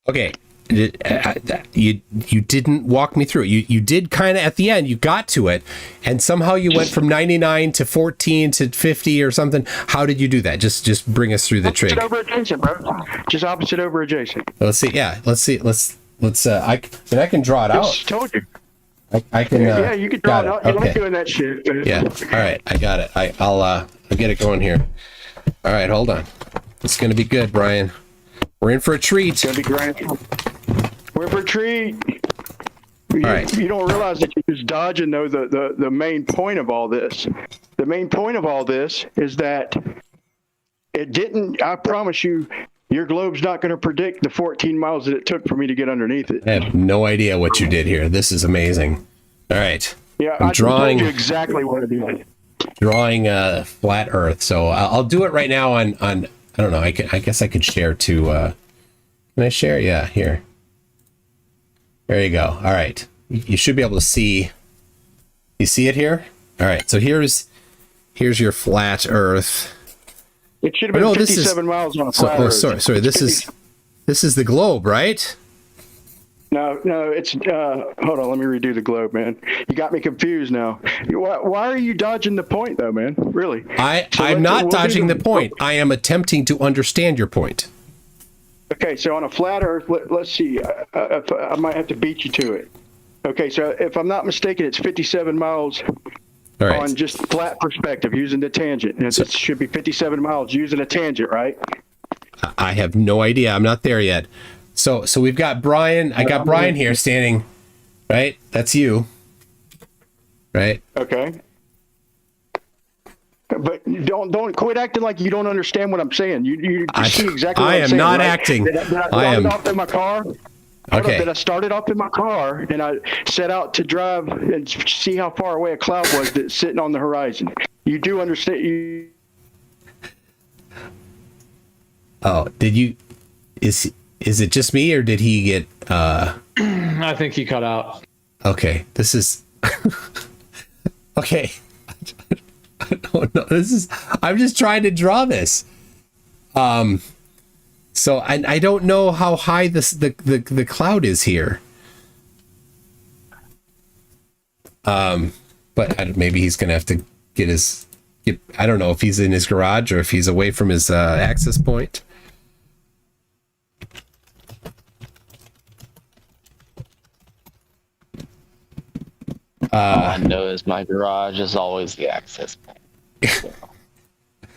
Speaker 2: Okay. You didn't walk me through it. You did kind of at the end. You got to it, and somehow you went from 99 to 14 to 50 or something. How did you do that? Just bring us through the trig.
Speaker 14: Opposite over adjacent, bro. Just opposite over adjacent.
Speaker 2: Let's see. Yeah. Let's see. Let's. I can draw it out.
Speaker 14: Just told you.
Speaker 2: I can.
Speaker 14: Yeah, you can draw it out. You
Speaker 2: Okay.
Speaker 14: like doing that shit.
Speaker 2: Yeah. All right. I got it. I'll get it going here. All right. Hold on. It's gonna be good, Brian. We're in for a treat.
Speaker 14: It's gonna be great. We're in for a treat.
Speaker 2: All right.
Speaker 14: You don't realize that you're just dodging though the main point of all this. The main point of all this is that it didn't. I promise you, your globe's not going to predict the 14 miles that it took for me to get underneath it.
Speaker 2: I have no idea what you did here. This is amazing. All right.
Speaker 14: Yeah,
Speaker 2: I'm
Speaker 14: I
Speaker 2: drawing.
Speaker 14: told you exactly what it is.
Speaker 2: Drawing a flat Earth. So I'll do it right now on. I don't know. I guess I could share to. Can I share? Yeah, here. There you go. All right. You should be able to see. You see it here? All right. So here's your flat Earth.
Speaker 14: It should have been 57 miles on a flat Earth.
Speaker 2: Sorry. This is the globe, right?
Speaker 14: No, it's hold on, let me redo the globe, man. You got me confused now. Why are you dodging the point though, man? Really?
Speaker 2: I'm not dodging the point. I am attempting to understand your point.
Speaker 14: Okay, so on a flat Earth, let's see. I might have to beat you to it. Okay, so if I'm not mistaken, it's 57 miles on just flat perspective using the tangent. And it should be 57 miles using a tangent, right?
Speaker 2: I have no idea. I'm not there yet. So we've got Brian. I got Brian here standing, right? That's you, right?
Speaker 14: Okay. But don't quit acting like you don't understand what I'm saying. You see exactly what I'm saying.
Speaker 2: I am not
Speaker 14: right?
Speaker 2: acting.
Speaker 14: Did I start off in my car?
Speaker 2: Okay.
Speaker 14: That I started off in my car and I set out to drive and see how far away a cloud was that's sitting on the horizon. You do understand?
Speaker 2: Oh, did you? Is it just me or did he get?
Speaker 6: I think he cut out.
Speaker 2: Okay, this is. Okay. I don't know. I'm just trying to draw this. So I don't know how high the cloud is here. But maybe he's gonna have to I don't know if he's in his garage or if he's away from his access point.
Speaker 20: All I know is my garage is always the access point.
Speaker 2: I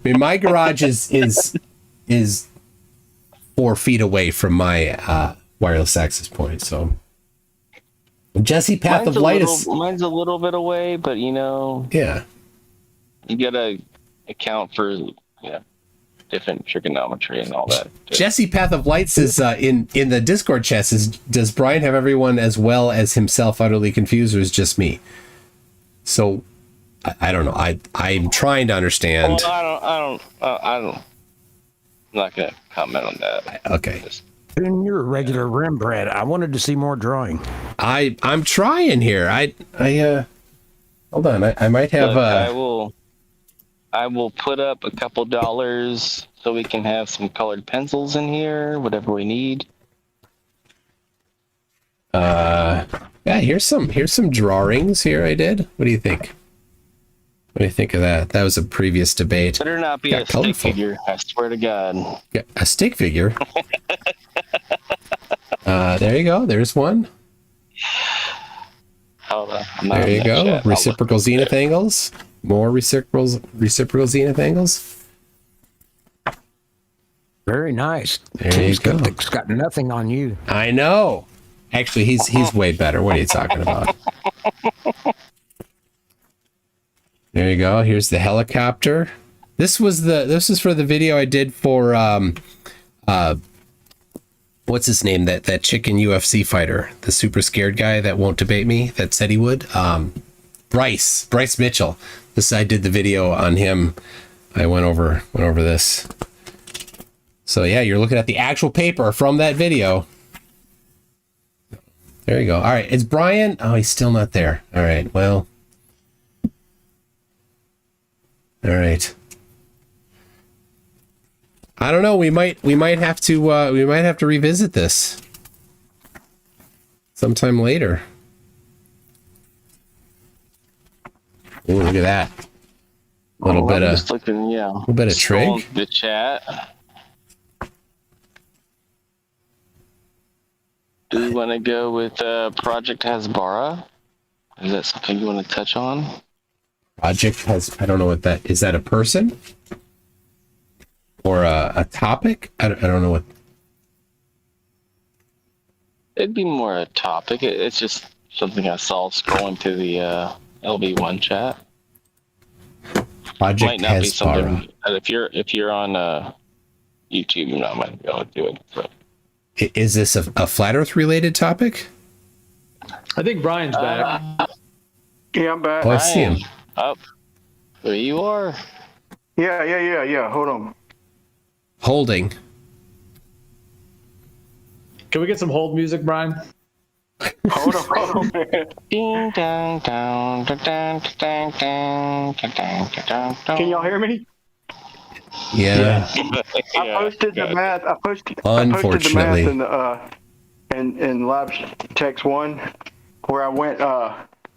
Speaker 2: mean, my garage is 4 feet away from my wireless access point. So, Jesse, Path of Light is
Speaker 20: mine's a little bit away, but
Speaker 2: yeah, you
Speaker 20: gotta account for different trigonometry and all that.
Speaker 2: Jesse, Path of Light says in the Discord chat says, does Brian have everyone as well as himself utterly confused, or is just me? So I don't know. I'm trying to understand.
Speaker 20: Well, I don't
Speaker 11: not gonna comment on that.
Speaker 2: Okay.
Speaker 21: In your regular Rembrandt, I wanted to see more drawing.
Speaker 2: I'm trying here. I hold on. I might have.
Speaker 11: Look, I will put up a couple dollars so we can have some colored pencils in here, whatever we need.
Speaker 2: Yeah, here's some drawings here I did. What do you think? What do you think of that? That was a previous debate.
Speaker 11: Better not be a stick figure, I swear to God.
Speaker 2: Yeah, a stick figure. There you go. There's one.
Speaker 11: Hold on.
Speaker 2: There you go. Reciprocal zenith angles. More reciprocal zenith angles.
Speaker 21: Very nice.
Speaker 2: There you go.
Speaker 21: It's got nothing on you.
Speaker 2: I know. Actually, he's way better. What are you talking about? There you go. Here's the helicopter. This is for the video I did for what's his name? That chicken UFC fighter, the super scared guy that won't debate me, that said he would. Bryce Mitchell. I did the video on him. I went over this. So yeah, you're looking at the actual paper from that video. There you go. All right, it's Brian. Oh, he's still not there. All right, well. All right. I don't know. We might have to revisit this sometime later. Ooh, look at that. A little bit of trig.
Speaker 11: The chat. Do you want to go with Project Hasbara? Is that something you want to touch on?
Speaker 2: Project has, I don't know what that is. That a person or a topic? I don't know what.
Speaker 11: It'd be more a topic. It's just something I saw scrolling through the LB1 chat.
Speaker 2: Project
Speaker 11: might not be
Speaker 2: Hasbara.
Speaker 11: something. If you're on YouTube, you might be able to do it. So.
Speaker 2: Is this a flat Earth related topic?
Speaker 6: I think Brian's back.
Speaker 14: Yeah, I'm back.
Speaker 2: Oh, I see him.
Speaker 11: Up. There you are.
Speaker 14: Yeah. Hold on.
Speaker 2: Holding.
Speaker 6: Can we get some hold music, Brian?
Speaker 14: Hold on, man.
Speaker 11: Ding dong dong dong dong dong dong.
Speaker 14: Can y'all hear me?
Speaker 2: Yeah.
Speaker 14: I posted the math. I posted
Speaker 2: Unfortunately.
Speaker 14: the math in Lab Text 1 where I went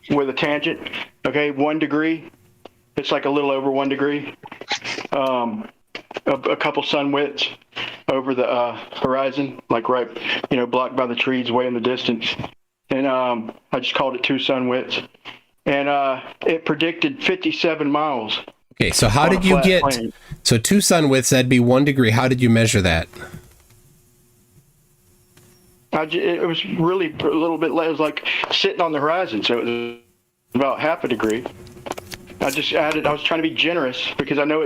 Speaker 14: with a tangent. Okay, 1 degree. It's like a little over 1 degree. A couple sun widths over the horizon, like right, blocked by the trees way in the distance. And I just called it 2 sun widths. And it predicted 57 miles.
Speaker 2: Okay, so how did you get... Plane. So 2 sun widths, that'd be 1 degree. How did you measure that?
Speaker 14: It was really a little bit less, like sitting on the horizon, so it was about half a degree. I just added, I was trying to be generous because I know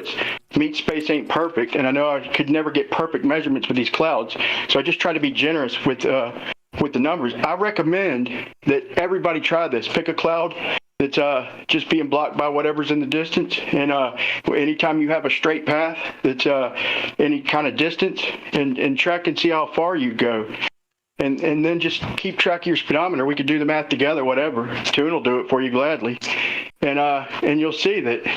Speaker 14: meat space ain't perfect, and I know I could never get perfect measurements with these clouds. So I just try to be generous with the numbers. I recommend that everybody try this. Pick a cloud that's just being blocked by whatever's in the distance, and anytime you have a straight path that's any kind of distance, and track and see how far you go. And then just keep track of your speedometer. We could do the math together, whatever. Toon will do it for you gladly. And you'll see that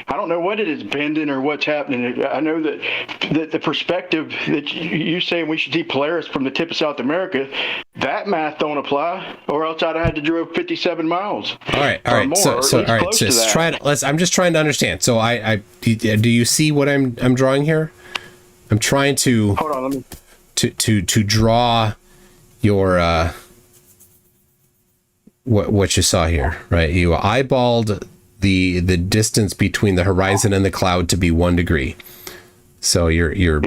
Speaker 14: I don't know what it is bending or what's happening. I know that the perspective that you saying we should see Polaris from the tip of South America, that math don't apply, or else I'd have had to drive 57 miles.
Speaker 2: All right. So all right. So I'm just trying to understand. So do you see what I'm drawing here? I'm trying to.
Speaker 14: Hold on. Let me.
Speaker 2: To draw your what you saw here, right? You eyeballed the distance between the horizon and the cloud to be 1 degree. So your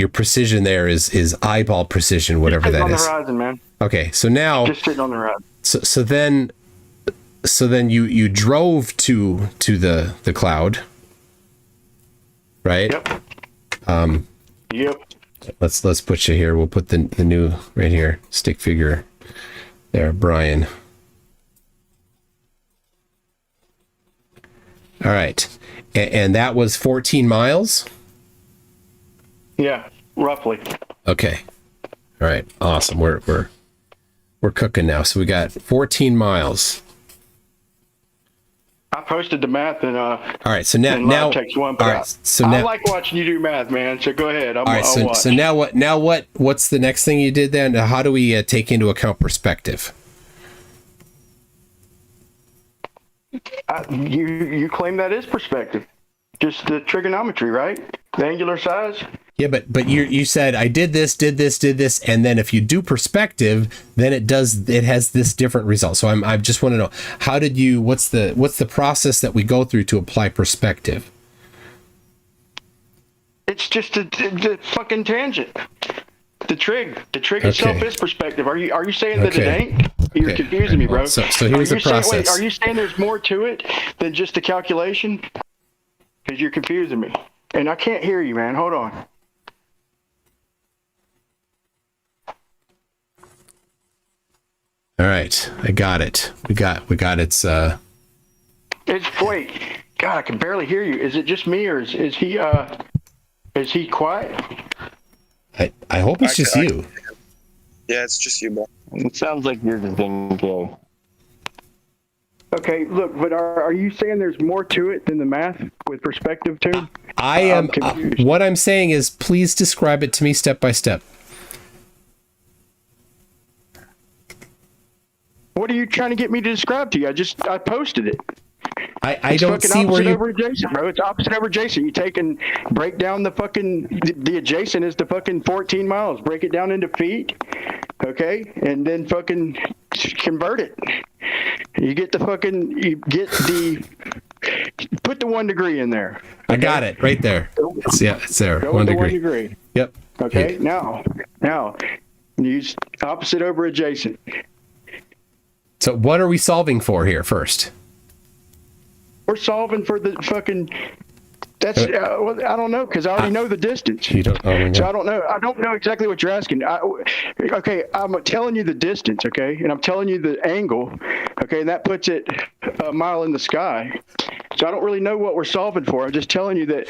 Speaker 2: precision there is eyeball precision, whatever that is.
Speaker 14: Just on the horizon, man.
Speaker 2: Okay, so now
Speaker 14: just sitting on the horizon.
Speaker 2: So then you drove to the cloud, right?
Speaker 14: Yep. Yep.
Speaker 2: Let's put you here. We'll put the new right here stick figure there, Brian. All right, And that was 14 miles?
Speaker 14: Yeah, roughly.
Speaker 2: Okay. All right. Awesome. We're cooking now. So we got 14 miles.
Speaker 14: I posted the math and
Speaker 2: all right. So now
Speaker 14: takes one.
Speaker 2: All right. So
Speaker 14: I
Speaker 2: now,
Speaker 14: like watching you do math, man. So go ahead.
Speaker 2: all right.
Speaker 14: I'll watch.
Speaker 2: So now what? Now what's the next thing you did then? How do we take into account perspective?
Speaker 14: You claim that is perspective, just the trigonometry, right? The angular size.
Speaker 2: Yeah, but you said I did this, and then if you do perspective, then it has this different result. So I just want to know what's the process that we go through to apply perspective?
Speaker 14: It's just the fucking tangent. The trig itself is perspective. Are you saying that it ain't? You're confusing me, bro.
Speaker 2: So here's the process.
Speaker 14: Are you saying there's more to it than just the calculation? Because you're confusing me, and I can't hear you, man. Hold on.
Speaker 2: All right, I got it. We got its.
Speaker 14: Wait, God, I can barely hear you. Is it just me, or is he quiet?
Speaker 2: I hope it's just you.
Speaker 3: Yeah, it's just you, bro.
Speaker 11: It sounds like you're just being gay.
Speaker 14: Okay, look, but are you saying there's more to it than the math with perspective too?
Speaker 2: I am. What I'm saying is, please describe it to me step by step.
Speaker 14: What are you trying to get me to describe to you? I posted it.
Speaker 2: I don't see where you.
Speaker 14: Over adjacent, bro. It's opposite over adjacent. You take and break down the adjacent is the fucking 14 miles. Break it down into feet, okay, and then fucking convert it. Put the 1 degree in there. Okay?
Speaker 2: I got it right there. It's there.
Speaker 14: Go
Speaker 2: 1
Speaker 14: with the
Speaker 2: degree.
Speaker 14: 1 degree.
Speaker 2: Yep.
Speaker 14: Okay. Now, use opposite over adjacent.
Speaker 2: So what are we solving for here first?
Speaker 14: We're solving for the fucking. That's I don't know because I already know the distance.
Speaker 2: You don't. Oh my God.
Speaker 14: So I don't know. I don't know exactly what you're asking. Okay, I'm telling you the distance. Okay, and I'm telling you the angle. Okay, and that puts it a mile in the sky. So I don't really know what we're solving for. I'm just telling you that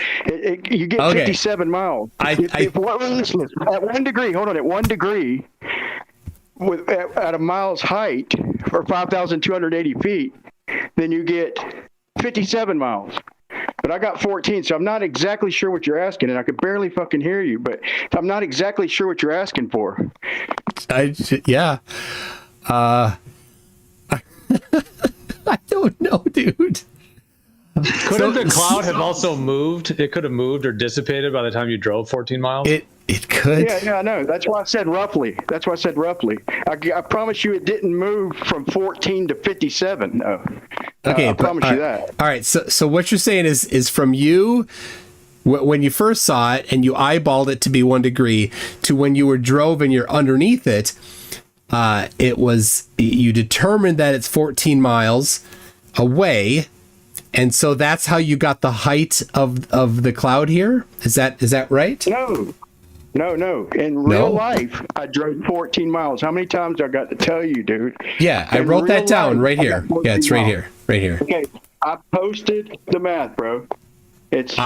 Speaker 14: you get 57 miles. Listen, at 1 degree. Hold on, at 1 degree, at a mile's height or 5,280 feet, then you get 57 miles. But I got 14, so I'm not exactly sure what you're asking, and I could barely fucking hear you, but I'm not exactly sure what you're asking for.
Speaker 2: Yeah. I don't know, dude.
Speaker 6: Couldn't the cloud have also moved? It could have moved or dissipated by the time you drove 14 miles?
Speaker 2: It could.
Speaker 14: Yeah, I know. That's why I said roughly. I promise you it didn't move from 14 to 57. No.
Speaker 2: Okay,
Speaker 14: I promise you that.
Speaker 2: All right, so what you're saying is from you, when you first saw it and you eyeballed it to be 1 degree, to when you drove and you're underneath it, it was, you determined that it's 14 miles away, and so that's how you got the height of the cloud here? Is that right?
Speaker 14: No. In real life, I drove 14 miles. How many times I got to tell you, dude?
Speaker 2: Yeah, I wrote that down right here. Yeah, it's right here. Right here.
Speaker 14: Okay, I posted the math, bro. It's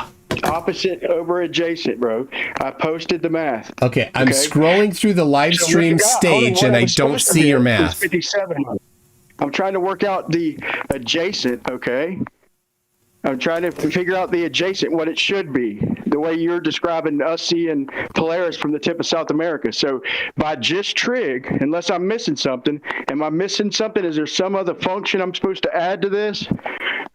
Speaker 14: opposite over adjacent, bro. I posted the math.
Speaker 2: Okay, I'm scrolling through the live stream stage and I don't see your math.
Speaker 14: 57. I'm trying to work out the adjacent, okay? I'm trying to figure out the adjacent, what it should be, the way you're describing us seeing Polaris from the tip of South America. So by just trig, unless I'm missing something, am I missing something? Is there some other function I'm supposed to add to this?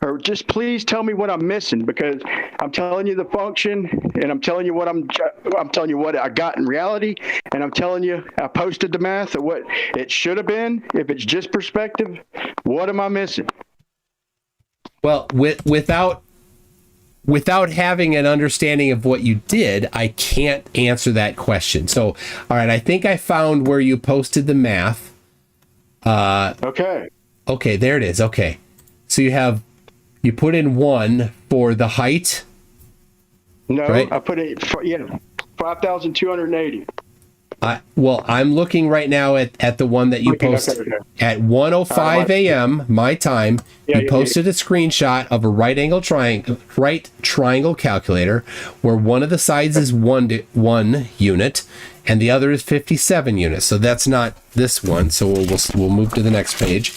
Speaker 14: Or just please tell me what I'm missing, because I'm telling you the function, and I'm telling you what I'm telling you what I got in reality, and I'm telling you I posted the math of what it should have been. If it's just perspective, what am I missing?
Speaker 2: Well, without having an understanding of what you did, I can't answer that question. So, all right, I think I found where you posted the math.
Speaker 14: Okay,
Speaker 2: there it is. Okay. So you put in 1 for the height?
Speaker 14: No,
Speaker 2: right?
Speaker 14: I put it, 5,280.
Speaker 2: Well, I'm looking right now at the one that you posted at 1:05 a.m. my time. You posted a screenshot of a right triangle calculator where one of the sides is one unit and the other is 57 units. So that's not this one. So we'll move to the next page.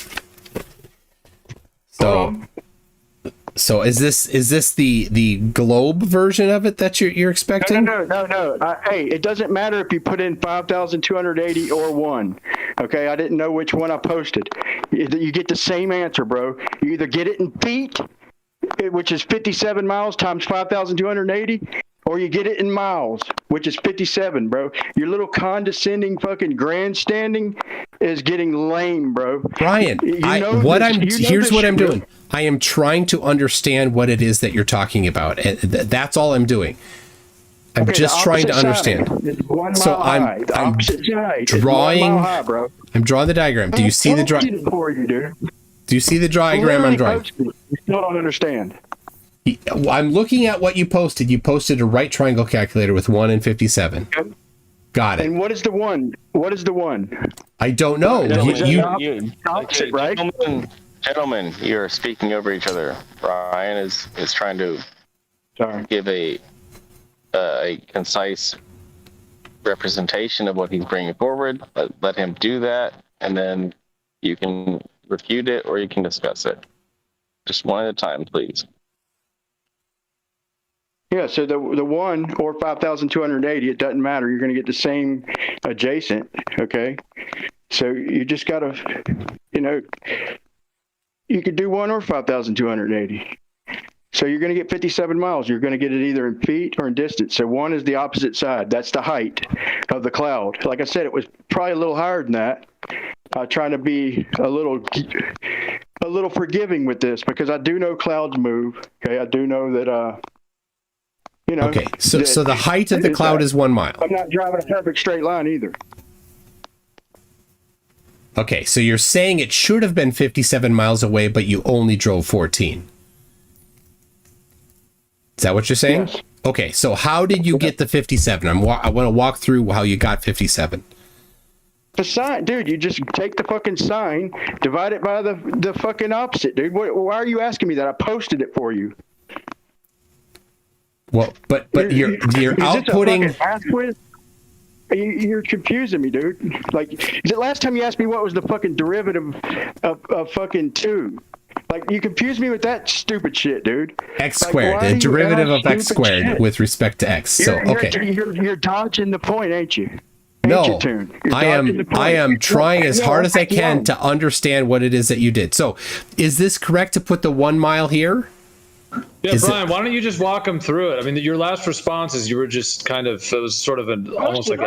Speaker 2: So is this the globe version of it that you're expecting?
Speaker 14: No. Hey, it doesn't matter if you put in 5,280 or 1. Okay, I didn't know which one I posted. You get the same answer, bro. You either get it in feet, which is 57 miles times 5,280, or you get it in miles, which is 57, bro. Your little condescending fucking grandstanding is getting lame, bro.
Speaker 2: Brian, here's what I'm doing. I am trying to understand what it is that you're talking about. And that's all I'm doing. I'm just trying to understand. So I'm drawing. I'm drawing the diagram. Do you see the diagram? Do you see the diagram I'm drawing?
Speaker 14: You still don't understand.
Speaker 2: I'm looking at what you posted. You posted a right triangle calculator with 1 and 57. Okay. Got it.
Speaker 14: And what is the one? What is the one?
Speaker 2: I don't know.
Speaker 11: Gentlemen, you're speaking over each other. Brian is trying to give a concise representation of what he's bringing forward. Let him do that, and then you can refute it or you can discuss it. Just one at a time, please.
Speaker 14: Yeah, so the 1 or 5,280, it doesn't matter. You're going to get the same adjacent, okay? So you just got to, you could do 1 or 5,280. So you're going to get 57 miles. You're going to get it either in feet or in distance. So 1 is the opposite side. That's the height of the cloud. Like I said, it was probably a little higher than that. Trying to be a little forgiving with this because I do know clouds move. Okay, I do know that.
Speaker 2: Okay, so the height of the cloud is 1 mile.
Speaker 14: I'm not driving a perfect straight line either.
Speaker 2: Okay, so you're saying it should have been 57 miles away, but you only drove 14. Is that what you're saying?
Speaker 14: Yes.
Speaker 2: Okay, so how did you get the 57? I want to walk through how you got 57.
Speaker 14: The sign, dude, you just take the fucking sign, divide it by the fucking opposite, dude. Why are you asking me that? I posted it for you.
Speaker 2: Well, but you're outputting.
Speaker 14: You're confusing me, dude. Like, is it last time you asked me what was the fucking derivative of fucking 2? Like, you confused me with that stupid shit, dude.
Speaker 2: X squared, the derivative of x squared with respect to x. So, okay.
Speaker 14: You're dodging the point, ain't you?
Speaker 2: No, I am trying as hard as I can to understand what it is that you did. So, is this correct to put the 1 mile here?
Speaker 6: Yeah, Brian, why don't you just walk them through it? I mean, your last response is you were just kind of, it was sort of almost like,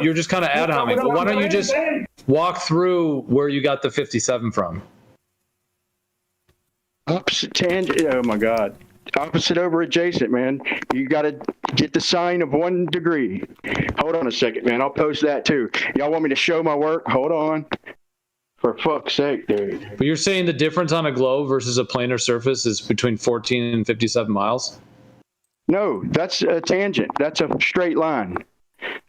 Speaker 6: you're just kind of ad homing. But why don't you just walk through where you got the 57 from?
Speaker 14: Opposite tangent. Oh my God. Opposite over adjacent, man. You got to get the sine of 1 degree. Hold on a second, man. I'll post that too. Y'all want me to show my work? Hold on. For fuck's sake, dude.
Speaker 6: But you're saying the difference on a globe versus a planar surface is between 14 and 57 miles?
Speaker 14: No, that's a tangent. That's a straight line.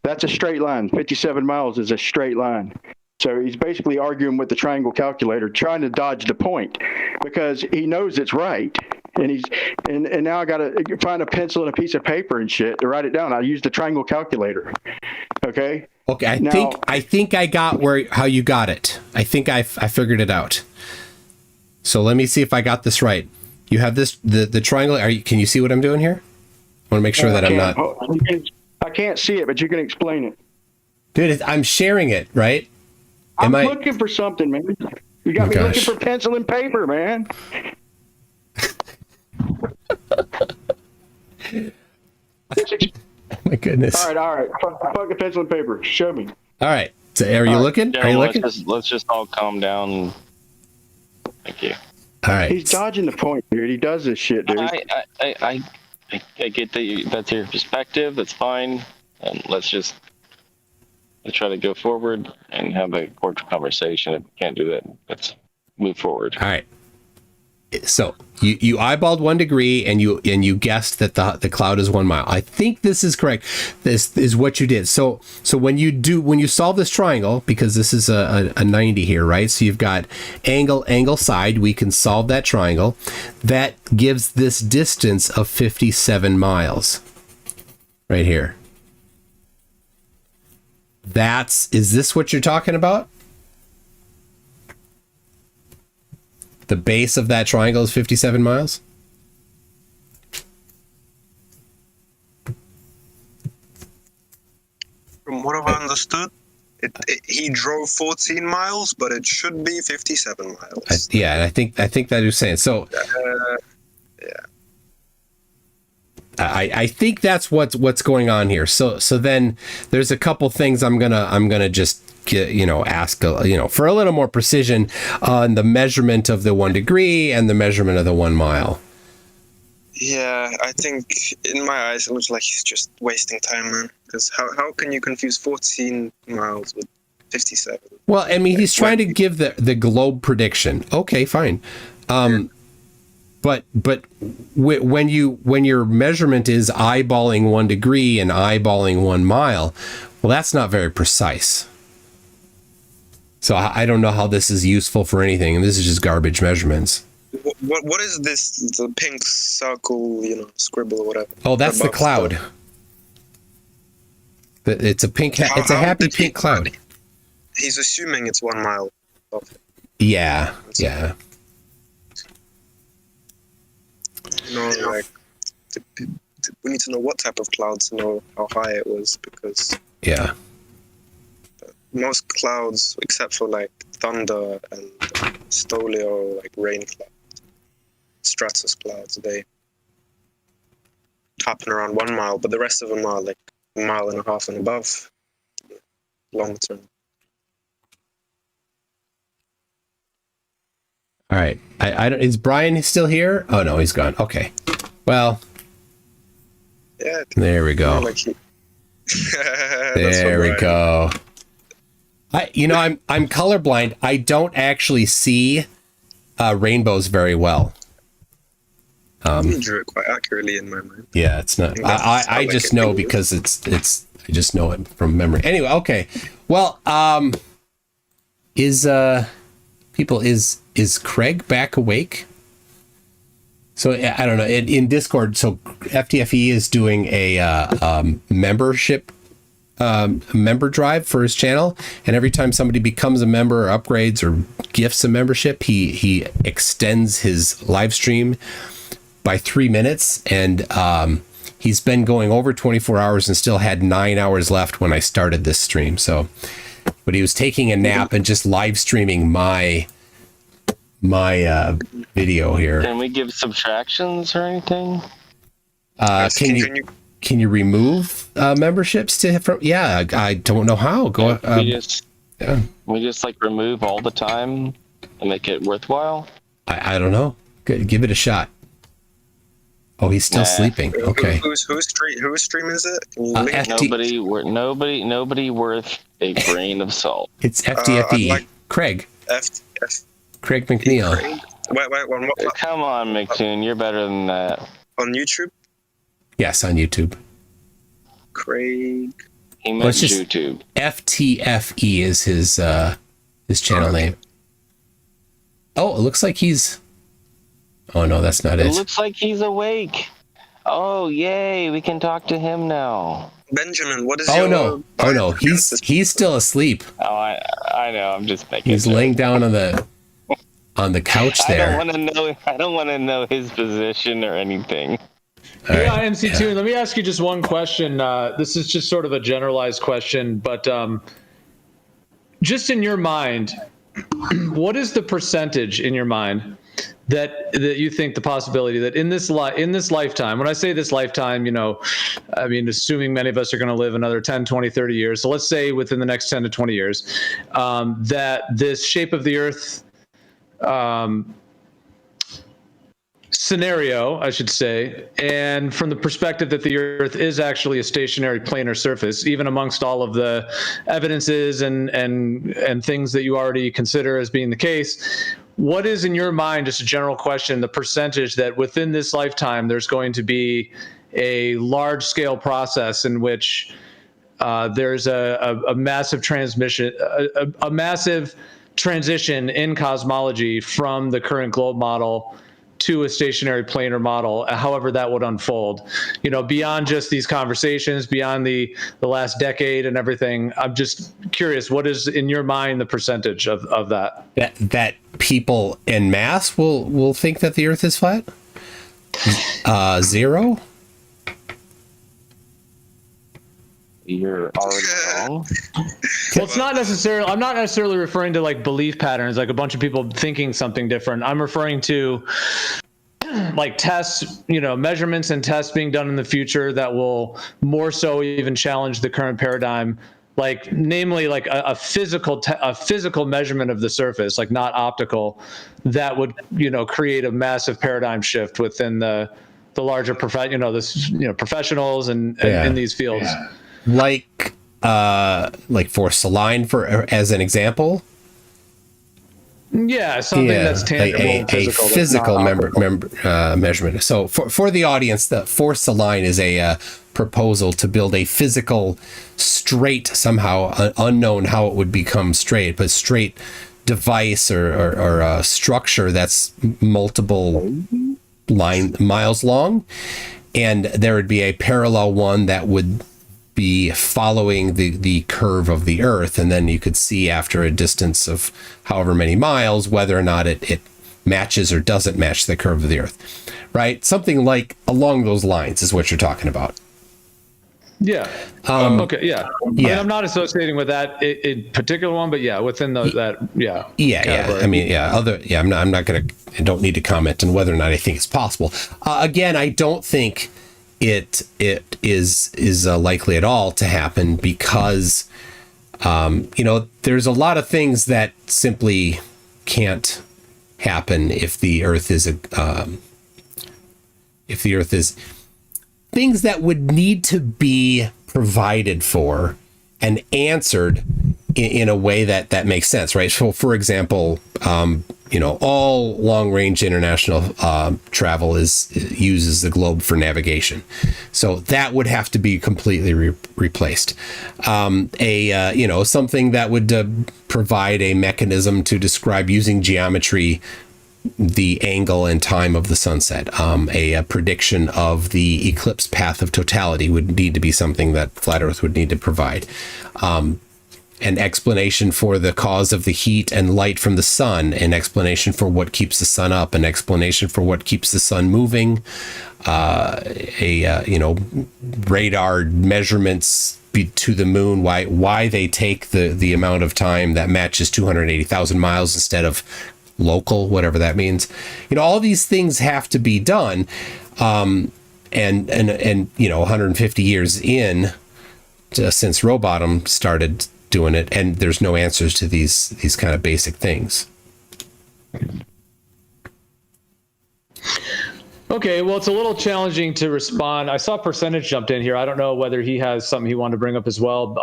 Speaker 14: That's a straight line. 57 miles is a straight line. So he's basically arguing with the triangle calculator, trying to dodge the point because he knows it's right. And now I got to find a pencil and a piece of paper and shit to write it down. I use the triangle calculator. Okay.
Speaker 2: Okay, I think I got how you got it. I think I figured it out. So let me see if I got this right. You have the triangle. Can you see what I'm doing here? I want to make sure that I'm not.
Speaker 14: I can't see it, but you can explain it.
Speaker 2: Dude, I'm sharing it, right?
Speaker 14: I'm looking for something, man. You got me looking for pencil and paper, man.
Speaker 2: My goodness.
Speaker 14: All right. Fucking pencil and paper. Show me.
Speaker 2: All right. So are you looking?
Speaker 11: Darryl,
Speaker 2: are you looking?
Speaker 11: Let's just all calm down. Thank you.
Speaker 2: All right.
Speaker 14: He's dodging the point, dude. He does this shit, dude.
Speaker 11: I get that's your perspective. That's fine. And let's try to go forward and have a cordial conversation. If we can't do that, let's move forward.
Speaker 2: All right. So you eyeballed 1 degree and you guessed that the cloud is 1 mile. I think this is correct. This is what you did. So when you solve this triangle, because this is a 90 here, right? So you've got angle, side. We can solve that triangle. That gives this distance of 57 miles right here. Is this what you're talking about? The base of that triangle is 57 miles?
Speaker 3: From what I've understood, he drove 14 miles, but it should be 57 miles.
Speaker 2: Yeah, I think that you're saying. So
Speaker 3: yeah.
Speaker 2: I think that's what's going on here. So then there's a couple things I'm gonna just ask for a little more precision on the measurement of the 1 degree and the measurement of the 1 mile.
Speaker 3: Yeah, I think in my eyes it looks like he's just wasting time, man. Because how can you confuse 14 miles with 57?
Speaker 2: Well, I mean, he's trying to give the globe prediction. Okay, fine. But when your measurement is eyeballing 1 degree and eyeballing 1 mile, well, that's not very precise. So I don't know how this is useful for anything, and this is just garbage measurements.
Speaker 3: What is this? The pink circle, scribble or whatever.
Speaker 2: Oh, that's the cloud. It's a pink. It's a happy pink cloud.
Speaker 3: He's assuming it's 1 mile.
Speaker 2: Yeah.
Speaker 3: We need to know what type of cloud to know how high it was, because most clouds, except for like thunder and stolio, like rain clouds, stratus clouds, they happen around 1 mile, but the rest of them are like 1.5 miles and above, long term.
Speaker 2: All right. I don't. Is Brian still here? Oh no, he's gone. Okay. Well.
Speaker 3: Yeah.
Speaker 2: There we go. There we go. I'm colorblind. I don't actually see rainbows very well.
Speaker 3: You drew it quite accurately in my mind.
Speaker 2: Yeah, it's not. I just know because it's. I just know it from memory. Anyway, okay. Well, is Craig back awake? So I don't know. In Discord, so FTFE is doing a membership. Member drive for his channel, and every time somebody becomes a member or upgrades or gifts a membership, he extends his live stream by 3 minutes, and he's been going over 24 hours and still had 9 hours left when I started this stream. So, but he was taking a nap and just live streaming my video here.
Speaker 20: Can we give subtractions or anything?
Speaker 2: Can you remove memberships from? Yeah, I don't know how.
Speaker 20: We just like remove all the time and make it worthwhile.
Speaker 2: I don't know. Give it a shot. Oh, he's still sleeping. Okay.
Speaker 3: Whose stream is it? Can you
Speaker 20: Nobody worth a grain of salt.
Speaker 2: It's FTFE. Craig. Craig McNeil.
Speaker 3: Wait,
Speaker 20: come on, McToon, you're better than that.
Speaker 3: On YouTube?
Speaker 2: Yes, on YouTube.
Speaker 3: Craig.
Speaker 20: He meant YouTube.
Speaker 2: FTFE is his channel name. Oh, it looks like he's. Oh no, that's not it.
Speaker 20: It looks like he's awake. Oh yay, we can talk to him now.
Speaker 3: Benjamin, what is
Speaker 2: your... Oh no, he's still asleep.
Speaker 20: Oh, I know, I'm just making
Speaker 2: He's laying down on the couch there.
Speaker 20: I don't want to know his position or anything.
Speaker 6: Yeah, MC2, let me ask you just one question. This is just sort of a generalized question, but just in your mind, what is the percentage in your mind that you think the possibility that in this lifetime, when I say this lifetime, I mean, assuming many of us are going to live another 10, 20, 30 years. So let's say within the next 10 to 20 years, that this shape of the earth scenario, I should say, and from the perspective that the earth is actually a stationary planar surface, even amongst all of the evidences and things that you already consider as being the case, what is in your mind, just a general question, the percentage that within this lifetime there's going to be a large scale process in which there's a massive transmission, a massive transition in cosmology from the current globe model to a stationary planar model, however that would unfold, beyond just these conversations, beyond the last decade and everything. I'm just curious, what is in your mind the percentage of that?
Speaker 2: That people en masse will think that the Earth is flat? 0?
Speaker 20: You're already wrong.
Speaker 6: Well, it's not necessarily, I'm not necessarily referring to like belief patterns, like a bunch of people thinking something different. I'm referring to like tests, measurements and tests being done in the future that will more so even challenge the current paradigm, like namely like a physical measurement of the surface, like not optical, that would, create a massive paradigm shift within the larger professionals and in these fields.
Speaker 2: Yeah. Like force align as an example.
Speaker 6: Yeah, something that's tangible,
Speaker 2: a physical measurement. So for the audience, the force align is a proposal to build a physical straight, somehow unknown how it would become straight, but straight device or a structure that's multiple miles long, and there would be a parallel one that would be following the curve of the Earth, and then you could see after a distance of however many miles whether or not it matches or doesn't match the curve of the Earth, right? Something like along those lines is what you're talking about.
Speaker 6: Yeah. Okay. Yeah. I mean, I'm not associating with that in particular one, but within that. I'm not going to. I don't need to comment on whether or not I think it's possible. Again, I don't think it is likely at all to happen because, there's a lot of things that simply can't happen if the Earth is things that would need to be provided for and answered in a way that makes sense, right? So, for example, all long-range international travel uses the globe for navigation, so that would have to be completely replaced. Something that would provide a mechanism to describe using geometry the angle and time of the sunset. A prediction of the eclipse path of totality would need to be something that Flat Earth would need to provide. An explanation for the cause of the heat and light from the sun, an explanation for what keeps the sun up, an explanation for what keeps the sun moving, radar measurements to the moon, why they take the amount of time that matches 280,000 miles instead of local, whatever that means. All these things have to be done. And 150 years in since Rowbottom started doing it, and there's no answers to these kind of basic things. Okay, well, it's a little challenging to respond. I saw Percentage jumped in here. I don't know whether he has something he wanted to bring up as well.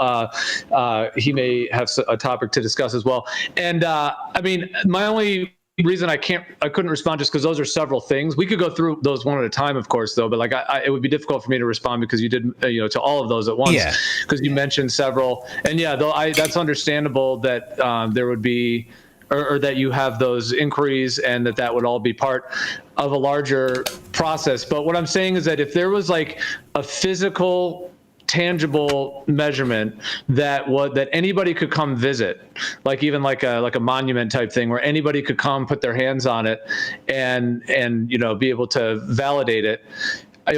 Speaker 6: He may have a topic to discuss as well. And my only reason I couldn't respond just because those are several things. We could go through those one at a time, of course, though. But it would be difficult for me to respond because you did, to all of those at once. Yeah. Because you mentioned several, and that's understandable that there would be. Or that you have those inquiries and that would all be part of a larger process. But what I'm saying is that if there was like a physical, tangible measurement that anybody could come visit, like even like a monument type thing where anybody could come put their hands on it and be able to validate it.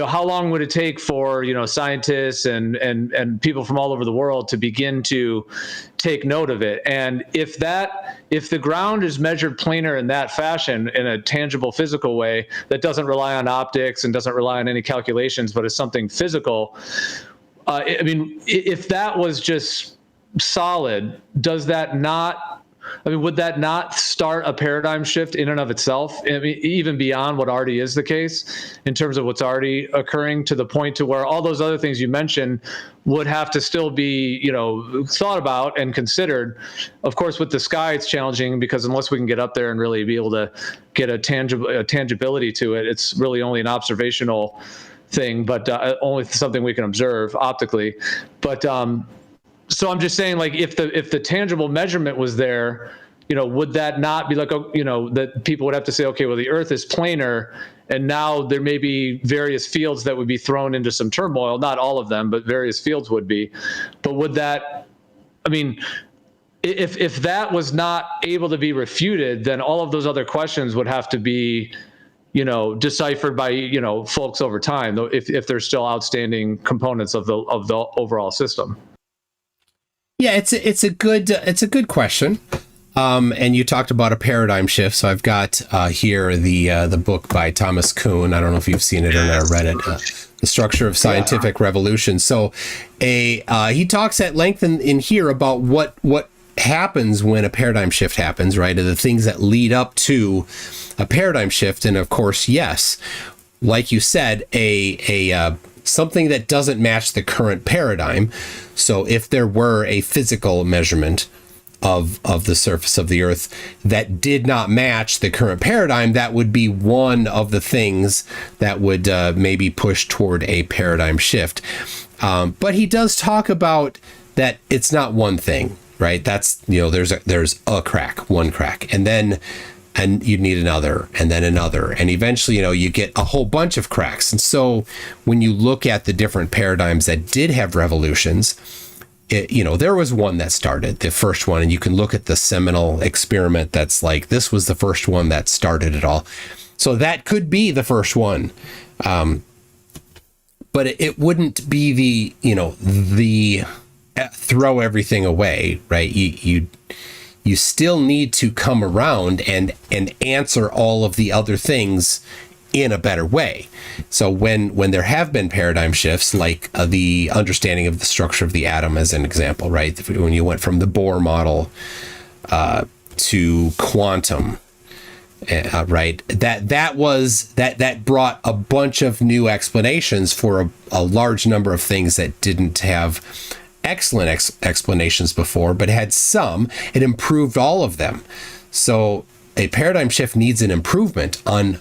Speaker 6: How long would it take for scientists and people from all over the world to begin to take note of it? And if the ground is measured planar in that fashion, in a tangible physical way that doesn't rely on optics and doesn't rely on any calculations, but is something physical, if that was just solid, does that not I mean, would that not start a paradigm shift in and of itself? I mean, even beyond what already is the case in terms of what's already occurring, to the point to where all those other things you mentioned would have to still be, thought about and considered. Of course, with the sky, it's challenging because unless we can get up there and really be able to get a tangibility to it, it's really only an observational thing, but only something we can observe optically. But so I'm just saying, like, if the tangible measurement was there, would that not be like, that people would have to say, okay, well, the Earth is planar, and now there may be various fields that would be thrown into some turmoil. Not all of them, but various fields would be. But would that, I mean, if that was not able to be refuted, then all of those other questions would have to be, deciphered by, folks over time, though, if there's still outstanding components of the overall system.
Speaker 2: Yeah, it's a good question. And you talked about a paradigm shift. So I've got here the book by Thomas Kuhn. I don't know if you've seen it or not, read it. The Structure of Scientific Revolution. So he talks at length in here about what happens when a paradigm shift happens, right? And the things that lead up to a paradigm shift. And of course, yes, like you said, a something that doesn't match the current paradigm. So if there were a physical measurement of the surface of the Earth that did not match the current paradigm, that would be one of the things that would maybe push toward a paradigm shift. But he does talk about that it's not one thing, right? That's, there's a crack, one crack, and you need another, and then another, and eventually, you get a whole bunch of cracks. And so when you look at the different paradigms that did have revolutions, there was one that started, the first one, and you can look at the seminal experiment that's like, this was the first one that started it all. So that could be the first one. But it wouldn't be the throw everything away, right? You still need to come around and answer all of the other things in a better way. So when there have been paradigm shifts, like the understanding of the structure of the atom as an example, right? When you went from the Bohr model to quantum, right? That brought a bunch of new explanations for a large number of things that didn't have excellent explanations before, but had some. It improved all of them. So a paradigm shift needs an improvement on,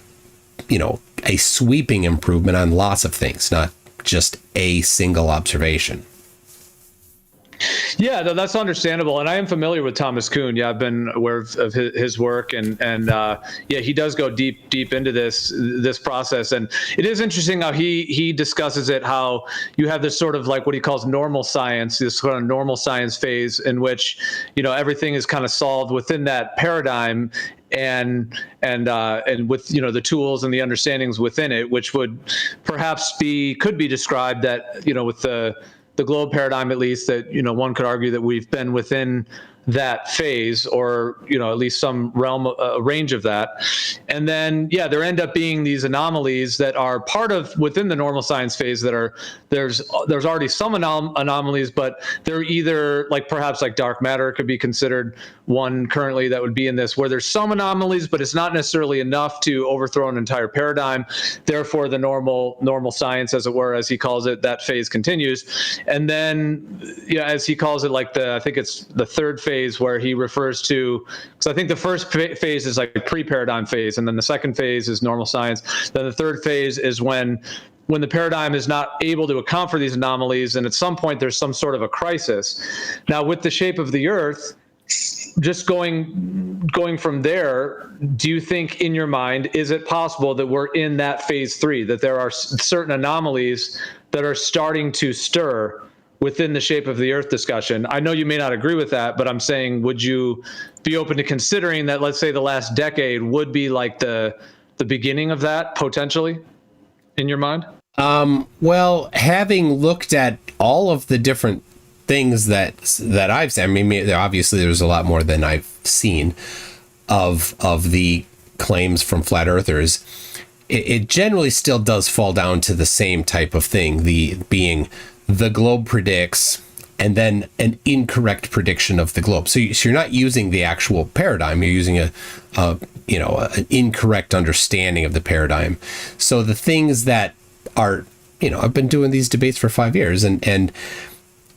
Speaker 2: a sweeping improvement on lots of things, not just a single observation.
Speaker 6: Yeah, no, that's understandable, and I am familiar with Thomas Kuhn. Yeah, I've been aware of his work, and he does go deep into this process, and it is interesting how he discusses it. How you have this sort of like what he calls normal science, this sort of normal science phase in which everything is kind of solved within that paradigm, and with the tools and the understandings within it, which would perhaps could be described that with the globe paradigm, at least, that one could argue that we've been within that phase, or at least some range of that. And then there end up being these anomalies that are part of within the normal science phase that are there's already some anomalies, but they're either perhaps like dark matter could be considered one currently that would be in this, where there's some anomalies, but it's not necessarily enough to overthrow an entire paradigm. Therefore, the normal science, as it were, as he calls it, that phase continues. And then as he calls it, I think it's the third phase, where he refers to, because I think the first phase is like a pre-paradigm phase, and then the second phase is normal science. Then the third phase is when the paradigm is not able to account for these anomalies, and at some point there's some sort of a crisis. Now, with the shape of the Earth, just going from there, do you think in your mind, is it possible that we're in that phase 3, that there are certain anomalies that are starting to stir within the shape of the Earth discussion? I know you may not agree with that, but I'm saying, would you be open to considering that, let's say, the last decade would be like the beginning of that, potentially, in your mind?
Speaker 2: Well, having looked at all of the different things that I've seen, I mean, obviously there's a lot more than I've seen of the claims from flat earthers. It generally still does fall down to the same type of thing, the globe predicts and then an incorrect prediction of the globe. So you're not using the actual paradigm. You're using an incorrect understanding of the paradigm. So the things that are, I've been doing these debates for 5 years, and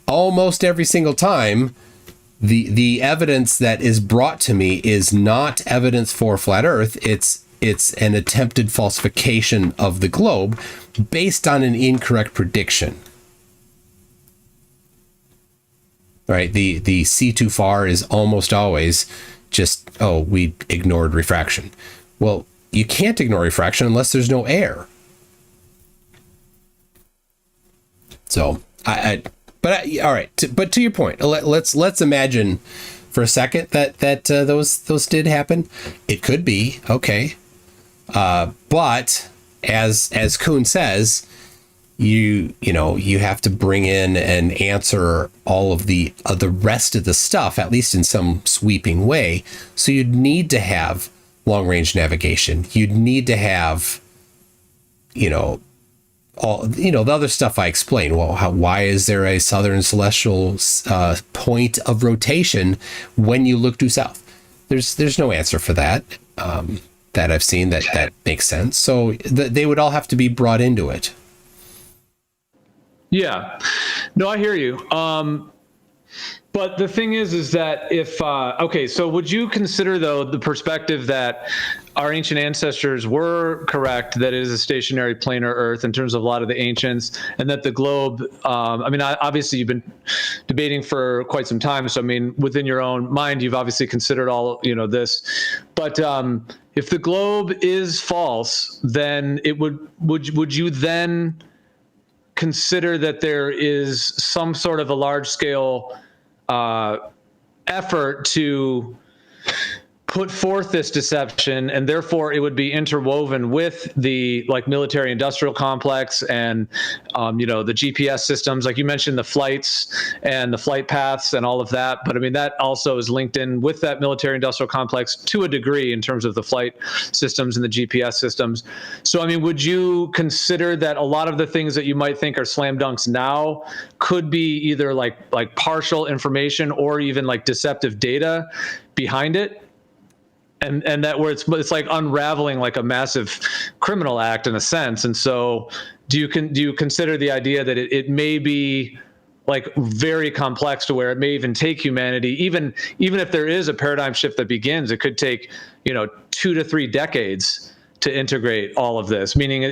Speaker 2: almost every single time, the evidence that is brought to me is not evidence for flat Earth. It's an attempted falsification of the globe based on an incorrect prediction. Right? The see too far is almost always just, we ignored refraction. Well, you can't ignore refraction unless there's no air. So all right. But to your point, let's imagine for a second that those did happen. It could be okay, but as Kuhn says, you have to bring in and answer all of the rest of the stuff, at least in some sweeping way. So you'd need to have long range navigation. You'd need to have, all the other stuff I explained. Well, why is there a southern celestial point of rotation when you look due south? There's no answer for that that I've seen that makes sense. So they would all have to be brought into it.
Speaker 6: Yeah, no, I hear you. But the thing is that if, so would you consider, though, the perspective that our ancient ancestors were correct, that it is a stationary planar Earth in terms of a lot of the ancients, and that the globe, obviously you've been debating for quite some time. So, within your own mind, you've obviously considered all, this. But if the globe is false, then would you then consider that there is some sort of a large scale effort to put forth this deception, and therefore it would be interwoven with the military industrial complex and the GPS systems, like you mentioned, the flights and the flight paths and all of that. But that also is linked in with that military industrial complex to a degree in terms of the flight systems and the GPS systems. So would you consider that a lot of the things that you might think are slam dunks now could be either like partial information or even deceptive data behind it? And that where it's like unraveling like a massive criminal act in a sense. And so do you consider the idea that it may be very complex to where it may even take humanity, even if there is a paradigm shift that begins, it could take 2 to 3 decades to integrate all of this, meaning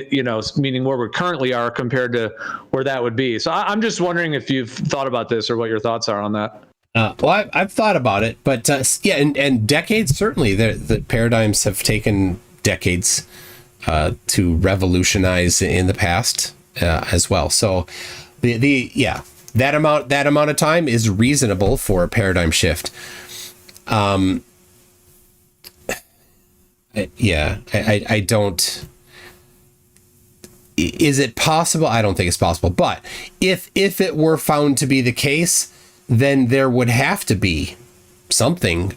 Speaker 6: where we currently are compared to where that would be. So I'm just wondering if you've thought about this or what your thoughts are on that.
Speaker 2: Well, I've thought about it, but and decades, certainly the paradigms have taken decades to revolutionize in the past as well. So that amount of time is reasonable for a paradigm shift. I don't. Is it possible? I don't think it's possible. But if it were found to be the case, then there would have to be something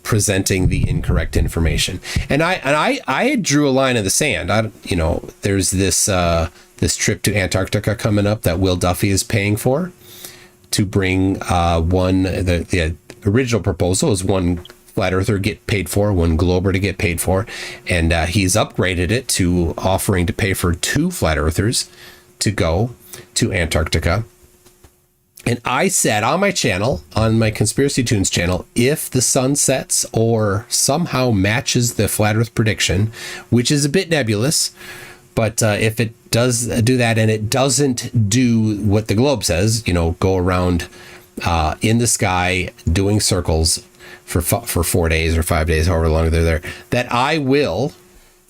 Speaker 2: presenting the incorrect information. And I drew a line in the sand. There's this trip to Antarctica coming up that Will Duffy is paying for to bring the original proposal is one flat earther get paid for, one glober to get paid for, and he's upgraded it to offering to pay for 2 flat earthers to go to Antarctica. And I said on my channel, on my Conspiracy Tunes channel, if the sun sets or somehow matches the flat earth prediction, which is a bit nebulous, but if it does do that and it doesn't do what the globe says, go around in the sky doing circles for 4 days or 5 days, however long they're there, that I will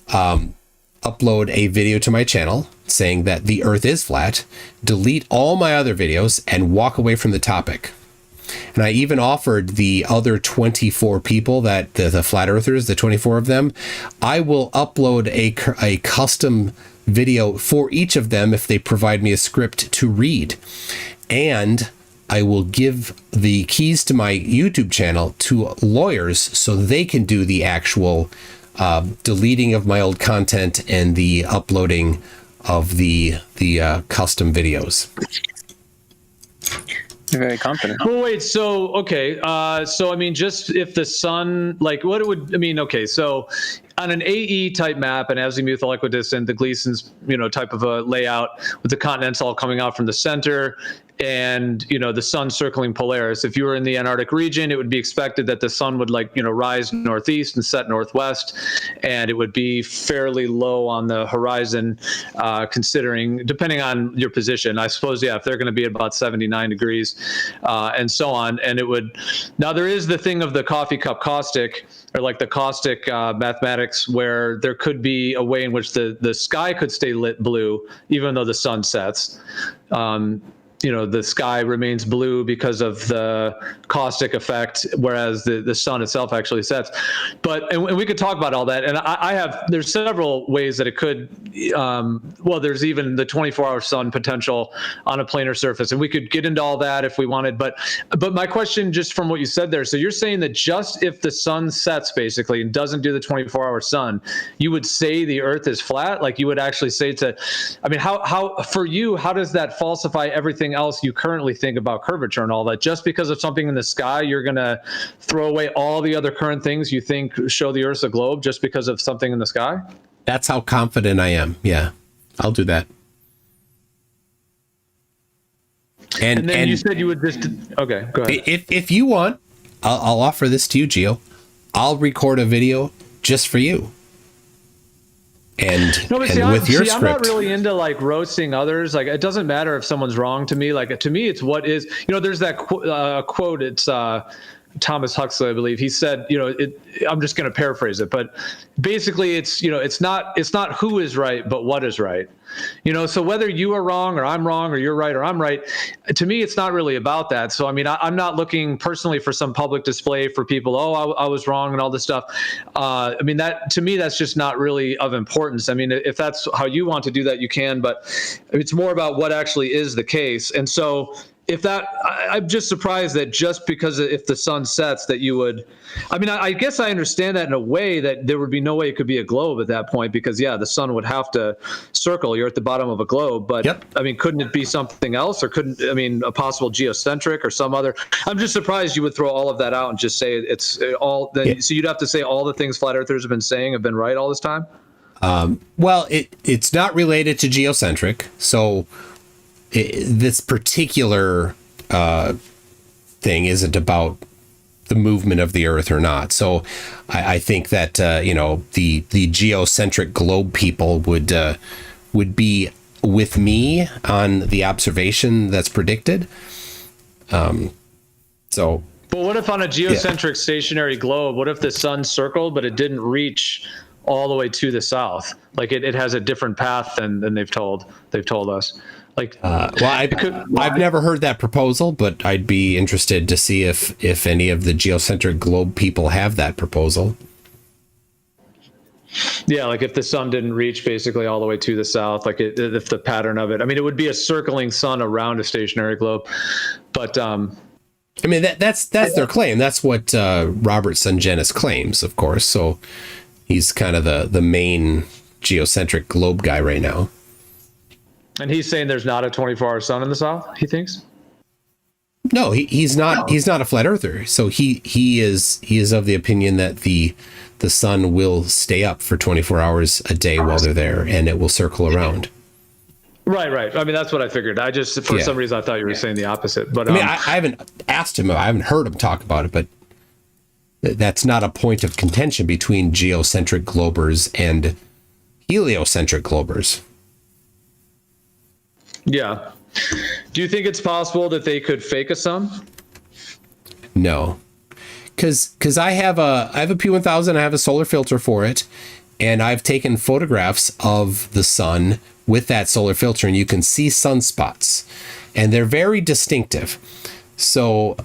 Speaker 2: upload a video to my channel saying that the earth is flat, delete all my other videos, and walk away from the topic. And I even offered the other 24 people that the flat earthers, the 24 of them, I will upload a custom video for each of them if they provide me a script to read. And I will give the keys to my YouTube channel to lawyers so they can do the actual deleting of my old content and the uploading of the custom videos.
Speaker 10: You're very confident.
Speaker 6: Well, wait. So okay. So I mean, just if the sun, like, what it would. I mean, okay. So on an AE type map, an azimuthal equidistant, the Gleason's, type of a layout with the continental coming out from the center, and the sun circling Polaris. If you were in the Antarctic region, it would be expected that the sun would rise northeast and set northwest, and it would be fairly low on the horizon, considering, depending on your position. I suppose, if they're going to be about 79 degrees, and so on. And it would, now there is the thing of the coffee cup caustic, or like the caustic mathematics, where there could be a way in which the sky could stay lit blue even though the sun sets. The sky remains blue because of the caustic effect, whereas the sun itself actually sets. And we could talk about all that. And there's several ways that it could, there's even the 24-hour sun potential on a planar surface. And we could get into all that if we wanted. But my question, just from what you said there, so you're saying that just if the sun sets basically and doesn't do the 24-hour sun, you would say the Earth is flat? Like you would actually say how for you, how does that falsify everything else you currently think about curvature and all that? Just because of something in the sky, you're going to throw away all the other current things you think show the Earth's a globe just because of something in the sky?
Speaker 2: That's how confident I am. Yeah, I'll do that. And
Speaker 6: then you said you would just... Okay, go ahead.
Speaker 2: If you want, I'll offer this to you, Gio. I'll record a video just for you. And with your script.
Speaker 6: I'm not really into roasting others. Like, it doesn't matter if someone's wrong to me. Like, to me, it's what is. There's that quote. It's Thomas Huxley, I believe. He said, I'm just going to paraphrase it, but basically, it's not who is right, but what is right. So whether you are wrong or I'm wrong, or you're right or I'm right, to me, it's not really about that. So, I mean, I'm not looking personally for some public display for people, I was wrong and all this stuff. I mean, that to me, that's just not really of importance. I mean, if that's how you want to do that, you can, but it's more about what actually is the case. And so I'm just surprised that just because if the sun sets that you would, I mean, I guess I understand that in a way, that there would be no way it could be a globe at that point, because the sun would have to circle. You're at the bottom of a globe, but I mean, couldn't it be something else, or a possible geocentric or some other? I'm just surprised you would throw all of that out and just say it's all. So you'd have to say all the things flat earthers have been saying have been right all this time.
Speaker 2: Well, it's not related to geocentric, so. This particular thing isn't about the movement of the Earth or not. So I think that the geocentric globe people would be with me on the observation that's predicted. But
Speaker 6: what if on a geocentric stationary globe, what if the sun circled but it didn't reach all the way to the south? Like it has a different path than they've told us.
Speaker 2: I've never heard that proposal, but I'd be interested to see if any of the geocentric globe people have that proposal.
Speaker 6: Yeah, like if the sun didn't reach basically all the way to the south, if the pattern of it, I mean, it would be a circling sun around a stationary globe. But I
Speaker 2: mean, that's their claim. That's what Robert Sungenis claims, of course. So he's kind of the main geocentric globe guy right now.
Speaker 6: And he's saying there's not a 24-hour sun in the south, he thinks?
Speaker 2: No, he's not a flat earther. So he is of the opinion that the sun will stay up for 24 hours a day while they're there, and it will circle around.
Speaker 6: Right. I mean, that's what I figured. I just, for some reason, I thought you were saying the opposite. But
Speaker 2: I mean, I haven't asked him. I haven't heard him talk about it, but that's not a point of contention between geocentric globers and heliocentric globers.
Speaker 6: Yeah. Do you think it's possible that they could fake a sun?
Speaker 2: No. Because I have a P1000, I have a solar filter for it, and I've taken photographs of the sun with that solar filter, and you can see sunspots, and they're very distinctive. So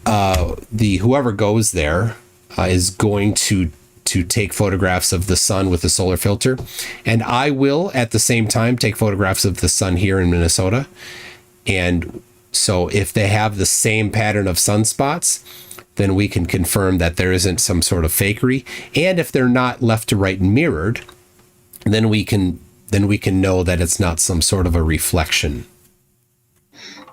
Speaker 2: whoever goes there is going to take photographs of the sun with the solar filter, and I will at the same time take photographs of the sun here in Minnesota. And so if they have the same pattern of sunspots, then we can confirm that there isn't some sort of fakery. And if they're not left to right and mirrored, then we can know that it's not some sort of a reflection.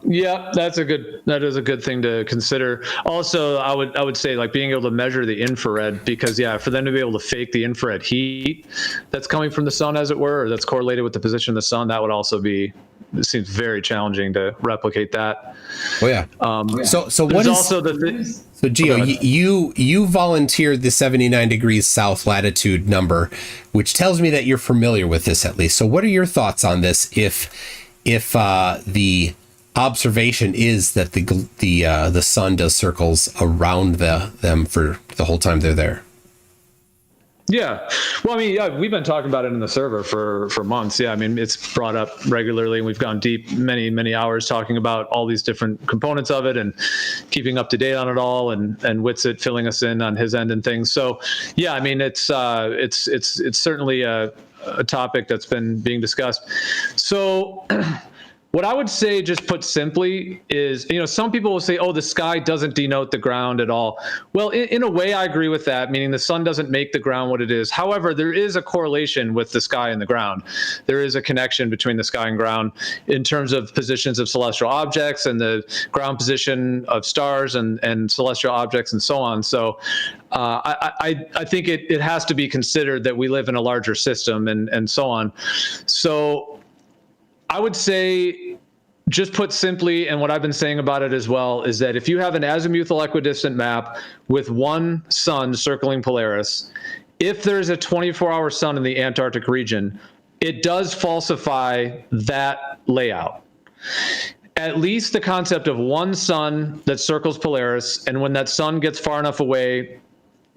Speaker 6: Yeah, that is a good thing to consider. Also, I would say like being able to measure the infrared, because for them to be able to fake the infrared heat that's coming from the sun, as it were, or that's correlated with the position of the sun, that would also be, it seems very challenging to replicate that.
Speaker 2: Oh yeah. So what is
Speaker 6: also the thing?
Speaker 2: So Gio, you volunteered the 79 degrees south latitude number, which tells me that you're familiar with this at least. So what are your thoughts on this? If the observation is that the sun does circles around them for the whole time they're there.
Speaker 6: Yeah. Well, I mean, we've been talking about it in the server for months. Yeah. I mean, it's brought up regularly, and we've gone deep many hours talking about all these different components of it and keeping up to date on it all, and Witsit filling us in on his end and things. So yeah, I mean, it's certainly a topic that's been being discussed. So what I would say, just put simply, is, some people will say, oh, the sky doesn't denote the ground at all. Well, in a way, I agree with that, meaning the sun doesn't make the ground what it is. However, there is a correlation with the sky and the ground. There is a connection between the sky and ground in terms of positions of celestial objects and the ground position of stars and celestial objects and so on. So I think it has to be considered that we live in a larger system and so on. So I would say, just put simply, and what I've been saying about it as well, is that if you have an azimuthal equidistant map with one sun circling Polaris, if there's a 24-hour sun in the Antarctic region, it does falsify that layout. At least the concept of one sun that circles Polaris, and when that sun gets far enough away,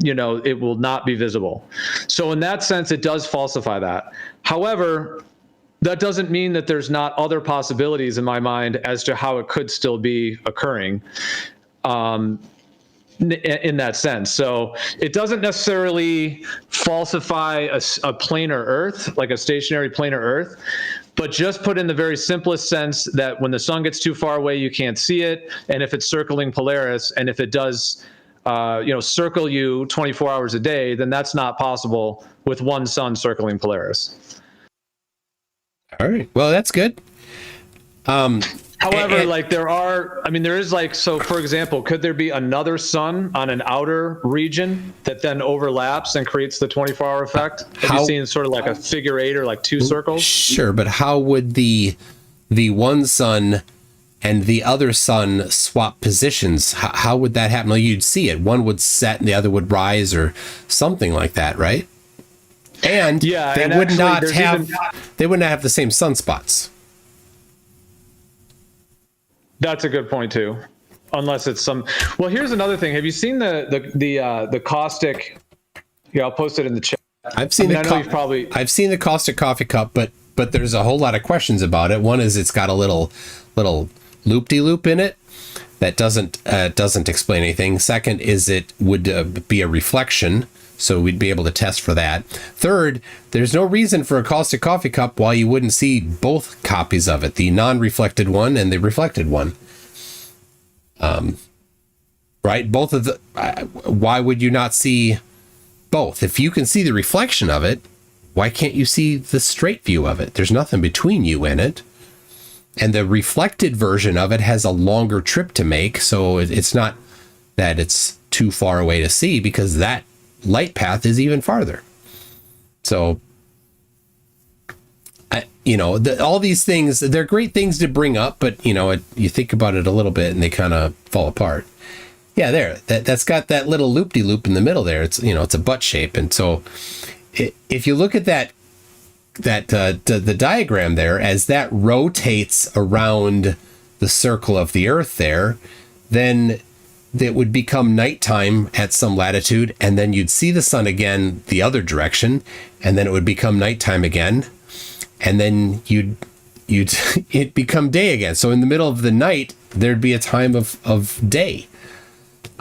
Speaker 6: it will not be visible. So in that sense, it does falsify that. However, that doesn't mean that there's not other possibilities in my mind as to how it could still be occurring in that sense. So it doesn't necessarily falsify a planar Earth, like a stationary planar Earth, but just put in the very simplest sense that when the sun gets too far away, you can't see it. And if it's circling Polaris, and if it does circle you 24 hours a day, then that's not possible with one sun circling Polaris.
Speaker 2: All right. Well, that's good.
Speaker 6: However, there is so for example, could there be another sun on an outer region that then overlaps and creates the 24-hour effect? Have you seen sort of like a figure eight or like two circles?
Speaker 2: Sure, but how would the one sun and the other sun swap positions? How would that happen? Well, you'd see it. One would set and the other would rise or something like that, right? And they wouldn't have the same sunspots.
Speaker 6: That's a good point too, unless it's some. Well, here's another thing. Have you seen the caustic? Yeah, I'll post it in the chat.
Speaker 2: I've seen the caustic coffee cup, but there's a whole lot of questions about it. One is it's got a little loop-de-loop in it that doesn't explain anything. Second is it would be a reflection. So we'd be able to test for that. Third, there's no reason for a caustic coffee cup why you wouldn't see both copies of it, the non-reflected one and the reflected one. Right? Both of the. Why would you not see both? If you can see the reflection of it, why can't you see the straight view of it? There's nothing between you and it. And the reflected version of it has a longer trip to make, so it's not that it's too far away to see, because that light path is even farther. So, all these things, they're great things to bring up, but you think about it a little bit and they kind of fall apart. Yeah, that's got that little loop-de-loop in the middle there. It's it's a butt shape, and so if you look at the diagram there, as that rotates around the circle of the Earth there, then it would become nighttime at some latitude, and then you'd see the sun again the other direction, and then it would become nighttime again, and then it'd become day again. So in the middle of the night, there'd be a time of day.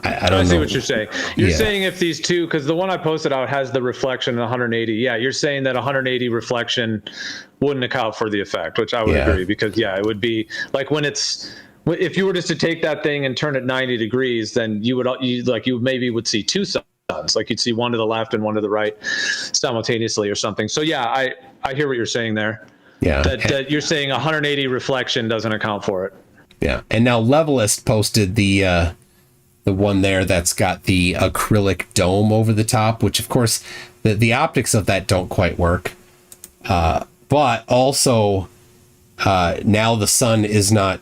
Speaker 2: I don't know.
Speaker 6: I see what you're saying. You're saying if these two, because the one I posted out has the reflection 180. Yeah, you're saying that 180 reflection wouldn't account for the effect, which I would agree, because it would be like if you were just to take that thing and turn it 90 degrees, then you maybe would see two suns, like you'd see one to the left and one to the right simultaneously or something. So yeah, I hear what you're saying there.
Speaker 2: Yeah.
Speaker 6: That you're saying 180 reflection doesn't account for it.
Speaker 2: Yeah, and now Levelist posted the one there that's got the acrylic dome over the top, which of course the optics of that don't quite work. But also now the sun is not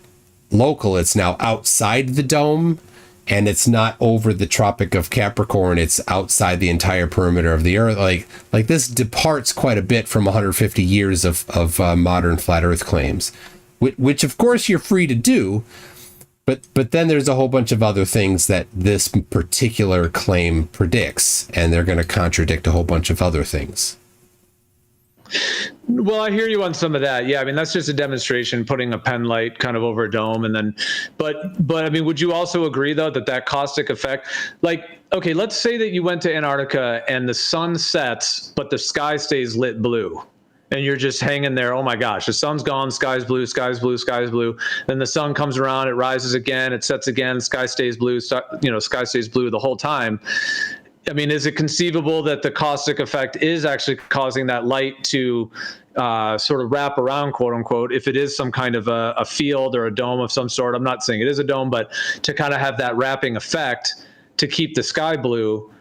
Speaker 2: local; it's now outside the dome. And it's not over the Tropic of Capricorn. It's outside the entire perimeter of the Earth. Like this departs quite a bit from 150 years of modern flat Earth claims, which of course you're free to do. But then there's a whole bunch of other things that this particular claim predicts, and they're going to contradict a whole bunch of other things.
Speaker 6: Well, I hear you on some of that. Yeah, I mean, that's just a demonstration, putting a pen light kind of over a dome. And then, but I mean, would you also agree, though, that caustic effect, like, okay, let's say that you went to Antarctica and the sun sets, but the sky stays lit blue. And you're just hanging there. Oh my gosh, the sun's gone, sky's blue, sky's blue, sky's blue. Then the sun comes around, it rises again, it sets again, sky stays blue, sky stays blue the whole time. I mean, is it conceivable that the caustic effect is actually causing that light to sort of wrap around, quote unquote, if it is some kind of a field or a dome of some sort? I'm not saying it is a dome, but to kind of have that wrapping effect to keep the sky blue.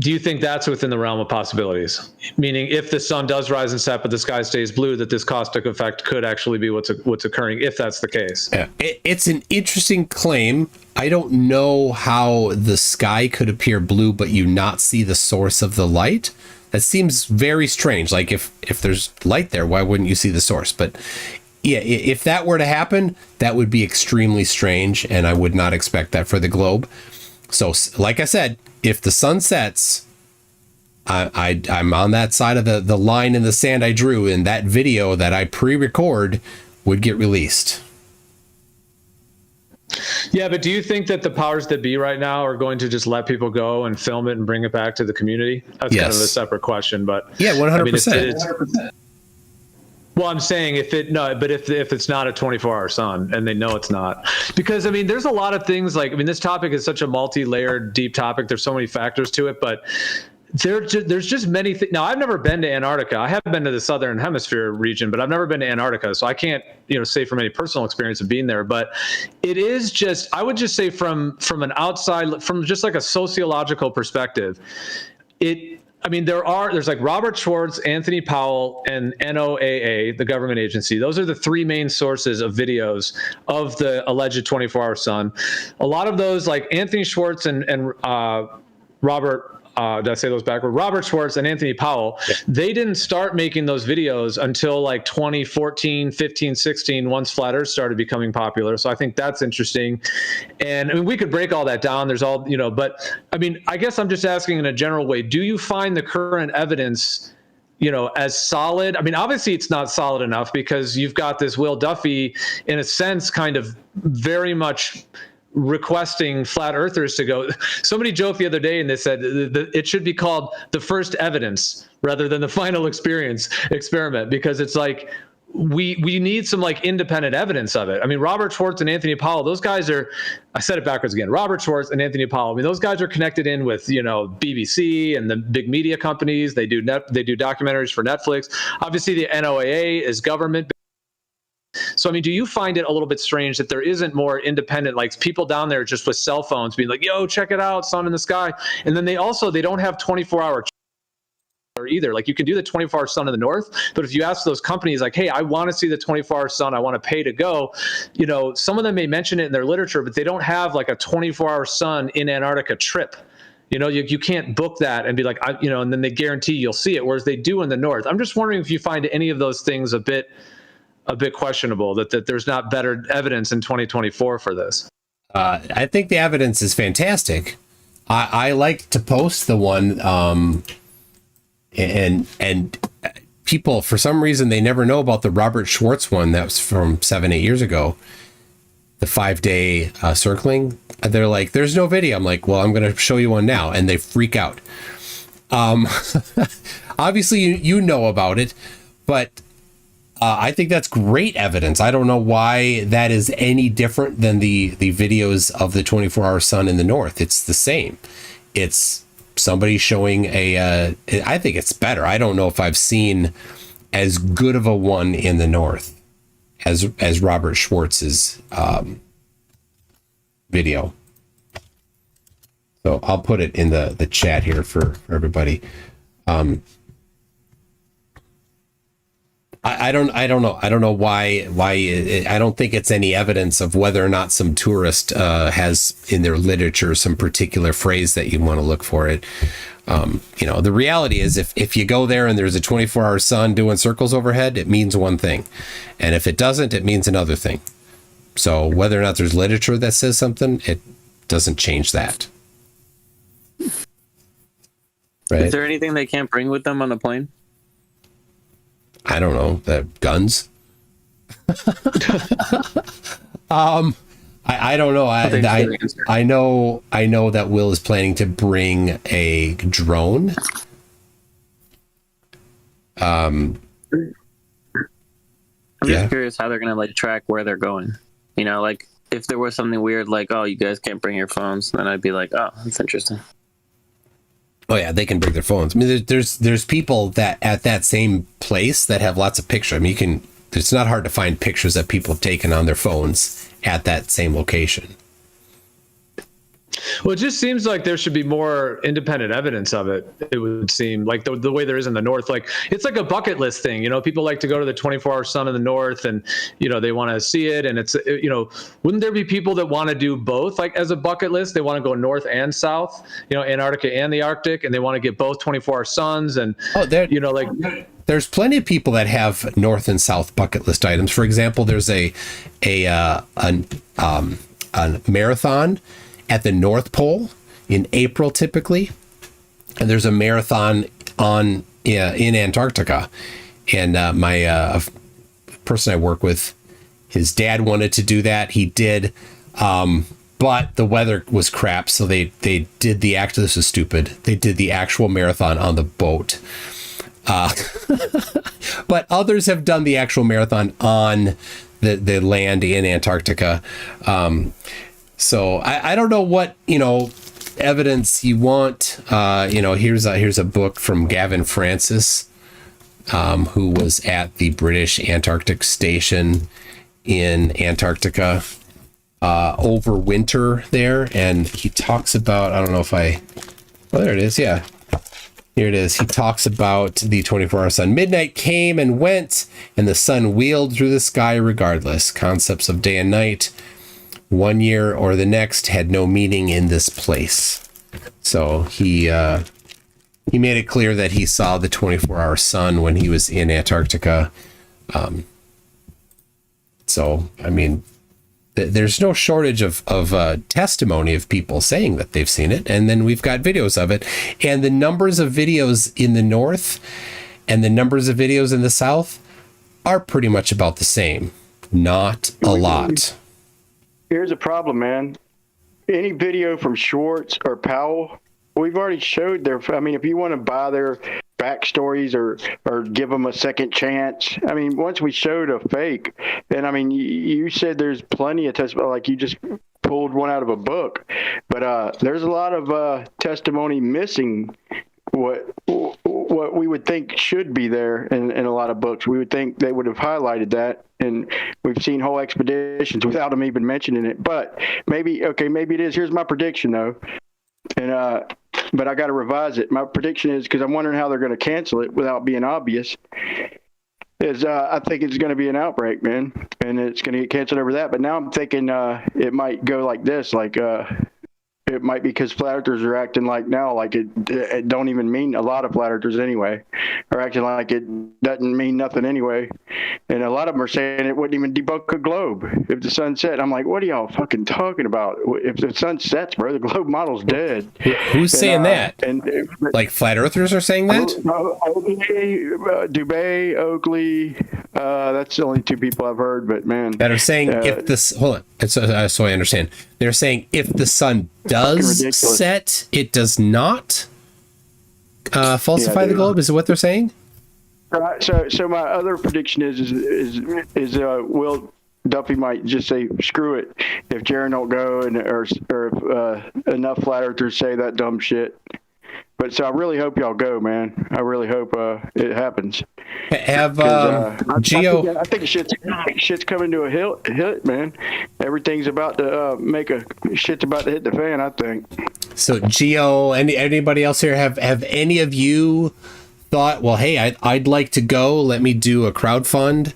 Speaker 6: Do you think that's within the realm of possibilities? Meaning, if the sun does rise and set, but the sky stays blue, that this caustic effect could actually be what's occurring, if that's the case.
Speaker 2: Yeah, it's an interesting claim. I don't know how the sky could appear blue, but you not see the source of the light. That seems very strange. Like if there's light there, why wouldn't you see the source? But yeah, if that were to happen, that would be extremely strange, and I would not expect that for the globe. So, like I said, if the sun sets, I'm on that side of the line in the sand I drew, and that video that I pre-record would get released.
Speaker 6: Yeah, but do you think that the powers that be right now are going to just let people go and film it and bring it back to the community? That's kind of a separate question, but
Speaker 2: yeah, 100%.
Speaker 6: Well, I'm saying if it's not a 24-hour sun, and they know it's not, because I mean, there's a lot of things like, I mean, this topic is such a multi-layered, deep topic. There's so many factors to it, but there's just many things. Now, I've never been to Antarctica. I have been to the southern hemisphere region, but I've never been to Antarctica, so I can't, say from any personal experience of being there. But it is just, I would just say from an outside, from just like a sociological perspective, there's like Robert Schwartz, Anthony Powell, and NOAA, the government agency. Those are the three main sources of videos of the alleged 24-hour sun. A lot of those, like Anthony Schwartz and Robert, did I say those backward? Robert Schwartz and Anthony Powell, they didn't start making those videos until like 2014, 15, 16, once Flat Earth started becoming popular. So I think that's interesting. And I mean, we could break all that down. There's all, but I mean, I guess I'm just asking in a general way, do you find the current evidence, as solid? I mean, obviously it's not solid enough, because you've got this Will Duffy, in a sense, kind of very much requesting flat earthers to go. Somebody joked the other day and they said it should be called the first evidence rather than the final experiment, because it's like we need some like independent evidence of it. I mean, Robert Schwartz and Anthony Powell, those guys are, I said it backwards again, Robert Schwartz and Anthony Powell, I mean, those guys are connected in with, BBC and the big media companies. They do documentaries for Netflix. Obviously the NOAA is government. So, I mean, do you find it a little bit strange that there isn't more independent, like people down there just with cell phones being like, yo, check it out, sun in the sky. And then they don't have 24-hour either. Like, you can do the 24-hour sun in the north, but if you ask those companies like, hey, I want to see the 24-hour sun, I want to pay to go, some of them may mention it in their literature, but they don't have like a 24-hour sun in Antarctica trip. You can't book that and be like, and then they guarantee you'll see it, whereas they do in the north. I'm just wondering if you find any of those things a bit questionable, that there's not better evidence in 2024 for this.
Speaker 2: I think the evidence is fantastic. I like to post the one, and people, for some reason, they never know about the Robert Schwartz one that was from 7-8 years ago, the 5-day circling. They're like, there's no video. I'm like, well, I'm going to show you one now, and they freak out. Obviously, you know about it, but I think that's great evidence. I don't know why that is any different than the videos of the 24-hour sun in the north. It's the same. It's somebody showing I think it's better. I don't know if I've seen as good of a one in the north. as Robert Schwartz's video. So I'll put it in the chat here for everybody. I don't know why I don't think it's any evidence of whether or not some tourist has in their literature some particular phrase that you want to look for it. The reality is if you go there and there's a 24-hour sun doing circles overhead, it means one thing. And if it doesn't, it means another thing. So whether or not there's literature that says something, it doesn't change that. Right?
Speaker 10: Is there anything they can't bring with them on the plane?
Speaker 2: I don't know, the guns. I don't know. I know that Will is planning to bring a drone.
Speaker 10: I'm just curious how they're gonna track where they're going. If there was something weird like, oh, you guys can't bring your phones, then I'd be like, oh, that's interesting.
Speaker 2: Oh yeah, they can bring their phones. I mean, there's people that at that same place that have lots of pictures. I mean, it's not hard to find pictures that people have taken on their phones at that same location.
Speaker 6: Well, it just seems like there should be more independent evidence of it. It would seem like the way there is in the North. It's like a bucket list thing. People like to go to the 24-hour sun in the North and, they want to see it. And it's, wouldn't there be people that want to do both? As a bucket list, they want to go north and south, Antarctica and the Arctic, and they want to get both 24-hour suns. And,
Speaker 2: there's plenty of people that have north and south bucket list items. For example, there's a marathon at the North Pole in April, typically, and there's a marathon in Antarctica. And my person I work with, his dad wanted to do that. He did, but the weather was crap, so they did the act. This is stupid. They did the actual marathon on the boat. But others have done the actual marathon on the land in Antarctica. So I don't know what, evidence you want. Here's a book from Gavin Francis, who was at the British Antarctic Station in Antarctica over winter there. And he talks about, there it is. Yeah, here it is. He talks about the 24-hour sun. Midnight came and went, and the sun wheeled through the sky regardless. Concepts of day and night, one year or the next, had no meaning in this place. So he made it clear that he saw the 24-hour sun when he was in Antarctica. There's no shortage of testimony of people saying that they've seen it, and then we've got videos of it. And the numbers of videos in the north and the numbers of videos in the south are pretty much about the same. Not a lot.
Speaker 14: Here's a problem, man. Any video from Schwartz or Powell, we've already showed if you want to buy their backstories or give them a second chance, once we showed a fake, and you said there's plenty of testimony, like you just pulled one out of a book, but there's a lot of testimony missing what we would think should be there in a lot of books. We would think they would have highlighted that, and we've seen whole expeditions without them even mentioning it. But maybe it is. Here's my prediction, though, and but I got to revise it. My prediction is, because I'm wondering how they're going to cancel it without being obvious, is I think it's going to be an outbreak, man, and it's going to get canceled over that. But now I'm thinking it might go like this, it might be because flat earthers are acting like it don't even mean a lot of flat earthers anyway, are acting like it doesn't mean nothing anyway. And a lot of them are saying it wouldn't even debunk a globe if the sun set. I'm like, what are y'all fucking talking about? If the sun sets, bro, the globe model's dead.
Speaker 2: Who's saying that? Like flat earthers are saying that?
Speaker 14: Dubé, Oakley, that's the only two people I've heard, but man.
Speaker 2: That are saying hold on, so I understand. They're saying if the sun does set, it does not falsify the globe. Is it what they're saying?
Speaker 14: So my other prediction is Will Duffy might just say screw it if Jaron don't go, or if enough flat earthers say that dumb shit. But so I really hope y'all go, man. I really hope it happens.
Speaker 2: Have
Speaker 14: Geo? I think shit's coming to a hit, man. Everything's about to shit's about to hit the fan, I think.
Speaker 2: So Geo, anybody else here have any of you thought, well, hey, I'd like to go. Let me do a crowdfund.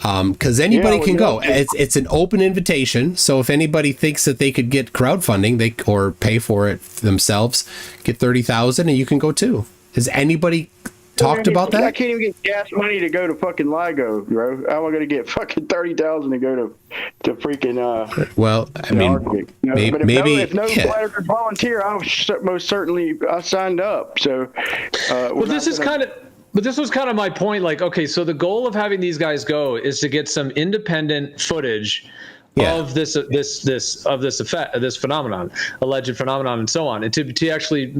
Speaker 2: Because anybody can go. It's an open invitation. So if anybody thinks that they could get crowdfunding, or pay for it themselves, get 30,000, and you can go too. Has anybody talked about that?
Speaker 14: I can't even get gas money to go to fucking LIGO, bro. How am I going to get fucking 30,000 to go to freaking
Speaker 2: well, I mean, maybe
Speaker 14: if no players volunteer, I signed up. So,
Speaker 6: well, this is kind of. But this was kind of my point. Like, okay, so the goal of having these guys go is to get some independent footage of this effect, this phenomenon, alleged phenomenon, and so on, and to actually,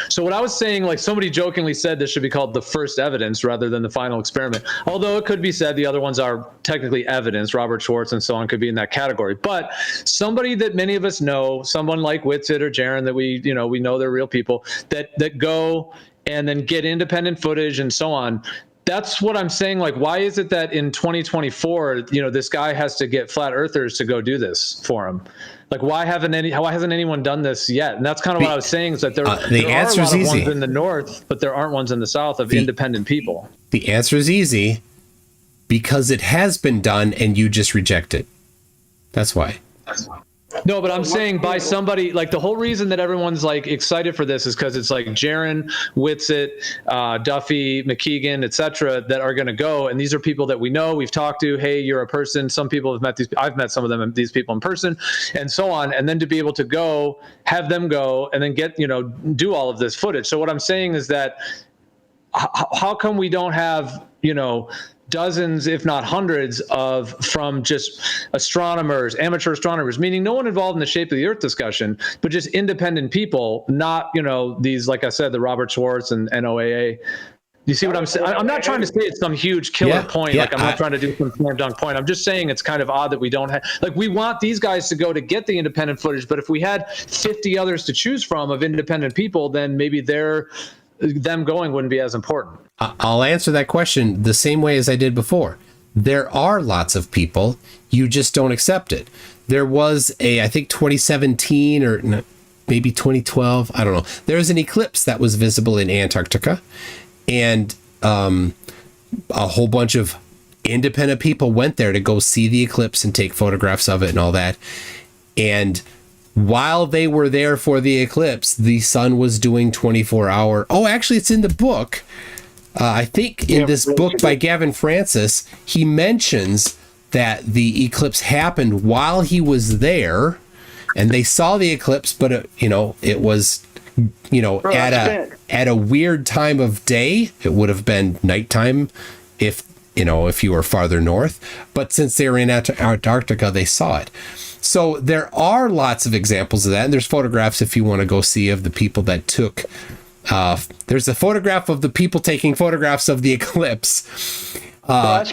Speaker 6: So what I was saying, like somebody jokingly said, this should be called the first evidence rather than the final experiment. Although it could be said the other ones are technically evidence. Robert Schwartz and so on could be in that category. But somebody that many of us know, someone like Whitsitt or Jaron, that we know they're real people that go and then get independent footage and so on. That's what I'm saying. Like, why is it that in 2024, this guy has to get flat earthers to go do this for him? Like, why hasn't anyone done this yet? And that's kind of what I was saying, is that there are a lot of ones in the north, but there aren't ones in the south of independent people.
Speaker 2: The answer is easy, because it has been done and you just reject it. That's why.
Speaker 6: No, but I'm saying by somebody, like the whole reason that everyone's like excited for this is because it's like Jaron, Whitsitt, Duffy, McKeegan, etc., that are going to go. And these are people that we know, we've talked to. Hey, you're a person. Some people have met I've met some of them, these people in person, and so on. And then to be able to go, have them go, and then get, do all of this footage. So what I'm saying is that how come we don't have, dozens, if not hundreds, from just astronomers, amateur astronomers, meaning no one involved in the shape of the Earth discussion, but just independent people, not, these, like I said, the Robert Schwartz and NOAA. You see what I'm saying? I'm not trying to say it's some huge killer point. Like, I'm not trying to do some slam dunk point. I'm just saying it's kind of odd that we don't have, like, we want these guys to go to get the independent footage, but if we had 50 others to choose from of independent people, then maybe them going wouldn't be as important.
Speaker 2: I'll answer that question the same way as I did before. There are lots of people, you just don't accept it. There was I think 2017 or maybe 2012, I don't know. There was an eclipse that was visible in Antarctica, and a whole bunch of independent people went there to go see the eclipse and take photographs of it and all that. And while they were there for the eclipse, the sun was doing 24-hour. Oh, actually, it's in the book. I think in this book by Gavin Francis, he mentions that the eclipse happened while he was there, and they saw the eclipse, but it was at a weird time of day. It would have been nighttime if you were farther north, but since they were in Antarctica, they saw it. So there are lots of examples of that, and there's photographs if you want to go see of the people that took. There's a photograph of the people taking photographs of the eclipse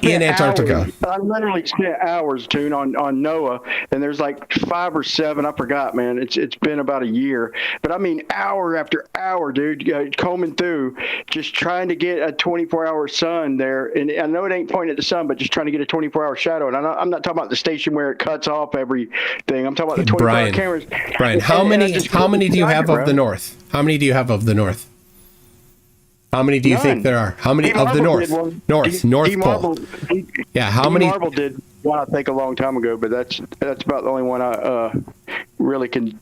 Speaker 2: in Antarctica.
Speaker 14: I literally spent hours, Tune, on NOAA, and there's like 5 or 7. I forgot, man. It's been about a year, but I mean hour after hour, dude, combing through, just trying to get a 24-hour sun there. And I know it ain't pointing at the sun, but just trying to get a 24-hour shadow. And I'm not talking about the station where it cuts off everything. I'm talking about the 24-hour cameras.
Speaker 2: Brian, how many do you have of the North? How many do you have of the North? How many do you think there are? How many of the North? North Pole. Yeah, how many?
Speaker 14: Marble did one, I think, a long time ago, but that's about the only one I really can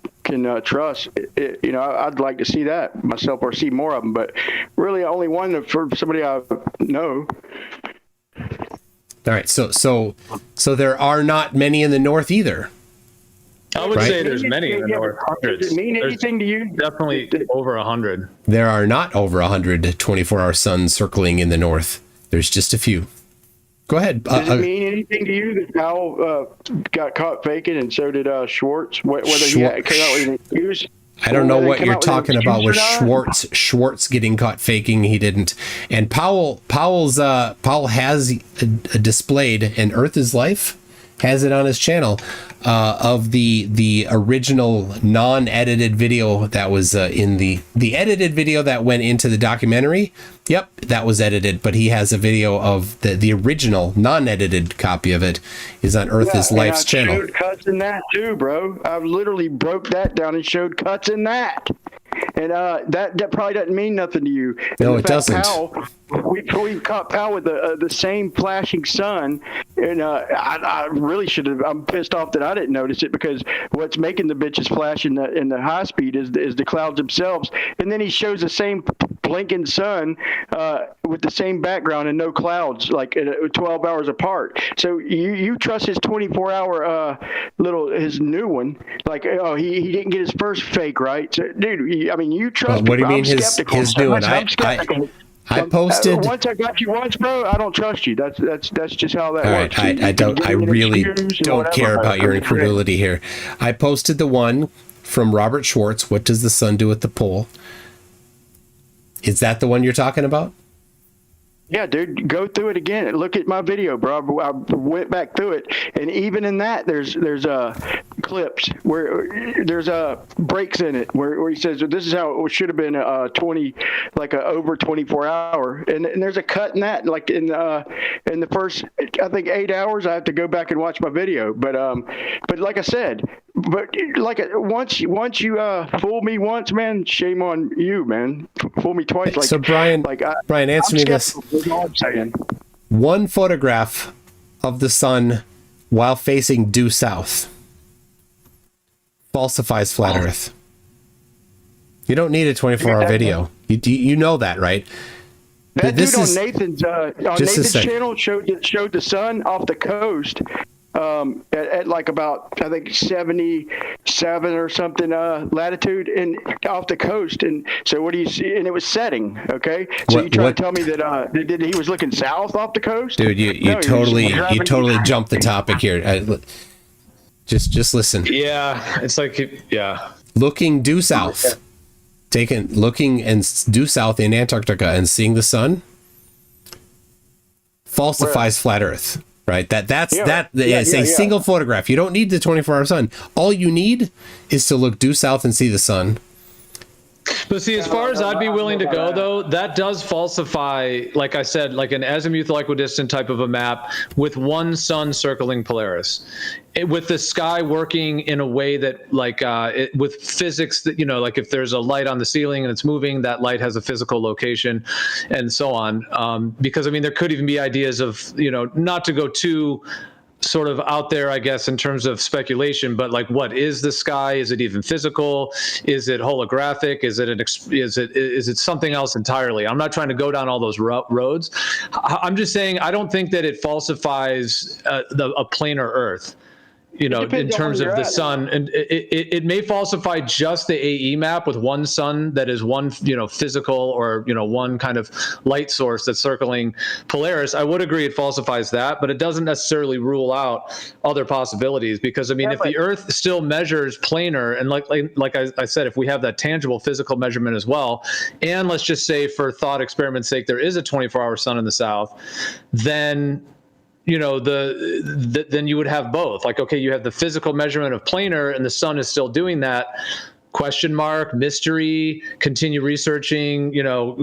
Speaker 14: trust. I'd like to see that myself, or see more of them, but really only one for somebody I know.
Speaker 2: All right, so there are not many in the North either.
Speaker 6: I would say there's many in the North. Hundreds.
Speaker 14: Does it mean anything to you?
Speaker 6: Definitely over 100.
Speaker 2: There are not over 100 24-hour suns circling in the North. There's just a few. Go ahead.
Speaker 14: Does it mean anything to you that Powell got caught faking, and so did Schwartz? Whether he came out with an excuse?
Speaker 2: I don't know what you're talking about with Schwartz getting caught faking. He didn't. And Powell has displayed an Earth is Life has it on his channel of the original non-edited video that was in the edited video that went into the documentary. Yep, that was edited, but he has a video of the original non-edited copy of it is on Earth is Life's channel.
Speaker 14: I showed cuts in that too, bro. I literally broke that down and showed cuts in that. And that probably doesn't mean nothing to you.
Speaker 2: No, it doesn't.
Speaker 14: We caught Powell with the same flashing sun, and I really should have. I'm pissed off that I didn't notice it, because what's making the bitches flash in the high speed is the clouds themselves. And then he shows the same blinking sun with the same background and no clouds, like 12 hours apart. So you trust his 24-hour his new one? Like, oh, he didn't get his first fake right, so, dude. I mean, you trust.
Speaker 2: What do you mean his new one?
Speaker 14: I'm skeptical.
Speaker 2: I posted.
Speaker 14: Once I got you once, bro, I don't trust you. That's just how that works.
Speaker 2: I really don't care about your incredulity here. I posted the one from Robert Schwartz. What does the sun do at the pole? Is that the one you're talking about?
Speaker 14: Yeah, dude, go through it again. Look at my video, bro. I went back through it, and even in that, there's clips where there's breaks in it where he says this is how it should have been over 24 hour, and there's a cut in that, like in the first, I think, 8 hours. I have to go back and watch my video, but like I said. But like once you fool me once, man, shame on you, man. Fool me twice. Like,
Speaker 2: so Brian, answer me this.
Speaker 14: That's all I'm saying.
Speaker 2: One photograph of the sun while facing due south falsifies flat Earth. You don't need a 24-hour video. You know that, right?
Speaker 14: That dude on Nathan's channel showed the sun off the coast. At like about, I think, 77 or something latitude and off the coast. And so what do you see? And it was setting. Okay, so you try to tell me that he was looking south off the coast?
Speaker 2: Dude, you totally jumped the topic here. Just listen.
Speaker 6: Yeah, it's like
Speaker 2: looking due south, looking and due south in Antarctica and seeing the sun falsifies flat Earth. Right, that's a single photograph. You don't need the 24-hour sun. All you need is to look due south and see the sun.
Speaker 6: But see, as far as I'd be willing to go, though, that does falsify, like I said, like an azimuthal equidistant type of a map with one sun circling Polaris, with the sky working in a way that, like, with physics, that, like if there's a light on the ceiling and it's moving, that light has a physical location, and so on. Because I mean, there could even be ideas of, not to go too sort of out there, I guess, in terms of speculation, but like, what is the sky? Is it even physical? Is it holographic? Is it something else entirely? I'm not trying to go down all those roads. I'm just saying, I don't think that it falsifies a planar Earth. In terms of the sun, and it may falsify just the AE map with one sun that is one, physical or, one kind of light source that's circling Polaris. I would agree it falsifies that, but it doesn't necessarily rule out other possibilities, because I mean, if the Earth still measures planar, and like I said, if we have that tangible physical measurement as well, and let's just say for thought experiment's sake, there is a 24-hour sun in the south, then then you would have both. Like, okay, you have the physical measurement of planar and the sun is still doing that. Question mark, mystery, continue researching,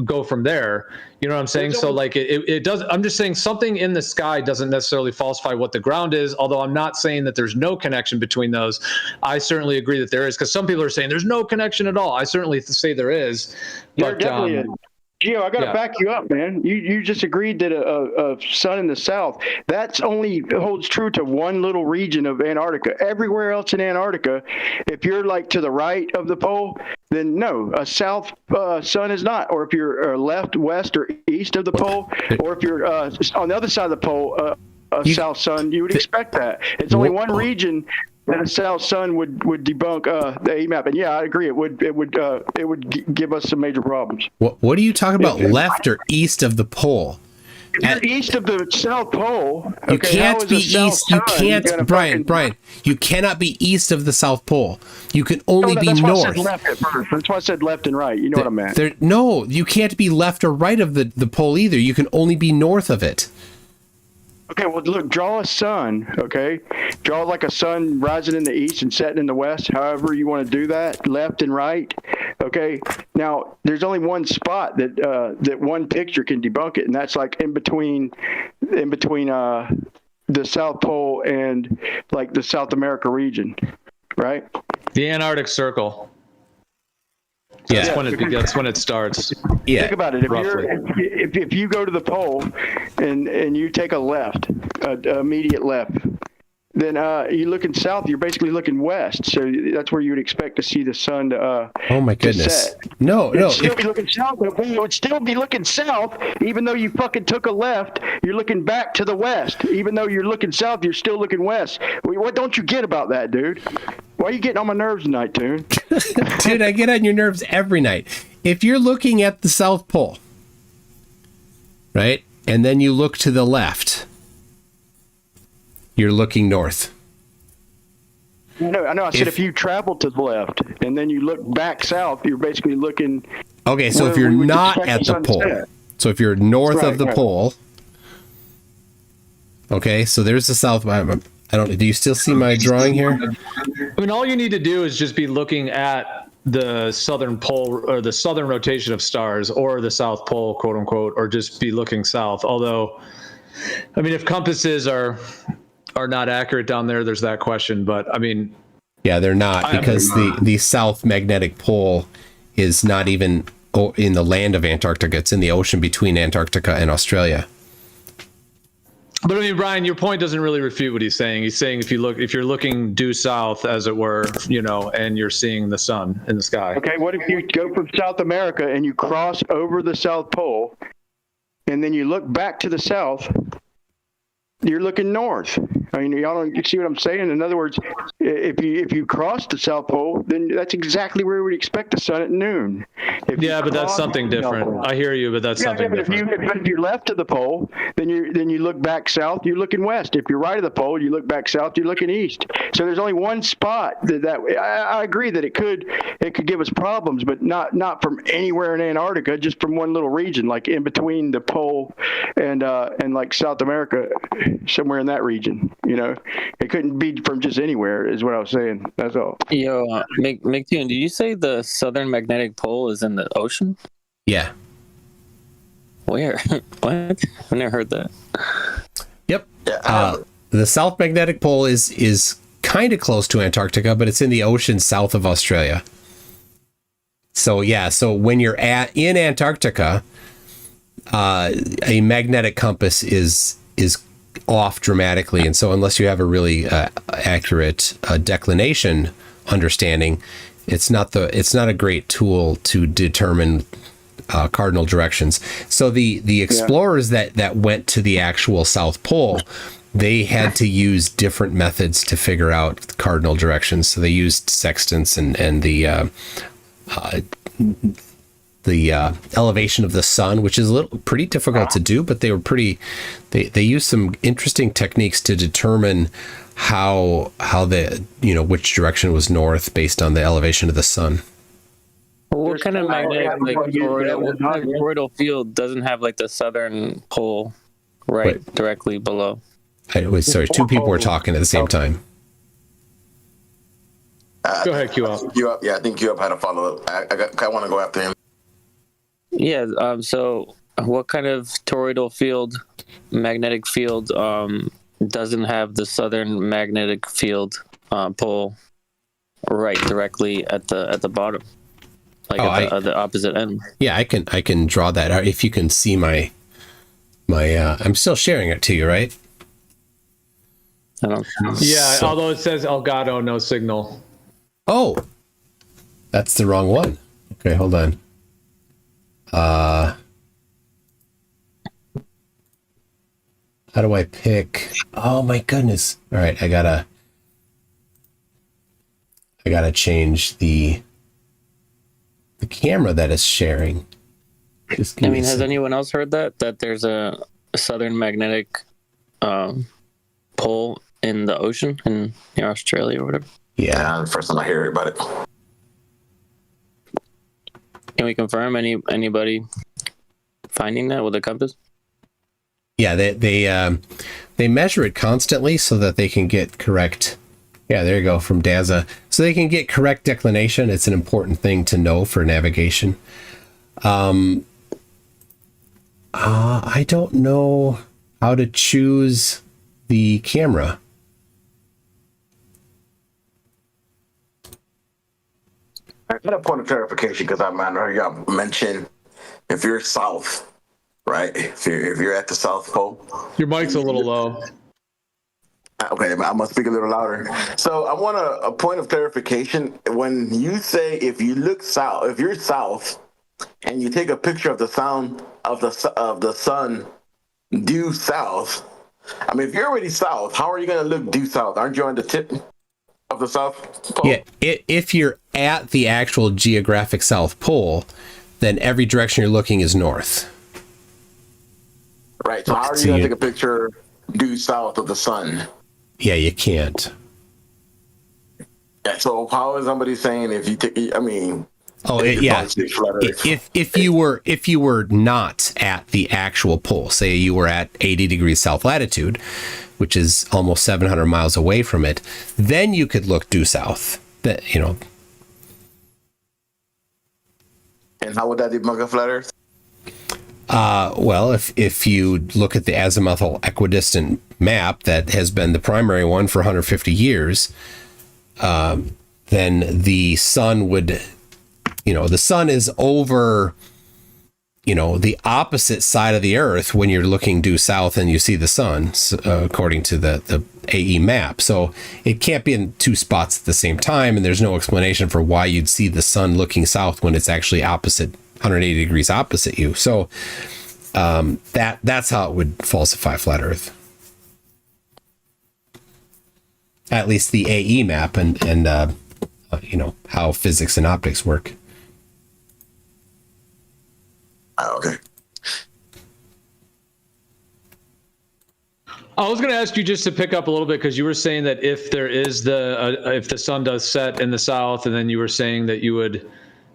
Speaker 6: go from there. You know what I'm saying? So like it does, I'm just saying something in the sky doesn't necessarily falsify what the ground is, although I'm not saying that there's no connection between those. I certainly agree that there is, because some people are saying there's no connection at all. I certainly say there is.
Speaker 14: There definitely is. Gio, I got to back you up, man. You just agreed that a sun in the south, that's only holds true to one little region of Antarctica. Everywhere else in Antarctica, if you're like to the right of the pole, then no, a south sun is not. Or if you're left, west, or east of the pole, or if you're on the other side of the pole, a south sun, you would expect that. It's only one region that a south sun would debunk the AMAP, and yeah, I agree. It would give us some major problems.
Speaker 2: What are you talking about? Left or east of the pole?
Speaker 14: If you're east of the South Pole,
Speaker 2: you can't be east. You can't, Brian. You cannot be east of the South Pole. You can only be north.
Speaker 14: Why I said left at first. That's why I said left and right. You know what I meant?
Speaker 2: No, you can't be left or right of the pole either. You can only be north of it.
Speaker 14: Okay, well, look, draw a sun, okay? Draw like a sun rising in the east and setting in the west, however you want to do that, left and right, okay? Now, there's only one spot that that one picture can debunk it, and that's like in between the South Pole and like the South America region, right?
Speaker 6: The Antarctic Circle. That's when it starts.
Speaker 2: Yeah.
Speaker 14: Think about it.
Speaker 6: Roughly.
Speaker 14: If you go to the pole and you take a left, immediate left, then you're looking south. You're basically looking west. So that's where you would expect to see the sun.
Speaker 2: Oh my goodness!
Speaker 14: Set.
Speaker 2: No.
Speaker 14: It'd still be looking south. It would still be looking south, even though you fucking took a left. You're looking back to the west. Even though you're looking south, you're still looking west. What don't you get about that, dude? Why are you getting on my nerves tonight, Toon?
Speaker 2: Dude, I get on your nerves every night. If you're looking at the South Pole, right, and then you look to the left, you're looking north.
Speaker 14: I know. I said if you travel to the left and then you look back south, you're basically looking.
Speaker 2: Okay, so if you're not at the pole, so if you're north of the pole, okay, so there's the south. I don't. Do you still see my drawing here?
Speaker 6: I mean, all you need to do is just be looking at the southern pole or the southern rotation of stars, or the South Pole, quote unquote, or just be looking south. Although, I mean, if compasses are not accurate down there, there's that question. But I mean,
Speaker 2: yeah, they're not, because the South Magnetic Pole is not even in the land of Antarctica. It's in the ocean between Antarctica and Australia.
Speaker 6: But I mean, Brian, your point doesn't really refute what he's saying. He's saying if you're looking due south, as it were, and you're seeing the sun in the sky.
Speaker 14: Okay, what if you go from South America and you cross over the South Pole, and then you look back to the south? You're looking north. I mean, y'all don't. You see what I'm saying? In other words, if you cross the South Pole, then that's exactly where we would expect the sun at noon.
Speaker 6: But that's something different. I hear you, but that's something different.
Speaker 14: If you're left of the pole, then you look back south. You're looking west. If you're right of the pole, you look back south. You're looking east. So there's only one spot that I agree that it could give us problems, but not from anywhere in Antarctica, just from one little region, like in between the pole and like South America, somewhere in that region. It couldn't be from just anywhere, is what I was saying. That's all.
Speaker 10: Yo, McTune, did you say the southern magnetic pole is in the ocean?
Speaker 2: Yeah.
Speaker 10: Where? What? I've never heard that.
Speaker 2: Yep. The South Magnetic Pole is kind of close to Antarctica, but it's in the ocean south of Australia. So yeah, so when you're in Antarctica, a magnetic compass is off dramatically, and so unless you have a really accurate declination understanding, it's not a great tool to determine cardinal directions. So the explorers that went to the actual South Pole, they had to use different methods to figure out cardinal directions. So they used sextants and the elevation of the sun, which is pretty difficult to do, but they were they used some interesting techniques to determine how which direction was north based on the elevation of the sun.
Speaker 10: What kind of magnetic toroidal field doesn't have like the southern pole right directly below?
Speaker 2: Sorry, two people were talking at the same time.
Speaker 6: Go ahead, Q-Up.
Speaker 1: Yeah, I think Q-Up had a follow-up. I want to go after him.
Speaker 10: Yeah, so what kind of toroidal field, magnetic field, doesn't have the southern magnetic field pole right directly at the bottom, like at the opposite end?
Speaker 2: Yeah, I can draw that. If you can see my I'm still sharing it to you, right?
Speaker 10: I don't.
Speaker 6: Yeah, although it says Elgato, no signal.
Speaker 2: Oh, that's the wrong one. Okay, hold on. How do I pick? Oh my goodness. All right, I gotta change the camera that is sharing.
Speaker 10: I mean, has anyone else heard that there's a southern magnetic pole in the ocean in Australia or whatever?
Speaker 1: Yeah, the first time I hear about it.
Speaker 10: Can we confirm anybody finding that with a compass?
Speaker 2: Yeah, they they measure it constantly so that they can get correct. Yeah, there you go, from Daza. So they can get correct declination. It's an important thing to know for navigation. I don't know how to choose the camera.
Speaker 1: I got a point of clarification because I know y'all mentioned if you're south, right? If you're at the South Pole.
Speaker 6: Your mic's a little low.
Speaker 1: Okay, I must speak a little louder. So I want a point of clarification. When you say if you look south, if you're south, and you take a picture of the sun due south. I mean, if you're already south, how are you going to look due south? Aren't you on the tip of the South Pole?
Speaker 2: Yeah, if you're at the actual geographic South Pole, then every direction you're looking is north.
Speaker 1: Right. So how are you going to take a picture due south of the sun?
Speaker 2: Yeah, you can't.
Speaker 1: Yeah. So how is somebody saying if you take? I mean.
Speaker 2: Oh, yeah. If you were not at the actual pole, say you were at 80 degrees south latitude, which is almost 700 miles away from it, then you could look due south. That, you know.
Speaker 1: And how would that debunk a flat Earth?
Speaker 2: Well, if you look at the azimuthal equidistant map that has been the primary one for 150 years, then the sun would. The sun is over, the opposite side of the Earth when you're looking due south and you see the sun, according to the AE map. So it can't be in two spots at the same time, and there's no explanation for why you'd see the sun looking south when it's actually opposite, 180 degrees opposite you. So that's how it would falsify flat Earth. At least the AE map and how physics and optics work.
Speaker 1: Okay.
Speaker 6: I was going to ask you just to pick up a little bit because you were saying that if there is if the sun does set in the south, and then you were saying that you would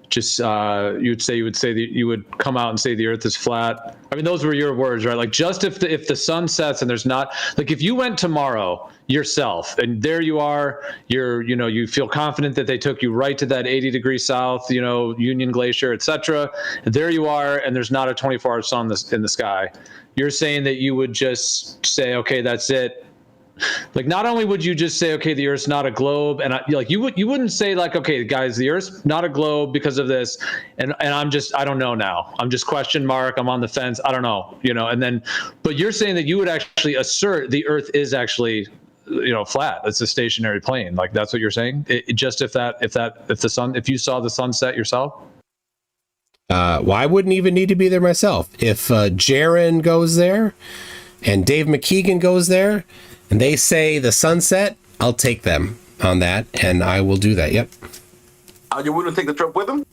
Speaker 6: just you would say that you would come out and say the Earth is flat. I mean, those were your words, right? Like, just if the sun sets and there's not, like, if you went tomorrow yourself and there you are, you feel confident that they took you right to that 80 degrees south, Union Glacier, etc. There you are, and there's not a 24-hour sun in the sky. You're saying that you would just say, okay, that's it. Like, not only would you just say, okay, the Earth's not a globe, and you wouldn't say, like, okay, guys, the Earth's not a globe because of this, and I don't know now. I'm just question mark. I'm on the fence. I don't know, and then, but you're saying that you would actually assert the Earth is actually, flat. It's a stationary plane. Like, that's what you're saying. Just if you saw the sunset yourself.
Speaker 2: Well, I wouldn't even need to be there myself. If Jaron goes there, and Dave McKeegan goes there, and they say the sunset, I'll take them on that, and I will do that. Yep.
Speaker 1: You wouldn't take the trip with them?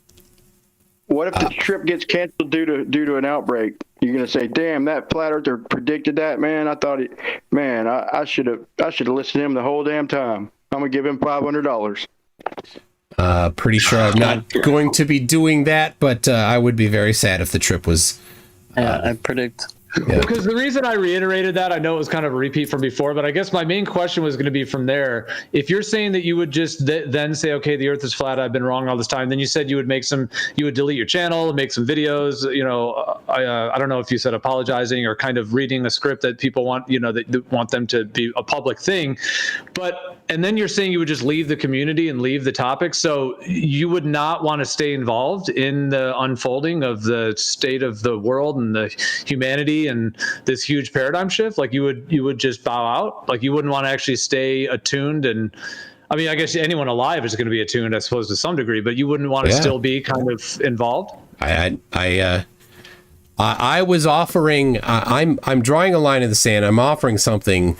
Speaker 14: What if the trip gets canceled due to an outbreak? You're gonna say, "Damn, that flat earther predicted that, man. I thought I should have listened to him the whole damn time. I'm gonna give him $500."
Speaker 2: Pretty sure I'm not going to be doing that, but I would be very sad if the trip was.
Speaker 10: I predict.
Speaker 2: Yeah.
Speaker 6: Because the reason I reiterated that, I know it was kind of a repeat from before, but I guess my main question was going to be from there. If you're saying that you would just then say, okay, the Earth is flat, I've been wrong all this time, then you said you would delete your channel, make some videos, I don't know if you said apologizing or kind of reading a script that people want, that want them to be a public thing. And then you're saying you would just leave the community and leave the topic. So you would not want to stay involved in the unfolding of the state of the world and the humanity and this huge paradigm shift. Like, you would just bow out. Like, you wouldn't want to actually stay attuned. And I mean, I guess anyone alive is going to be attuned, I suppose, to some degree, but you wouldn't want to still be kind of involved.
Speaker 2: I was offering, I'm drawing a line in the sand. I'm offering something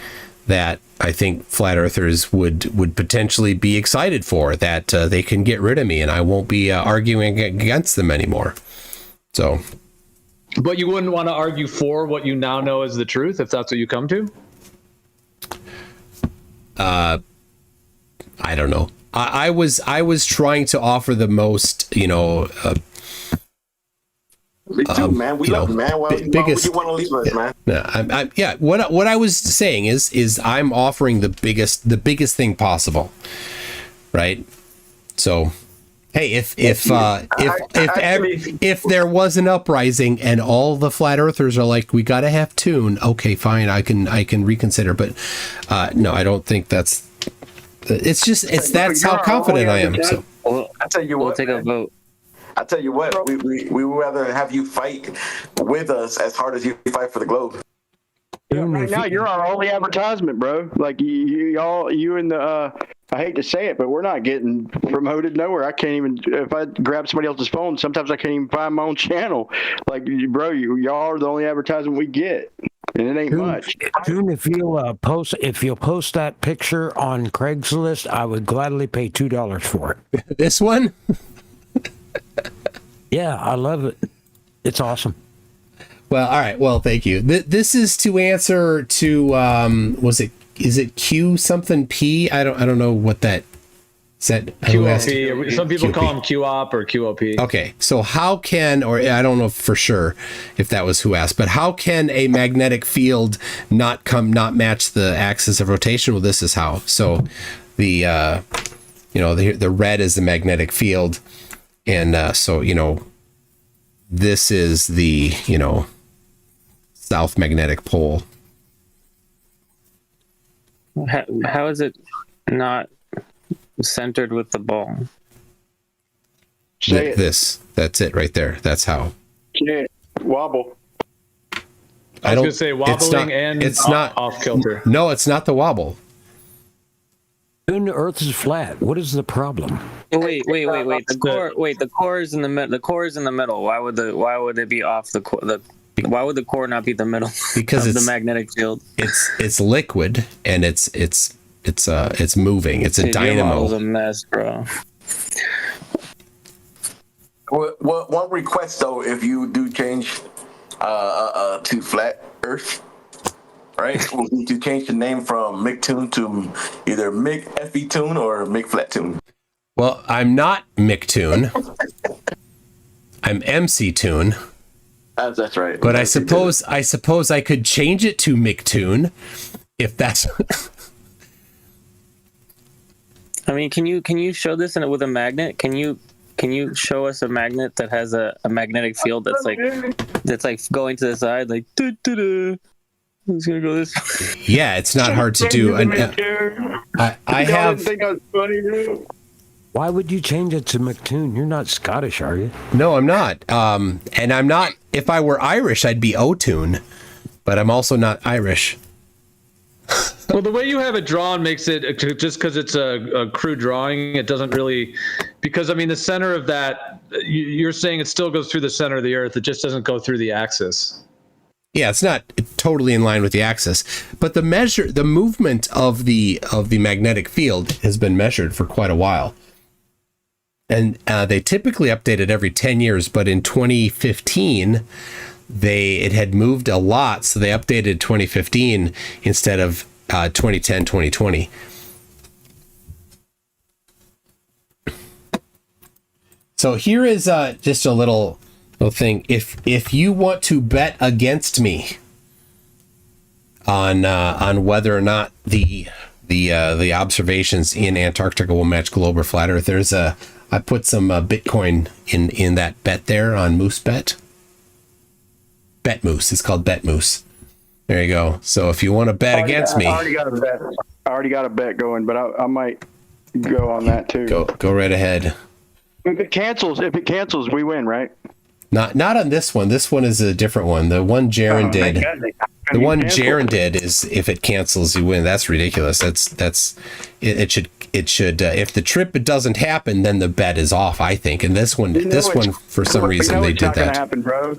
Speaker 2: that I think flat earthers would potentially be excited for, that they can get rid of me and I won't be arguing against them anymore. So.
Speaker 6: But you wouldn't want to argue for what you now know is the truth, if that's what you come to?
Speaker 2: I don't know. I was trying to offer the most,
Speaker 1: Me too, man. We love you, man. Why would you want to leave us, man?
Speaker 2: No, yeah. What I was saying is I'm offering the biggest thing possible, right? So, hey, if there was an uprising and all the flat earthers are like, we got to have Toon, okay, fine, I can reconsider. But no, I don't think that's. That's how confident I am. So
Speaker 1: I tell you what,
Speaker 10: we'll take a vote.
Speaker 1: I tell you what, we would rather have you fight with us as hard as you fight for the globe.
Speaker 14: Yeah, right now, you're our only advertisement, bro. Like you and the. I hate to say it, but we're not getting promoted nowhere. I can't even. If I grab somebody else's phone, sometimes I can't even find my own channel. Like, bro, y'all are the only advertisement we get, and it ain't much.
Speaker 21: June, if you'll post that picture on Craigslist, I would gladly pay $2 for it.
Speaker 2: This one.
Speaker 21: Yeah, I love it. It's awesome.
Speaker 2: Well, all right. Well, thank you. This is to answer to is it Q something P? I don't know what that is. That
Speaker 6: QOP. Some people call them QOP or QOP.
Speaker 2: Okay, so how can, or I don't know for sure if that was who asked, but how can a magnetic field not match the axis of rotation? Well, this is how. So the the red is the magnetic field, and so this is the south magnetic pole.
Speaker 10: How is it not centered with the ball?
Speaker 2: That's it right there. That's how.
Speaker 14: Yeah, wobble.
Speaker 6: I was going to say wobbling it's not off kilter.
Speaker 2: No, it's not the wobble.
Speaker 21: The Earth is flat. What is the problem?
Speaker 10: Wait. The core is in the middle. The core is in the middle. Why would it be off the core? Why would the core not be the middle?
Speaker 2: Because
Speaker 10: of the magnetic field.
Speaker 2: It's liquid and it's moving. It's a dynamo.
Speaker 10: It's a mess, bro.
Speaker 1: Well, one request though, if you do change to flat Earth, right? We'll need to change the name from McToon to either McFE-Toon or McFlat-Toon.
Speaker 2: Well, I'm not McToon. I'm MC-Toon.
Speaker 1: That's right.
Speaker 2: But I suppose I could change it to McToon, if that's.
Speaker 10: I mean, can you show this with a magnet? Can you show us a magnet that has a magnetic field that's like going to the side, like it's gonna go this way?
Speaker 2: Yeah, it's not hard to do. I have.
Speaker 14: Think I was funny, bro.
Speaker 21: Why would you change it to McToon? You're not Scottish, are you?
Speaker 2: No, I'm not. And I'm not. If I were Irish, I'd be O'Toon, but I'm also not Irish.
Speaker 6: Well, the way you have it drawn makes it, just because it's a crude drawing, it doesn't really, because I mean the center of that, you're saying it still goes through the center of the Earth. It just doesn't go through the axis.
Speaker 2: Yeah, it's not totally in line with the axis, but the movement of the magnetic field has been measured for quite a while. And they typically update it every 10 years, but in 2015, it had moved a lot, so they updated 2015 instead of 2010, 2020. So here is just a little thing. If you want to bet against me on whether or not the observations in Antarctica will match globe or flat Earth, I put some Bitcoin in that bet there on MooseBet. BetMoose. It's called BetMoose. There you go. So if you want to bet against me,
Speaker 14: I already got a bet going, but I might go on that too.
Speaker 2: Go right ahead.
Speaker 14: If it cancels, we win, right?
Speaker 2: Not on this one. This one is a different one. The one Jaron did. The one Jaron did is if it cancels, you win. That's ridiculous. It should. If the trip doesn't happen, then the bet is off, I think. And this one, for some reason, they did that.
Speaker 14: It's not going to happen, bro.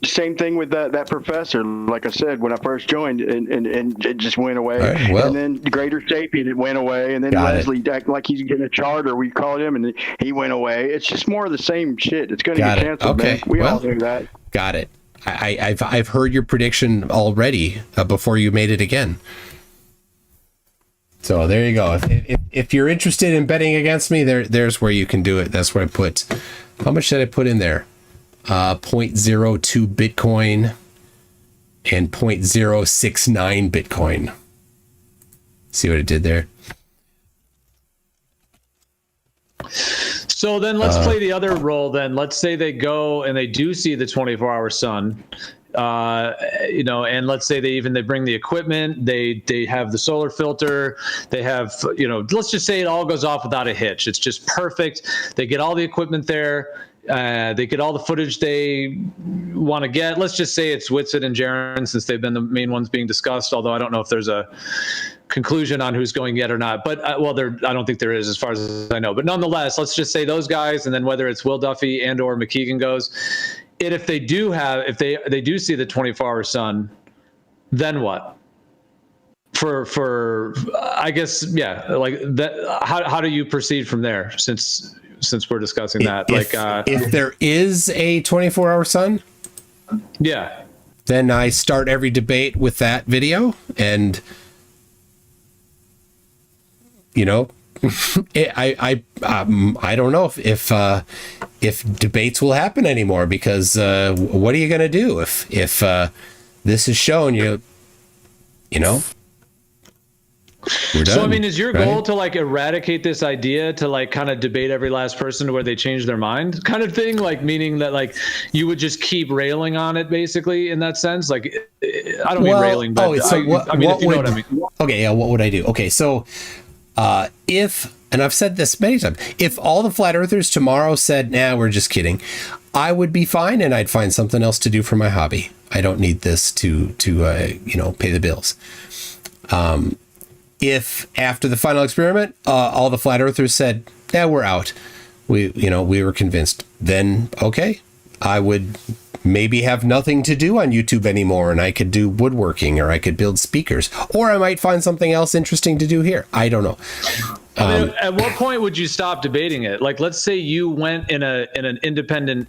Speaker 14: Same thing with that professor. Like I said, when I first joined, and it just went away.
Speaker 2: Right, well,
Speaker 14: and then Greater Sapien, it went away. And then Leslie acted like he's getting a charter. We called him, and he went away. It's just more of the same shit. It's going to get canceled,
Speaker 2: okay.
Speaker 14: Man. We all knew that.
Speaker 2: Got it. I've heard your prediction already before you made it again. So there you go. If you're interested in betting against me, there's where you can do it. That's where I put. How much did I put in there? 0.02 Bitcoin, and 0.069 Bitcoin. See what it did there?
Speaker 6: So then let's play the other role then. Let's say they go and they do see the 24-hour sun. And let's say they bring the equipment, they have the solar filter, they have, let's just say it all goes off without a hitch. It's just perfect. They get all the equipment there. They get all the footage they want to get. Let's just say it's Whitsitt and Jaren, since they've been the main ones being discussed, although I don't know if there's a conclusion on who's going yet or not. But I don't think there is, as far as I know. But nonetheless, let's just say those guys, and then whether it's Will Duffy and or McKeegan goes. And if they do see the 24-hour sun, then what? For I guess, yeah, like that. How do you proceed from there? Since we're discussing that,
Speaker 2: if there is a 24-hour sun,
Speaker 6: yeah,
Speaker 2: then I start every debate with that video, and I don't know if debates will happen anymore, because what are you going to do if this is shown we're done,
Speaker 6: so I mean, is your goal
Speaker 2: right?
Speaker 6: to like eradicate this idea, to like kind of debate every last person to where they change their mind, kind of thing? Like, meaning that like you would just keep railing on it, basically, in that sense. Like, I don't mean railing, but I mean, if you know what I mean.
Speaker 2: Okay, yeah. What would I do? Okay, so if, and I've said this many times, if all the flat earthers tomorrow said, "Nah, we're just kidding," I would be fine, and I'd find something else to do for my hobby. I don't need this to pay the bills. If after the final experiment, all the flat earthers said, "Yeah, we're out," we were convinced, then okay, I would maybe have nothing to do on YouTube anymore, and I could do woodworking, or I could build speakers, or I might find something else interesting to do here. I don't know.
Speaker 6: I mean, at what point would you stop debating it? Like, let's say you went in an independent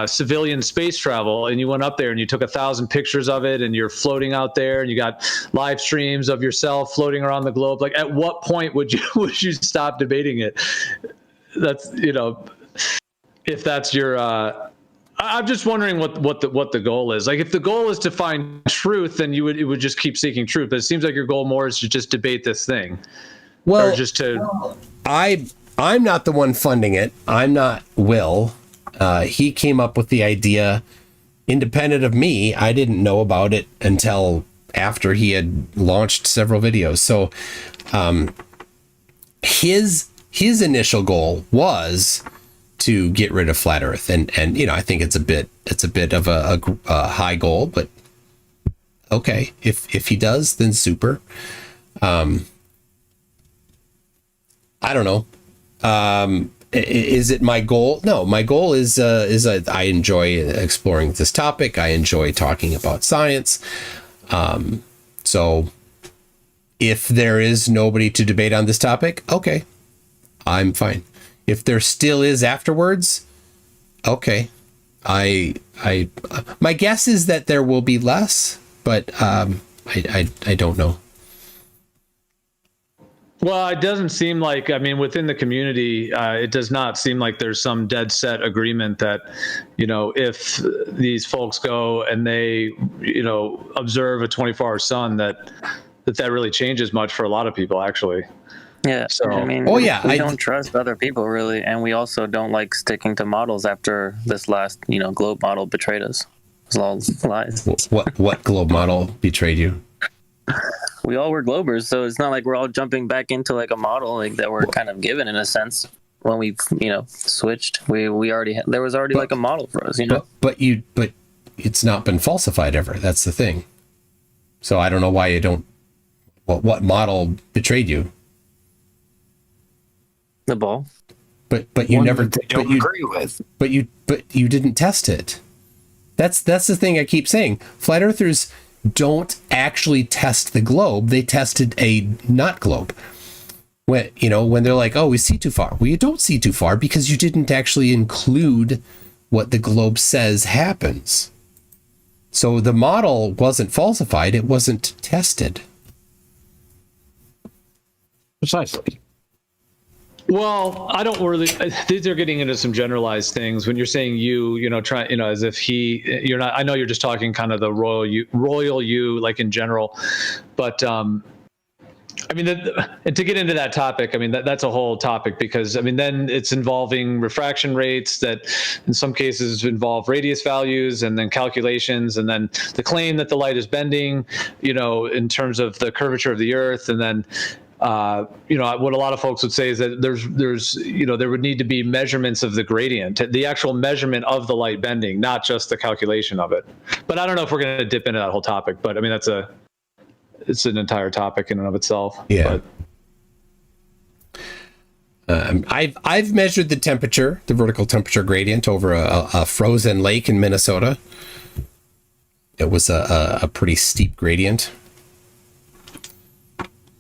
Speaker 6: civilian space travel, and you went up there and you took 1,000 pictures of it, and you're floating out there, and you got live streams of yourself floating around the globe. Like, at what point would you stop debating it? That's, if that's your. I'm just wondering what the goal is. Like, if the goal is to find truth, then it would just keep seeking truth. But it seems like your goal more is to just debate this thing.
Speaker 2: Well,
Speaker 6: or just to.
Speaker 2: I'm not the one funding it. I'm not Will. He came up with the idea independent of me. I didn't know about it until after he had launched several videos. So his initial goal was to get rid of flat Earth, and I think it's a bit of a high goal, but okay, if he does, then super. I don't know. Is it my goal? No, my goal is I enjoy exploring this topic. I enjoy talking about science. So if there is nobody to debate on this topic, okay, I'm fine. If there still is afterwards, okay. My guess is that there will be less, but I don't know.
Speaker 6: Well, it doesn't seem like, I mean, within the community, it does not seem like there's some dead set agreement that, if these folks go and they, observe a 24-hour sun, that really changes much for a lot of people, actually.
Speaker 10: Yeah.
Speaker 6: So,
Speaker 10: I mean, we don't trust other people, really. And we also don't like sticking to models after this last, globe model betrayed us. It was all lies.
Speaker 2: What globe model betrayed you?
Speaker 10: We all were globers, so it's not like we're all jumping back into like a model like that we're kind of given in a sense. When we switched, we already there was already like a model for us,
Speaker 2: But it's not been falsified ever. That's the thing. So I don't know why you don't. What model betrayed you?
Speaker 10: The ball.
Speaker 2: But you
Speaker 21: One
Speaker 2: never.
Speaker 21: that they don't agree with.
Speaker 2: But you didn't test it. That's the thing I keep saying. Flat earthers don't actually test the globe. They tested a not globe. When they're like, "Oh, we see too far." Well, you don't see too far because you didn't actually include what the globe says happens. So the model wasn't falsified. It wasn't tested.
Speaker 21: Precisely.
Speaker 6: Well, I don't really. These are getting into some generalized things. When you're saying try, as if you're not. I know you're just talking kind of the royal you, like in general, but I mean, and to get into that topic, I mean that's a whole topic because I mean then it's involving refraction rates that, in some cases, involve radius values and then calculations, and then the claim that the light is bending, in terms of the curvature of the Earth, and then. What a lot of folks would say is that there would need to be measurements of the gradient, the actual measurement of the light bending, not just the calculation of it. But I don't know if we're going to dip into that whole topic. But I mean, it's an entire topic in and of itself.
Speaker 2: Yeah. I've measured the temperature, the vertical temperature gradient over a frozen lake in Minnesota. It was a pretty steep gradient.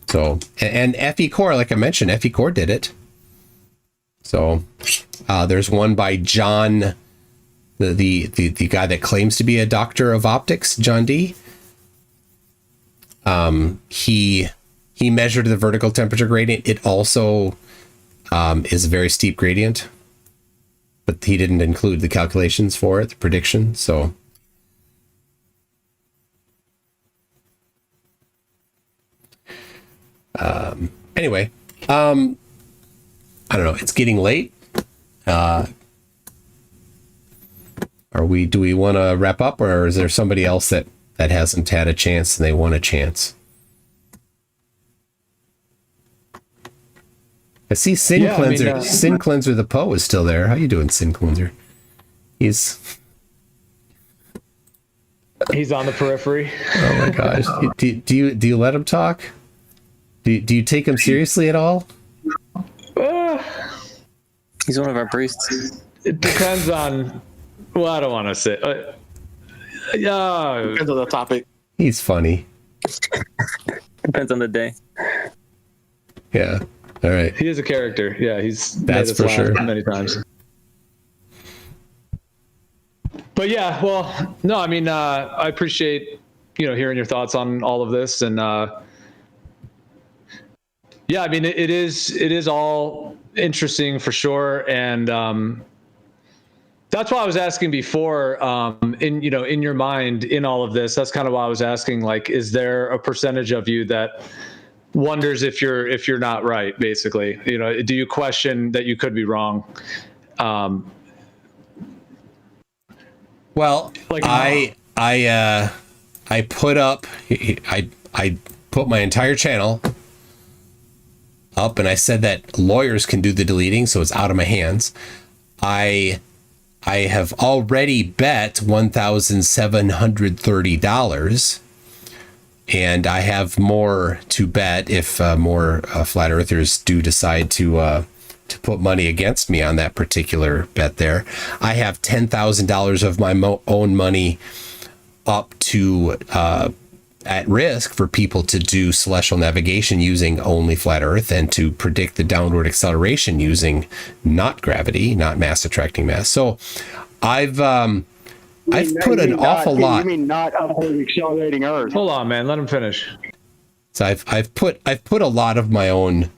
Speaker 2: So, and FE Core, like I mentioned, FE Core did it. So, there's one by John, the guy that claims to be a doctor of optics, John D. He measured the vertical temperature gradient. It also is a very steep gradient, but he didn't include the calculations for it, the prediction. So. Anyway, I don't know. It's getting late. Do we want to wrap up, or is there somebody else that hasn't had a chance and they want a chance? I see Sin Cleanser. Sin Cleanser the Poe is still there. How you doing, Sin Cleanser? He's
Speaker 6: on the periphery.
Speaker 2: Oh my gosh. Do you let him talk? Do you take him seriously at all?
Speaker 10: He's one of our priests.
Speaker 6: It depends on. Well, I don't want to say.
Speaker 18: Depends on the topic.
Speaker 2: He's funny.
Speaker 10: Depends on the day.
Speaker 2: Yeah. All right.
Speaker 6: He is a character. Yeah,
Speaker 2: that's for sure.
Speaker 6: Many times. But yeah, well, no, I mean, I appreciate hearing your thoughts on all of this, and yeah, I mean, it is all interesting for sure, and that's why I was asking before. In your mind, in all of this, that's kind of why I was asking. Like, is there a percentage of you that wonders if you're not right? Basically, do you question that you could be wrong?
Speaker 2: Well, like, I put my entire channel up, and I said that lawyers can do the deleting, so it's out of my hands. I have already bet $1,730, and I have more to bet if more flat earthers do decide to put money against me on that particular bet there. I have $10,000 of my own money up to at risk for people to do celestial navigation using only flat earth, and to predict the downward acceleration using not gravity, not mass attracting mass. So I've put an awful lot.
Speaker 14: You mean not upward accelerating earth?
Speaker 6: Hold on, man. Let him finish.
Speaker 2: So I've put a lot of my own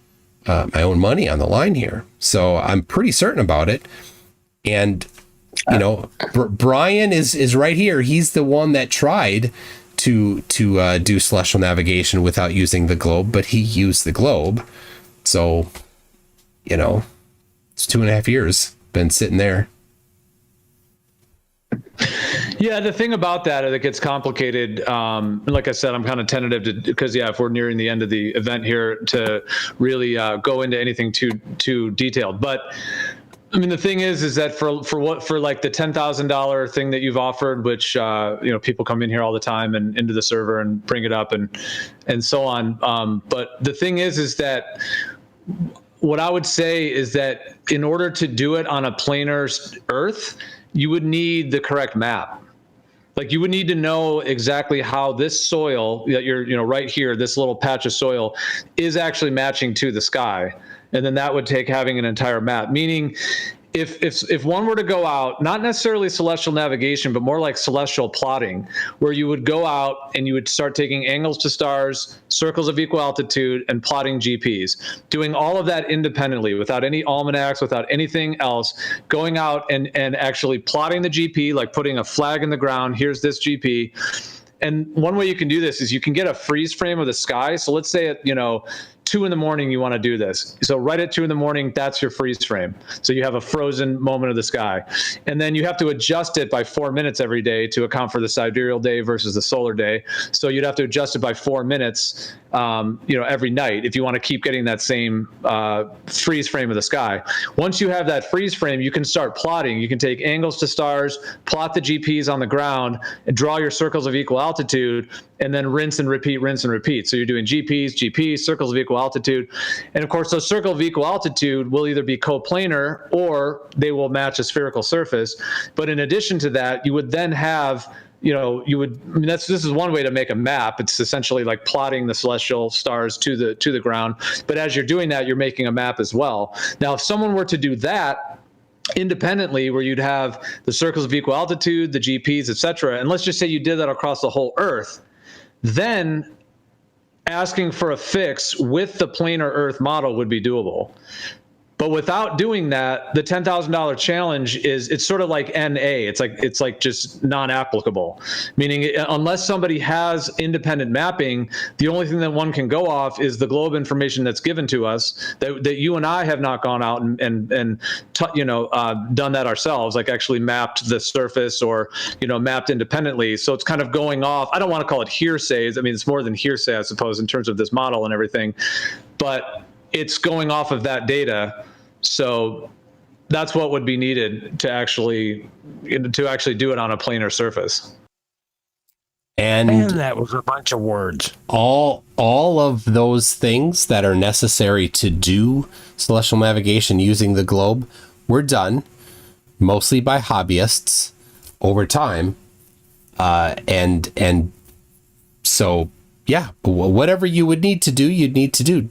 Speaker 2: money on the line here. So I'm pretty certain about it. And Brian is right here. He's the one that tried to do celestial navigation without using the globe, but he used the globe. So, it's 2.5 years been sitting there.
Speaker 6: Yeah, the thing about that gets complicated. Like I said, I'm kind of tentative because if we're nearing the end of the event here, to really go into anything too detailed. But I mean, the thing is that for like the $10,000 thing that you've offered, which people come in here all the time and into the server and bring it up and so on. But the thing is that what I would say is that in order to do it on a planar Earth, you would need the correct map. Like, you would need to know exactly how this soil that you're right here, this little patch of soil, is actually matching to the sky. And then that would take having an entire map. Meaning, if one were to go out, not necessarily celestial navigation, but more like celestial plotting, where you would go out and you would start taking angles to stars, circles of equal altitude, and plotting GPs, doing all of that independently without any almanacs, without anything else, going out and actually plotting the GP, like putting a flag in the ground, here's this GP. And one way you can do this is you can get a freeze frame of the sky. So let's say at 2 a.m. you want to do this. So right at 2 a.m, that's your freeze frame. So you have a frozen moment of the sky. And then you have to adjust it by 4 minutes every day to account for the sidereal day versus the solar day. So you'd have to adjust it by 4 minutes, every night if you want to keep getting that same freeze frame of the sky. Once you have that freeze frame, you can start plotting. You can take angles to stars, plot the GPs on the ground, and draw your circles of equal altitude, and then rinse and repeat, rinse and repeat. So you're doing GPs, circles of equal altitude. And of course, those circles of equal altitude will either be coplanar or they will match a spherical surface. But in addition to that, you would then have, this is one way to make a map. It's essentially like plotting the celestial stars to the ground. But as you're doing that, you're making a map as well. Now, if someone were to do that independently, where you'd have the circles of equal altitude, the GPs, etc., and let's just say you did that across the whole Earth, then asking for a fix with the planar Earth model would be doable. But without doing that, the $10,000 challenge it's sort of like NA. It's like just non-applicable, meaning unless somebody has independent mapping, the only thing that one can go off is the globe information that's given to us that you and I have not gone out and done that ourselves, like actually mapped the surface or, mapped independently. So it's kind of going off. I don't want to call it hearsays. I mean, it's more than hearsay, I suppose, in terms of this model and everything, but it's going off of that data. So that's what would be needed to actually do it on a planar surface.
Speaker 21: And that was a bunch of words.
Speaker 2: All of those things that are necessary to do celestial navigation using the globe were done mostly by hobbyists over time. And so, yeah, whatever you would need to do, you'd need to do.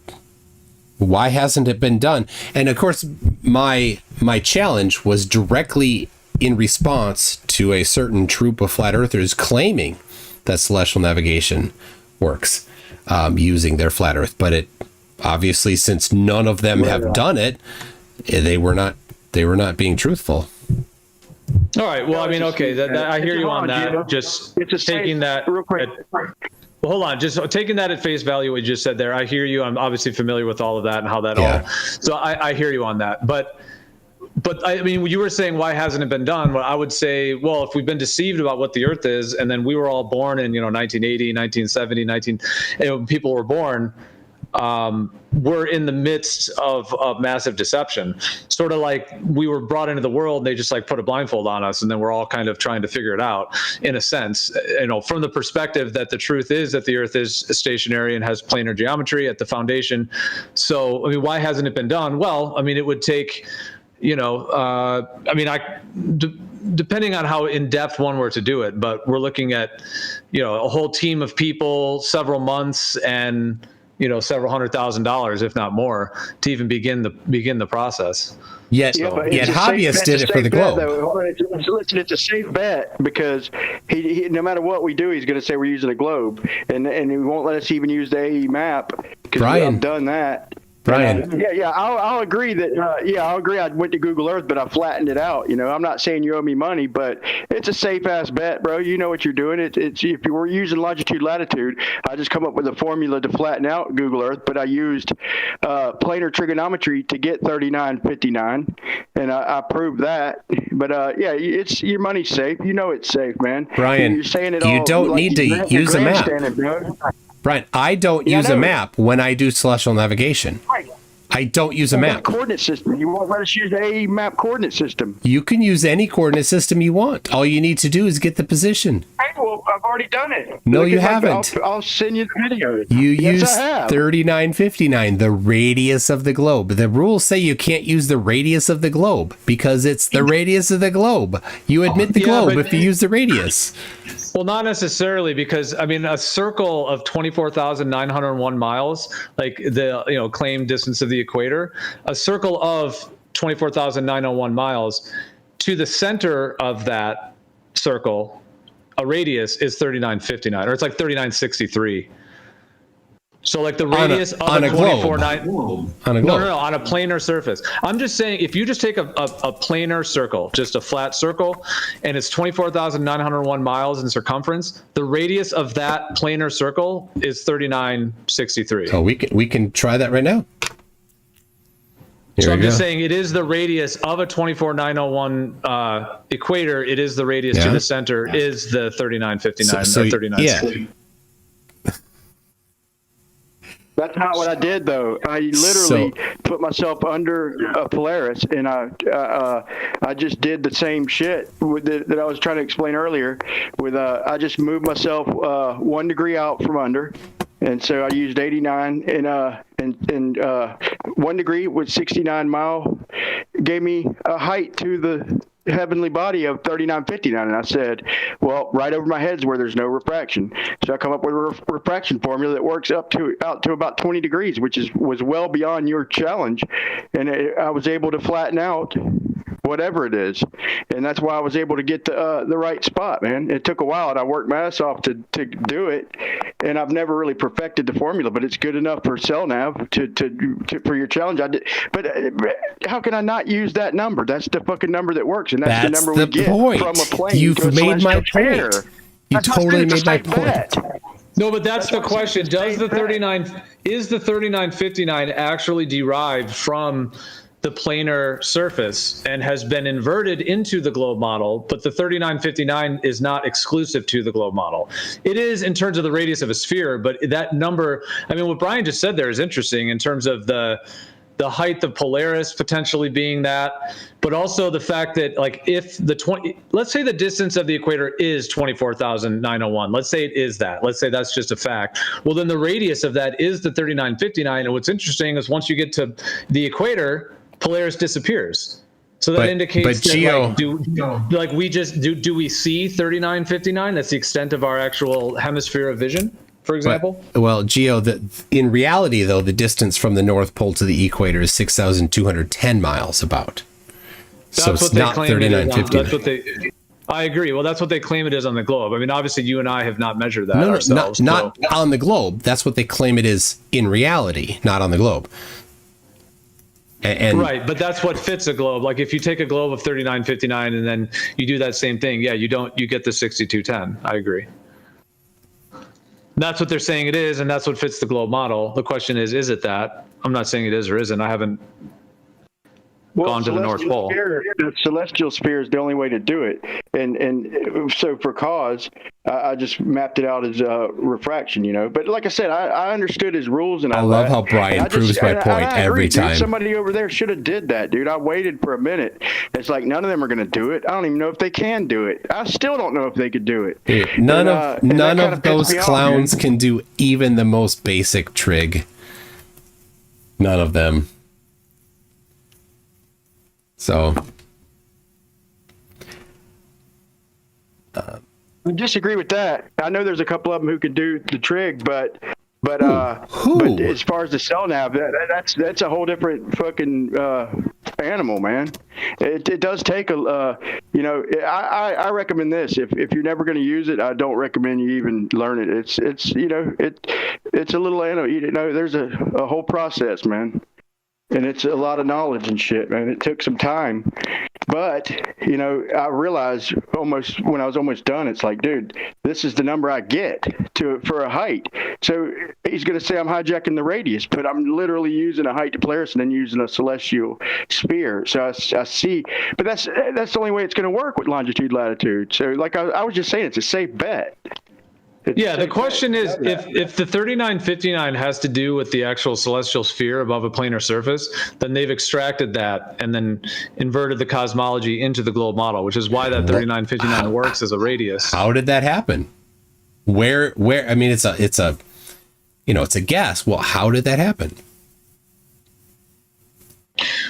Speaker 2: Why hasn't it been done? And of course, my challenge was directly in response to a certain troop of flat earthers claiming that celestial navigation works using their flat earth. But it obviously, since none of them have done it, they were not being truthful.
Speaker 6: All right. Well, I mean, okay, I hear you on that. Just taking that real quick. Well, hold on. Just taking that at face value, what you just said there, I hear you. I'm obviously familiar with all of that and how that all. So I hear you on that. But I mean, you were saying, why hasn't it been done? Well, I would say, well, if we've been deceived about what the Earth is, and then we were all born in 1980, 1970, people were born. We're in the midst of massive deception, sort of like we were brought into the world and they just like put a blindfold on us, and then we're all kind of trying to figure it out in a sense, from the perspective that the truth is that the Earth is stationary and has planar geometry at the foundation. So, I mean, why hasn't it been done? Well, I mean, it would take, depending on how in depth one were to do it, but we're looking at, a whole team of people, several months, and several $100,000, if not more, to even begin the process.
Speaker 2: Yet hobbyists did it for the globe.
Speaker 14: Listen, it's a safe bet because he no matter what we do, he's going to say we're using a globe, and he won't let us even use the AE map because I've done that.
Speaker 2: Brian.
Speaker 14: I'll agree that. I'll agree. I went to Google Earth, but I flattened it out. I'm not saying you owe me money, but it's a safe ass bet, bro. You know what you're doing. It's if you were using longitude latitude, I just come up with a formula to flatten out Google Earth, but I used planar trigonometry to get 3959, and I proved that. But it's your money's safe. It's safe, man.
Speaker 2: Brian,
Speaker 14: you're saying it
Speaker 2: you
Speaker 14: all
Speaker 2: don't
Speaker 14: like
Speaker 2: need to use a map. Brian, I don't use a map when I do celestial navigation. I don't use a map.
Speaker 14: Coordinate system. You won't let us use the AE map coordinate system.
Speaker 2: You can use any coordinate system you want. All you need to do is get the position.
Speaker 14: Well, I've already done it.
Speaker 2: No, you haven't.
Speaker 14: I'll send you the video.
Speaker 2: You use 3959, the radius of the globe. The rules say you can't use the radius of the globe because it's the radius of the globe. You admit the globe if you use the radius.
Speaker 6: Well, not necessarily, because I mean, a circle of 24,901 miles, like the claimed distance of the equator, a circle of 24,901 miles. To the center of that circle, a radius is 3959, or it's like 3963. So like the radius of a 24,900 on a globe. No, on a planar surface. I'm just saying, if you just take a planar circle, just a flat circle, and it's 24,901 miles in circumference, the radius of that planar circle is 3963.
Speaker 2: So we can try that right now.
Speaker 6: So I'm just saying, it is the radius of a 24,901 equator. It is the radius to the center is the 3959 or 3960.
Speaker 2: Yeah.
Speaker 14: That's not what I did, though. I literally put myself under a Polaris, and I just did the same shit that I was trying to explain earlier. With I just moved myself 1 degree out from under, and so I used 89, and 1 degree with 69 mile gave me a height to the heavenly body of 3959, and I said, well, right over my head's where there's no refraction. So I come up with a refraction formula that works out to about 20 degrees, which was well beyond your challenge, and I was able to flatten out whatever it is, and that's why I was able to get the right spot, man. It took a while, and I worked my ass off to do it, and I've never really perfected the formula, but it's good enough for CellNav to for your challenge. I did, but how can I not use that number? That's the fucking number that works, and that's the number we get from a plane.
Speaker 2: You've made my point. You totally made my point.
Speaker 6: No, but that's the question. Is the 3959 actually derived from the planar surface and has been inverted into the globe model, but the 3959 is not exclusive to the globe model. It is in terms of the radius of a sphere, but that number, I mean, what Brian just said there is interesting in terms of the height of Polaris potentially being that, but also the fact that, like, if let's say the distance of the equator is 24,901, let's say it is that, let's say that's just a fact. Well, then the radius of that is the 3959. And what's interesting is once you get to the equator, Polaris disappears. So that indicates that, Geo, do we see 3959? That's the extent of our actual hemisphere of vision, for example?
Speaker 2: Well, Geo, in reality, though, the distance from the North Pole to the equator is 6,210 miles about. So it's not 3959.
Speaker 6: I agree. Well, that's what they claim it is on the globe. I mean, obviously, you and I have not measured that
Speaker 2: ourselves. Not on the globe. That's what they claim it is in reality, not on the globe.
Speaker 6: Right, but that's what fits a globe. Like if you take a globe of 3959 and then you do that same thing, you get the 6210. I agree. That's what they're saying it is, and that's what fits the globe model. The question is it that? I'm not saying it is or isn't. I haven't gone to the North Pole.
Speaker 14: The celestial sphere is the only way to do it, and so for cause, I just mapped it out as refraction, But like I said, I understood his rules, and
Speaker 2: I love how Brian proves my point every time.
Speaker 14: Dude, somebody over there should have did that, dude. I waited for a minute. It's like none of them are going to do it. I don't even know if they can do it. I still don't know if they could do it.
Speaker 2: Dude, none of those clowns can do even the most basic trig. None of them. So,
Speaker 14: I disagree with that. I know there's a couple of them who can do the trig, but as far as the CellNav, that's a whole different fucking animal, man. It does take I recommend this. If you're never going to use it, I don't recommend you even learn it. It's a little animal. There's a whole process, man. And it's a lot of knowledge and shit, man. It took some time. But, I realized when I was almost done, it's like, dude, this is the number I get for a height. So he's going to say I'm hijacking the radius, but I'm literally using a height to Polaris and then using a celestial sphere. So I see, but that's the only way it's going to work with longitude, latitude. So like I was just saying, it's a safe bet.
Speaker 6: The question is, if the 3959 has to do with the actual celestial sphere above a planar surface, then they've extracted that and then inverted the cosmology into the globe model, which is why that 3959 works as a radius.
Speaker 2: How did that happen? Where? I mean, it's a guess. Well, how did that happen?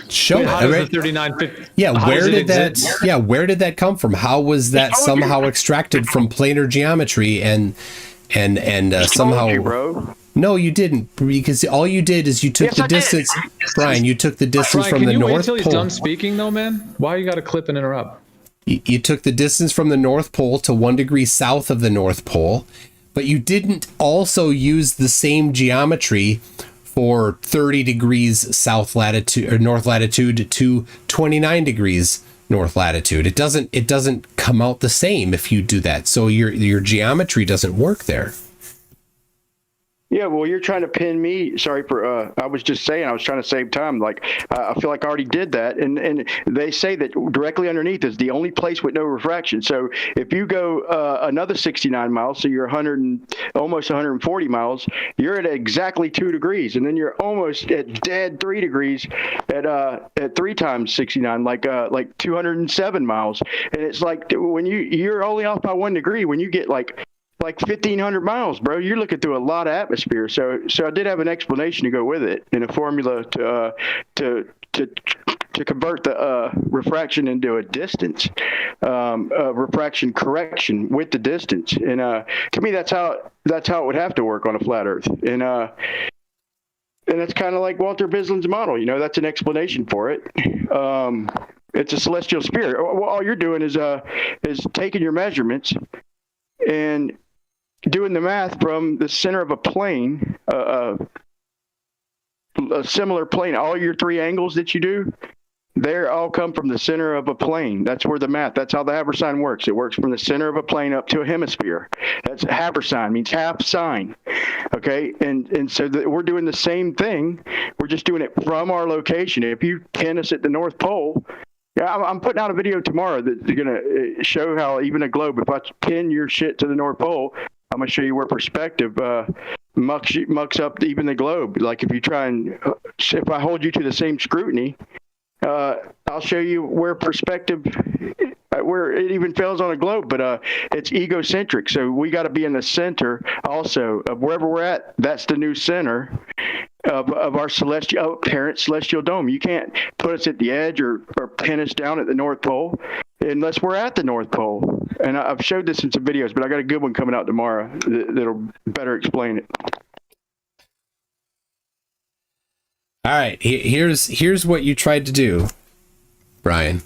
Speaker 2: Show it.
Speaker 6: How does the 3950?
Speaker 2: Where did that come from? How was that somehow extracted from planar geometry and somehow? No, you didn't, because all you did is you took the distance. Brian, you took the distance from the North Pole.
Speaker 6: Can you wait till he's done speaking, though, man? Why you got to clip and interrupt?
Speaker 2: You took the distance from the North Pole to 1 degree south of the North Pole, but you didn't also use the same geometry for 30 degrees south latitude or north latitude to 29 degrees north latitude. It doesn't come out the same if you do that. So your geometry doesn't work there.
Speaker 14: Yeah, well, you're trying to pin me. Sorry for, I was just saying, I was trying to save time. Like, I feel like I already did that. And they say that directly underneath is the only place with no refraction. So if you go another 69 miles, so you're almost 140 miles, you're at exactly 2 degrees. And then you're almost at dead 3 degrees at 3 times 69, like 207 miles. And it's like when you're only off by 1 degree, when you get like 1,500 miles, bro, you're looking through a lot of atmosphere. So I did have an explanation to go with it in a formula to convert the refraction into a distance, refraction correction with the distance. And to me, that's how it would have to work on a flat Earth. And that's kind of like Walter Bislin's model. You know, that's an explanation for it. It's a celestial spirit. All you're doing is taking your measurements and doing the math from the center of a plane, a similar plane. All your 3 angles that you do, they all come from the center of a plane. That's where the math, that's how the Habersign works. It works from the center of a plane up to a hemisphere. That's Habersign, means half sine. Okay, and so we're doing the same thing. We're just doing it from our location. If you pin us at the North Pole, yeah, I'm putting out a video tomorrow that's going to show how even a globe, if I pin your shit to the North Pole, I'm going to show you where perspective mucks up even the globe. Like if you try and, if I hold you to the same scrutiny, I'll show you where perspective, where it even fails on a globe, but it's egocentric. So we got to be in the center also of wherever we're at. That's the new center of our parent celestial dome. You can't put us at the edge or pin us down at the North Pole unless we're at the North Pole. And I've showed this in some videos, but I got a good one coming out tomorrow that'll better explain it.
Speaker 2: All right, here's what you tried to do, Brian.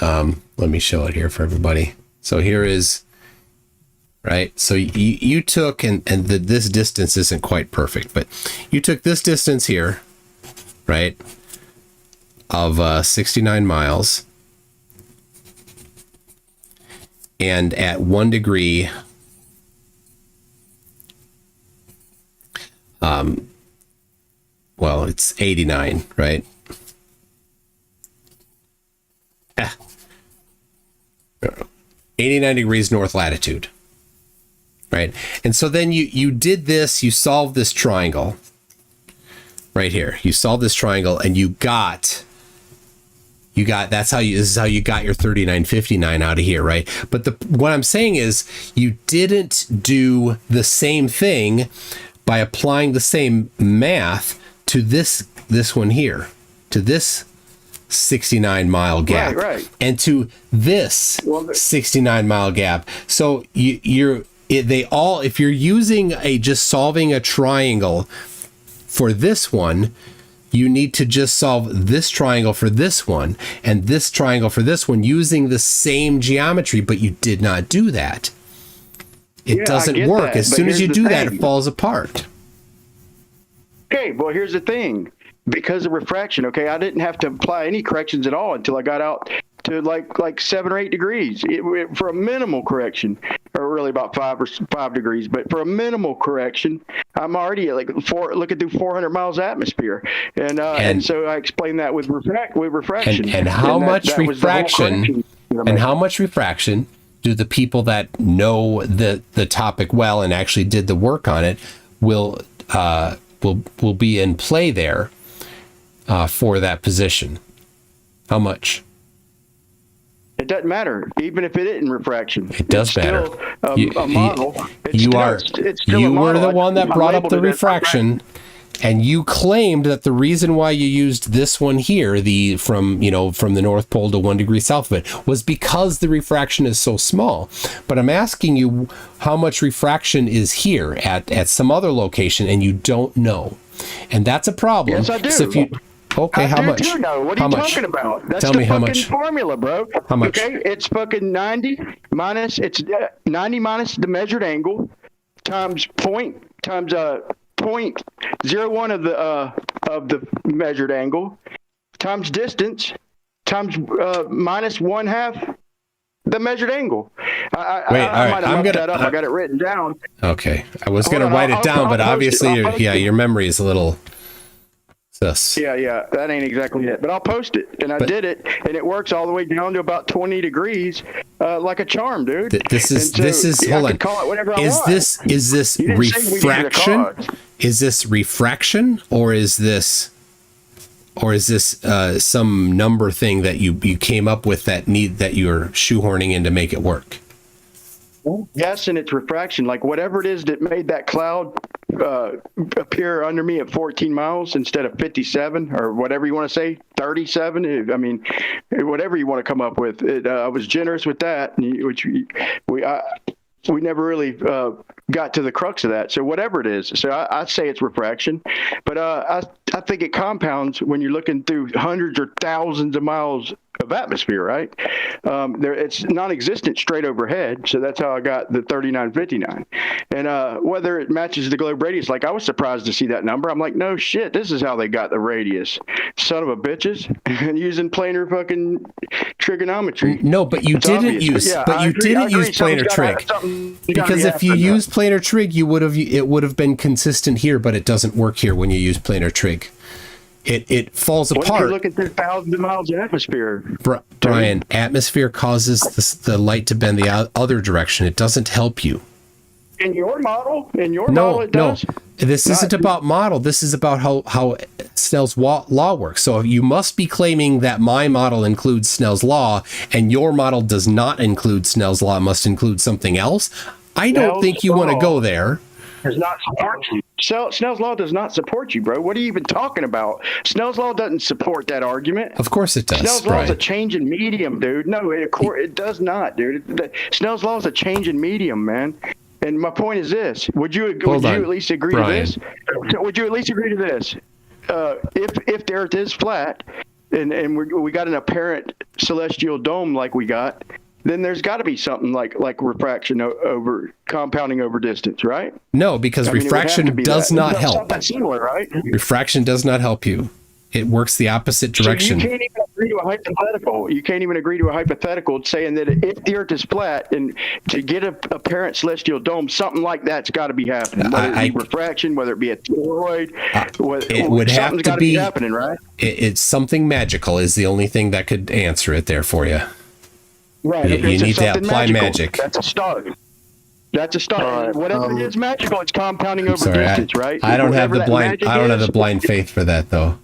Speaker 2: Let me show it here for everybody. So here is, right? So you took, and this distance isn't quite perfect, but you took this distance here, right, of 69 miles, and at 1 degree, well, it's 89, right? 89 degrees north latitude, right? And so then you did this, you solved this triangle right here. You solved this triangle and you got, this is how you got your 3959 out of here, right? But what I'm saying is you didn't do the same thing by applying the same math to this one here, to this 69 mile gap,
Speaker 14: right.
Speaker 2: And to this 69 mile gap. So if you're using just solving a triangle for this one, you need to just solve this triangle for this one and this triangle for this one using the same geometry, but you did not do that. It doesn't work. As soon as you do that, it falls apart.
Speaker 14: Okay, well, here's the thing. Because of refraction, okay, I didn't have to apply any corrections at all until I got out to like 7 or 8 degrees for a minimal correction, or really about 5 degrees. But for a minimal correction, I'm already at looking through 400 miles atmosphere, and so I explained that with refraction.
Speaker 2: And how much refraction? And how much refraction do the people that know the topic well and actually did the work on it will be in play there? For that position, how much?
Speaker 14: It doesn't matter, even if it isn't refraction.
Speaker 2: It does matter.
Speaker 14: A model.
Speaker 2: You were the one that brought up the refraction. And you claimed that the reason why you used this one here, from the North Pole to 1 degree south of it, was because the refraction is so small. But I'm asking you how much refraction is here at some other location, and you don't know. And that's a problem.
Speaker 14: Yes, I do.
Speaker 2: So if you, okay, how much?
Speaker 14: I do know. What are you talking about? That's
Speaker 2: Tell
Speaker 14: the
Speaker 2: me how
Speaker 14: fucking
Speaker 2: much.
Speaker 14: formula, bro.
Speaker 2: How much?
Speaker 14: Okay, it's fucking 90 minus, it's 90 minus the measured angle times point times 0.01 of the measured angle times distance times minus 1/2 the measured angle. I might have mucked that up. I got it written down.
Speaker 2: Okay, I was going to write it down, but obviously, your memory is a little sus.
Speaker 14: Yeah, that ain't exactly it. But I'll post it, and I did it, and it works all the way down to about 20 degrees, like a charm, dude.
Speaker 2: This is hold on.
Speaker 14: Call it whatever I
Speaker 2: is
Speaker 14: want.
Speaker 2: this refraction? Is this refraction, or is this some number thing that you came up with that you're shoehorning in to make it work?
Speaker 14: Yes, and it's refraction. Like whatever it is that made that cloud appear under me at 14 miles instead of 57 or whatever you want to say, 37. I mean, whatever you want to come up with. I was generous with that, which we never really got to the crux of that. So whatever it is, so I say it's refraction, but I think it compounds when you're looking through hundreds or thousands of miles of atmosphere, right? It's non-existent straight overhead, so that's how I got the 3959. And whether it matches the globe radius, like I was surprised to see that number. I'm like, no shit, this is how they got the radius, son of a bitches, and using planar fucking trigonometry.
Speaker 2: No, but you didn't use planar trig, because if you used planar trig, it would have been consistent here, but it doesn't work here when you use planar trig. It falls apart.
Speaker 14: What if you're looking through thousands of miles of atmosphere?
Speaker 2: Brian, atmosphere causes the light to bend the other direction. It doesn't help you.
Speaker 14: In your model, it does.
Speaker 2: No. This isn't about model. This is about how Snell's law works. So you must be claiming that my model includes Snell's law, and your model does not include Snell's law. It must include something else. I don't think you want to go there.
Speaker 14: Does not support you. Snell's law does not support you, bro. What are you even talking about? Snell's law doesn't support that argument.
Speaker 2: Of course it does.
Speaker 14: Snell's law is a change in medium, dude. No, it does not, dude. Snell's law is a change in medium, man. And my point is this: would you at least agree to this? Would you at least agree to this? If the Earth is flat, and we got an apparent celestial dome like we got, then there's got to be something like refraction over compounding over distance, right?
Speaker 2: No, because refraction does not help.
Speaker 14: Something similar, right?
Speaker 2: Refraction does not help you. It works the opposite direction.
Speaker 14: So you can't even agree to a hypothetical. You can't even agree to a hypothetical saying that if the Earth is flat and to get a apparent celestial dome, something like that's got to be happening. Whether it be refraction, whether it be a toroid,
Speaker 2: it would have to be
Speaker 14: happening, right?
Speaker 2: It's something magical is the only thing that could answer it there for you.
Speaker 14: Right.
Speaker 2: You need to apply magic.
Speaker 14: That's a start. That's a start. Whatever it is magical, it's compounding over distance, right?
Speaker 2: I don't have the blind faith for that though.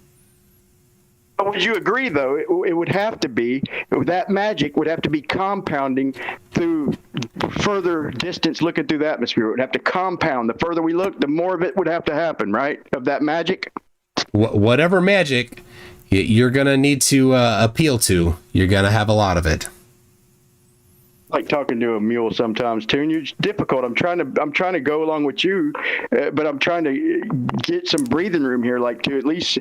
Speaker 14: Would you agree, though, it would have to be, that magic would have to be compounding through further distance looking through the atmosphere. It would have to compound. The further we look, the more of it would have to happen, right? Of that magic?
Speaker 2: Whatever magic you're going to need to appeal to, you're going to have a lot of it.
Speaker 14: Like talking to a mule sometimes, Toon. It's difficult. I'm trying to go along with you, but I'm trying to get some breathing room here, like to at least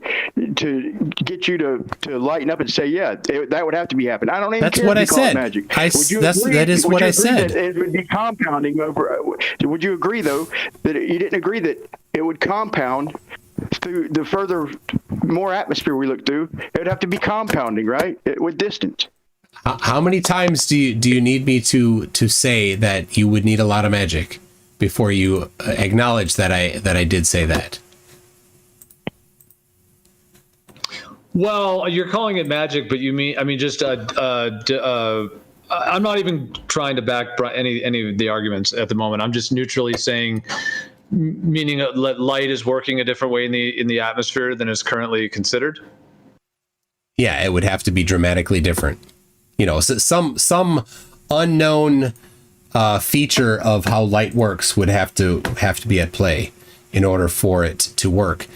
Speaker 14: to get you to lighten up and say, yeah, that would have to be happening. I don't even care if you call it magic.
Speaker 2: That is what I said.
Speaker 14: It would be compounding over. Would you agree, though, that you didn't agree that it would compound through the further more atmosphere we look through? It would have to be compounding, right, with distance.
Speaker 2: How many times do you need me to say that you would need a lot of magic before you acknowledge that I did say that?
Speaker 6: Well, you're calling it magic, but just I'm not even trying to back any of the arguments at the moment. I'm just neutrally saying, meaning that light is working a different way in the atmosphere than is currently considered.
Speaker 2: Yeah, it would have to be dramatically different. You know, so some unknown feature of how light works would have to be at play in order for it to work.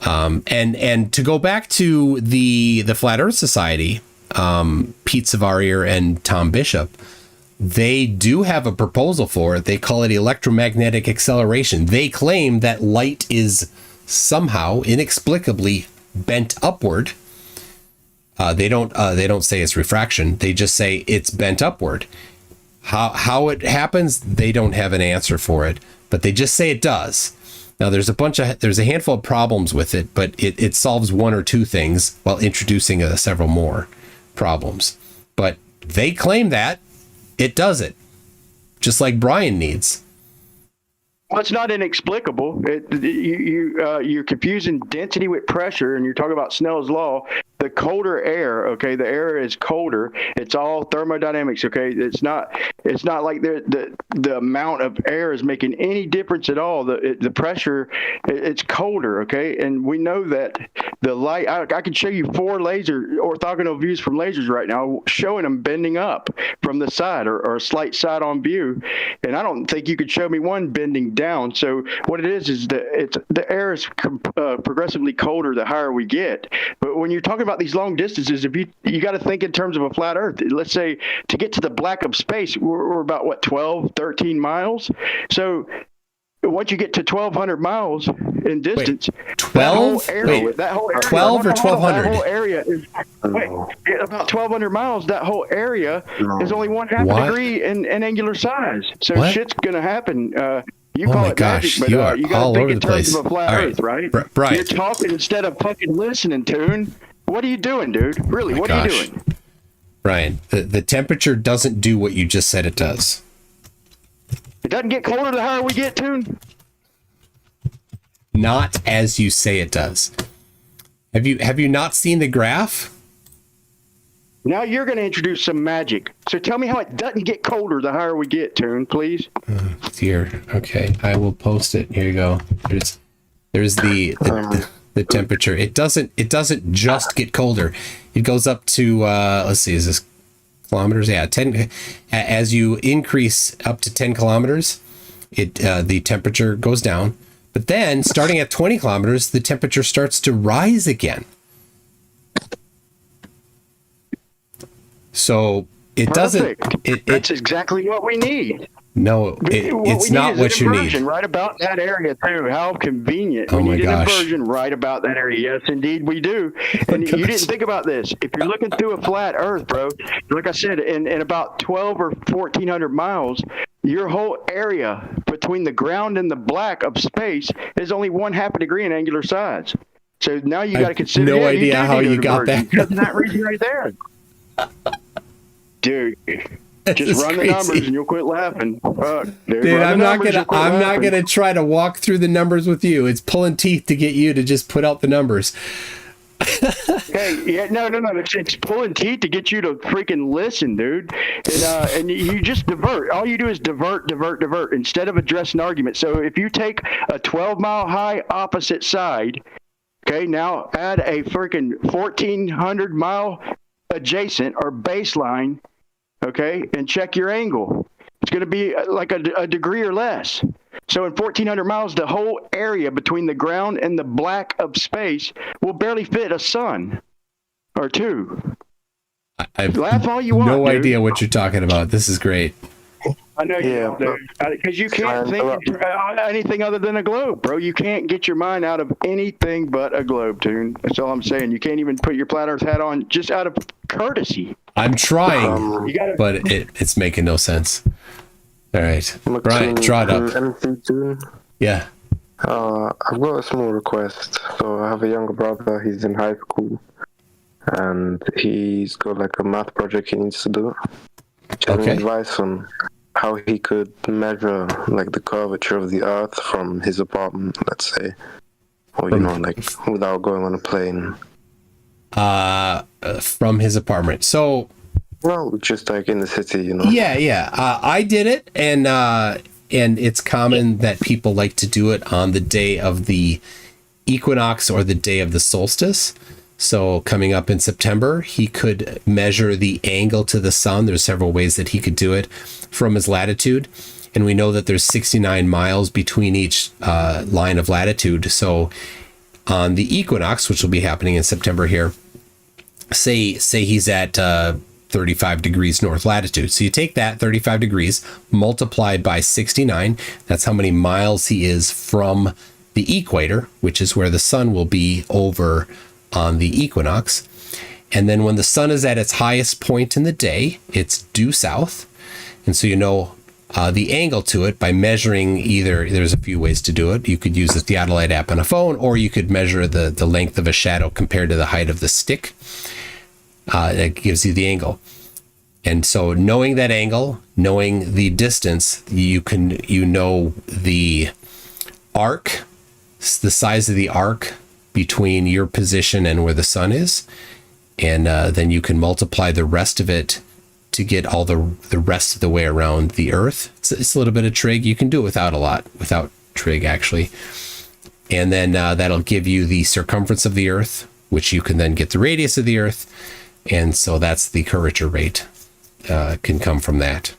Speaker 2: And to go back to the Flat Earth Society, Pete Savarier and Tom Bishop, they do have a proposal for it. They call it electromagnetic acceleration. They claim that light is somehow inexplicably bent upward. They don't say it's refraction. They just say it's bent upward. How it happens, they don't have an answer for it, but they just say it does. Now there's a handful of problems with it, but it solves one or two things while introducing several more problems. But they claim that it does it, just like Brian needs.
Speaker 14: Well, it's not inexplicable. You're confusing density with pressure, and you're talking about Snell's law. The colder air, okay, the air is colder. It's all thermodynamics, okay. It's not like the amount of air is making any difference at all. The pressure, it's colder, okay. And we know that the light. I can show you 4 laser orthogonal views from lasers right now, showing them bending up from the side or a slight side on view, and I don't think you could show me one bending down. So what it is that the air is progressively colder the higher we get. But when you're talking about these long distances, if you got to think in terms of a flat Earth. Let's say to get to the black of space, we're about what, 12, 13 miles. So once you get to 1,200 miles in distance,
Speaker 2: 12?
Speaker 14: That whole area,
Speaker 2: 12 or 1,200?
Speaker 14: That whole area is about 1,200 miles. That whole area is only 1/2 degree in angular size. So shit's gonna happen. You call it magic, but you got to think in terms of a flat Earth, right?
Speaker 2: Brian.
Speaker 14: You're talking instead of fucking listening, Toon. What are you doing, dude? Really, what are you doing?
Speaker 2: Brian, the temperature doesn't do what you just said it does.
Speaker 14: It doesn't get colder the higher we get, Toon.
Speaker 2: Not as you say it does. Have you not seen the graph?
Speaker 14: Now you're going to introduce some magic. So tell me how it doesn't get colder the higher we get, Toon, please.
Speaker 2: Here, okay, I will post it. Here you go. There's the temperature. It doesn't just get colder. It goes up to let's see, is this kilometers? Yeah, 10. As you increase up to 10 kilometers, the temperature goes down. But then, starting at 20 kilometers, the temperature starts to rise again. So it doesn't.
Speaker 14: That's exactly what we need.
Speaker 2: No, it's not what you need.
Speaker 14: Right about that area too. How convenient.
Speaker 2: Oh
Speaker 14: we
Speaker 2: my
Speaker 14: need
Speaker 2: gosh.
Speaker 14: an inversion right about that area. Yes, indeed we do. And you didn't think about this. If you're looking through a flat Earth, bro, like I said, in about 12 or 1,400 miles, your whole area between the ground and the black of space is only 1/2 degree in angular size. So now you got to consider.
Speaker 2: No idea how you got that.
Speaker 14: Because of that reason right there. Dude. Just run the numbers and you'll quit laughing. Dude,
Speaker 2: I'm not gonna try to walk through the numbers with you. It's pulling teeth to get you to just put out the numbers.
Speaker 14: Hey, yeah, no. It's pulling teeth to get you to freaking listen, dude. And you just divert. All you do is divert instead of address an argument. So if you take a 12-mile high opposite side, okay, now add a freaking 1,400-mile adjacent or baseline. Okay, and check your angle. It's going to be like a degree or less. So in 1,400 miles, the whole area between the ground and the black of space will barely fit a sun or two.
Speaker 2: I've
Speaker 14: Laugh all you want,
Speaker 2: no
Speaker 14: dude.
Speaker 2: idea what you're talking about. This is great.
Speaker 14: I know you do, because you can't think anything other than a globe, bro. You can't get your mind out of anything but a globe, Toon. That's all I'm saying. You can't even put your flat Earth hat on just out of courtesy.
Speaker 2: I'm trying, but it's making no sense. All right, Brian, draw it up.
Speaker 7: MC2.
Speaker 2: Yeah.
Speaker 7: I've got a small request. So I have a younger brother. He's in high school, and he's got like a math project he needs to do. Any advice on how he could measure like the curvature of the Earth from his apartment, let's say, or like without going on a plane?
Speaker 2: From his apartment. So,
Speaker 7: well, just like in the city,
Speaker 2: Yeah. I did it, and it's common that people like to do it on the day of the equinox or the day of the solstice. So coming up in September, he could measure the angle to the sun. There's several ways that he could do it from his latitude. And we know that there's 69 miles between each line of latitude. So on the equinox, which will be happening in September here, say he's at 35 degrees north latitude. So you take that 35 degrees multiplied by 69. That's how many miles he is from the equator, which is where the sun will be over on the equinox. And then when the sun is at its highest point in the day, it's due south. And so you know the angle to it by measuring either, there's a few ways to do it. You could use the theodolite app on a phone, or you could measure the length of a shadow compared to the height of the stick. That gives you the angle. And so knowing that angle, knowing the distance, you know the arc, the size of the arc between your position and where the sun is. And then you can multiply the rest of it to get all the rest of the way around the Earth. It's a little bit of trig. You can do it without trig, actually. And then that'll give you the circumference of the Earth, which you can then get the radius of the Earth. And so that's the curvature rate. Can come from that.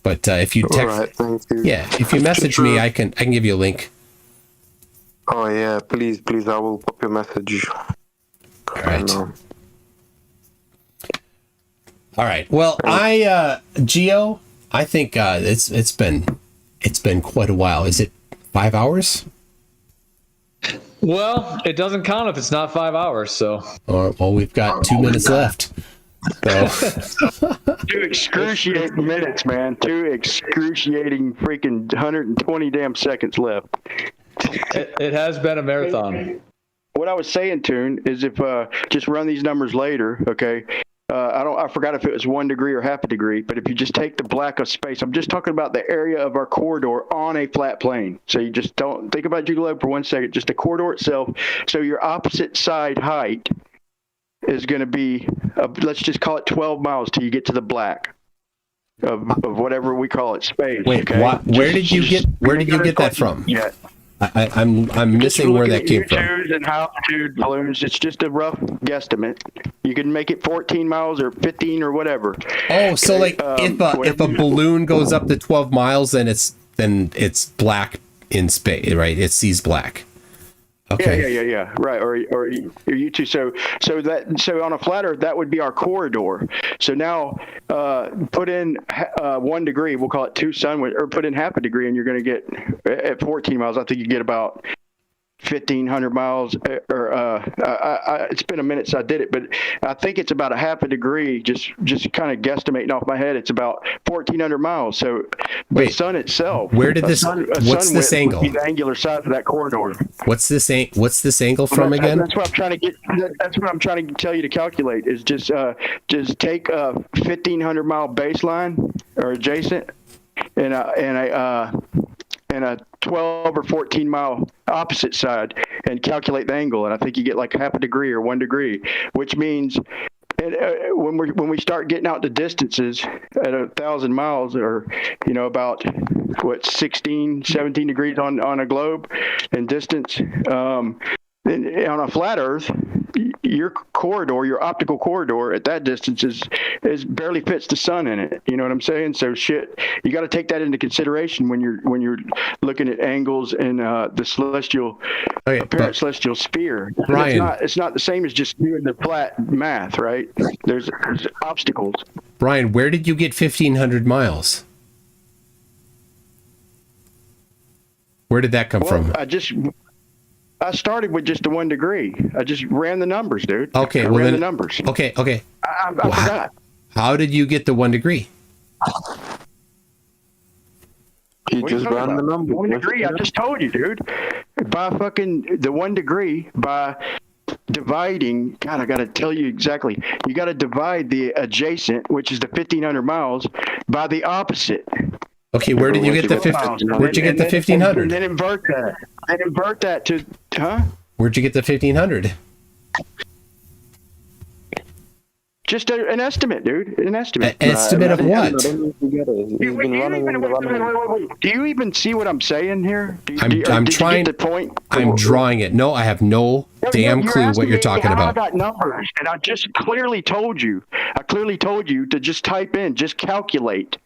Speaker 2: But if you text, if you message me, I can give you a link.
Speaker 7: Oh yeah, please, I will pop your message.
Speaker 2: All right. All right. Well, Geo, I think it's been quite a while. Is it 5 hours?
Speaker 6: Well, it doesn't count if it's not 5 hours. So.
Speaker 2: Well, we've got 2 minutes left. So.
Speaker 14: 2 excruciating minutes, man. 2 excruciating freaking 120 damn seconds left.
Speaker 6: It has been a marathon.
Speaker 14: What I was saying, Toon, is if just run these numbers later, okay? I forgot if it was 1 degree or half a degree, but if you just take the black of space, I'm just talking about the area of our corridor on a flat plane. So you just don't think about your globe for 1 second, just the corridor itself. So your opposite side height is going to be, let's just call it 12 miles till you get to the black of whatever we call it, space.
Speaker 2: Wait,
Speaker 14: okay?
Speaker 2: where did you get that from?
Speaker 14: Yeah.
Speaker 2: I'm missing where that came from.
Speaker 14: And altitude balloons. It's just a rough guesstimate. You can make it 14 miles or 15 or whatever.
Speaker 2: Oh, so like if a balloon goes up to 12 miles, then it's black in space, right? It sees black. Okay.
Speaker 14: Yeah. Right. Or you two. So on a flat Earth, that would be our corridor. So now put in 1 degree. We'll call it 2 sun, or put in half a degree, and you're going to get at 14 miles. I think you get about 1,500 miles. It's been a minute since I did it, but I think it's about a half a degree. Just kind of guesstimating off my head, it's about 1,400 miles. So the sun itself.
Speaker 2: Where did this? What's this angle?
Speaker 14: The angular size of that corridor.
Speaker 2: What's this angle from again?
Speaker 14: That's what I'm trying to get. That's what I'm trying to tell you to calculate. Is just take a 1,500 mile baseline or adjacent, and a 12 or 14 mile opposite side, and calculate the angle. And I think you get like half a degree or 1 degree, which means when we start getting out to distances at 1,000 miles, or about 16, 17 degrees on a globe in distance, then on a flat Earth, your corridor, your optical corridor at that distance is barely fits the sun in it. You know what I'm saying? So you got to take that into consideration when you're looking at angles in the celestial sphere.
Speaker 2: Brian,
Speaker 14: it's not the same as just doing the flat math, right? There's obstacles.
Speaker 2: Brian, where did you get 1,500 miles? Where did that come from?
Speaker 14: I started with just the 1 degree. I just ran the numbers, dude.
Speaker 2: Okay,
Speaker 14: I ran the numbers.
Speaker 2: Okay.
Speaker 14: I forgot.
Speaker 2: How did you get the 1 degree?
Speaker 14: You just ran the numbers. 1 degree, I just told you, dude. By the 1 degree, by dividing, God, I got to tell you exactly. You got to divide the adjacent, which is the 1,500 miles, by the opposite.
Speaker 2: Okay, where'd you get the 1,500?
Speaker 14: And then invert that. And invert that to, huh?
Speaker 2: Where'd you get the 1,500?
Speaker 14: Just an estimate, dude. An estimate.
Speaker 2: An estimate of what?
Speaker 14: Do you even see what I'm saying here?
Speaker 2: I'm trying.
Speaker 14: Get the point?
Speaker 2: I'm drawing it. No, I have no damn clue what you're talking about.
Speaker 14: I got numbers, and I just clearly told you. To just type in, just calculate.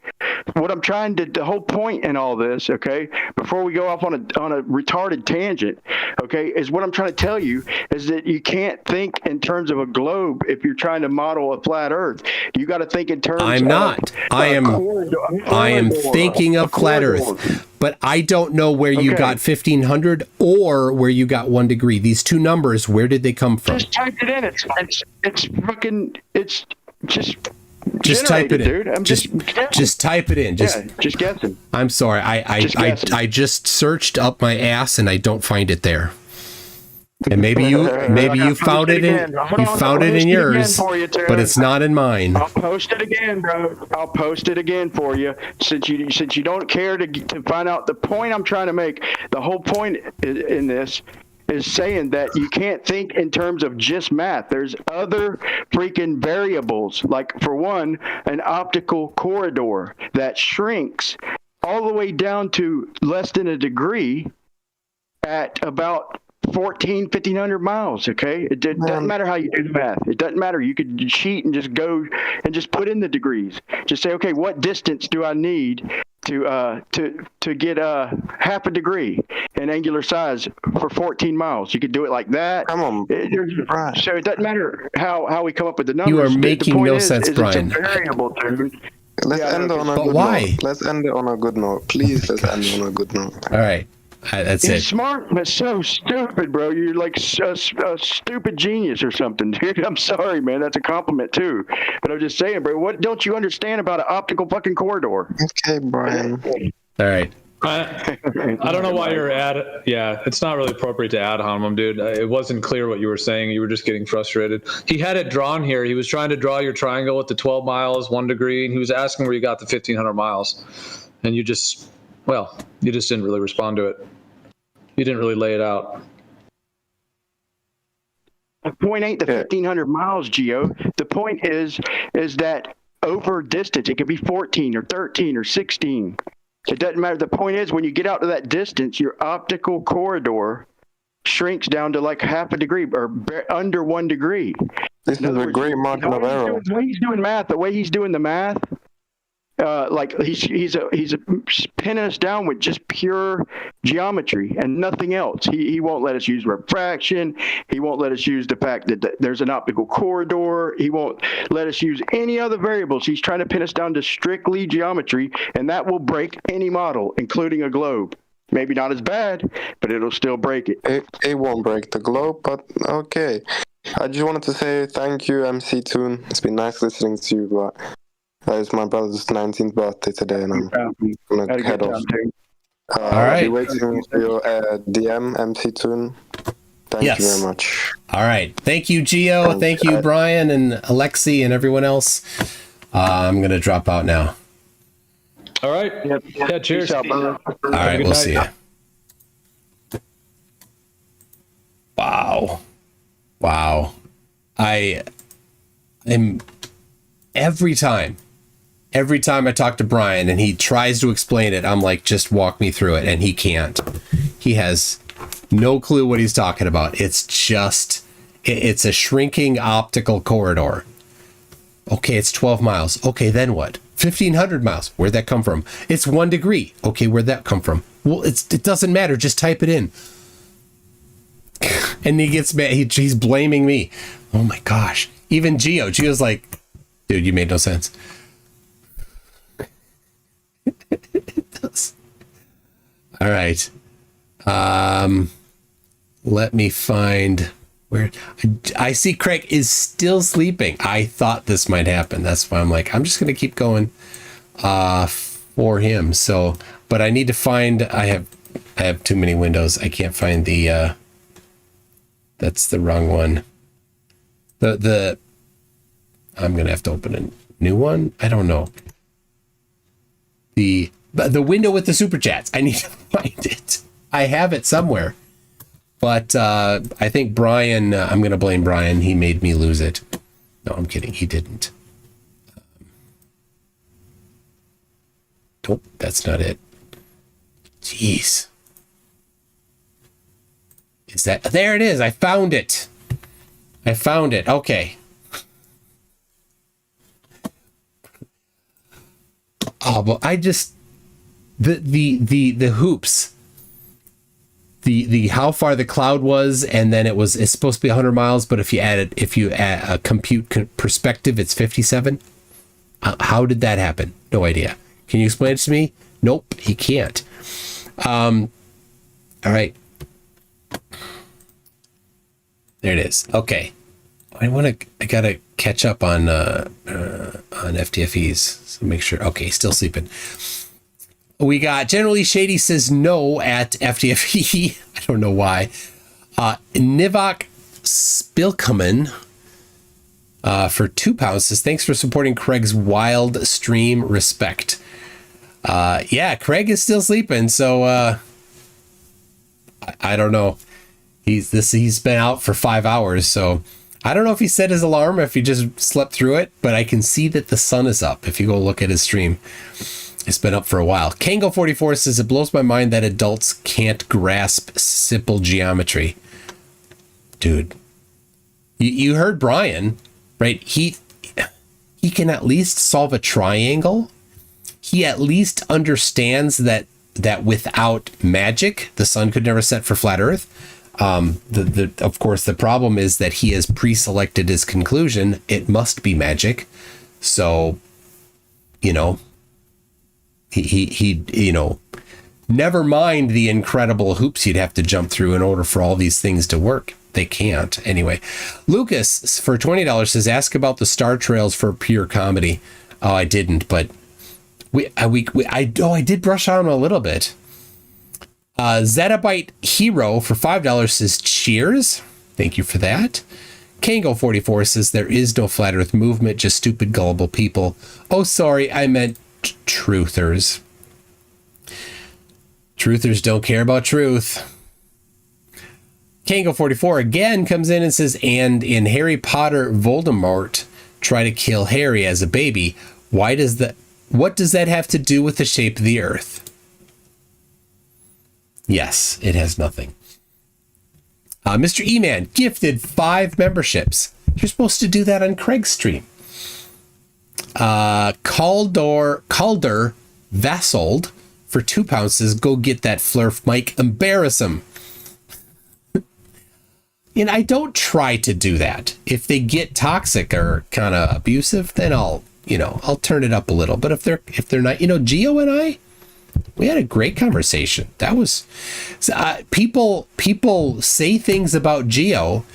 Speaker 14: What I'm trying to, the whole point in all this, okay, before we go off on a retarded tangent, okay, is what I'm trying to tell you is that you can't think in terms of a globe if you're trying to model a flat Earth. You got to think in terms
Speaker 2: I'm not. I am thinking of flat Earth, but I don't know where you got 1500 or where you got 1 degree. These two numbers, where did they come from?
Speaker 14: Just type it in. It's fucking. It's just.
Speaker 2: Just type it in.
Speaker 14: Dude. I'm
Speaker 2: just type it in.
Speaker 14: Just guessing.
Speaker 2: I'm sorry. I just searched up my ass and I don't find it there. And maybe you found it in yours, but it's not in mine.
Speaker 14: I'll post it again, bro. I'll post it again for you since you don't care to find out the point I'm trying to make. The whole point in this is saying that you can't think in terms of just math. There's other freaking variables, like for one, an optical corridor that shrinks all the way down to less than a degree at about 1,500 miles. Okay, it doesn't matter how you do the math. It doesn't matter. You could cheat and just go and just put in the degrees. Just say, okay, what distance do I need to get half a degree in angular size for 14 miles? You could do it like that.
Speaker 7: Come on.
Speaker 14: So it doesn't matter how we come up with the numbers.
Speaker 2: You are making no sense, Brian.
Speaker 14: It's a variable, dude.
Speaker 7: Let's end it on a good note. Let's end it on a good note. Please, let's end it on a good note.
Speaker 2: All right. That's
Speaker 14: You're
Speaker 2: it.
Speaker 14: smart, but so stupid, bro. You're like a stupid genius or something, dude. I'm sorry, man. That's a compliment too. But I'm just saying, bro. What don't you understand about an optical fucking corridor?
Speaker 7: Okay, Brian.
Speaker 2: All right.
Speaker 6: I don't know why you're it's not really appropriate to ad hominem, dude. It wasn't clear what you were saying. You were just getting frustrated. He had it drawn here. He was trying to draw your triangle with the 12 miles, 1 degree, and he was asking where you got the 1,500 miles. And you just didn't really respond to it. You didn't really lay it out.
Speaker 14: The point ain't the 1,500 miles, Geo. The point is that over distance, it could be 14 or 13 or 16. It doesn't matter. The point is, when you get out to that distance, your optical corridor shrinks down to like half a degree or under 1 degree.
Speaker 7: This is a great margin of error.
Speaker 14: The way he's doing math, the way he's doing the math, like he's pinning us down with just pure geometry and nothing else. He won't let us use refraction. He won't let us use the fact that there's an optical corridor. He won't let us use any other variables. He's trying to pin us down to strictly geometry, and that will break any model, including a globe. Maybe not as bad, but it'll still break it.
Speaker 7: It won't break the globe, but okay. I just wanted to say thank you, MC Toon. It's been nice listening to you, but it's my brother's 19th birthday today, and I'm gonna head off.
Speaker 2: All right.
Speaker 7: I'll be waiting for your DM, MC Toon. Thank you very much.
Speaker 2: All right. Thank you, Gio. Thank you, Brian and Alexi and everyone else. I'm gonna drop out now.
Speaker 6: All right. Yeah, cheers.
Speaker 2: All right, we'll see you. Wow. I am every time I talk to Brian and he tries to explain it, I'm like, just walk me through it, and he can't. He has no clue what he's talking about. It's just it's a shrinking optical corridor. Okay, it's 12 miles. Okay, then what? 1,500 miles. Where'd that come from? It's 1 degree. Okay, where'd that come from? Well, it doesn't matter. Just type it in. And he gets mad. He's blaming me. Oh my gosh. Even Gio's like, dude, you made no sense. It does. All right. Let me find where I see Craig is still sleeping. I thought this might happen. That's why I'm like, I'm just going to keep going for him. So, but I need to find, I have too many windows. I can't find the, that's the wrong one. I'm going to have to open a new one. I don't know. The window with the super chats. I need to find it. I have it somewhere. But I think Brian, I'm going to blame Brian. He made me lose it. No, I'm kidding. He didn't. Nope, that's not it. Jeez. Is that... There it is. I found it. Okay. Oh, but I just... The hoops... the how far the cloud was, and then it's supposed to be 100 miles, but if you add a compute perspective, it's 57. How did that happen? No idea. Can you explain it to me? Nope, he can't. All right. There it is. Okay. I gotta catch up on FTFEs. So make sure. Okay, still sleeping. We got Generally Shady says no at FTFE. I don't know why. Nivok Spilkaman for £2 says thanks for supporting Craig's wild stream. Respect. Yeah, Craig is still sleeping, so I don't know. He's been out for 5 hours, so I don't know if he set his alarm or if he just slept through it, but I can see that the sun is up if you go look at his stream. It's been up for a while. Kango44 says it blows my mind that adults can't grasp simple geometry. Dude, you heard Brian, right? He can at least solve a triangle. He at least understands that without magic, the sun could never set for flat Earth. Of course, the problem is that he has pre-selected his conclusion. It must be magic. So, you know, he never mind the incredible hoops you'd have to jump through in order for all these things to work. They can't. Anyway, Lucas for $20 says, ask about the star trails for pure comedy. Oh, I didn't, but I did brush on a little bit. Zettabyte Hero for $5 says, cheers. Thank you for that. Kango44 says, there is no flat earth movement, just stupid, gullible people. Oh, sorry, I meant truthers. Truthers don't care about truth. Kango44 again comes in and says, and in Harry Potter, Voldemort try to kill Harry as a baby. What does that have to do with the shape of the earth? Yes, it has nothing. Mr. E-Man gifted 5 memberships. You're supposed to do that on Craig's stream. Calder Vassold for £2 says, go get that Flurf mic, embarrass him. And I don't try to do that. If they get toxic or kind of abusive, then I'll turn it up a little. But if they're not, Geo and I, we had a great conversation. That was people say things about Geo,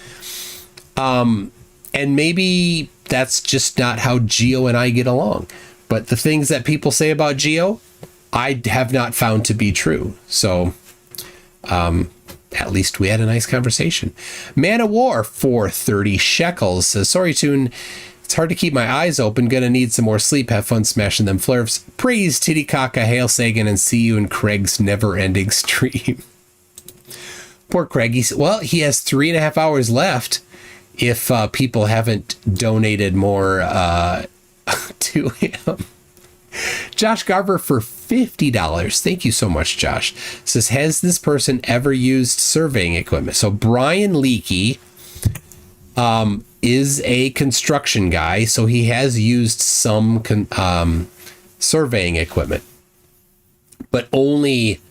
Speaker 2: and maybe that's just not how Geo and I get along. But the things that people say about Geo, I have not found to be true. So, at least we had a nice conversation. Man of War for 30 shekels says, sorry, Toon. It's hard to keep my eyes open. Gonna need some more sleep. Have fun smashing them flurfs. Praise Titicaca, Hail Sagan, and see you in Craig's never-ending stream. Poor Craig. He has 3.5 hours left if people haven't donated more to him. Josh Garver for $50. Thank you so much, Josh. Says, has this person ever used surveying equipment? So Brian Leakey is a construction guy, so he has used some surveying equipment, but only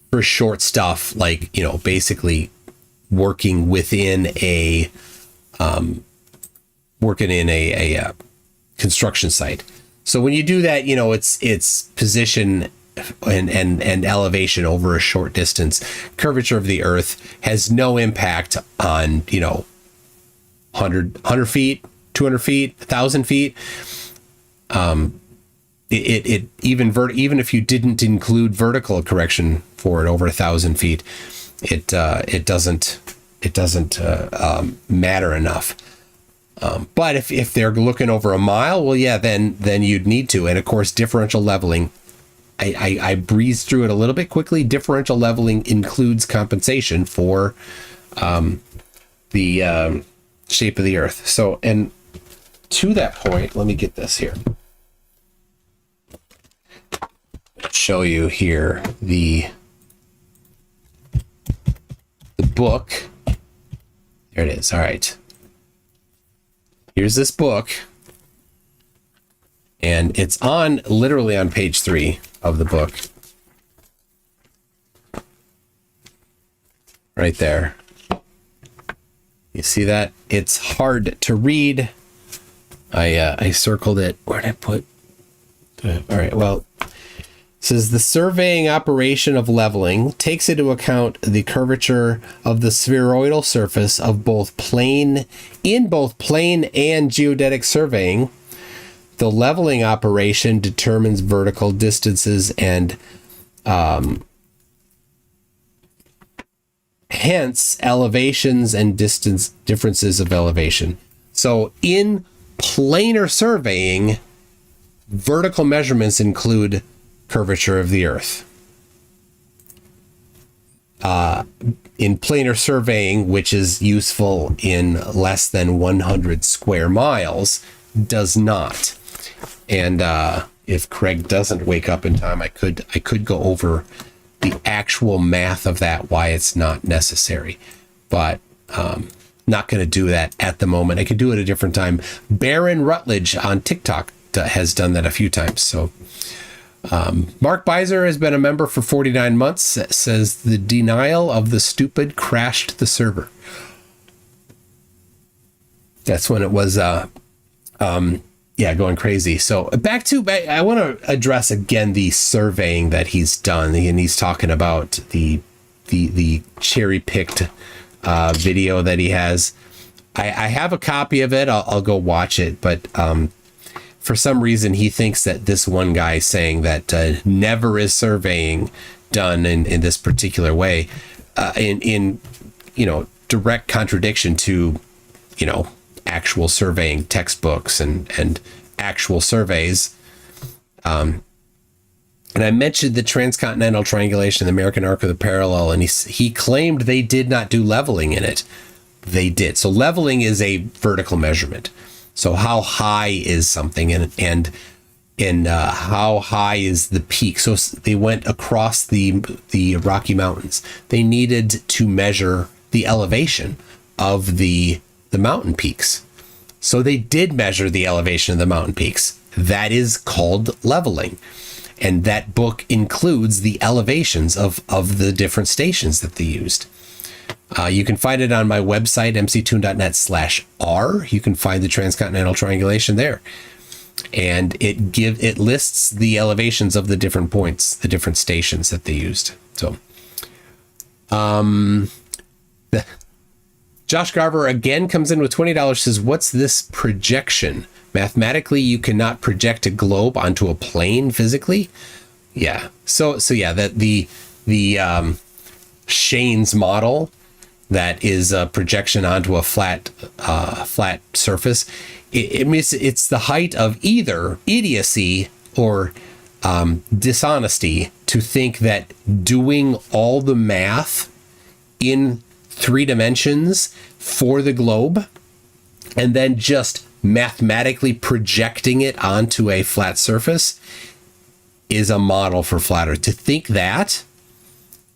Speaker 2: for short stuff, like, basically working within a construction site. So when you do that, it's position and elevation over a short distance. Curvature of the earth has no impact on, 100 feet, 200 feet, 1,000 feet. It even if you didn't include vertical correction for it over 1,000 feet, it doesn't matter enough. But if they're looking over a mile, well, yeah, then you'd need to. And of course, differential leveling. I breezed through it a little bit quickly. Differential leveling includes compensation for the shape of the earth. So, and to that point, let me get this here. Show you here the book. There it is. All right. Here's this book, and it's literally on page 3 of the book. right there. You see that? It's hard to read. I circled it. Where did I put? All right. Well, it says the surveying operation of leveling takes into account the curvature of the spheroidal surface of both plane and geodetic surveying. The leveling operation determines vertical distances and hence elevations and distance differences of elevation. So in planar surveying, vertical measurements include curvature of the earth. In planar surveying, which is useful in less than 100 square miles, does not. And if Craig doesn't wake up in time, I could go over the actual math of that, why it's not necessary, but not going to do that at the moment. I could do it a different time. Baron Rutledge on TikTok has done that a few times. So Mark Beiser has been a member for 49 months. Says the denial of the stupid crashed the server. That's when it was going crazy. So I want to address again the surveying that he's done, and he's talking about the cherry picked video that he has. I have a copy of it. I'll go watch it, but for some reason he thinks that this one guy saying that never is surveying done in this particular way, in direct contradiction to actual surveying textbooks and actual surveys. And I mentioned the transcontinental triangulation, the American arc of the parallel, and he claimed they did not do leveling in it. They did. So leveling is a vertical measurement. So how high is something, and how high is the peak? So they went across the Rocky Mountains. They needed to measure the elevation of the mountain peaks. So they did measure the elevation of the mountain peaks. That is called leveling. And that book includes the elevations of the different stations that they used. You can find it on my website, mctoon.net/r. You can find the transcontinental triangulation there. And it lists the elevations of the different points, the different stations that they used. So, Josh Garver again comes in with $20, says, what's this projection? Mathematically, you cannot project a globe onto a plane physically. Yeah. So yeah, that the Shane's model, that is a projection onto a flat surface. It's the height of either idiocy or dishonesty to think that doing all the math in 3 dimensions for the globe and then just mathematically projecting it onto a flat surface is a model for flat Earth. To think that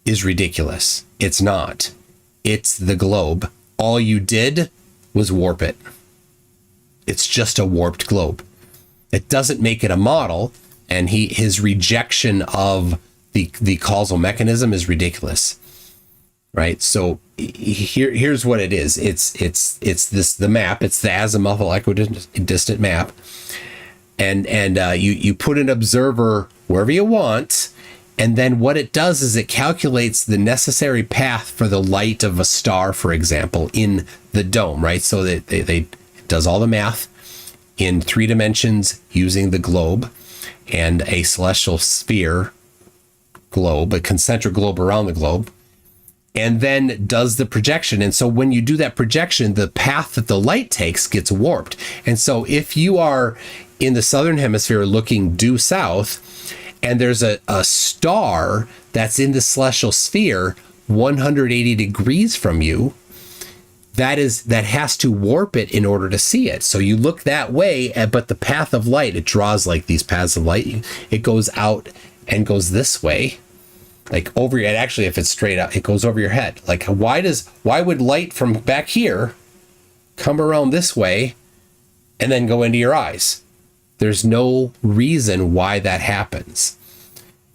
Speaker 2: is ridiculous. It's not. It's the globe. All you did was warp it. It's just a warped globe. It doesn't make it a model, and his rejection of the causal mechanism is ridiculous. Right? So here's what it is. It's the map. It's the azimuthal equidistant map. And you put an observer wherever you want, and then what it does is it calculates the necessary path for the light of a star, for example, in the dome, right? So that it does all the math in 3 dimensions using the globe and a celestial sphere globe, a concentric globe around the globe, and then does the projection. And so when you do that projection, the path that the light takes gets warped. And so if you are in the southern hemisphere looking due south, and there's a star that's in the celestial sphere 180 degrees from you, that has to warp it in order to see it. So you look that way, but the path of light, it draws like these paths of light. It goes out and goes this way, like over your head. Actually, if it's straight up, it goes over your head. Like why would light from back here come around this way and then go into your eyes? There's no reason why that happens.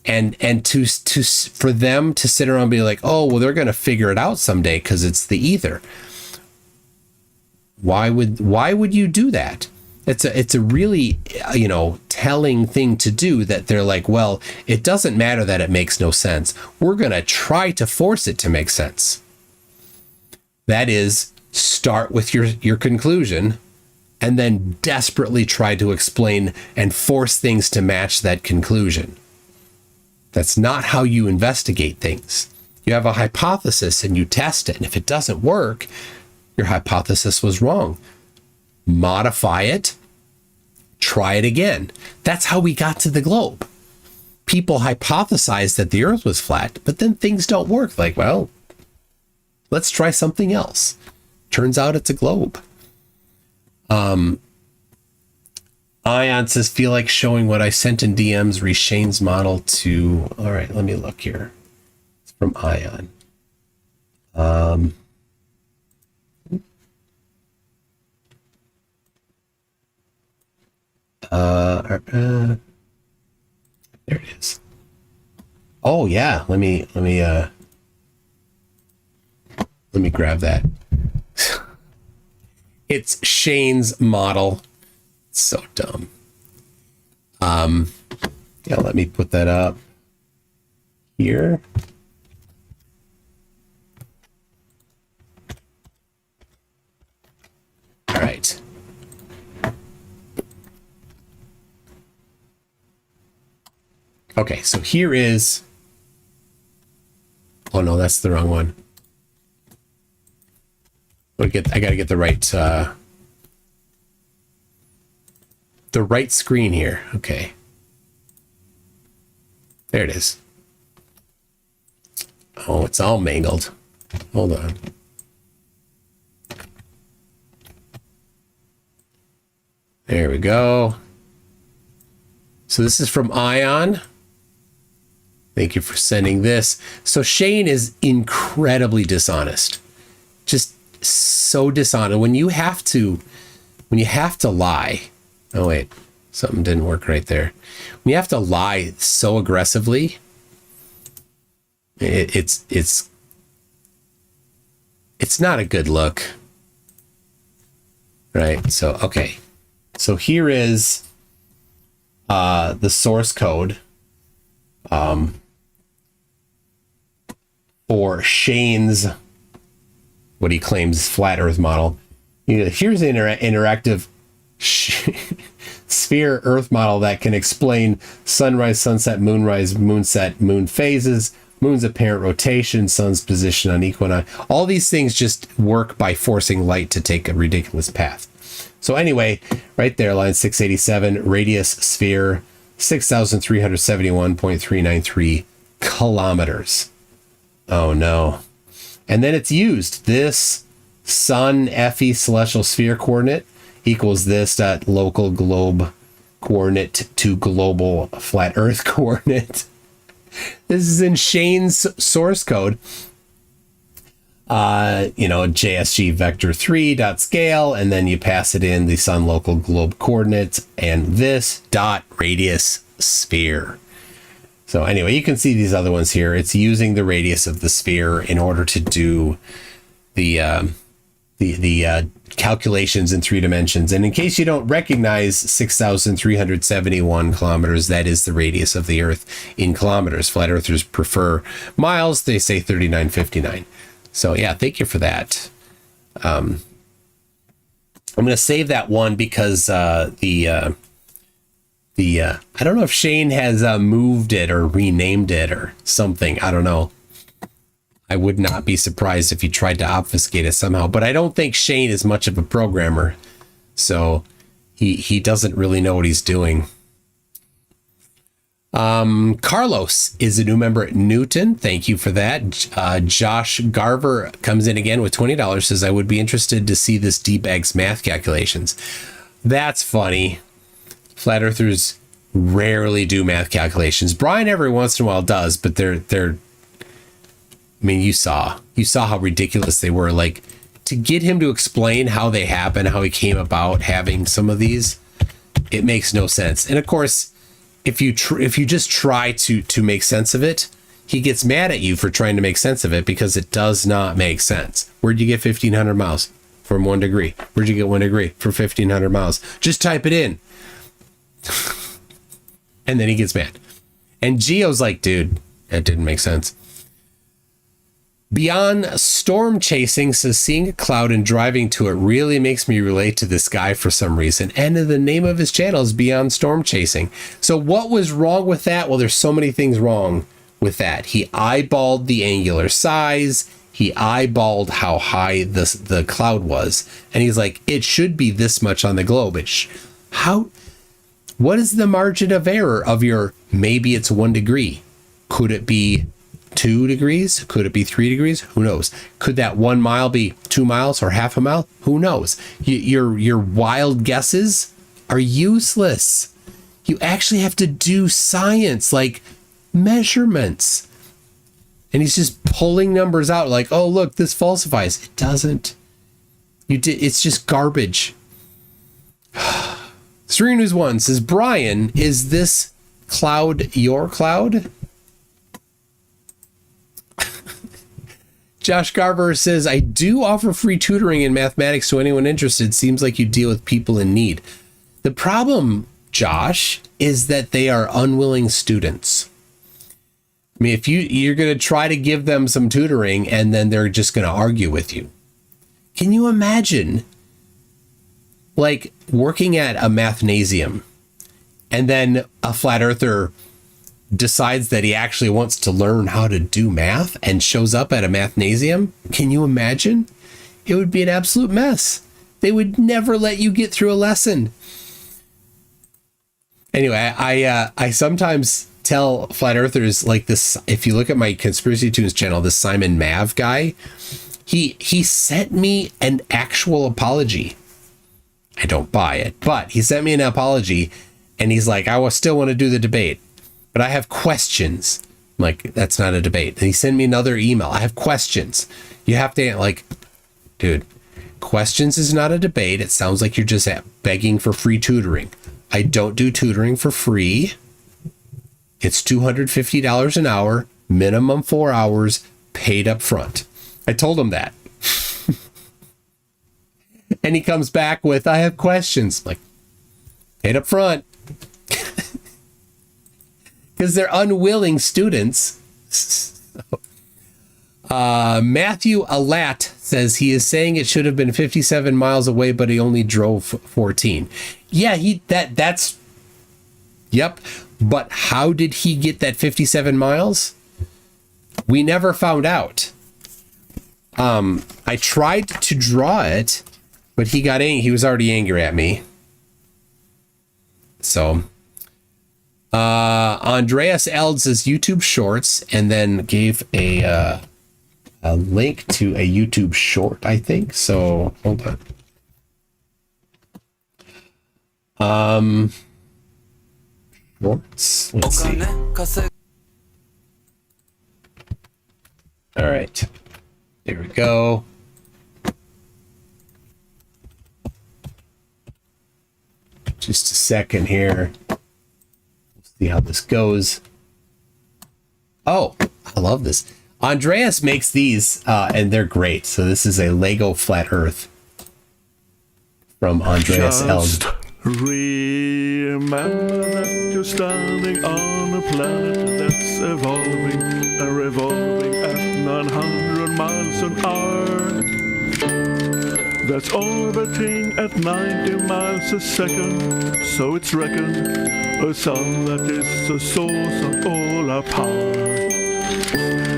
Speaker 2: and to for them to sit around and be like, oh, well, they're going to figure it out someday because it's the ether. Why would you do that? It's a really, telling thing to do, that they're like, well, it doesn't matter that it makes no sense. We're going to try to force it to make sense. That is, start with your conclusion and then desperately try to explain and force things to match that conclusion. That's not how you investigate things. You have a hypothesis and you test it. And if it doesn't work, your hypothesis was wrong. Modify it, try it again. That's how we got to the globe. People hypothesized that the earth was flat, but then things don't work. Like, well, let's try something else. Turns out it's a globe. Ion says, feel like showing what I sent in DMs, Shane's model to... All right, let me look here. It's from Ion. There it is. Oh yeah, let me grab that. It's Shane's model. It's so dumb. Yeah, let me put that up here. All right. Okay, so here is... Oh no, that's the wrong one. I gotta get the right screen here. Okay. There it is. Oh, it's all mangled. Hold on. There we go. So this is from Ion. Thank you for sending this. So Shane is incredibly dishonest. Just so dishonest. When you have to lie. Oh wait, something didn't work right there. When you have to lie so aggressively, it's not a good look. Right? So okay. So here is the source code for Shane's, what he claims, flat Earth model. Here's an interactive sphere Earth model that can explain sunrise, sunset, moonrise, moonset, moon phases, moon's apparent rotation, sun's position on equinox. All these things just work by forcing light to take a ridiculous path. So anyway, right there, line 687, radius sphere, 6,371.393 kilometers. Oh no. And then it's used. This sun FE celestial sphere coordinate equals this dot local globe coordinate to global flat earth coordinate. This is in Shane's source code. JSG vector 3 dot scale, and then you pass it in the sun local globe coordinates and this dot radius sphere. So anyway, you can see these other ones here. It's using the radius of the sphere in order to do the calculations in 3 dimensions. And in case you don't recognize 6,371 kilometers, that is the radius of the Earth in kilometers. Flat Earthers prefer miles. They say 3959. So yeah, thank you for that. I'm going to save that one because I don't know if Shane has moved it or renamed it or something. I don't know. I would not be surprised if he tried to obfuscate it somehow, but I don't think Shane is much of a programmer, so he doesn't really know what he's doing. Carlos is a new member at Newton. Thank you for that. Josh Garver comes in again with $20, says, I would be interested to see this D-Bag's math calculations. That's funny. Flat Earthers rarely do math calculations. Brian every once in a while does, but they're I mean, you saw how ridiculous they were. Like, to get him to explain how they happen, how he came about having some of these, it makes no sense. And of course, if you just try to make sense of it, he gets mad at you for trying to make sense of it because it does not make sense. Where'd you get 1,500 miles from 1 degree? Where'd you get 1 degree for 1,500 miles? Just type it in. And then he gets mad. And Geo's like, dude, that didn't make sense. Beyond storm chasing, says seeing a cloud and driving to it really makes me relate to this guy for some reason. And the name of his channel is Beyond Storm Chasing. So what was wrong with that? Well, there's so many things wrong with that. He eyeballed the angular size. He eyeballed how high the cloud was. And he's like, it should be this much on the globe. What is the margin of error of your, maybe it's 1 degree? Could it be 2 degrees? Could it be 3 degrees? Who knows? Could that 1 mile be 2 miles or half a mile? Who knows? Your wild guesses are useless. You actually have to do science, like measurements. And he's just pulling numbers out like, oh, look, this falsifies. It doesn't. It's just garbage. Stream News 1 says, Brian, is this cloud your cloud? Josh Garver says, I do offer free tutoring in mathematics to anyone interested. Seems like you deal with people in need. The problem, Josh, is that they are unwilling students. I mean, if you're going to try to give them some tutoring and then they're just going to argue with you. Can you imagine, like, working at a mathnasium and then a flat earther decides that he actually wants to learn how to do math and shows up at a mathnasium? Can you imagine? It would be an absolute mess. They would never let you get through a lesson. Anyway, I sometimes tell flat earthers like this. If you look at my Conspiracy Tunes channel, this Simon Mav guy, he sent me an actual apology. I don't buy it, but he sent me an apology and he's like, I will still want to do the debate, but I have questions. I'm like, that's not a debate. And he sent me another email. I have questions. You have to, like, dude, questions is not a debate. It sounds like you're just begging for free tutoring. I don't do tutoring for free. It's $250 an hour, minimum 4 hours, paid up front. I told him that. And he comes back with, I have questions. I'm like, paid up front. Because they're unwilling students. Matthew Alat says he is saying it should have been 57 miles away, but he only drove 14. Yeah, that's yep. But how did he get that 57 miles? We never found out. I tried to draw it, but he got angry. He was already angry at me. So Andreas Eld says YouTube Shorts, and then gave a link to a YouTube short, I think. So hold on. Shorts. Let's see. All right. There we go. Just a second here. Let's see how this goes. Oh, I love this. Andreas makes these, and they're great. So this is a Lego Flat Earth from Andreas Eld.
Speaker 8: Remember that you're standing on a planet that's evolving and revolving at 900 miles an hour. That's orbiting at 90 miles a second, so it's reckoned a sun that is the source of all our power.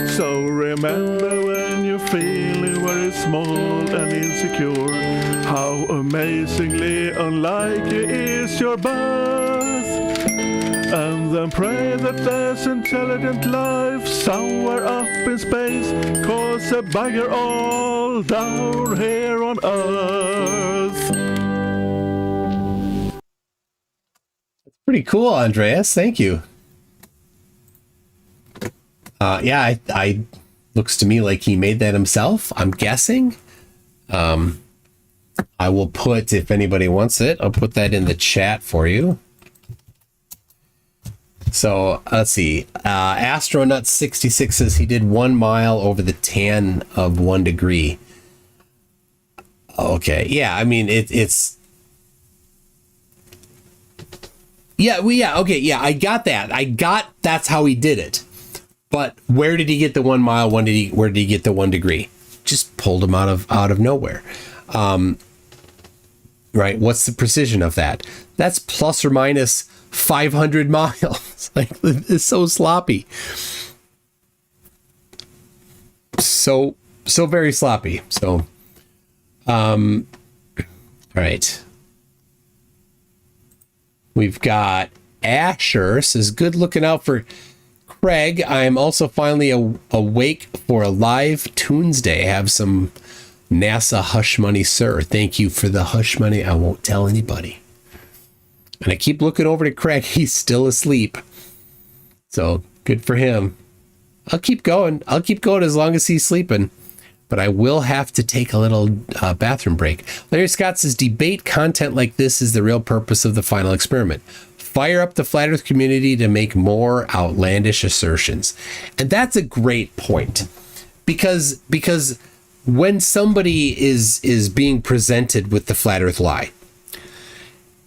Speaker 8: So remember when you're feeling very small and insecure, how amazingly unlike you is your birth. And then pray that there's intelligent life somewhere up in space, cause a bugger all down here on Earth.
Speaker 2: That's pretty cool, Andreas. Thank you. Yeah, I looks to me like he made that himself, I'm guessing. I will put, if anybody wants it, I'll put that in the chat for you. So let's see. Astronaut 66 says he did 1 mile over the tan of 1 degree. Okay, yeah, I mean it's. Yeah, okay, yeah, I got that. That's how he did it. But where did he get the 1 mile? Where did he get the 1 degree? Just pulled him out of nowhere. Right? What's the precision of that? That's plus or minus 500 miles. Like, it's so sloppy. So very sloppy. So, all right. We've got Asher says, good looking out for Craig. I am also finally awake for a live Tuesday. Have some NASA hush money, sir. Thank you for the hush money. I won't tell anybody. And I keep looking over to Craig. He's still asleep. So good for him. I'll keep going. As long as he's sleeping. But I will have to take a little bathroom break. Larry Scott says, debate content like this is the real purpose of the final experiment. Fire up the flat earth community to make more outlandish assertions. And that's a great point. Because when somebody is being presented with the flat earth lie,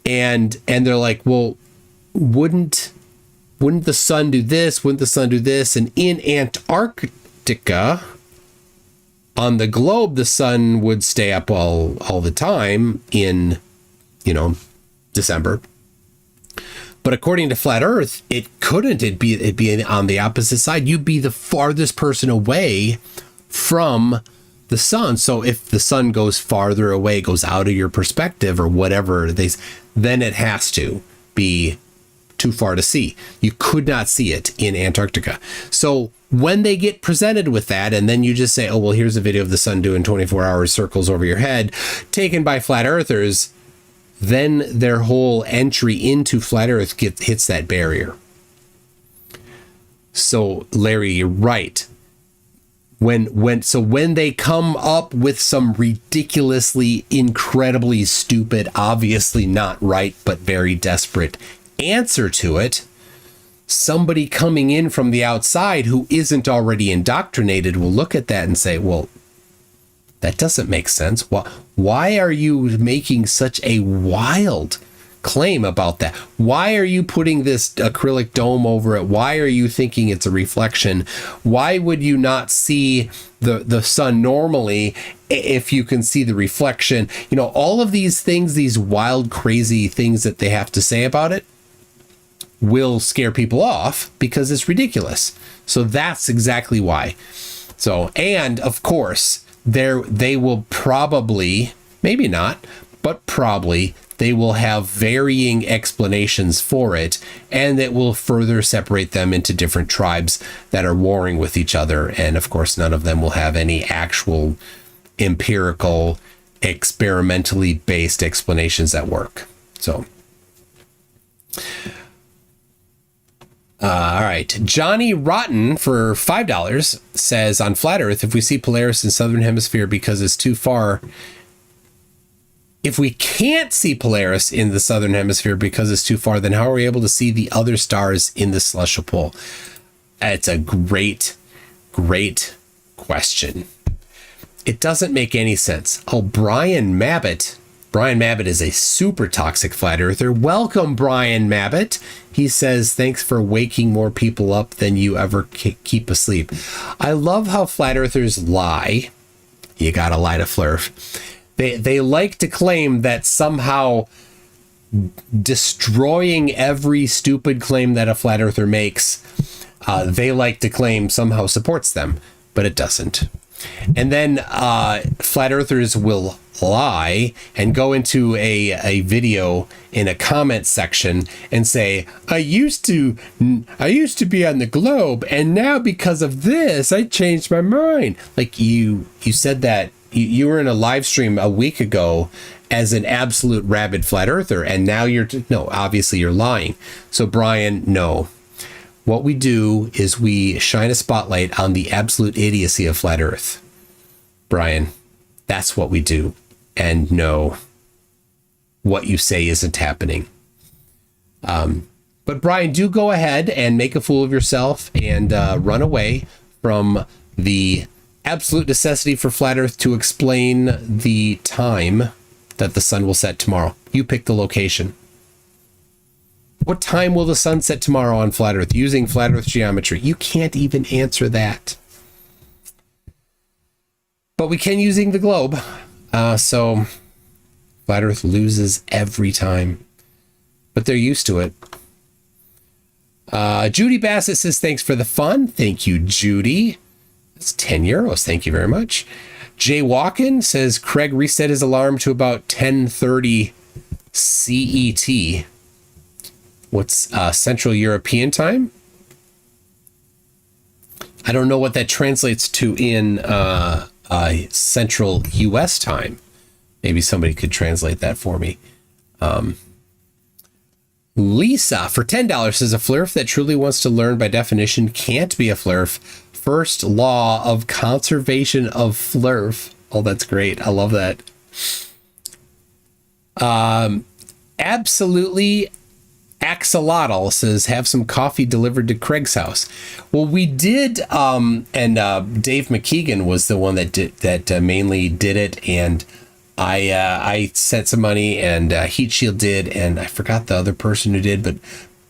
Speaker 2: and they're like, well, wouldn't the sun do this? Wouldn't the sun do this? And in Antarctica, on the globe, the sun would stay up all the time in, December. But according to Flat Earth, it couldn't. It'd be on the opposite side. You'd be the farthest person away from the sun. So if the sun goes farther away, goes out of your perspective or whatever, then it has to be too far to see. You could not see it in Antarctica. So when they get presented with that, and then you just say, oh, well, here's a video of the sun doing 24-hour circles over your head, taken by flat earthers, then their whole entry into flat earth hits that barrier. So Larry, you're right. When they come up with some ridiculously, incredibly stupid, obviously not right, but very desperate answer to it, somebody coming in from the outside who isn't already indoctrinated will look at that and say, well, that doesn't make sense. Why are you making such a wild claim about that? Why are you putting this acrylic dome over it? Why are you thinking it's a reflection? Why would you not see the sun normally if you can see the reflection? All of these things, these wild, crazy things that they have to say about it will scare people off because it's ridiculous. So that's exactly why. So, and of course, they will probably, maybe not, but probably they will have varying explanations for it, and it will further separate them into different tribes that are warring with each other. And of course, none of them will have any actual empirical, experimentally based explanations that work. So, all right. Johnny Rotten for $5 says, on Flat Earth, if we see Polaris in Southern Hemisphere because it's too far, if we can't see Polaris in the Southern Hemisphere because it's too far, then how are we able to see the other stars in the celestial pole? It's a great, great question. It doesn't make any sense. Oh, Brian Mabbott is a super toxic flat earther. Welcome, Brian Mabbott. He says, thanks for waking more people up than you ever keep asleep. I love how flat earthers lie. You gotta lie to Flurf. They like to claim that somehow destroying every stupid claim that a flat earther makes, they like to claim somehow supports them, but it doesn't. And then flat earthers will lie and go into a video in a comment section and say, I used to be on the globe, and now because of this I changed my mind. Like you said that you were in a live stream a week ago as an absolute rabid flat earther, and now obviously you're lying. So Brian, no. What we do is we shine a spotlight on the absolute idiocy of flat earth. Brian, that's what we do. And no, what you say isn't happening. But Brian, do go ahead and make a fool of yourself and run away from the absolute necessity for Flat Earth to explain the time that the sun will set tomorrow. You pick the location. What time will the sun set tomorrow on Flat Earth using Flat Earth geometry? You can't even answer that. But we can using the globe. So Flat Earth loses every time. But they're used to it. Judy Bassett says, thanks for the fun. Thank you, Judy. That's 10 euros. Thank you very much. Jay Walken says, Craig reset his alarm to about 10:30 CET. What's Central European time? I don't know what that translates to in Central US time. Maybe somebody could translate that for me. Lisa, for $10, says a flurf that truly wants to learn by definition can't be a flurf. First law of conservation of flurf. Oh, that's great. I love that. Absolutely. Axolotl says, have some coffee delivered to Craig's house. Well, we did, and Dave McKeegan was the one that mainly did it, and I sent some money, and Heat Shield did, and I forgot the other person who did, but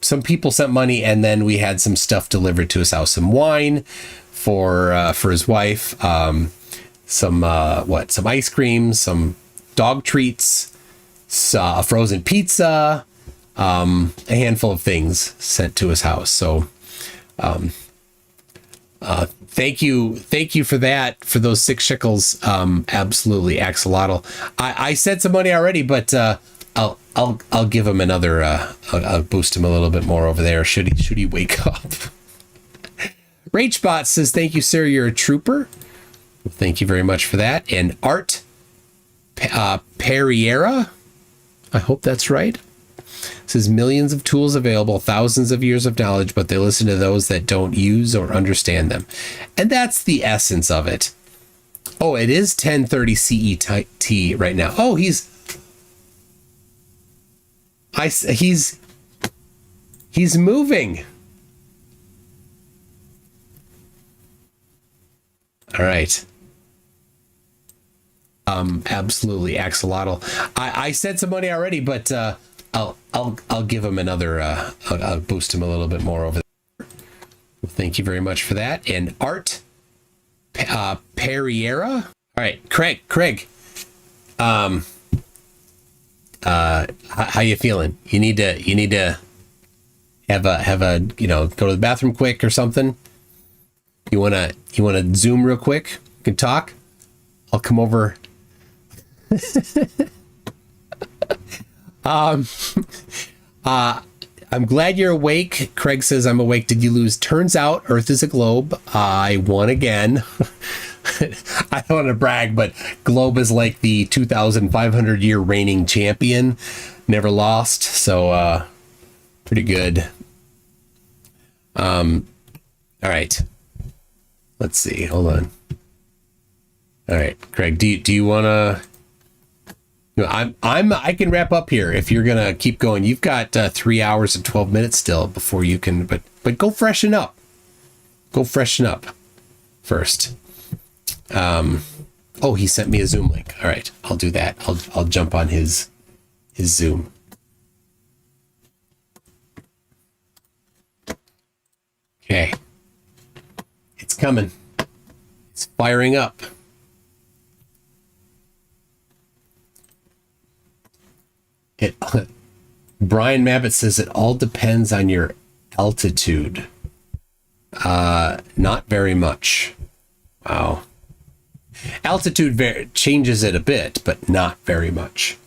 Speaker 2: some people sent money, and then we had some stuff delivered to his house, some wine for his wife, some ice cream, some dog treats, frozen pizza, a handful of things sent to his house. So thank you for that, for those 6 shekels. Absolutely, Axolotl. I sent some money already, but I'll give him another. I'll boost him a little bit more over there. Should he wake up? Rachbot says, thank you, sir. You're a trooper. Well, thank you very much for that. And Art Perriera, I hope that's right, says millions of tools available, thousands of years of knowledge, but they listen to those that don't use or understand them. And that's the essence of it. Oh, it is 10:30 CET right now. Oh, he's moving. All right. Absolutely, Axolotl. I sent some money already, but I'll give him another. I'll boost him a little bit more over there. Well, thank you very much for that. And Art Perriera. All right, Craig. How you feeling? You need to have a go to the bathroom quick or something. You wanna Zoom real quick? You can talk. I'll come over. I'm glad you're awake. Craig says, I'm awake. Did you lose? Turns out Earth is a globe. I won again. I don't want to brag, but globe is like the 2,500 year reigning champion. Never lost. So, pretty good. All right. Let's see. Hold on. All right, Craig, do you want to? I can wrap up here if you're gonna keep going. You've got 3 hours and 12 minutes still before you can. But go freshen up. Go freshen up first. Oh, he sent me a Zoom link. All right, I'll do that. I'll jump on his Zoom. Okay, it's coming. It's firing up. Brian Mabbott says it all depends on your altitude. Not very much. Wow. Altitude changes it a bit, but not very much.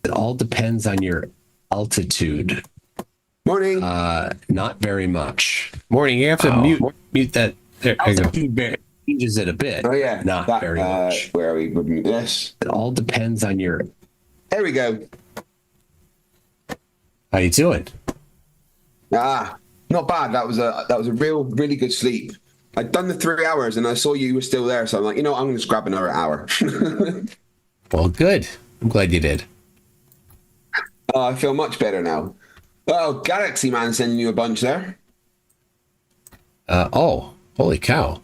Speaker 2: It all depends on your altitude.
Speaker 9: Morning.
Speaker 2: Not very much. Morning. You have to mute that. There, altitude changes it a bit.
Speaker 9: Oh yeah.
Speaker 2: Not very much.
Speaker 9: Where are we? Would mute this.
Speaker 2: It all depends on your.
Speaker 9: There we go.
Speaker 2: How you doing?
Speaker 9: Not bad. That was a really good sleep. I'd done the 3 hours and I saw you were still there, so I'm like, I'm gonna just grab another hour.
Speaker 2: Well, good. I'm glad you did.
Speaker 9: I feel much better now. Oh, Galaxy Man sending you a bunch there.
Speaker 2: Oh, holy cow.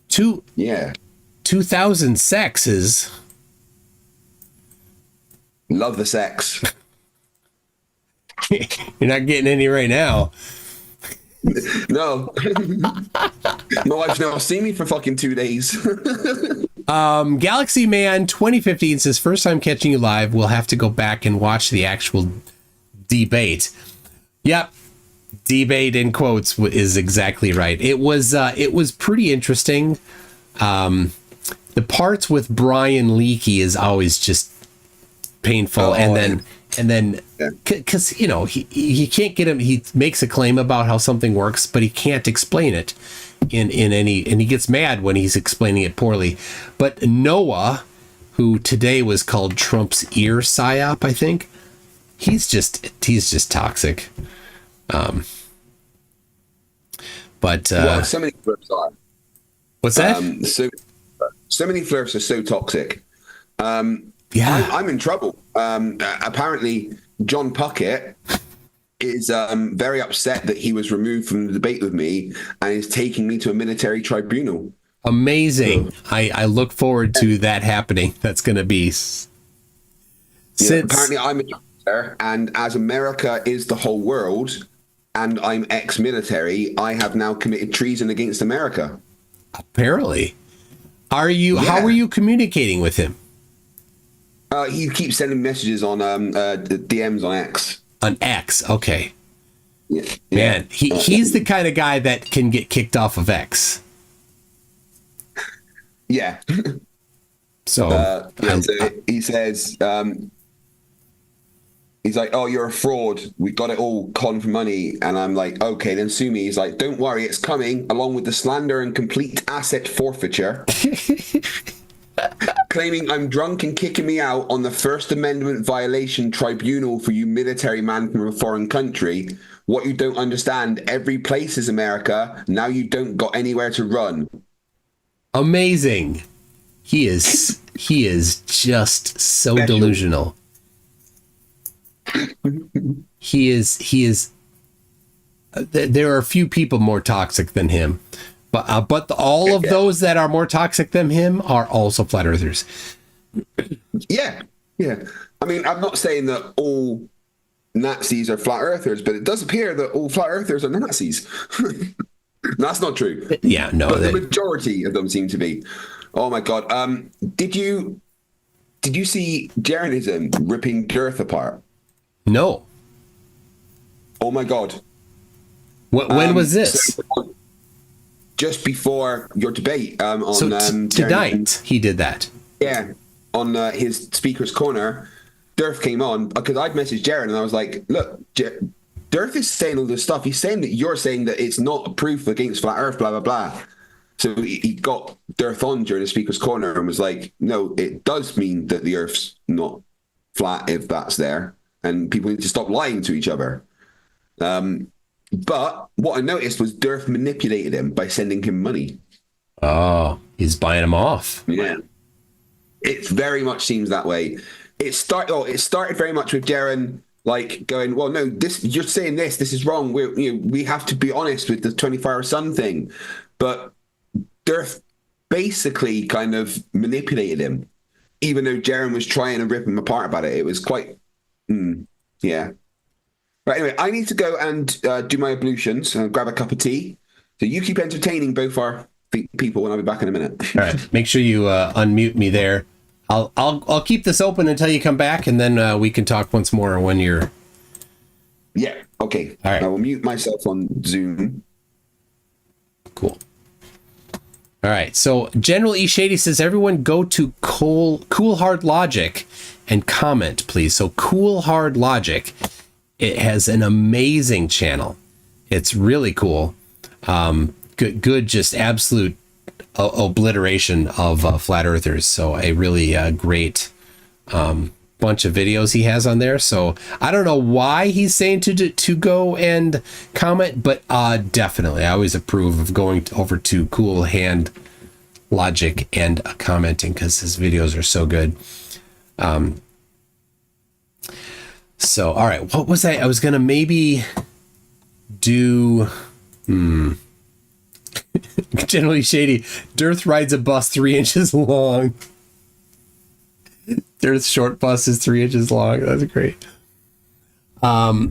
Speaker 2: 2,000 sexes.
Speaker 9: Love the sex.
Speaker 2: You're not getting any right now.
Speaker 9: No. My wife's never seen me for fucking 2 days.
Speaker 2: Galaxy Man 2015 says, first time catching you live. We'll have to go back and watch the actual debate. Yep. Debate in quotes is exactly right. It was pretty interesting. The parts with Brian Leakey is always just painful. And then because, you know, he can't get him. He makes a claim about how something works, but he can't explain it in any, and he gets mad when he's explaining it poorly. But Noah, who today was called Trump's ear psyop, I think, he's just toxic. But
Speaker 9: well, so many flirts are.
Speaker 2: What's that?
Speaker 9: So many flirts are so toxic.
Speaker 2: Yeah,
Speaker 9: I'm in trouble. Apparently, John Puckett is very upset that he was removed from the debate with me and is taking me to a military tribunal.
Speaker 2: Amazing. I look forward to that happening. That's going to be.
Speaker 9: Apparently, I'm a military, and as America is the whole world, and I'm ex-military, I have now committed treason against America.
Speaker 2: Apparently. Are you? Yeah. How are you communicating with him?
Speaker 9: He keeps sending messages on DMs on X.
Speaker 2: On X, okay. Yeah. Man, he's the kind of guy that can get kicked off of X.
Speaker 9: Yeah.
Speaker 2: So
Speaker 9: he says, he's like, "Oh, you're a fraud. We got it all con for money." And I'm like, "Okay, then sue me." He's like, "Don't worry, it's coming, along with the slander and complete asset forfeiture." Claiming I'm drunk and kicking me out on the First Amendment violation tribunal for you military man from a foreign country. What you don't understand, every place is America. Now you don't got anywhere to run.
Speaker 2: Amazing. He is just so special. Delusional. He is there are a few people more toxic than him, but all of those that are more toxic than him are also flat earthers.
Speaker 9: Yeah. I mean, I'm not saying that all Nazis are flat earthers, but it does appear that all flat earthers are Nazis. That's not true.
Speaker 2: Yeah, no.
Speaker 9: But the majority of them seem to be. Oh my God. Did you see Jeranism ripping Girth apart?
Speaker 2: No.
Speaker 9: Oh my God.
Speaker 2: When was this?
Speaker 9: So just before your debate.
Speaker 2: Tonight he did that.
Speaker 9: Yeah. On his speaker's corner, Dirth came on because I'd messaged Jaren and I was like, look, Dirth is saying all this stuff. He's saying that you're saying that it's not proof against flat earth, blah, blah, blah. So he got Dirth on during the speaker's corner and was like, no, it does mean that the earth's not flat if that's there. And people need to stop lying to each other. But what I noticed was Dirth manipulated him by sending him money.
Speaker 2: Oh, he's buying him off.
Speaker 9: Yeah. It very much seems that way. It started very much with Jaren like going, well, no, this you're saying this is wrong. We have to be honest with the 24-hour sun thing. But Dirth basically kind of manipulated him, even though Jaren was trying to rip him apart about it. It was quite, yeah. Right, anyway, I need to go and do my ablutions and grab a cup of tea. So you keep entertaining both our people, and I'll be back in a minute.
Speaker 2: All right, make sure you unmute me there. I'll keep this open until you come back, and then we can talk once more when you're.
Speaker 9: Yeah. Okay.
Speaker 2: All right.
Speaker 9: I will mute myself on Zoom.
Speaker 2: Cool. All right. So General E Shady says everyone go to Cool Hard Logic and comment, please. So Cool Hard Logic, it has an amazing channel. It's really cool. Good, just absolute obliteration of flat earthers. So a really great bunch of videos he has on there. So I don't know why he's saying to go and comment, but definitely I always approve of going over to Cool Hand Logic and commenting because his videos are so good. So, all right, what was I was gonna maybe do? Generally shady. Dearth rides a bus 3 inches long. Dearth's short bus is 3 inches long. That's great. Yeah,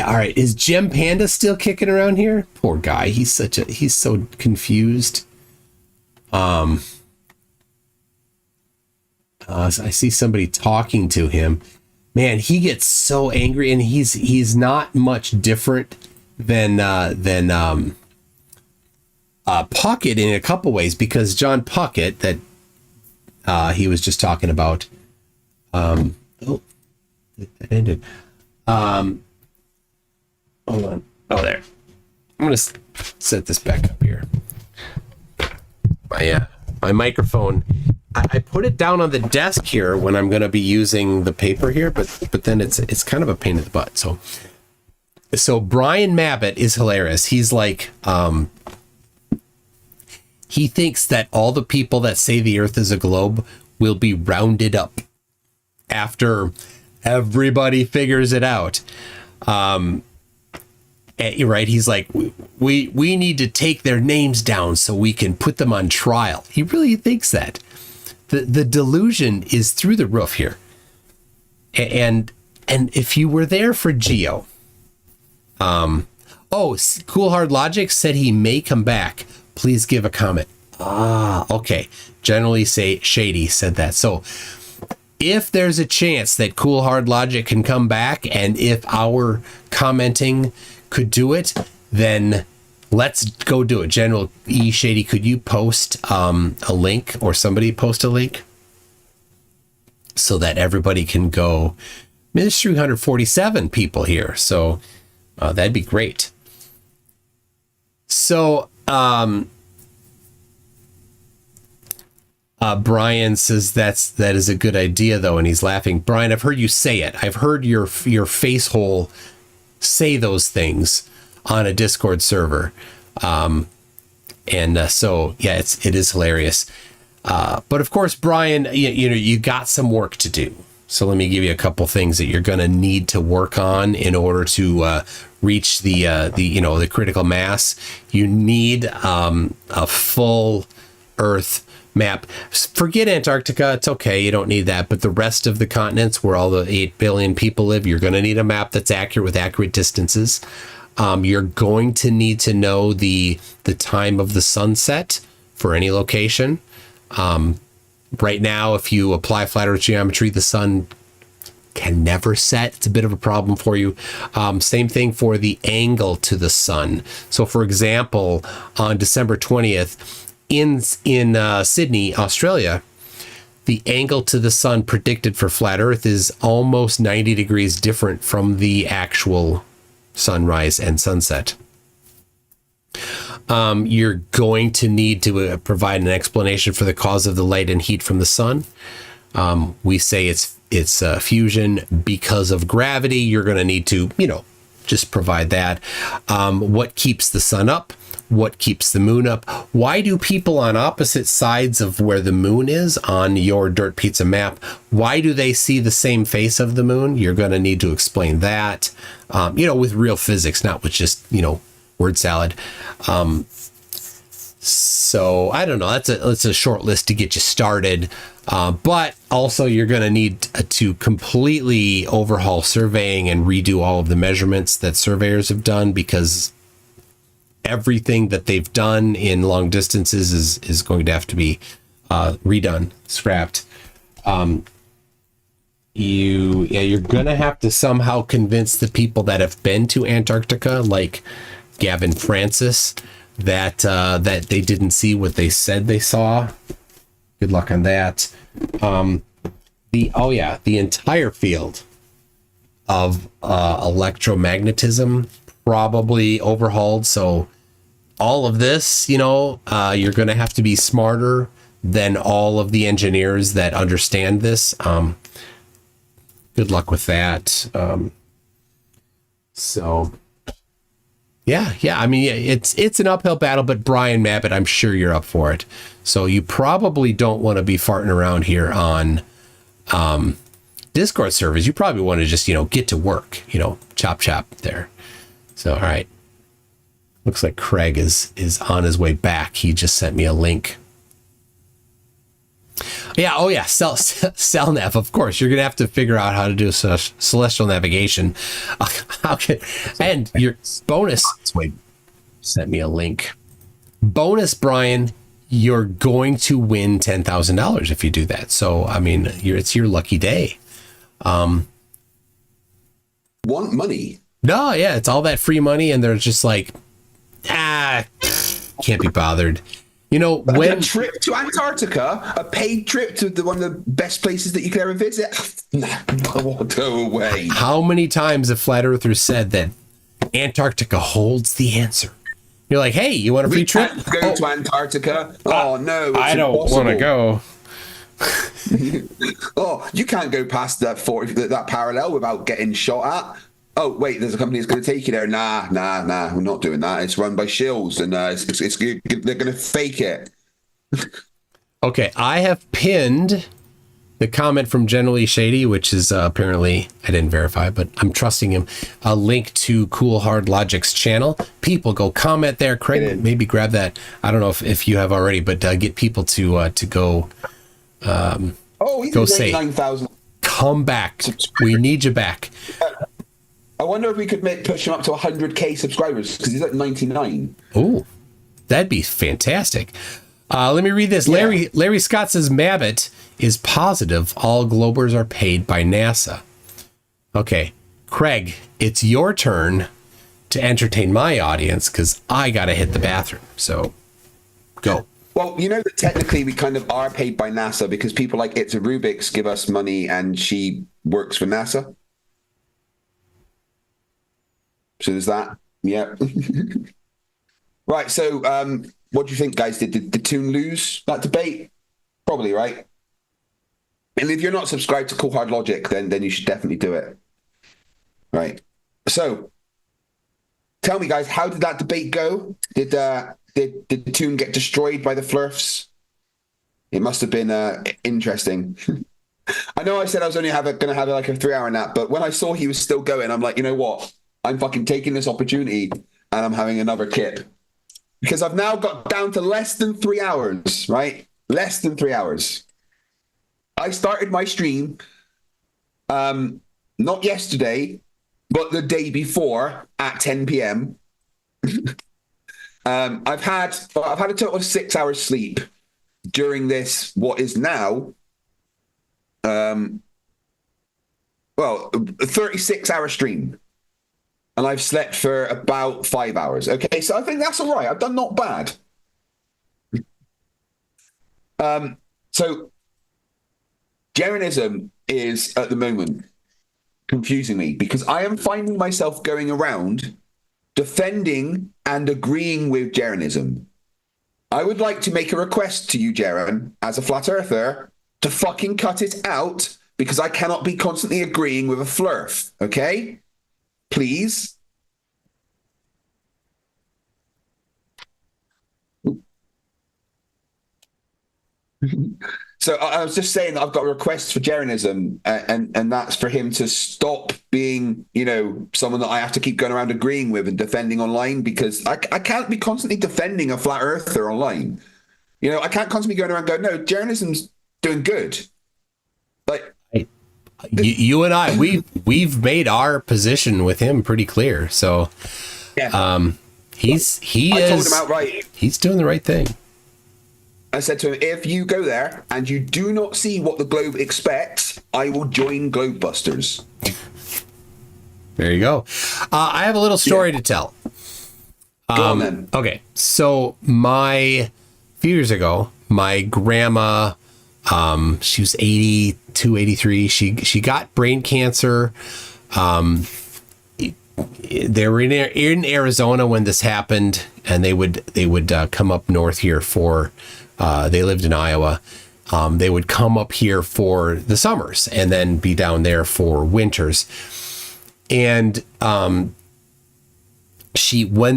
Speaker 2: all right. Is Gem Panda still kicking around here? Poor guy. He's so confused. I see somebody talking to him. Man, he gets so angry, and he's not much different than Puckett in a couple ways, because John Puckett that he was just talking about. That ended. Hold on. Oh, there. I'm gonna set this back up here. My microphone. I put it down on the desk here when I'm going to be using the paper here, but then it's kind of a pain in the butt. So Brian Mabbott is hilarious. He's like, he thinks that all the people that say the Earth is a globe will be rounded up after everybody figures it out. Right? He's like, we need to take their names down so we can put them on trial. He really thinks that. The delusion is through the roof here. And if you were there for Geo, Cool Hard Logic said he may come back. Please give a comment. Okay. Generally say Shady said that. So if there's a chance that Cool Hard Logic can come back, and if our commenting could do it, then let's go do it. General E Shady, could you post a link, or somebody post a link so that everybody can go? There's 347 people here, so that'd be great. So Brian says that is a good idea though, and he's laughing. Brian, I've heard you say it. I've heard your face hole say those things on a Discord server. So yeah, it is hilarious. But of course, Brian, you got some work to do. So let me give you a couple things that you're going to need to work on in order to reach the critical mass. You need a full Earth map. Forget Antarctica. It's okay. You don't need that. But the rest of the continents where all the 8 billion people live, you're going to need a map that's accurate with accurate distances. You're going to need to know the time of the sunset for any location. Right now, if you apply flat Earth geometry, the sun can never set. It's a bit of a problem for you. Same thing for the angle to the sun. So for example, on December 20th, in Sydney, Australia, the angle to the sun predicted for flat Earth is almost 90 degrees different from the actual sunrise and sunset. You're going to need to provide an explanation for the cause of the light and heat from the sun. We say it's fusion because of gravity. You're going to need to, just provide that. What keeps the sun up? What keeps the moon up? Why do people on opposite sides of where the moon is on your Dirt Pizza map, why do they see the same face of the moon? You're going to need to explain that, with real physics, not with just, word salad. So I don't know. That's a short list to get you started. But also you're going to need to completely overhaul surveying and redo all of the measurements that surveyors have done, because everything that they've done in long distances is going to have to be redone, scrapped. You're going to have to somehow convince the people that have been to Antarctica, like Gavin Francis, that they didn't see what they said they saw. Good luck on that. The entire field of electromagnetism probably overhauled. So all of this, you're going to have to be smarter than all of the engineers that understand this. Good luck with that. Yeah. I mean, it's an uphill battle, but Brian Mabbott, I'm sure you're up for it. So you probably don't want to be farting around here on Discord servers, you probably want to just, get to work, chop there. So, all right. Looks like Craig is on his way back. He just sent me a link. Yeah. Oh yeah. CellNav. Of course, you're going to have to figure out how to do celestial navigation. And your bonus, wait, sent me a link. Bonus, Brian, you're going to win $10,000 if you do that. So, I mean, it's your lucky day.
Speaker 9: Want money?
Speaker 2: No, yeah, it's all that free money, and they're just like, can't be bothered. When
Speaker 9: a trip to Antarctica, a paid trip to one of the best places that you could ever visit. No, go away.
Speaker 2: How many times have flat earthers said that Antarctica holds the answer? You're like, hey, you want a free trip?
Speaker 9: Go to Antarctica. Oh no,
Speaker 2: I don't want to go.
Speaker 9: Oh, you can't go past that parallel without getting shot at. Oh wait, there's a company that's going to take you there. Nah, we're not doing that. It's run by shills, and they're going to fake it.
Speaker 2: Okay, I have pinned the comment from Generally Shady, which is apparently, I didn't verify, but I'm trusting him, a link to Cool Hard Logic's channel. People go comment there. Craig, maybe grab that. I don't know if you have already, but get people to go. Go say,
Speaker 9: 9,000.
Speaker 2: Come back. We need you back.
Speaker 9: I wonder if we could push him up to 100k subscribers, because he's at 99.
Speaker 2: Oh, that'd be fantastic. Let me read this. Larry Scott says Mabbit is positive all Globers are paid by NASA. Okay, Craig, it's your turn to entertain my audience, because I got to hit the bathroom. So go.
Speaker 9: Well, that technically we kind of are paid by NASA, because people like It's a Rubik's give us money, and she works for NASA. So there's that. Yeah. Right. So what do you think, guys? Did Toon lose that debate? Probably, right? And if you're not subscribed to Cool Hard Logic, then you should definitely do it. Right. So tell me, guys, how did that debate go? Did Toon get destroyed by the Flurfs? It must have been interesting. I know I said I was only going to have like a 3-hour nap, but when I saw he was still going, I'm like, you know what? I'm fucking taking this opportunity, and I'm having another kip, because I've now got down to less than 3 hours, right? Less than 3 hours. I started my stream, not yesterday, but the day before at 10 p.m. I've had a total of 6 hours sleep during this, what is now, a 36-hour stream. And I've slept for about 5 hours. Okay, so I think that's all right. I've done not bad. So Jeranism is, at the moment, confusing me, because I am finding myself going around defending and agreeing with Jeranism. I would like to make a request to you, Jaren, as a flat earther, to fucking cut it out, because I cannot be constantly agreeing with a flurf, okay? Please. So I was just saying that I've got a request for Jeranism, and that's for him to stop being, someone that I have to keep going around agreeing with and defending online, because I can't be constantly defending a flat earther online. I can't constantly go around going, no, Jeranism's doing good. Like,
Speaker 2: you and I, we've made our position with him pretty clear. So,
Speaker 9: yeah.
Speaker 2: I told him outright. He's doing the right thing.
Speaker 9: I said to him, if you go there and you do not see what the globe expects, I will join Globebusters.
Speaker 2: There you go. I have a little story to tell.
Speaker 9: Go on then.
Speaker 2: Okay, so a few years ago, my grandma, she was 82, 83. She got brain cancer. They were in Arizona when this happened, and they would come up north here for. They lived in Iowa. They would come up here for the summers and then be down there for winters. And when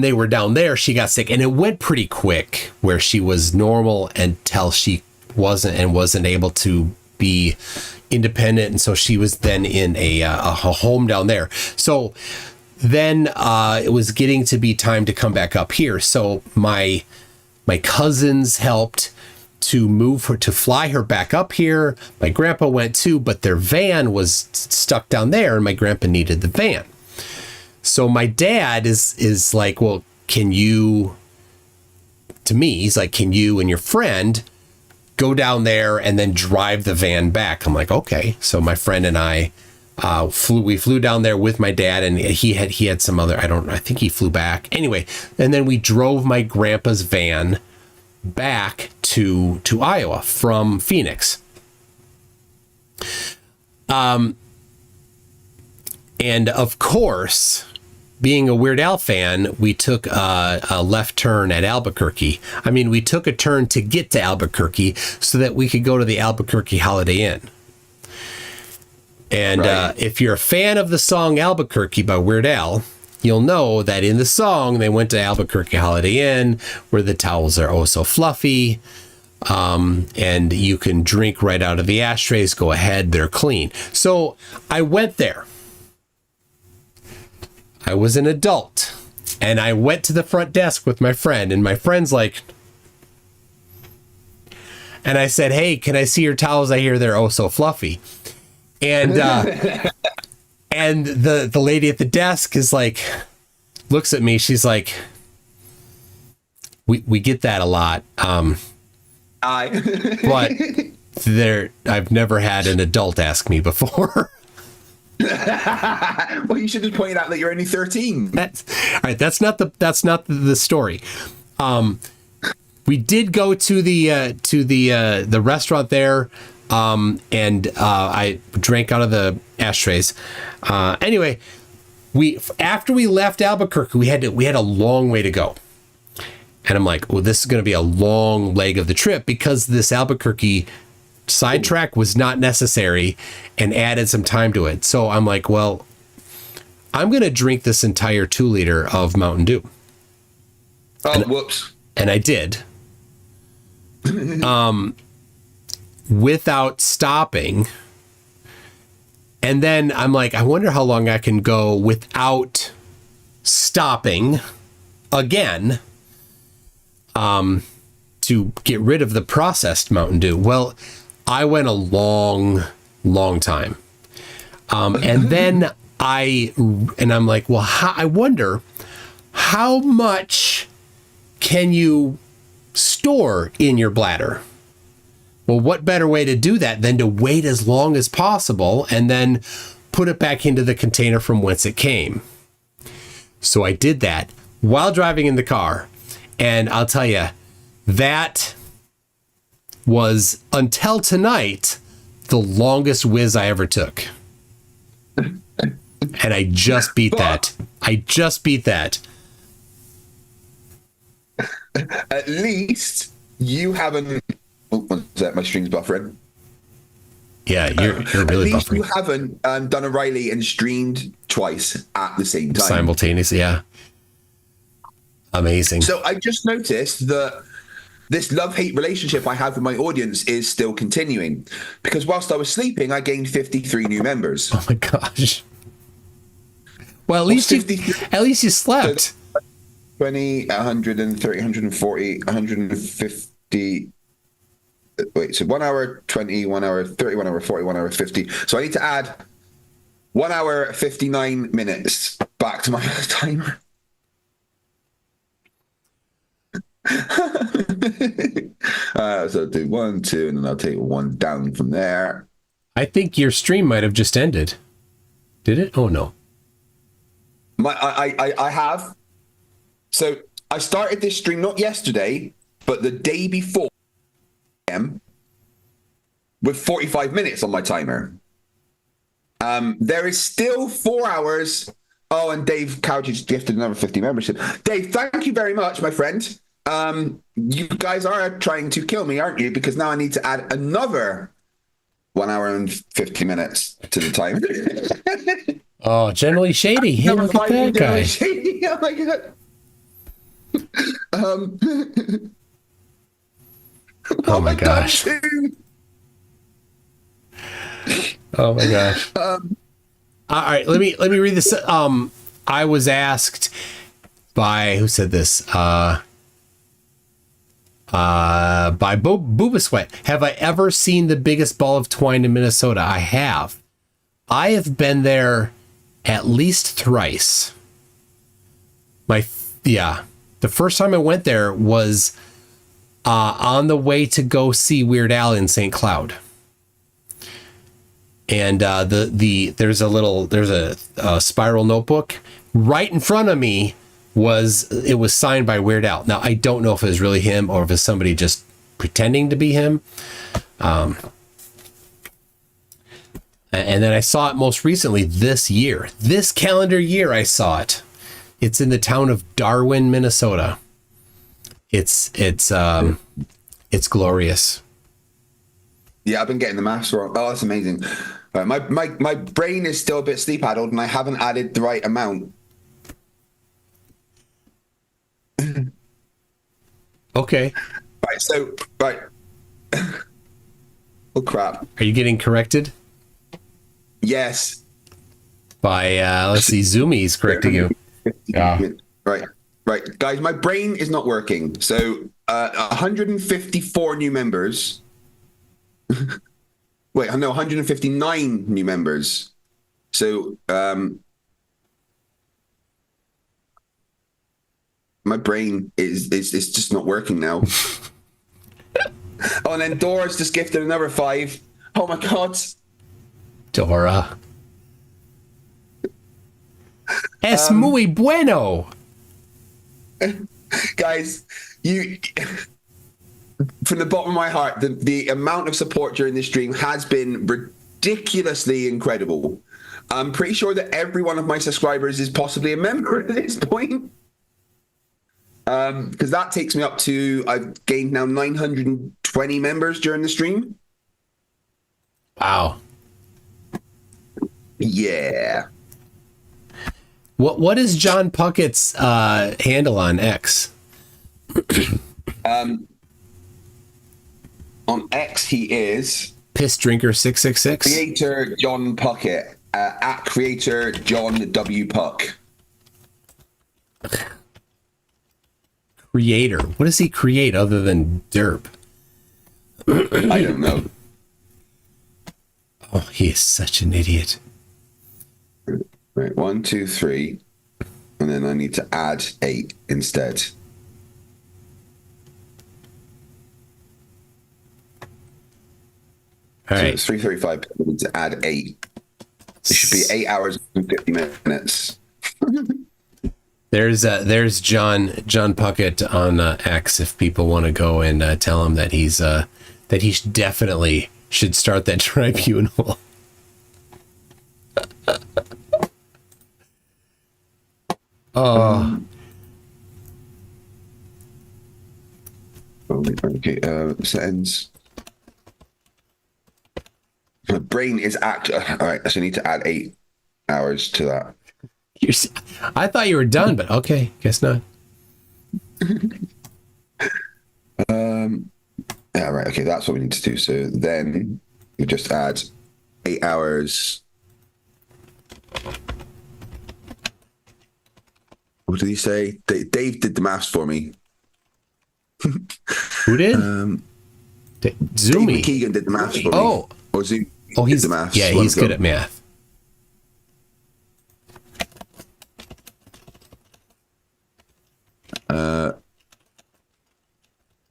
Speaker 2: they were down there, she got sick, and it went pretty quick, where she was normal until she wasn't able to be independent, and so she was then in a home down there. So then it was getting to be time to come back up here. So my cousins helped to move her, to fly her back up here. My grandpa went too, but their van was stuck down there, and my grandpa needed the van. So my dad is like, well, can you, to me, he's like, can you and your friend go down there and then drive the van back? I'm like, okay. So my friend and I flew down there with my dad, and he had some other, I think he flew back anyway. And then we drove my grandpa's van back to Iowa from Phoenix. And of course, being a Weird Al fan, we took a left turn at Albuquerque. I mean, we took a turn to get to Albuquerque so that we could go to the Albuquerque Holiday Inn. And if you're a fan of the song Albuquerque by Weird Al, you'll know that in the song, they went to Albuquerque Holiday Inn, where the towels are oh so fluffy, and you can drink right out of the ashtrays. Go ahead, they're clean. So I went there. I was an adult, and I went to the front desk with my friend, and my friend's like, and I said, hey, can I see your towels? I hear they're oh so fluffy. And and the lady at the desk is like, looks at me. She's like, we get that a lot. But I've never had an adult ask me before.
Speaker 9: Well, you should have pointed out that you're only 13.
Speaker 2: All right. That's not the story. We did go to the restaurant there. And I drank out of the ashtrays. Anyway, after we left Albuquerque, we had a long way to go. And I'm like, well, this is going to be a long leg of the trip, because this Albuquerque sidetrack was not necessary and added some time to it. So I'm like, well, I'm going to drink this entire 2-liter of Mountain Dew.
Speaker 9: Whoops.
Speaker 2: And I did. Without stopping. And then I'm like, I wonder how long I can go without stopping again, to get rid of the processed Mountain Dew. Well, I went a long time. And then I'm like, well, I wonder how much can you store in your bladder? Well, what better way to do that than to wait as long as possible and then put it back into the container from whence it came? So I did that while driving in the car. And I'll tell you, that was, until tonight, the longest whiz I ever took. And I just beat that.
Speaker 9: At least you haven't... What's that? My string's buffering.
Speaker 2: Yeah, you're really
Speaker 9: at least
Speaker 2: buffering.
Speaker 9: You haven't done a Riley and streamed twice at the same time.
Speaker 2: Simultaneously, yeah. Amazing.
Speaker 9: So I just noticed that this love-hate relationship I have with my audience is still continuing, because whilst I was sleeping, I gained 53 new members.
Speaker 2: Oh my gosh. Well, at least you slept.
Speaker 9: 20, 130, 140, 150. Wait, so 1 hour 20, 1 hour 30, 1 hour 40, 1 hour 50. So I need to add 1 hour 59 minutes back to my timer. So I'll do 1, 2, and then I'll take 1 down from there.
Speaker 2: I think your stream might have just ended. Did it? Oh no.
Speaker 9: I have. So I started this stream not yesterday, but the day before, with 45 minutes on my timer. There is still 4 hours. Oh, and Dave Couch just gifted another 50 membership. Dave, thank you very much, my friend. You guys are trying to kill me, aren't you? Because now I need to add another 1 hour and 50 minutes to the time.
Speaker 2: Oh, generally shady. Hey, look at that guy.
Speaker 9: Shady. Oh my god.
Speaker 2: Oh my gosh. Oh my gosh. All right, let me read this. I was asked by, who said this? By Booba Sweat. Have I ever seen the biggest ball of twine in Minnesota? I have. I have been there at least thrice. The first time I went there was on the way to go see Weird Al in St. Cloud. And there's a spiral notebook right in front of me. It was signed by Weird Al. Now I don't know if it was really him or if it's somebody just pretending to be him. And then I saw it most recently this calendar year. I saw it. It's in the town of Darwin, Minnesota. It's glorious.
Speaker 9: Yeah, I've been getting the maths wrong. Oh, that's amazing. My brain is still a bit sleep addled, and I haven't added the right amount.
Speaker 2: Okay.
Speaker 9: Right. Oh crap!
Speaker 2: Are you getting corrected?
Speaker 9: Yes.
Speaker 2: By let's see, Zoomies correcting you. Yeah.
Speaker 9: Right, guys. My brain is not working. So 154 new members. Wait, no, 159 new members. So my brain is just not working now. Oh, and then Dora's just gifted another 5. Oh my god.
Speaker 2: Dora. Es muy bueno.
Speaker 9: Guys, you from the bottom of my heart, the amount of support during this stream has been ridiculously incredible. I'm pretty sure that every one of my subscribers is possibly a member at this point. Because that takes me up to, I've gained now 920 members during the stream.
Speaker 2: Wow.
Speaker 9: Yeah.
Speaker 2: What is John Puckett's handle on X?
Speaker 9: On X, he is
Speaker 2: Piss Drinker 666.
Speaker 9: Creator John Puckett at Creator John W Puck.
Speaker 2: Creator. What does he create other than derp?
Speaker 9: I don't know.
Speaker 2: Oh, he is such an idiot.
Speaker 9: Right, 1, 2, 3, and then I need to add 8 instead.
Speaker 2: All right.
Speaker 9: So it's 3:35. I need to add 8. It should be 8 hours and 50 minutes.
Speaker 2: There's John Puckett on X. If people want to go and tell him that he definitely should start that tribunal. Oh.
Speaker 9: Okay. Settings. My brain is active. All right. So I need to add 8 hours to that.
Speaker 2: I thought you were done, but okay, guess not.
Speaker 9: Yeah, right. Okay, that's what we need to do. So then we just add 8 hours. What did he say? Dave did the maths for me.
Speaker 2: Who did? Zoomy.
Speaker 9: Dave Keegan did the maths for me. Or Zoom.
Speaker 2: Oh, he's
Speaker 9: the maths.
Speaker 2: Yeah, he's good at math.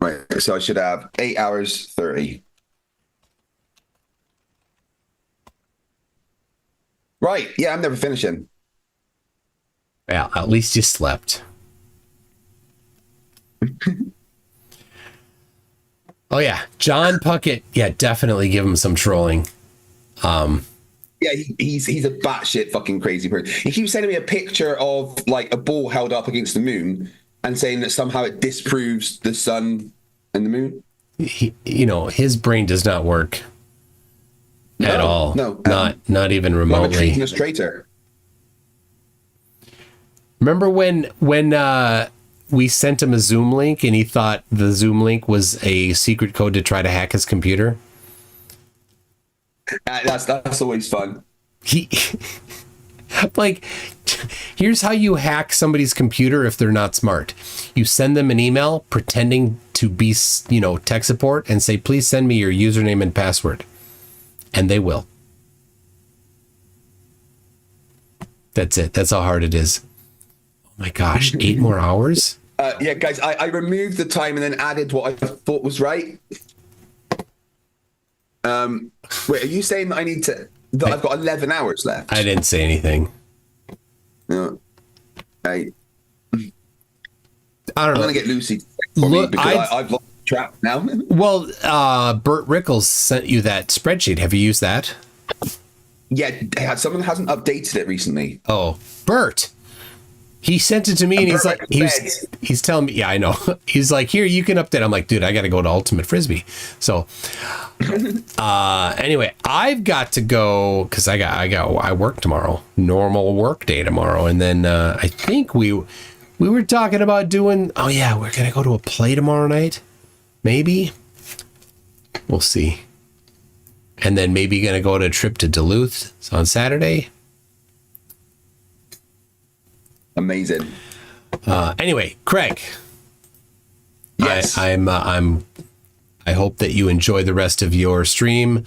Speaker 9: Right, so I should have 8 hours 30. Right, yeah, I'm never finishing.
Speaker 2: Well, at least you slept. Oh yeah, John Puckett. Yeah, definitely give him some trolling.
Speaker 9: Yeah, he's a batshit fucking crazy person. He keeps sending me a picture of like a ball held up against the moon and saying that somehow it disproves the sun and the moon.
Speaker 2: His brain does not work at all.
Speaker 9: No,
Speaker 2: not even remotely.
Speaker 9: I'm a traitor.
Speaker 2: Remember when we sent him a Zoom link and he thought the Zoom link was a secret code to try to hack his computer?
Speaker 9: That's always fun.
Speaker 2: Like, here's how you hack somebody's computer if they're not smart. You send them an email pretending to be, tech support and say, please send me your username and password. And they will. That's it. That's how hard it is. Oh my gosh, 8 more hours?
Speaker 9: Yeah, guys, I removed the time and then added what I thought was right. Wait, are you saying that I've got 11 hours left?
Speaker 2: I didn't say anything.
Speaker 9: No. I
Speaker 2: don't know.
Speaker 9: I'm going to get Lucy for me because I've lost track now.
Speaker 2: Well, Bert Rickles sent you that spreadsheet. Have you used that?
Speaker 9: Yeah, someone hasn't updated it recently.
Speaker 2: Oh, Bert. He sent it to me and he's like, he's telling me, yeah, I know. He's like, here, you can update. I'm like, dude, I got to go to Ultimate Frisbee. So, anyway, I've got to go because I work tomorrow, normal work day tomorrow. And then I think we were talking about doing, oh yeah, we're going to go to a play tomorrow night. Maybe. We'll see. And then maybe going to go to a trip to Duluth on Saturday.
Speaker 9: Amazing.
Speaker 2: Anyway, Craig.
Speaker 9: Yes.
Speaker 2: I hope that you enjoy the rest of your stream.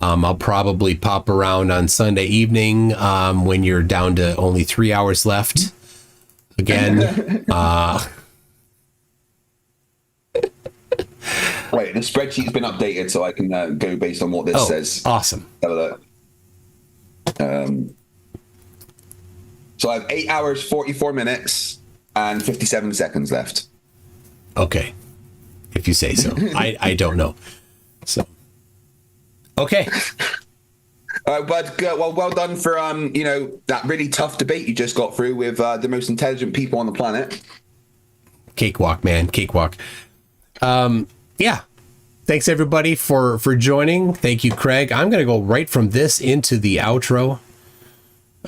Speaker 2: I'll probably pop around on Sunday evening when you're down to only 3 hours left. Again.
Speaker 9: Wait, the spreadsheet's been updated so I can go based on what this says.
Speaker 2: Awesome.
Speaker 9: Have a look. So I have 8 hours, 44 minutes, and 57 seconds left.
Speaker 2: Okay. If you say so. I don't know. So. Okay.
Speaker 9: But well done for that really tough debate you just got through with the most intelligent people on the planet.
Speaker 2: Cakewalk, man. Cakewalk. Yeah. Thanks everybody for joining. Thank you, Craig. I'm going to go right from this into the outro.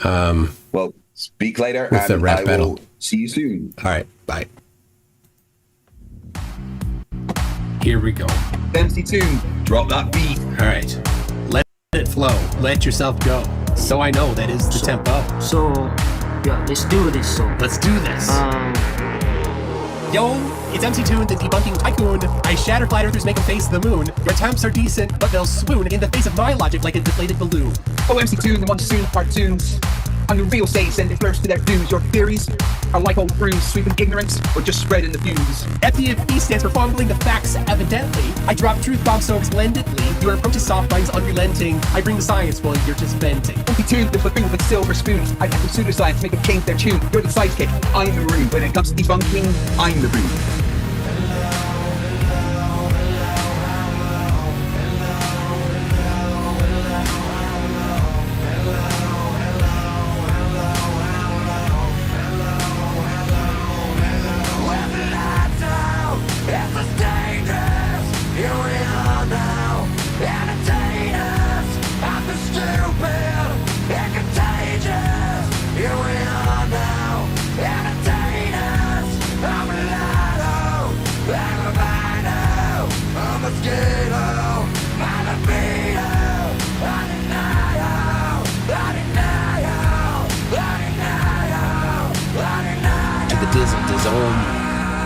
Speaker 9: Well, speak later,
Speaker 2: with the rap battle.
Speaker 9: See you soon.
Speaker 2: All right, bye. Here we go.
Speaker 9: MC Tune, drop that beat.
Speaker 2: All right, let it flow. Let yourself go. So I know that is the tempo.
Speaker 4: So, yeah, let's do this.
Speaker 2: Let's do this. Yo, it's MC Toon, the debunking tycoon. I shatter flat earthers, make them face the moon. Your attempts are decent, but they'll swoon in the face of my logic like a deflated balloon.
Speaker 22: Oh, MC Toon, the one to soon cartoons. Unreal states send flirts to their dues. Your theories are like old brews, sweeping ignorance or just spreading the views.
Speaker 2: FTFE stands for fumbling the facts, evidently. I drop truth bombs so splendidly. Your approach is soft, mine's unrelenting. I bring the science while you're just venting.
Speaker 22: MC Toon, the flipping with silver spoons. I have the pseudoscience, make them change their tune. You're the sidekick, I'm the room. When it comes to debunking, I'm the room.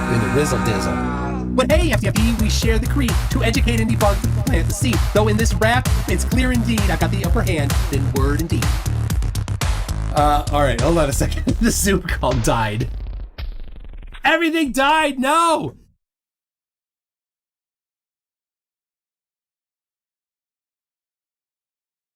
Speaker 2: In the rizzle dizzle. But hey, FTFE, we share the creed to educate and debunk, plant the seed. Though in this rap, it's clear indeed I've got the upper hand, then word indeed. All right, hold on a second. The Zoom call died. Everything died. No.